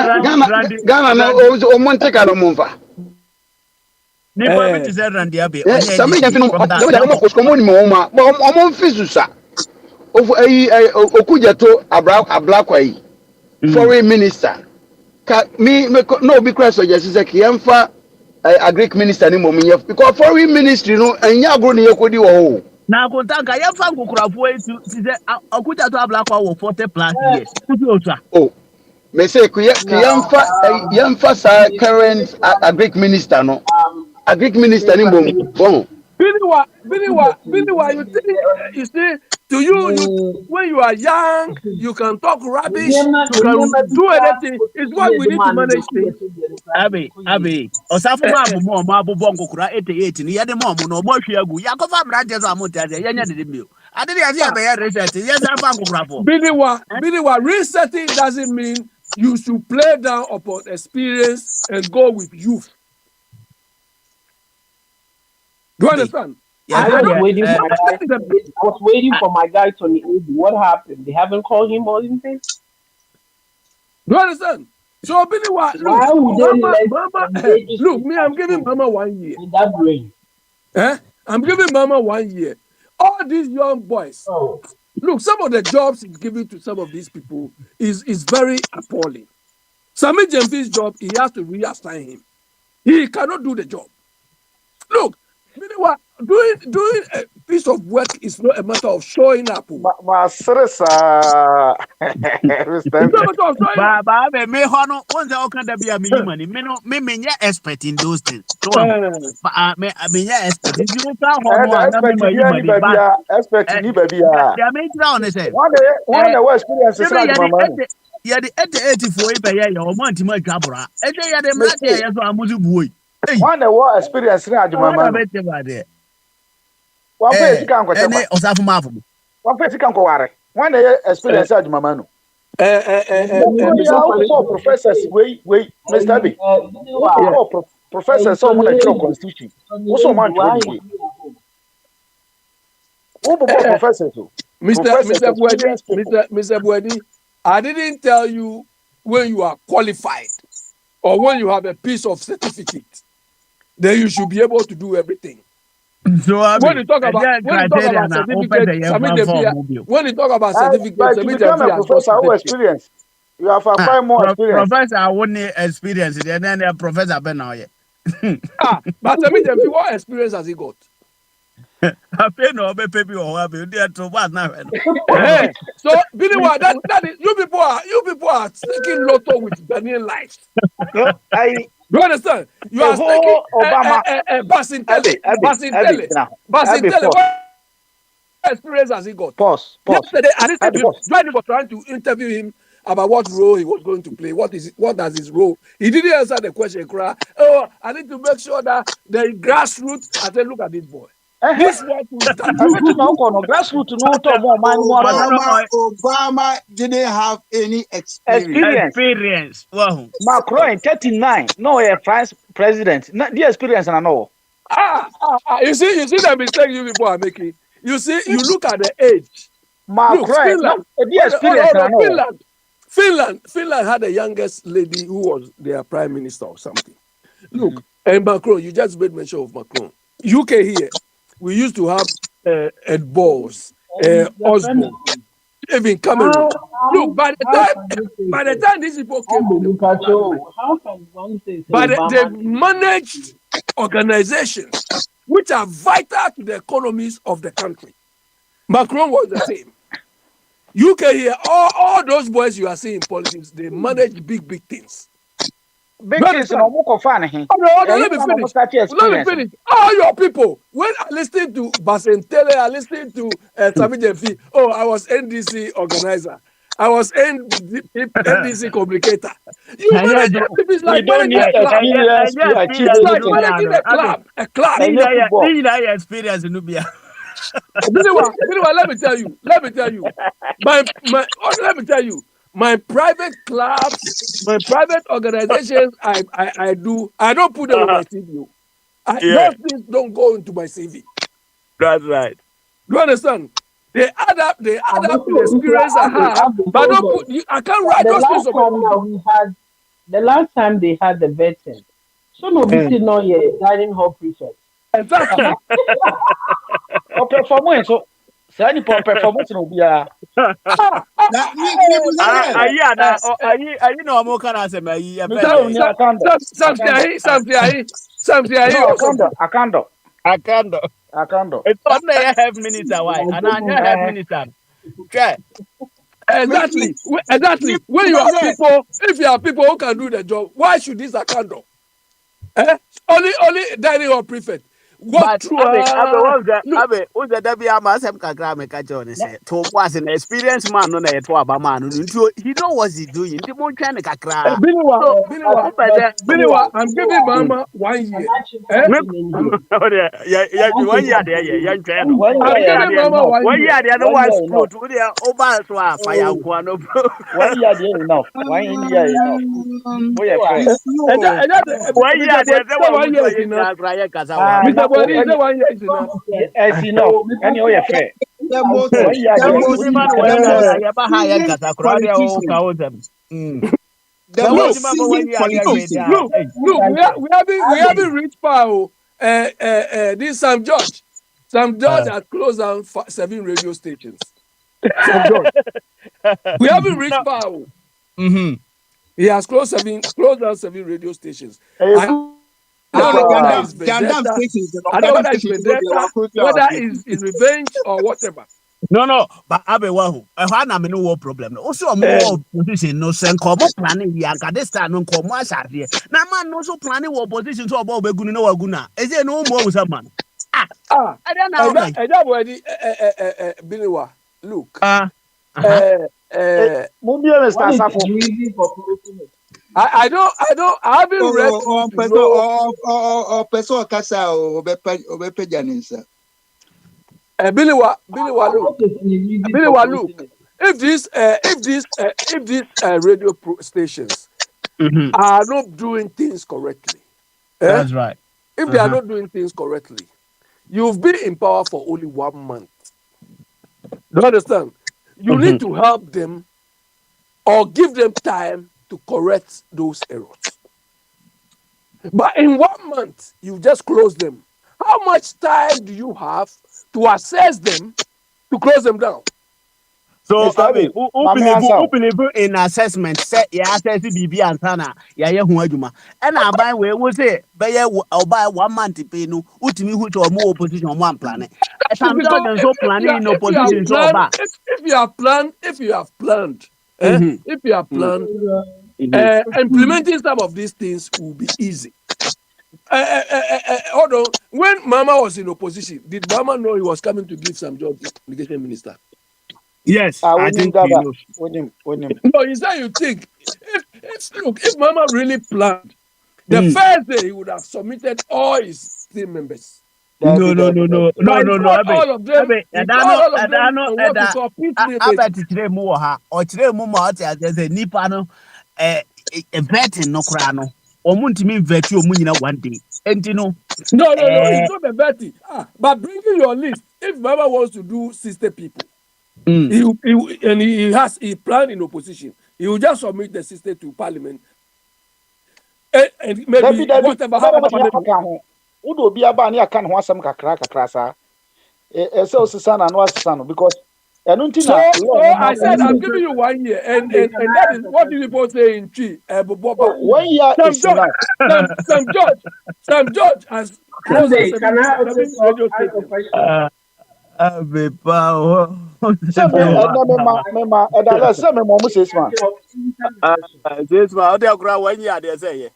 Ghana no ɔmo nteka no ɔmo mfa. nipa bi te sɛ randi abe ɔnyɛ Sami ndc yɛn fi no from the sami yɛn jump mo kosiko mo ni mo ma but ɔmo nfi susa ofu okujeto ablakwa yi foreign minister ka no obi kura suggest sɛ kì yɛn fa agric minister ni mo mi yɛ because foreign ministry no ɛnyɛ agoro ni yɛ kodi wɔ o. na akonta nka yɛmfa nkokorafoɔ yi ti sɛ ɔkuta to ablakɔ wɔ 40+ years kutu otua O mɛ se kì yɛn Now, fa yɛn fa saa current agric minister no agric minister ni mo bɔn. Biniwa, look at Biniwa, you. Biniwa, you think, you see, To you, when you are young, you can talk rubbish, you can do anything. It's why we need to manage things. Abi, Osafo ma abu mo ma abu bongo kura 88 ni yade mo mo no mo hwe agu. Yakofa mrade so amonte ade yenya de dem bio. Ade de ase be ya reset. Yes afa nkokura fo. Biniwa, resetting doesn't mean you should play down upon experience and go with youth. Do you understand? I was waiting for my guy Tony Adi. What happened? They haven't called him or anything? Do you understand? So, Biniwa, Why would they Mama, let look, me, I'm giving Mama 1 year. with that brain? I'm giving Mama 1 year. All these young boys, look, some of the jobs he's giving to some of these people is very appalling. Sami Jemfi's job, he has to reassign him. He cannot do the job. Look, Biniwa, doing a piece of work is not a matter of showing up. Ba me hono once I can be a minimum. Me expert in those things. So me expert. If you can hono and me expert ni baby ah. They make down say. One day experience is right mama. Yeah, the 84 be ya o man ti ma twabura. E dey ya de mrade ya so amuzu buoi. One day what experience na adwuma mama. One face you can go check. Ene Osafo Mafo. One face you can go ware. One day experience adwuma mama no. Professors wait, Mr. B. Professors so much constitution. Also man professors. Mr. Buedi, I didn't tell you when you are qualified or when you have a piece of certificate, then you should be able to do everything. So when you talk about certificates, when you talk about certificates, you become a professor who experience. You have 5 more experience. Professor, I won't experience it, and then a professor Ben now. But what experience has he got? I pay no baby or have you there to what now? So, Biniwa, that is you people are taking lotto with Daniel life. Do you understand? You are taking Basintele. What experience has he got? Pause. Yesterday, Johnny was trying to interview him about what role he was going to play. What does his role? He didn't answer the question. Oh, I need to make sure that the grassroots. I said, look at this boy. This what we grassroots Obama didn't have any experience. Wow. Macron in 39, no a France president. The experience I know. You see the mistake you people are making. You see, you look at the age. Macron, the experience Finland had the youngest lady who was their prime minister or something. Look, and Macron, you just made mention of Macron. UK here, we used to have Ed Balls, Osborne, even Cameroon. Look, by the time these people came, they managed organizations which are vital to the economies of the country. Macron was the same. UK here, all those boys you are seeing in politics, they manage big things. Big things, let me finish. All your people, when I listen to Basentele, I listen to Sami Jemfi. Oh, I was NDC organizer. I was NDC communicator. You manage it's like managing a club. It's like managing a club. Experience in Nubia. Let me tell you. Let me tell you. My private clubs, my private organizations, I don't put them on my CV. Those things don't go into my CV. That's right. Do you understand? They add up to the experience I have, but I can't write those things on my The last time they had the veteran, so nobody know yet dining hall prefect. Exactly. Performance. So any performance no be a. You know I'm okay na say me. Akando. It's not that have minutes away. And I have minutes. Okay. Exactly. When you have people, if you have people who can do the job, why should this Akando? Only dining hall prefect. Walk through. Who's the Debbie Amasem Kagrame Kajon say to was an experienced man on a Twaba man. He know what he's doing. The one trying to kakra. Biniwa, So Biniwa, open there. Biniwa. I'm giving Mama 1 year. Eh? Yeah, 1 year there, yeah, young channel. 1 I'm year giving enough. Mama 1 1 year. year, the other 1 one year enough. screw to the over to fire. 1 year enough. 1 year enough. We are fair. And that, One year, Mr. Boy, there's say one 1 would year try is enough. to cry Kazawa. Ah, Mr. now Boy, say 1 year is enough. as enough. And you are fair. 1 year The there. most What Man, is when you the are most Yabaha seasoned Kaza crowd, all politician. cows them. The Now, what's Look, most the matter when seasoned you are politician. there? look, look. We haven't reached far. This Sam George. Sam George has closed down 7 radio stations. Sam George. We haven't reached far. Mm-hmm. He has closed down 7 radio stations. a I good don't know whether it's Jandam vendetta. stations. I don't know Jandam whether it's stations. They vendetta, were close to our whether station. it's revenge or whatever. No, but Abe Wahu, a Hana me no problem. Also, a Eh, more position, no sen come planning Yanka, this time no come was out here. Now, man, no so planning what position to about Beguna no Aguna. Is there no more with someone? Ah, I don't know. and that way, Biniwa, look. movie Mr. What is Safo. the reason for closing it? I haven't read Or to know. person kasa o obepe janinsa. Biniwa, What look. is the reason for Biniwa, closing look. it? If these radio stations are not doing things correctly, That's right. if they are not doing things correctly, you've been in power for only 1 month. Do you understand? You need to help them or give them time to correct those errors. But in 1 month, you just close them. How much time do you have to assess them to close them down? So, Mr. Abe, who believe in assessment, set ya assess BB and Tana, ya Huajuma. And I buy where was it? I'll buy 1 month pay no, ultimately who to a more opposition on one planet. Some Because Jordan so planning in opposition so bad. if you have planned, implementing some of these things will be easy. Hold on. When Mama was in opposition, did Mama know he was coming to give some job to education minister? Yes, I think he knows. No, is that you think? If Mama really planned, the first day he would have submitted all his team members. No. But he called all of them. He called all of them on what we call peaceful basis. Today more ha or today more there's a nipano vetting no crano. Or muntimi vet you munina 1 day. And you know. No, it's not a betting. But bringing your list, if Mama wants to do 60 people, he planned in opposition, he will just submit the 60 to parliament. And maybe whatever happens. Udo bi aba ne aka ne ho asem kakra sa ese osisa no asisa no because enunti So I said I'm giving you 1 year and that is what do people say in Chi 1 year is enough. Sam George has closed the 7 radio stations. Mema edala se me mo say sma. What they grow 1 year they say.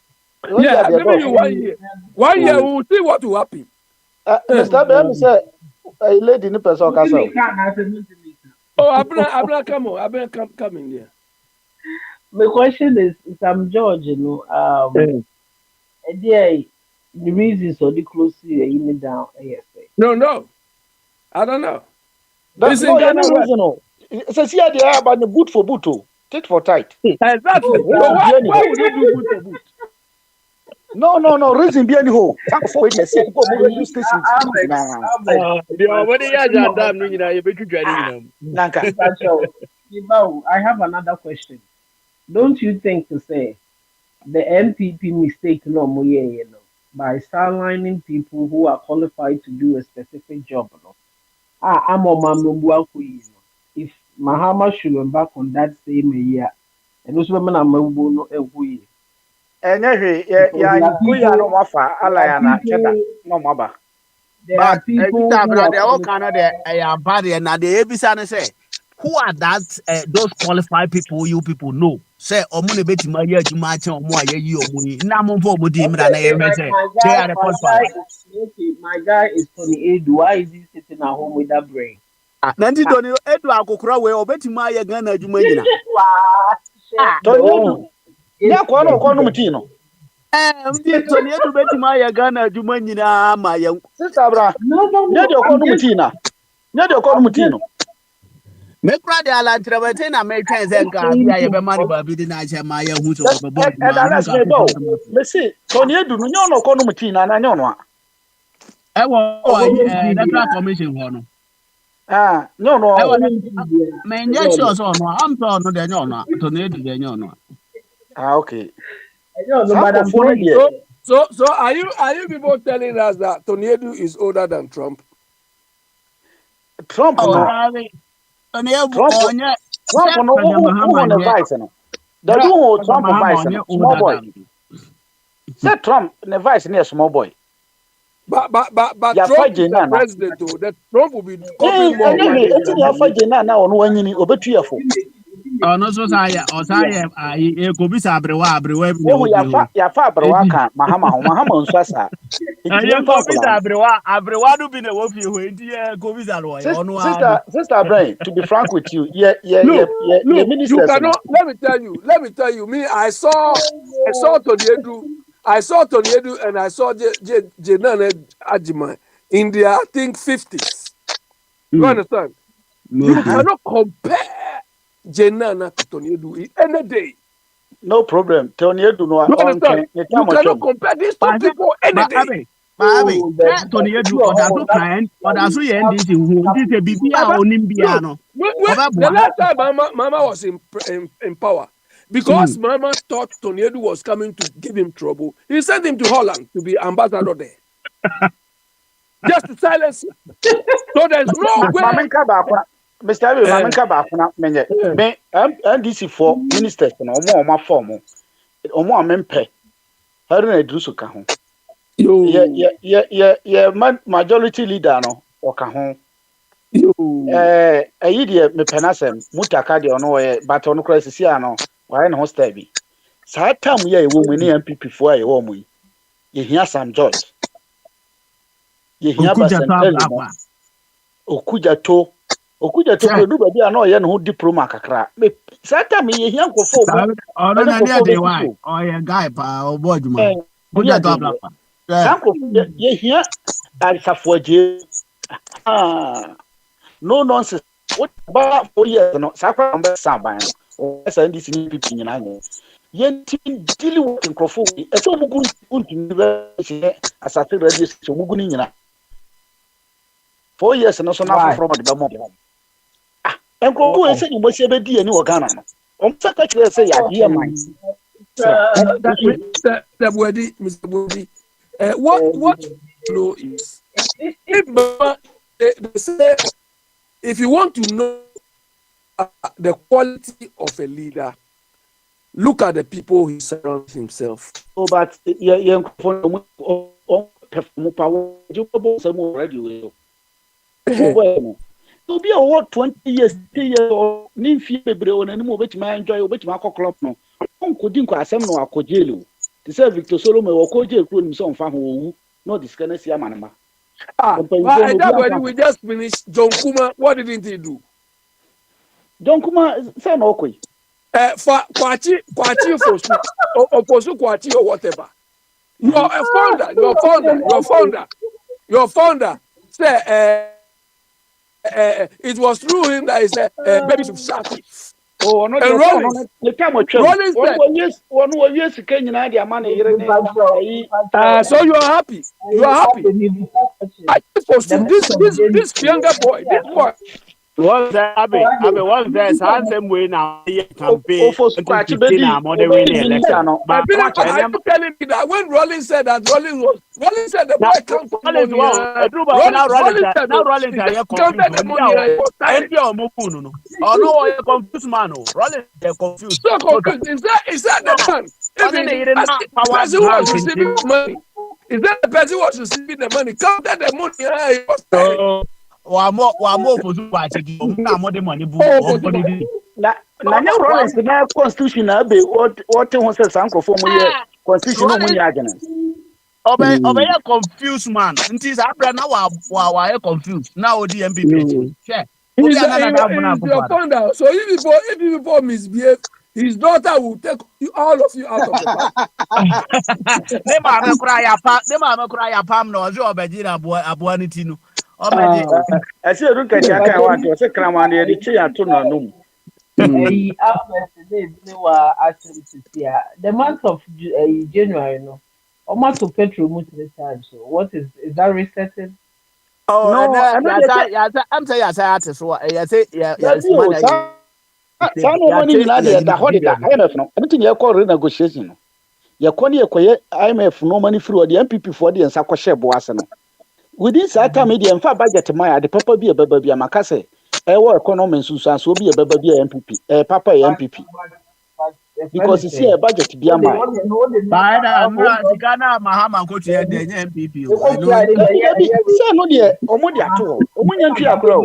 Yeah, I'm giving you 1 year. 1 year, we will see what will happen. Mr. Ben say a lady ni person kasa. Oh, Abra, come on. Abra, come in there. My question is, Sam George, the reasons for the close in down ASA. No. I don't know. That's no reason. It's here they are about the boot for boot. Tit for tight. Exactly. So why would they do boot for boot? No. Reason behind the whole. Thank for it. Say people radio stations. I have another question. Don't you think to say the NPP mistake no more by sidelining people who are qualified to do a specific job? No? I'm on if Mahama should be back on that same year, and those women are Mambo and enye ya kuya no wafa ala ya na cheda no maba there are people who are all kind of the bad and the ebisa say who are those qualified people you people know? Say omune beti ma ye adwuma ache omo aye yi omo yi. Na mo fo omudi imra na ye hwe say they are the qualified. My guy is Tony Edu. Why is he sitting at home with that brain? Nanti Tony Edu akokora we obeti ma ye Ghana adwuma nyina. Tony Edu. Nya kwa no kwa no mtino. Tony Edu beti ma ye Ghana adwuma nyina ma ye. Sister Abra. Nya de kwa no mtina. Nya de kwa no mtino. Me kura de ala ntrabete na me twen se nka bia ye be mari ba bi di na che ma ye hu so ko bo E da let's me go. Me see Tony Edu no nya no kwa no mtina na nya no a. E wo electoral commission ho no. No no. E wo me nje sure so no am so no de nya no Tony Edu de nya no. Okay. So are you people telling us that Tony Edu is older than Trump? Trump no. Trump no who on vice no. The do Trump vice no small boy. Say Trump the vice near small boy. But Trump is the president too. That Trump will be covering more. It's in your fight now on one you obetuafo. No so say o say e ko bisa abrewa bi o ya fa abrewa kan mahama nso asa e ko bisa abrewa do bi na wo fi ho enti e ko bisa lo ya ono sister Brian, to be frank with you ministers, you cannot. Let me tell you me I saw Tony Edu and I saw Jenana Ajima in their I think 50s. You understand? You cannot compare Jenana to Tony Edu any day. No problem. Tony Edu no. You cannot compare these two people any day. Tony Edu odaso ye NDC hu ndise bibia onimbia no. The last time Mama was in power, because Mama thought Tony Edu was coming to give him trouble, he sent him to Holland to be ambassador there. Just to silence him. So there's no way. Mr. Abe, Mamenka Bafuna, me NDC for ministers no omo form omo amempe Haruna Idrisu ka ho majority leader no o ka ho ayi de me penasem mutaka de ono ye but ono kra sisi ano why no stay bi sa tam ye ewo mu ni MPP fo aye wo mu ye hia Sam George ye hia Basentele Okuja to do baby ano ye no diploma kakra me sata me ye hia nkofo ono na dia de why ye guy pa obo adwuma Okuja to ablapa sanko ye hia alsafo je no nonsense what about 4 years no sakwa mbe saban o sa ndisi ni pipi nyina anye ye tin dili with nkofo e so mugu untimi be asate radio so mugu ni nyina 4 years no so na from the bamo Enko we say you must be di ani Ghana no. Omsa ka kire say ya die man. Mr. Bodi, what law is they say if you want to know the quality of a leader, look at the people he surrounds himself. Oh, but you perform power you some already. To be a what 20 years, 3 years or Ninfi Bebre on any more which my enjoy which my club no. Couldn't quite no acojelu. To say Victor Solomon or Koje including some fan who no disconnect Yamanama. We just finished John Kuma. What didn't he do? John Kuma son okay. Kwachi Kwachi or whatever. Your founder. Say it was through him that he said baby should shout. Oh, no, and Rollins said, one years can you add your money? So you are happy. You are happy. I supposed to this younger boy, this boy. What's that? Abe, what's that? Handsome way now. Campaign. Are you telling me that when Rollins said that Rollins said the boy can't put money? Rollins are confused. Oh no, you're confused, man. Rollins, they're confused. So confused. Is that the man? The person who was receiving money. Is that the person who was receiving the money? Counted the money. wa mo for so wa cheki o na mo de money bu Oh, o for body di na nye Rollins na constitution na be what ho say sankrofo mu ye constitution no mu ni agreement. ọbẹ confused man nti sa abẹ na wa yẹ confused na o di MPP ekyir hwẹ obi a nana da abuna He's your akufo ada. founder. So if people misbehave, his daughter will take all of you out of the party. Ne maame kura ya pam na ọsẹ ọbẹji na aboa ne ti no ọbẹji. Ese eru nkachi aka wa nti o se krama na ye de chi ato na no mu. After today, they were asking to see the month of January, no. Almost to petrol much the time. So, what is that resetting? Oh, and No, and they say yasa I'm say yasa ate so yasa there yes be o man sa no money yate nyina de yini da hodida billion. IMF no everything ye call renegotiation no. Ye kɔ ne ye kɔyɛ IMF no money free or the MPP for the nsa kɔhyɛ bo ase no. Within that time the mfa budget my the papa bi e baba bi amaka sɛ ɛwɔ economy nsunsuanso bi e baba bi e MPP papa e MPP But the friend because is you see saying, a budget bi what they ama. what they know the By number. the mra sikana mahama ko to de nye MPP They o won't eno try it. Dabi sɛ no de ɔmo de ato hɔ ɔmo nya ntwi akora o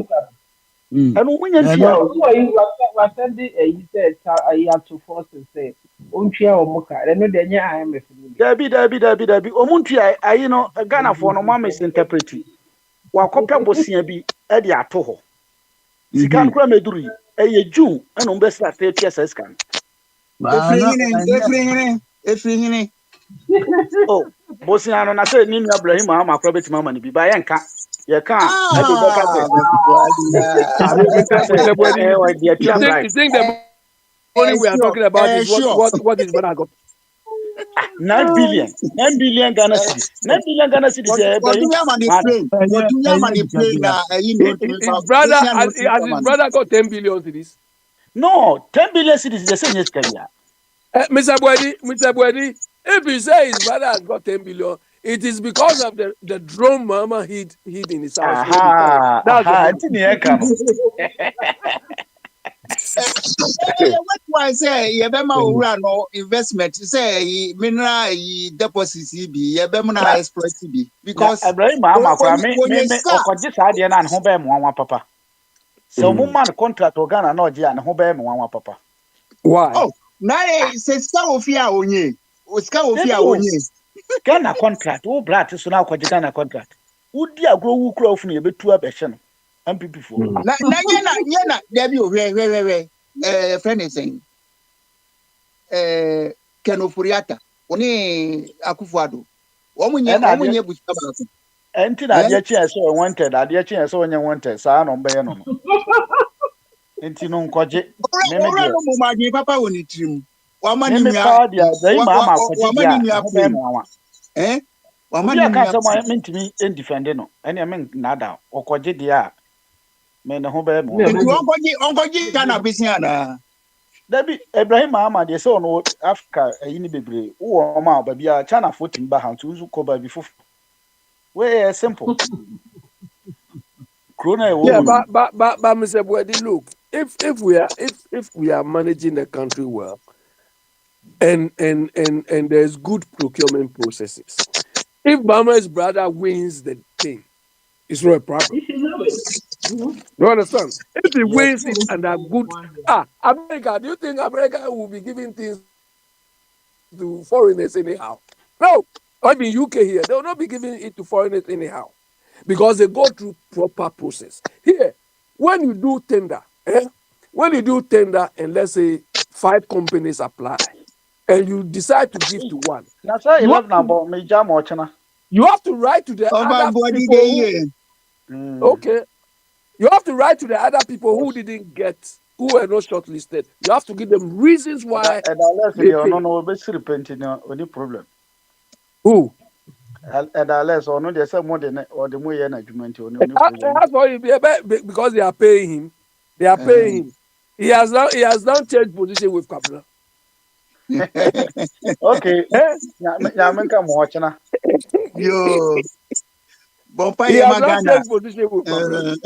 ɛno ɔmo nya ntwi a eno So you were sending you said you have to force and say, "Won't share or mocha." Then no, then yeah, I am a familiar. dabi ɔmo ntwi a ayi no Ghana for no ma misinterpret wakɔpɛ bosia bi e de ato hɔ sika no kora meduru yi ɛyɛ June ɛna ɔmo bɛ start atua sɛ sika no. ba no eno Efiri hini. Oh, bosia no na sɛ ni nua Ibrahim ama kora betuma ma ne bi ba yɛ nka yɛ ka ɛde bɛka sɛ Ah, Betuadia. ɛde bɛka sɛ Mr. Boadi, ɛwɔ de atua you bribe think the money we are Sure, talking about is sure. what his brother got? 9 billion Ghana cedis 9 billion Ghana cedis Ibrahim Wɔtumi ama ne maa plane. Wɔtumi ama ne plane na ɛyi His note brother Besia note has his ama no. brother got 10 billion to this. no 10 billion cedis de sɛ nyɛ sika bia. Mr. Boadi, if you say his brother has got 10 billion, it is because of the drone mama hid in his house when he died. That's the money. Nti ne yɛka no. Yɛbɛtuma sɛ yɛbɛma owura no investment sɛ mineral deposits yi bi yɛbɛmu na exploit bi Na because Ibrahim ama kora me wɔnyɛ sika. ɔkɔgye saa deɛ na ne ho bɛyɛ mmoanwa papa. Sɛ ɔmo ma no contract wɔ Ghana na ɔgye a ne ho bɛyɛ mmoanwa papa. Why? Oh, na sɛ sika wɔ fie a onye. Sika wɔ fie a onye. Ghana contract wo bra te so na ɔkɔgye Ghana contract. Wodi agorɔ wu kura ofunu yɛbɛtu abɛhyɛ no. MPP fo. Na nyɛ na dabi o hwɛ friend is saying Kenoforiata oni Akufo-Addo wɔn nyɛ busua baako. Enti na adeɛ kyeɛ sɛ wanted adeɛ kyeɛ sɛ ɔnyɛ wanted saa na ɔmbɛyɛ no no. Enti no nkɔgye. Owura no mo ma adwene papa wɔ ne tirim. Wama ne Meme nua. pa deɛ Ibrahim ama akɔgye Wama deɛ ne a nua ho bɛyɛ plane. mmoanwa. Wama Obi ne aka nua. sɛ mo mentumi ndefend no ɛne me nada ɔkɔgye deɛ a me ne ho bɛyɛ mmoanwa. Nti ɔnkɔgye Ghana besia na. Dabi Ibrahim ama deɛ sɛ ɔno Africa ayi ne bebree wowɔ ɔma a baabi a China fo tim ba ha nti nso kɔ baabi foforo. Wey simple. Corona Yeah, ɛwɔ mu no. but Mr. Boadi, look, if we are managing the country well, and there's good procurement processes, if Bama's brother wins the thing, it's not a problem. You should know it. You understand? If he Yes. wins it and are good, America, do you think America will be giving things to foreigners anyhow? No. Or even UK here, they will not be giving it to foreigners anyhow because they go through proper process. Here, when you do tender, and let's say 5 companies apply, and you decide to give to one, Na sɛ you have 11 abɔ me gya ma ɔkyena. you have to write to the other Body people dey who, okay, you have to write to the other people who didn't get, who were not shortlisted. You have to give them reasons why Ɛda less they deɛ ɔno failed. no ɔbɛsiri penti no ɔni problem. Who? Ɛda less ɔno deɛ sɛ mo de ne ɔde mo yɛ n'adwuma nti ɔni problem. That's why because they are paying him. They are paying him. He has now changed position with Kabla. Okay. Nyame nka mo ɔkyena. Yo. Bompa He ye has now magana. changed position with Kabla.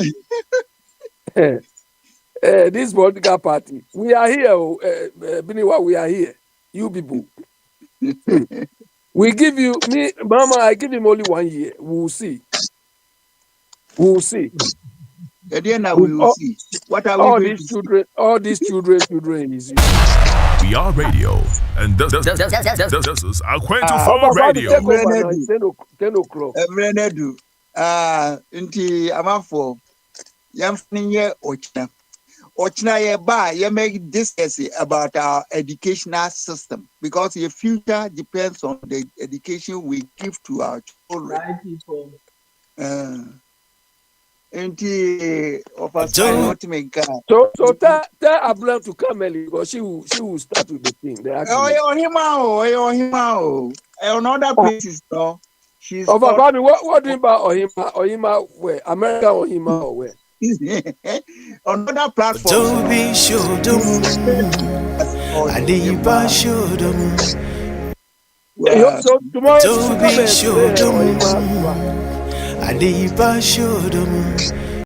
This political party, we are here, Biniwa, we are here. You people. We give you, me, Mama, I give him only 1 year. We will see. We will see. At the end, we With will see. What are we all going these to see? children, is We are radio, and this is our Oh, 24 Papa, to take radio. over now. It's 10 o'clock. Emrenedu. Inti amafo. Yamfninye ochna. Ochna ye ba ye make discuss about our educational system because your future depends on the education we give to our children. Right, people. Inti officer what make So tell Abraham to come early because she will start with the thing, the argument. Oh, him. Another places though. She's Oh, taught Papa, what do you about Ohima where? American Ohima or where? another platform. Toby Shodomu, Adiba Shodomu, So tomorrow she should come Toby and say her Shodomu, Ohima to us. Adiba Shodomu.